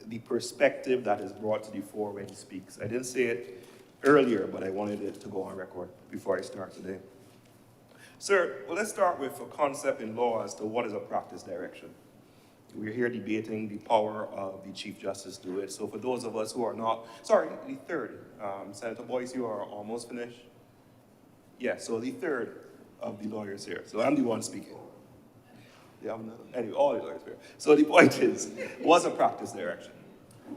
Speaker 9: the perspective that is brought to the fore when he speaks. I didn't say it earlier, but I wanted it to go on record before I start today. Sir, well, let's start with a concept in law as to what is a practice direction. We're here debating the power of the Chief Justice to do it. So for those of us who are not, sorry, the third, Senator Boyce, you are almost finished? Yeah, so the third of the lawyers here. So I'm the one speaking. Yeah, anyway, all the lawyers here. So the point is, what's a practice direction?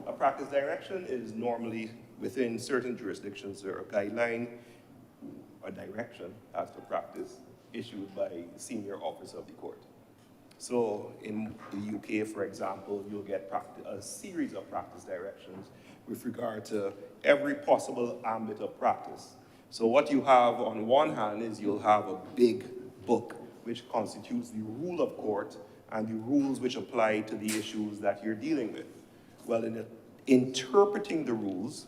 Speaker 9: A practice direction is normally within certain jurisdictions or a guideline or direction as to practice issued by a senior officer of the court. So in the UK, for example, you'll get a series of practice directions with regard to every possible ambit of practice. So what you have on one hand is you'll have a big book which constitutes the rule of court and the rules which apply to the issues that you're dealing with. Well, in interpreting the rules,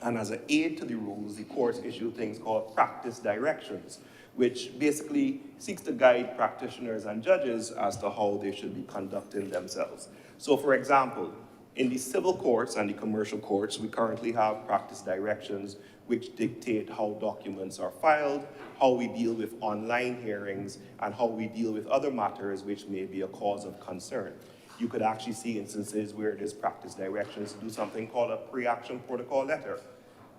Speaker 9: and as an aid to the rules, the courts issue things called practice directions, which basically seeks to guide practitioners and judges as to how they should be conducting themselves. So for example, in the civil courts and the commercial courts, we currently have practice directions which dictate how documents are filed, how we deal with online hearings, and how we deal with other matters which may be a cause of concern. You could actually see instances where there's practice directions to do something called a pre-action protocol letter.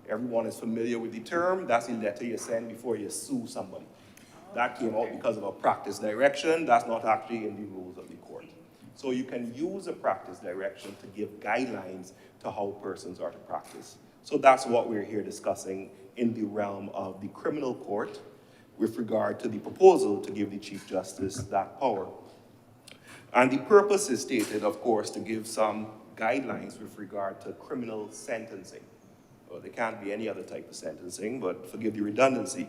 Speaker 9: Everyone is familiar with the term. That's the letter you send before you sue somebody. That came out because of a practice direction. That's not actually in the rules of the court. So you can use a practice direction to give guidelines to how persons are to practice. So that's what we're here discussing in the realm of the criminal court with regard to the proposal to give the Chief Justice that power. And the purpose is stated, of course, to give some guidelines with regard to criminal sentencing. Well, there can't be any other type of sentencing, but forgive the redundancy.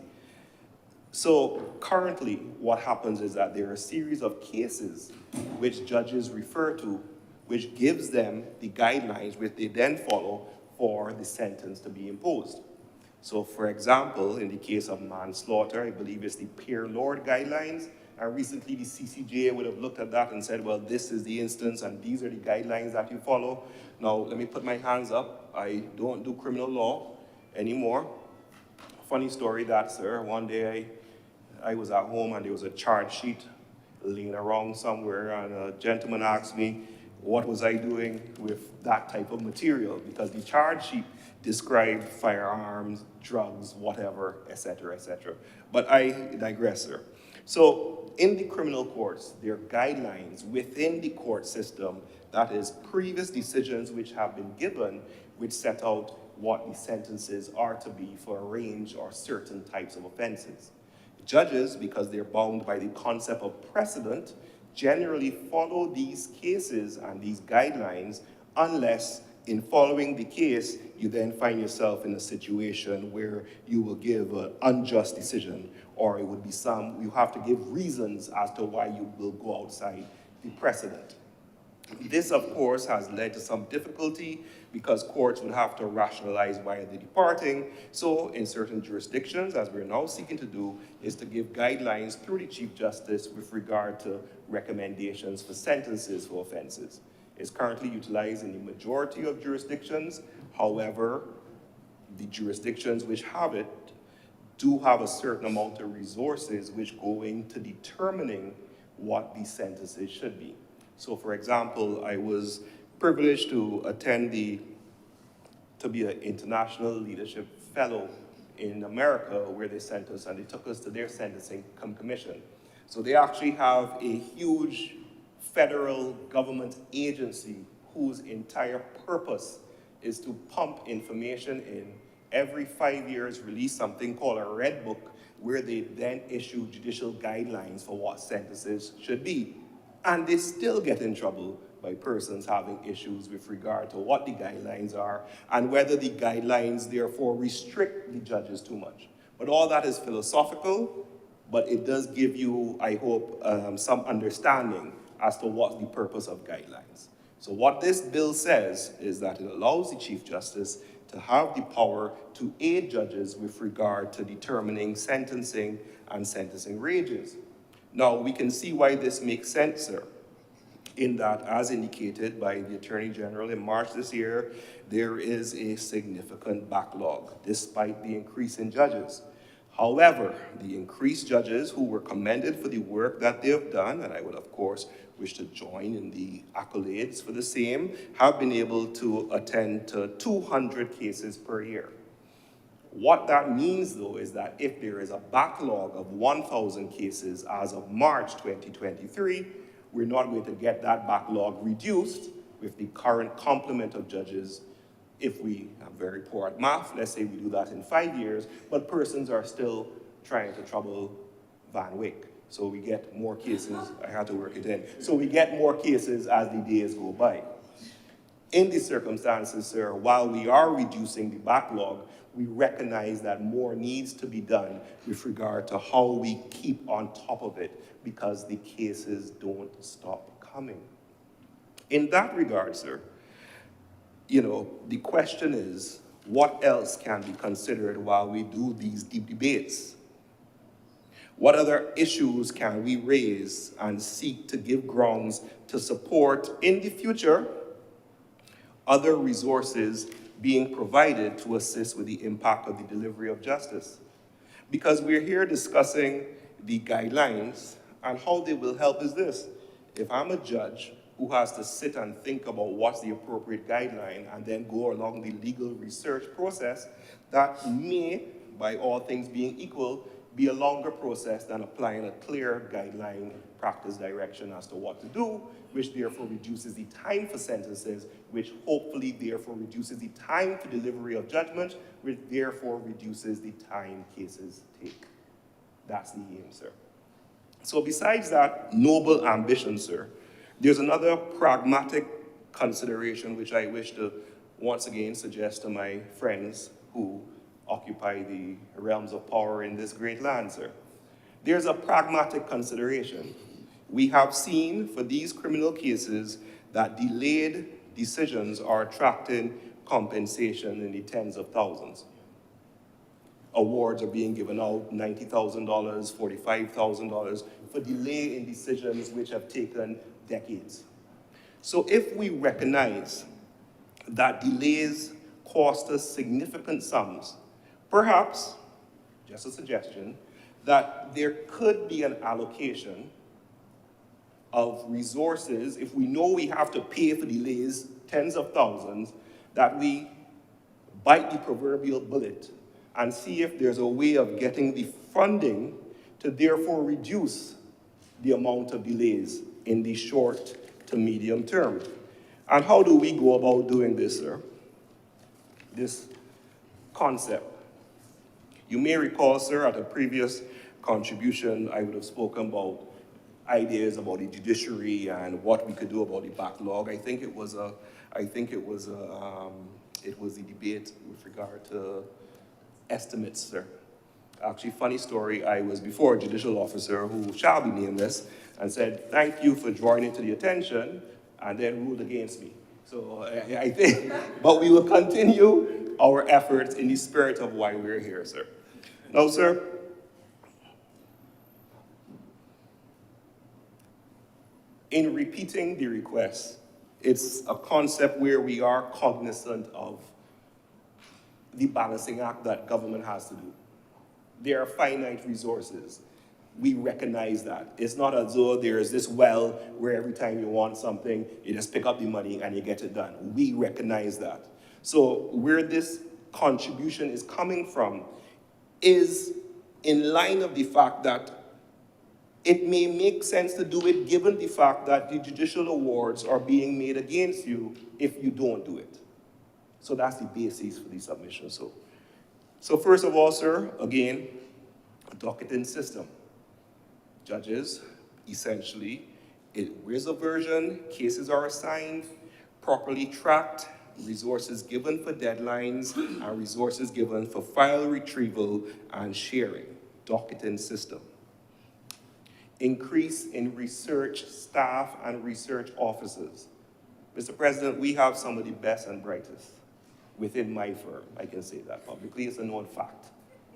Speaker 9: So currently, what happens is that there are a series of cases which judges refer to, which gives them the guidelines which they then follow for the sentence to be imposed. So for example, in the case of manslaughter, I believe it's the Pierre Lord guidelines, and recently the CCJ would have looked at that and said, well, this is the instance and these are the guidelines that you follow. Now, let me put my hands up. I don't do criminal law anymore. Funny story that, sir. One day I was at home and there was a charge sheet laying around somewhere, and a gentleman asked me, what was I doing with that type of material? Because the charge sheet described firearms, drugs, whatever, etc., etc. But I digress, sir. So in the criminal courts, there are guidelines within the court system, that is previous decisions which have been given, which set out what the sentences are to be for a range or certain types of offenses. Judges, because they're bound by the concept of precedent, generally follow these cases and these guidelines unless in following the case, you then find yourself in a situation where you will give an unjust decision, or it would be you have to give reasons as to why you will go outside the precedent. This, of course, has led to some difficulty because courts would have to rationalize why they're departing. So in certain jurisdictions, as we're now seeking to do, is to give guidelines through the Chief Justice with regard to recommendations for sentences for offenses. It's currently utilized in the majority of jurisdictions. However, the jurisdictions which have it do have a certain amount of resources which go into determining what these sentences should be. So for example, I was privileged to attend to be an International Leadership Fellow in America, where they sent us and they took us to their sentencing commission. So they actually have a huge federal government agency whose entire purpose is to pump information in. Every 5 years, release something called a Red Book, where they then issue judicial guidelines for what sentences should be. And they still get in trouble by persons having issues with regard to what the guidelines are and whether the guidelines therefore restrict the judges too much. But all that is philosophical, but it does give you, I hope, some understanding as to what's the purpose of guidelines. So what this bill says is that it allows the Chief Justice to have the power to aid judges with regard to determining sentencing and sentencing ranges. Now, we can see why this makes sense, sir. in that, as indicated by the Attorney General in March this year, there is a significant backlog, despite the increase in judges. However, the increased judges who were commended for the work that they have done, and I would, of course, wish to join in the accolades for the same, have been able to attend to 200 cases per year. What that means, though, is that if there is a backlog of 1,000 cases as of March 2023, we're not going to get that backlog reduced with the current complement of judges. If we are very poor at math, let's say we do that in 5 years, but persons are still trying to trouble Van Wyck. So we get more cases, I had to work it in. So we get more cases as the days go by. In these circumstances, sir, while we are reducing the backlog, we recognize that more needs to be done with regard to how we keep on top of it, because the cases don't stop coming. In that regard, sir, the question is, what else can be considered while we do these deep debates? What other issues can we raise and seek to give grounds to support in the future other resources being provided to assist with the impact of the delivery of justice? Because we're here discussing the guidelines, and how they will help is this. If I'm a judge who has to sit and think about what's the appropriate guideline and then go along the legal research process, that may, by all things being equal, be a longer process than applying a clear guideline practice direction as to what to do, which therefore reduces the time for sentences, which hopefully therefore reduces the time for delivery of judgment, which therefore reduces the time cases take. That's the aim, sir. So besides that noble ambition, sir, there's another pragmatic consideration which I wish to once again suggest to my friends who occupy the realms of power in this great land, sir. There's a pragmatic consideration. We have seen for these criminal cases that delayed decisions are attracting compensation in the tens of thousands. Awards are being given out, $90,000, $45,000 for delay in decisions which have taken decades. So if we recognize that delays cost us significant sums, perhaps, just a suggestion, that there could be an allocation of resources, if we know we have to pay for delays, tens of thousands, that we bite the proverbial bullet and see if there's a way of getting the funding to therefore reduce the amount of delays in the short to medium term. And how do we go about doing this, sir? This concept. You may recall, sir, at a previous contribution, I would have spoken about ideas about the judiciary and what we could do about the backlog. I think it was the debate with regard to estimates, sir. Actually, funny story, I was before a judicial officer who shall be nameless and said, thank you for drawing it to the attention, and then ruled against me. So I think, but we will continue our efforts in the spirit of why we're here, sir. Now, sir, in repeating the request, it's a concept where we are cognizant of the balancing act that government has to do. There are finite resources. We recognize that. It's not as though there is this well where every time you want something, you just pick up the money and you get it done. We recognize that. So where this contribution is coming from is in line of the fact that it may make sense to do it given the fact that the judicial awards are being made against you if you don't do it. So that's the basis for the submission. So first of all, sir, again, a docketing system. Judges, essentially, where's a version, cases are assigned, properly tracked, resources given for deadlines, and resources given for file retrieval and sharing. Docketing system. Increase in research staff and research officers. Mr. President, we have some of the best and brightest within my firm. I can say that publicly. It's a known fact.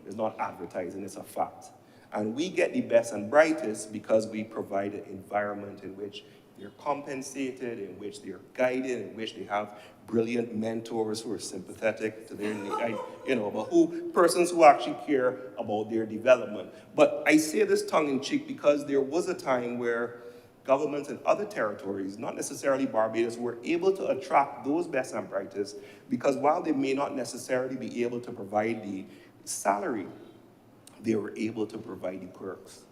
Speaker 9: It's not advertising, it's a fact. And we get the best and brightest because we provide an environment in which they're compensated, in which they're guided, in which they have brilliant mentors who are sympathetic to their need, but persons who actually care about their development. But I say this tongue-in-cheek because there was a time where governments in other territories, not necessarily Barbados, were able to attract those best and brightest because while they may not necessarily be able to provide the salary, they were able to provide the perks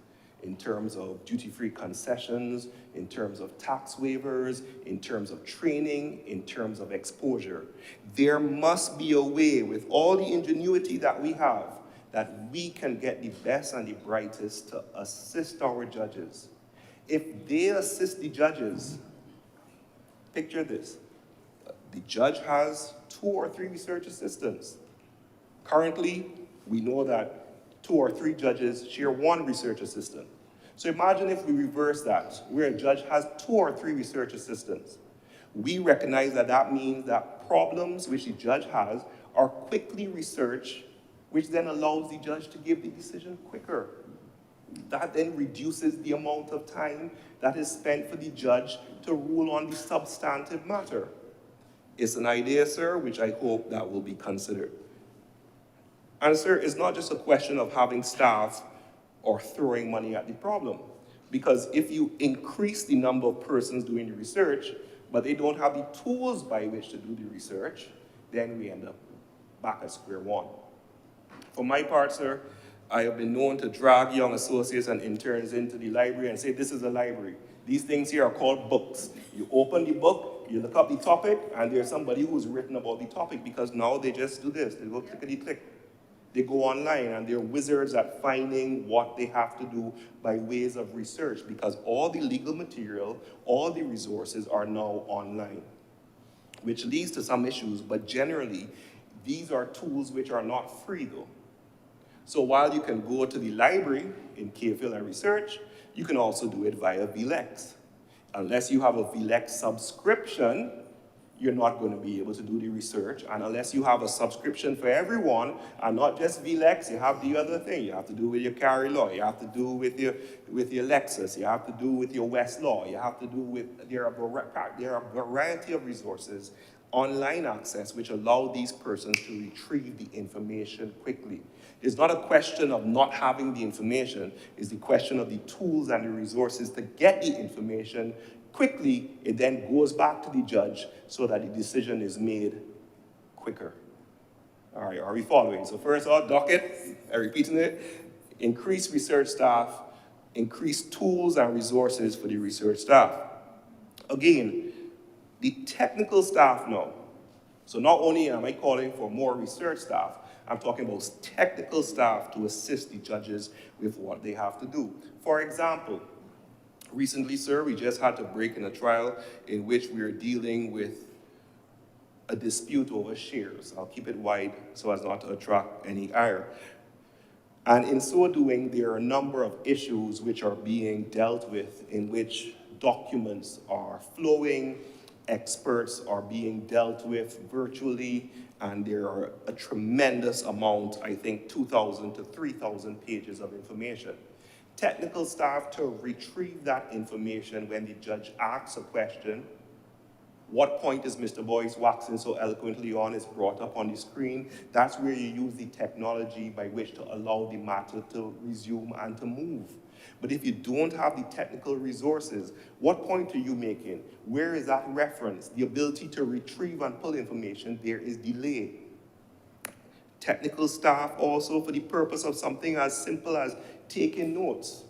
Speaker 9: in terms of duty-free concessions, in terms of tax waivers, in terms of training, in terms of exposure. There must be a way, with all the ingenuity that we have, that we can get the best and the brightest to assist our judges. If they assist the judges, picture this. The judge has 2 or 3 research assistants. Currently, we know that 2 or 3 judges share 1 research assistant. So imagine if we reverse that, where a judge has 2 or 3 research assistants. We recognize that that means that problems which the judge has are quickly researched, which then allows the judge to give the decision quicker. That then reduces the amount of time that is spent for the judge to rule on the substantive matter. It's an idea, sir, which I hope that will be considered. And sir, it's not just a question of having staff or throwing money at the problem. Because if you increase the number of persons doing the research, but they don't have the tools by which to do the research, then we end up back at square one. For my part, sir, I have been known to drag young associates and interns into the library and say, this is a library. These things here are called books. You open the book, you look up the topic, and there's somebody who's written about the topic because now they just do this. They go clickety-click. They go online and they're wizards at finding what they have to do by ways of research because all the legal material, all the resources are now online, which leads to some issues, but generally, these are tools which are not free though. So while you can go to the library in KFL and research, you can also do it via VLEX. Unless you have a VLEX subscription, you're not going to be able to do the research. And unless you have a subscription for everyone, and not just VLEX, you have the other thing. You have to do with your Cary Law, you have to do with your Lexis, you have to do with your Westlaw, you have to do with, there are a variety of resources, online access, which allow these persons to retrieve the information quickly. It's not a question of not having the information, it's the question of the tools and the resources to get the information quickly. It then goes back to the judge so that the decision is made quicker. All right, are we following? So first off, docket, I'm repeating it, increase research staff, increase tools and resources for the research staff. Again, the technical staff now. So not only am I calling for more research staff, I'm talking about technical staff to assist the judges with what they have to do. For example, recently, sir, we just had to break in a trial in which we are dealing with a dispute over shares. I'll keep it wide so as not to attract any ire. And in so doing, there are a number of issues which are being dealt with in which documents are flowing, experts are being dealt with virtually, and there are a tremendous amount, I think 2,000 to 3,000 pages of information. Technical staff to retrieve that information when the judge asks a question. What point is Mr. Boyce waxing so eloquently on is brought up on the screen. That's where you use the technology by which to allow the matter to resume and to move. But if you don't have the technical resources, what point are you making? Where is that reference? The ability to retrieve and pull information, there is delay. Technical staff also for the purpose of something as simple as taking notes.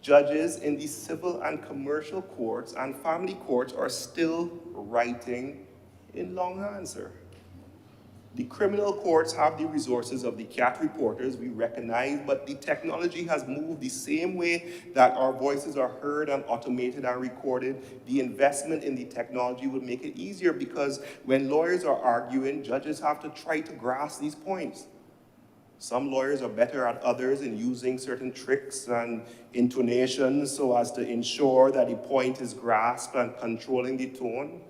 Speaker 9: Judges in the civil and commercial courts and family courts are still writing in longhand, sir. The criminal courts have the resources of the CAT reporters, we recognize, but the technology has moved the same way that our voices are heard and automated and recorded. The investment in the technology would make it easier because when lawyers are arguing, judges have to try to grasp these points. Some lawyers are better at others in using certain tricks and intonations so as to ensure that the point is grasped and controlling the tone.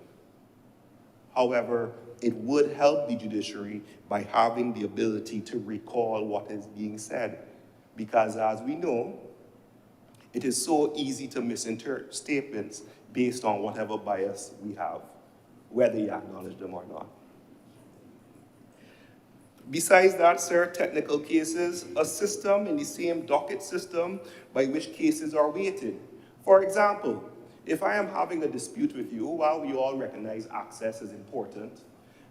Speaker 9: However, it would help the judiciary by having the ability to recall what is being said. Because as we know, It is so easy to misinterpret statements based on whatever bias we have, whether you acknowledge them or not. Besides that, sir, technical cases, a system in the same docket system by which cases are weighted. For example, if I am having a dispute with you, while we all recognize access is important,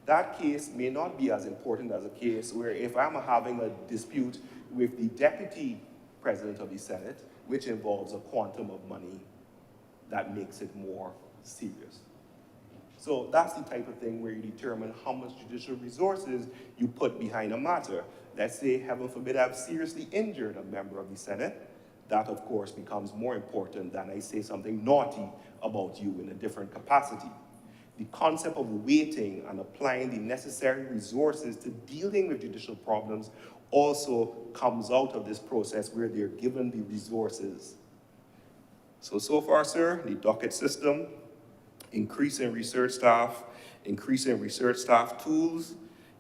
Speaker 9: that case may not be as important as a case where if I'm having a dispute with the deputy president of the Senate, which involves a quantum of money that makes it more serious. So that's the type of thing where you determine how much judicial resources you put behind a matter. Let's say, heaven forbid, I've seriously injured a member of the Senate. That, of course, becomes more important than I say something naughty about you in a different capacity. The concept of weighting and applying the necessary resources to dealing with judicial problems also comes out of this process where they're given the resources. So far, sir, the docket system, increase in research staff tools,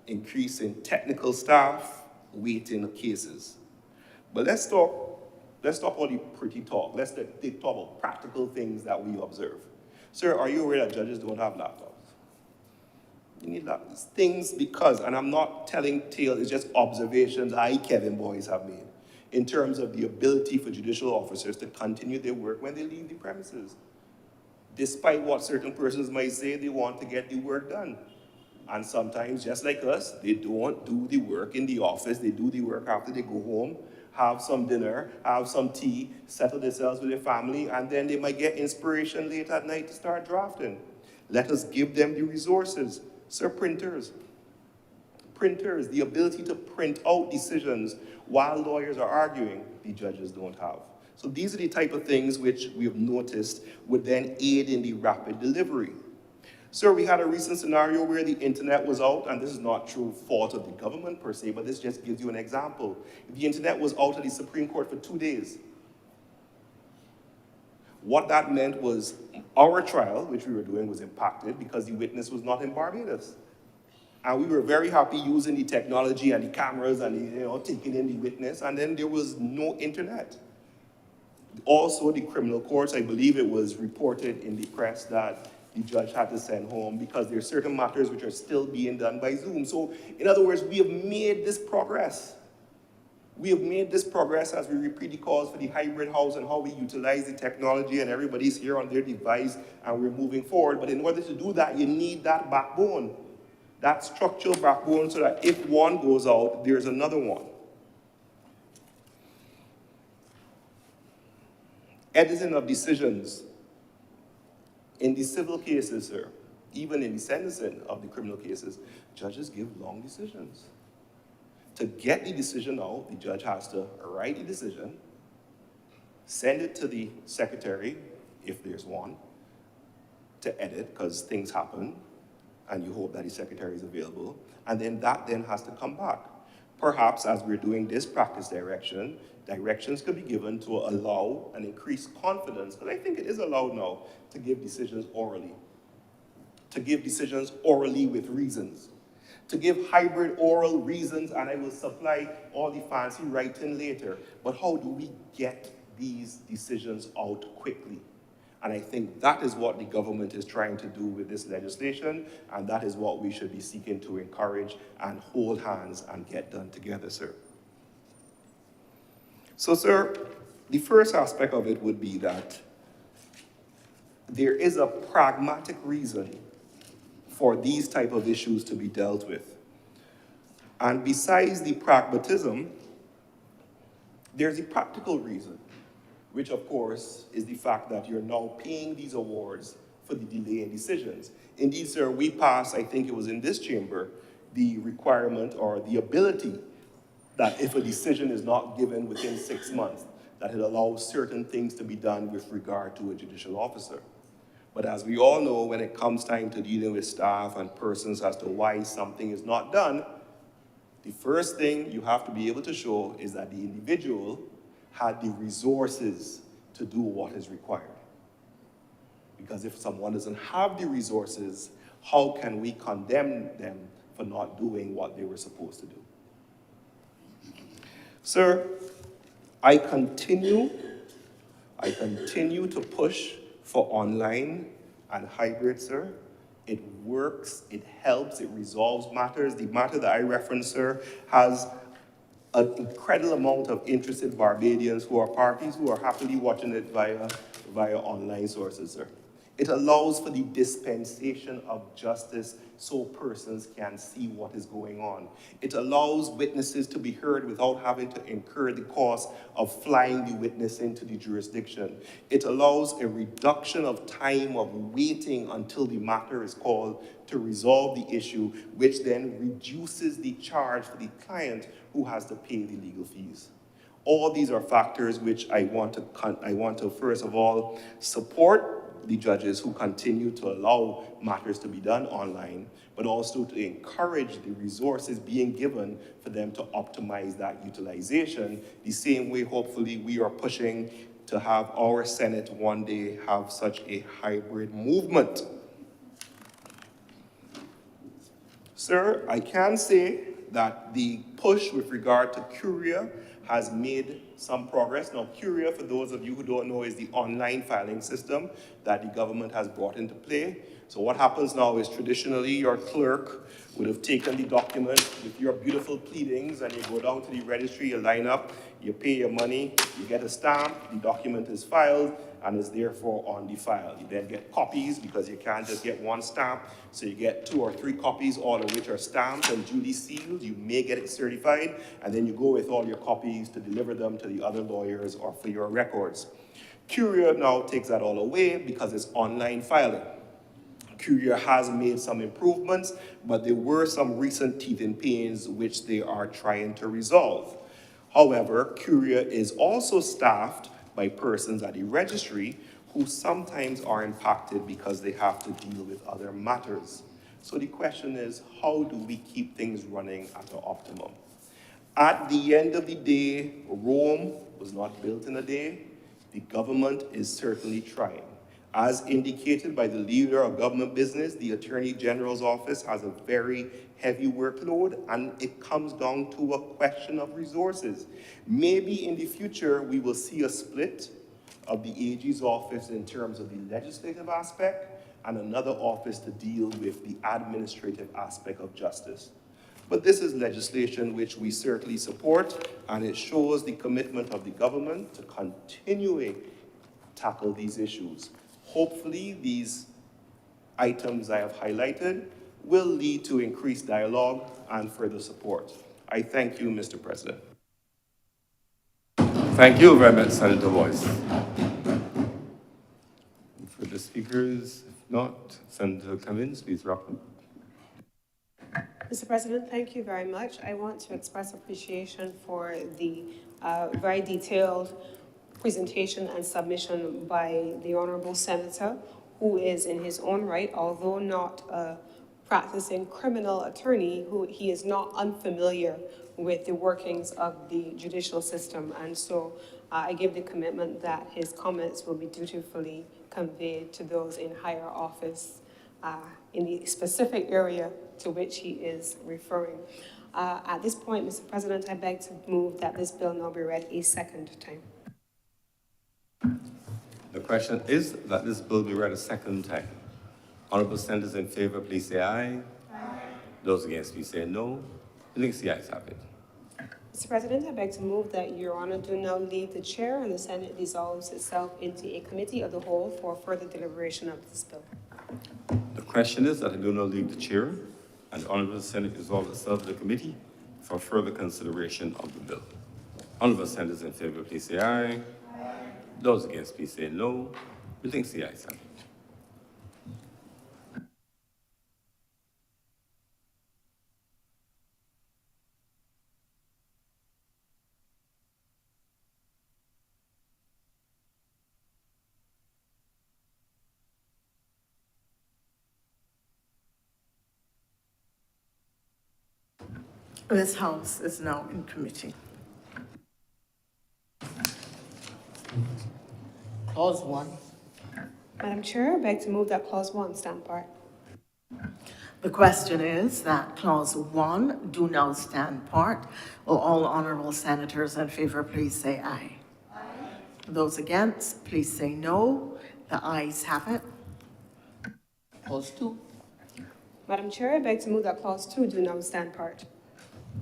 Speaker 9: increase in technical staff, weighting cases. But let's talk all the pretty talk. Let's talk about practical things that we observe. Sir, are you aware that judges don't have laptops? You need laptops. Things because, and I'm not telling tales, it's just observations Kevin Boys have made in terms of the ability for judicial officers to continue their work when they leave the premises. Despite what certain persons might say, they want to get the work done. And sometimes, just like us, they don't do the work in the office. They do the work after they go home, have some dinner, have some tea, settle themselves with their family, and then they might get inspiration late at night to start drafting. Let us give them the resources. Sir, printers, the ability to print out decisions while lawyers are arguing, the judges don't have. So these are the type of things which we have noticed would then aid in the rapid delivery. Sir, we had a recent scenario where the internet was out, and this is not true fault of the government per se, but this just gives you an example. The internet was out at the Supreme Court for 2 days. What that meant was our trial, which we were doing, was impacted because the witness was not in Barbados. And we were very happy using the technology and the cameras and taking in the witness, and then there was no internet. Also, the criminal courts, I believe it was reported in the press that the judge had to send home because there are certain matters which are still being done by Zoom. So, in other words, we have made this progress. We have made this progress as we repeat the calls for the hybrid house and how we utilize the technology, and everybody's here on their device and we're moving forward. But in order to do that, you need that backbone, that structural backbone, so that if one goes out, there's another one. Editing of decisions. In the civil cases, sir, even in the sentencing of the criminal cases, judges give long decisions. To get the decision out, the judge has to write the decision, send it to the secretary, if there's one, to edit, because things happen, and you hope that the secretary is available, and then that then has to come back. Perhaps as we're doing this practice directions could be given to allow and increase confidence, because I think it is allowed now to give decisions orally. To give decisions orally with reasons. To give hybrid oral reasons, and I will supply all the fancy writing later. But how do we get these decisions out quickly? And I think that is what the government is trying to do with this legislation, and that is what we should be seeking to encourage and hold hands and get done together, sir. So, sir, the first aspect of it would be that there is a pragmatic reason for these type of issues to be dealt with. And besides the pragmatism, there's a practical reason, which of course is the fact that you're now paying these awards for the delay in decisions. Indeed, sir, we passed, I think it was in this chamber, the requirement or the ability that if a decision is not given within 6 months, that it allows certain things to be done with regard to a judicial officer. But as we all know, when it comes time to dealing with staff and persons as to why something is not done, the first thing you have to be able to show is that the individual had the resources to do what is required. Because if someone doesn't have the resources, how can we condemn them for not doing what they were supposed to do? Sir, I continue I continue to push for online and hybrid, sir. It works, it helps, it resolves matters. The matter that I referenced, sir, has an incredible amount of interested Barbadians who are parties who are happily watching it via online sources, sir. It allows for the dispensation of justice so persons can see what is going on. It allows witnesses to be heard without having to incur the cost of flying the witness into the jurisdiction. It allows a reduction of time of waiting until the matter is called to resolve the issue, which then reduces the charge for the client who has to pay the legal fees. All these are factors which I want to first of all support the judges who continue to allow matters to be done online, but also to encourage the resources being given for them to optimize that utilization, the same way hopefully we are pushing to have our Senate one day have such a hybrid movement. Sir, I can say that the push with regard to Curia has made some progress. Now, Curia, for those of you who don't know, is the online filing system that the government has brought into play. So what happens now is traditionally your clerk would have taken the document with your beautiful pleadings and you go down to the registry, you line up, you pay your money, you get a stamp, the document is filed and is therefore on the file. You then get copies because you can't just get one stamp. So you get 2 or 3 copies, all of which are stamped and duly sealed. You may get it certified, and then you go with all your copies to deliver them to the other lawyers or for your records. Curia now takes that all away because it's online filing. Curia has made some improvements, but there were some recent teething pains which they are trying to resolve. However, Curia is also staffed by persons at the registry who sometimes are impacted because they have to deal with other matters. So the question is, how do we keep things running at an optimum? At the end of the day, Rome was not built in a day. The government is certainly trying. As indicated by the leader of government business, the Attorney General's office has a very heavy workload, and it comes down to a question of resources. Maybe in the future, we will see a split of the AG's office in terms of the legislative aspect and another office to deal with the administrative aspect of justice. But this is legislation which we certainly support, and it shows the commitment of the government to continuing to tackle these issues. Hopefully, these items I have highlighted will lead to increased dialogue and further support. I thank you, Mr. President.
Speaker 2: Thank you very much, Senator Boyce. For the speakers, if not, Senator Cummins, please wrap up.
Speaker 4: Mr. President, thank you very much. I want to express appreciation for the very detailed presentation and submission by the Honorable Senator, who is in his own right, although not a practicing criminal attorney, he is not unfamiliar with the workings of the judicial system. And so I give the commitment that his comments will be dutifully conveyed to those in higher office in the specific area to which he is referring. At this point, Mr. President, I beg to move that this bill now be read a second time.
Speaker 2: The question is that this bill be read a second time. Honorable senators in favor, please say aye. Aye. Those against, please say no. I think the ayes have it.
Speaker 4: Mr. President, I beg to move that Your Honor do now leave the chair and the Senate dissolves itself into a committee of the whole for further deliberation of this bill.
Speaker 2: The question is that I do not leave the chair and the Honorable Senate dissolve itself to the committee for further consideration of the bill. Honorable senators in favor, please say aye. Aye. Those against, please say no. We think the ayes have it.
Speaker 10: This House is now in committee.
Speaker 3: Clause 1.
Speaker 4: Madam Chair, I beg to move that Clause 1 stand part.
Speaker 10: The question is that Clause 1 do now stand part. Will all honorable senators in favor please say aye? Aye. Those against, please say no. The ayes have it.
Speaker 3: Clause 2.
Speaker 4: Madam Chair, I beg to move that Clause 2 do now stand part.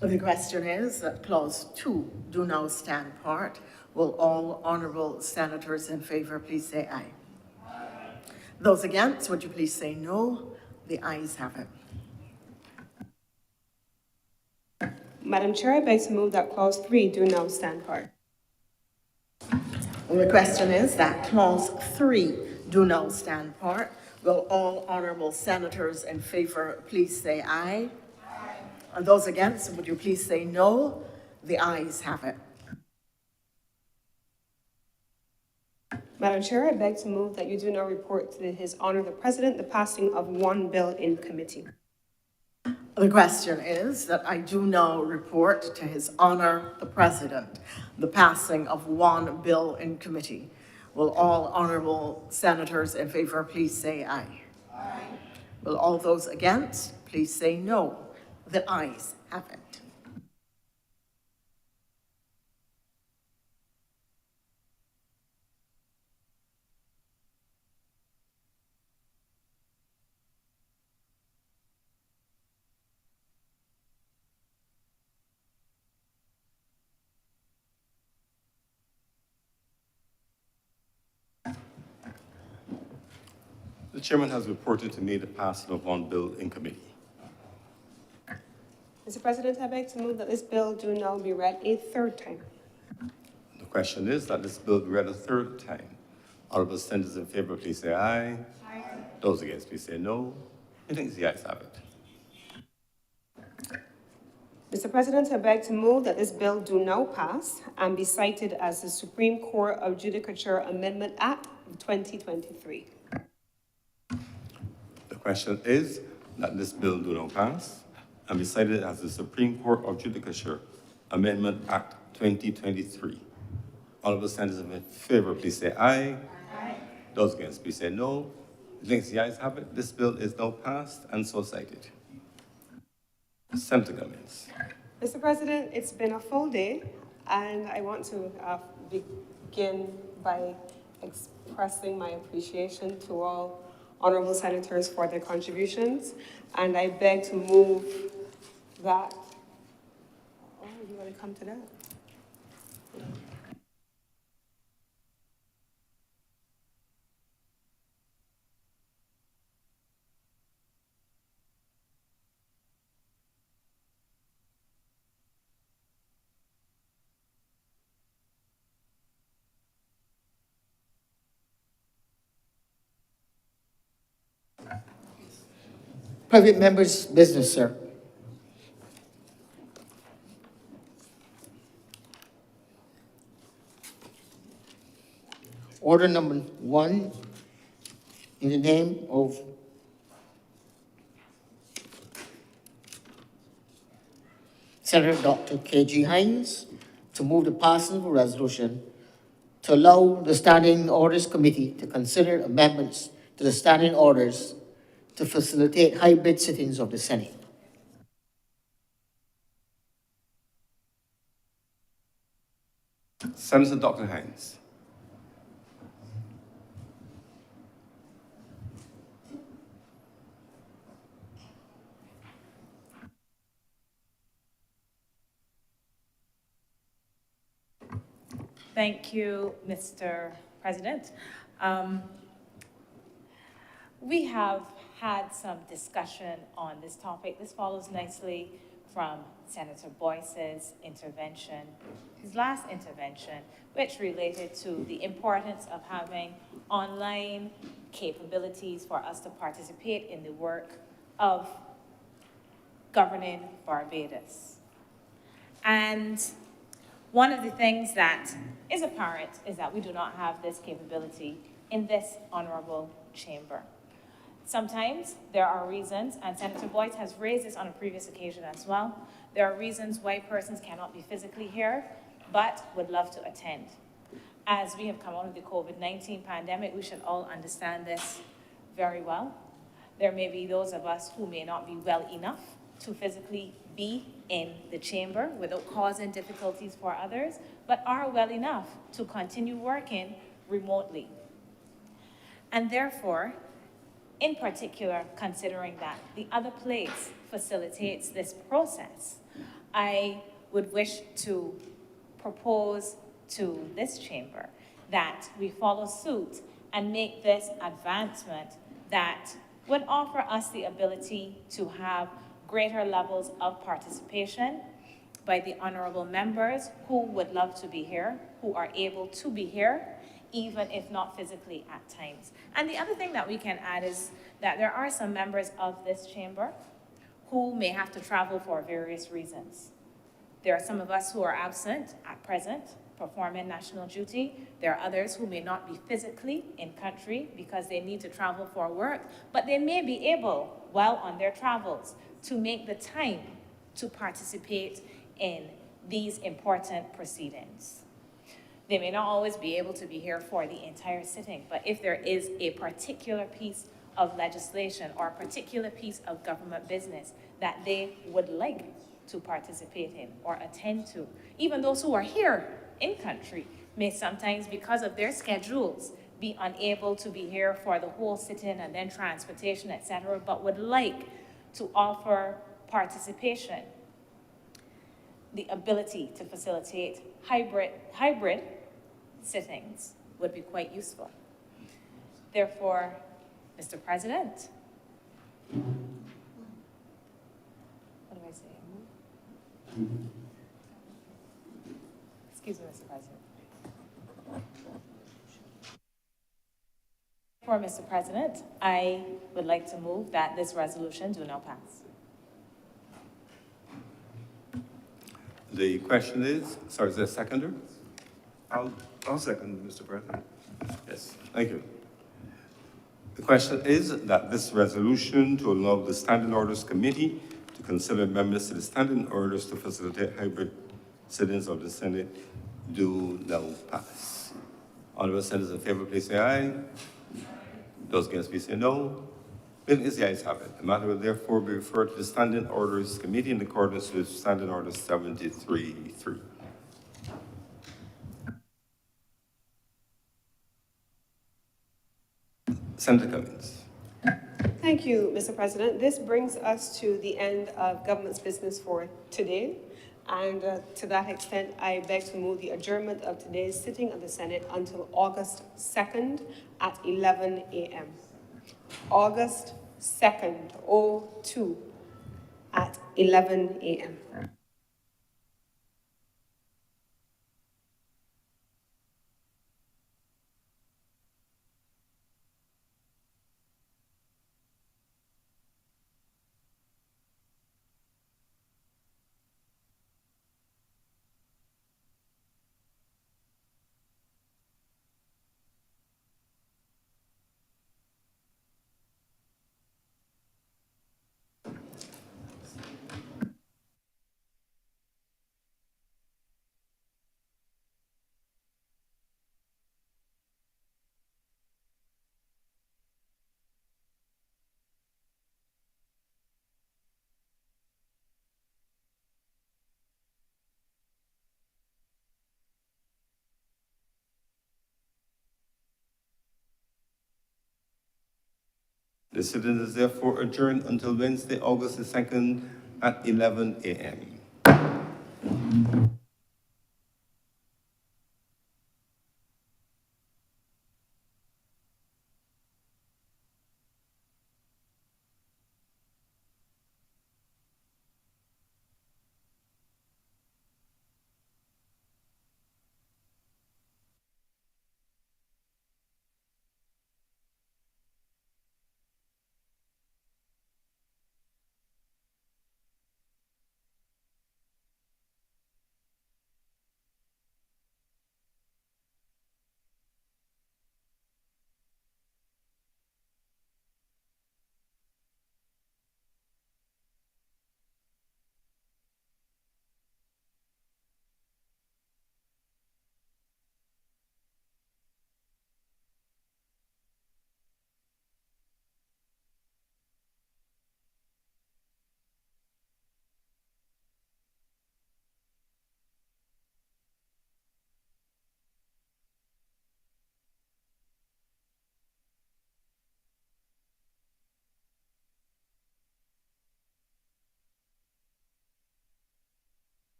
Speaker 10: The question is that Clause 2 do now stand part. Will all honourable senators in favour please say aye? Those against, would you please say no? The ayes have it.
Speaker 4: Madam Chair, I beg to move that Clause 3 do now stand part.
Speaker 10: The question is that Clause 3 do now stand part. Will all honourable senators in favour please say aye? And those against, would you please say no? The ayes have it.
Speaker 4: Madam Chair, I beg to move that you do now report to His Honour the President the passing of one bill in committee.
Speaker 10: The question is that I do now report to His Honour the President the passing of one bill in committee. Will all honourable senators in favour please say aye? Aye. Will all those against please say no? The ayes have it.
Speaker 2: The chairman has reported to me the passing of one bill in committee.
Speaker 4: Mr. President, I beg to move that this bill do now be read a third time.
Speaker 2: The question is that this bill be read a third time. Honourable senators in favour, please say aye. Aye. Those against, please say no. I think the ayes have it.
Speaker 4: Mr. President, I beg to move that this bill do now pass and be cited as the Supreme Court of Judicature Amendment Act of 2023.
Speaker 2: The question is that this bill do now pass and be cited as the Supreme Court of Judicature Amendment Act 2023. Honourable senators in favour, please say aye. Aye. Those against, please say no. I think the ayes have it. This bill is now passed and so cited. Senator Cummings.
Speaker 4: Mr. President, it's been a full day, and I want to begin by expressing my appreciation to all honourable senators for their contributions, and I beg to move that. Oh, you want to come to that?
Speaker 3: Private members' business, sir. Order number 1, in the name of Senator Dr. K.G. Hines, to move the passing of a resolution to allow the Standing Orders Committee to consider amendments to the standing orders to facilitate hybrid sittings of the Senate.
Speaker 2: Senator Dr. Hines.
Speaker 8: Thank you, Mr. President. We have had some discussion on this topic. This follows nicely from Senator Boyce's intervention, his last intervention, which related to the importance of having online capabilities for us to participate in the work of governing Barbados. And one of the things that is apparent is that we do not have this capability in this honorable chamber. Sometimes there are reasons, and Senator Boyce has raised this on a previous occasion as well, there are reasons why persons cannot be physically here, but would love to attend. As we have come out of the COVID-19 pandemic, we should all understand this very well. There may be those of us who may not be well enough to physically be in the chamber without causing difficulties for others, but are well enough to continue working remotely. And therefore, in particular, considering that the other place facilitates this process, I would wish to propose to this chamber that we follow suit and make this advancement that would offer us the ability to have greater levels of participation by the honorable members who would love to be here, who are able to be here, even if not physically at times. And the other thing that we can add is that there are some members of this chamber who may have to travel for various reasons. There are some of us who are absent at present, performing national duty. There are others who may not be physically in country because they need to travel for work, but they may be able, while on their travels, to make the time to participate in these important proceedings. They may not always be able to be here for the entire sitting, but if there is a particular piece of legislation or a particular piece of government business that they would like to participate in or attend to, even those who are here in country may sometimes, because of their schedules, be unable to be here for the whole sitting and then transportation, etc., but would like to offer participation. The ability to facilitate hybrid sittings would be quite useful. Therefore, Mr. President, what do I say? Excuse me, Mr. President. For Mr. President, I would like to move that this resolution do now pass.
Speaker 2: The question is, sorry, is there a seconder?
Speaker 9: I'll second, Mr. President.
Speaker 2: Yes, thank you. The question is that this resolution to allow the Standing Orders Committee to consider amendments to the standing orders to facilitate hybrid sittings of the Senate do now pass. Honorable senators in favor, please say aye. Those against, please say no. It is the ayes have it. The matter will therefore be referred to the Standing Orders Committee in accordance with Standing Order 73-3. Senator Cummings.
Speaker 4: Thank you, Mr. President. This brings us to the end of government's business for today. And to that extent, I beg to move the adjournment of today's sitting of the Senate until August 2nd at 11 a.m. August 2nd, 02, at 11 a.m.
Speaker 2: The sitting is therefore adjourned until Wednesday, August the 2nd at 11 a.m.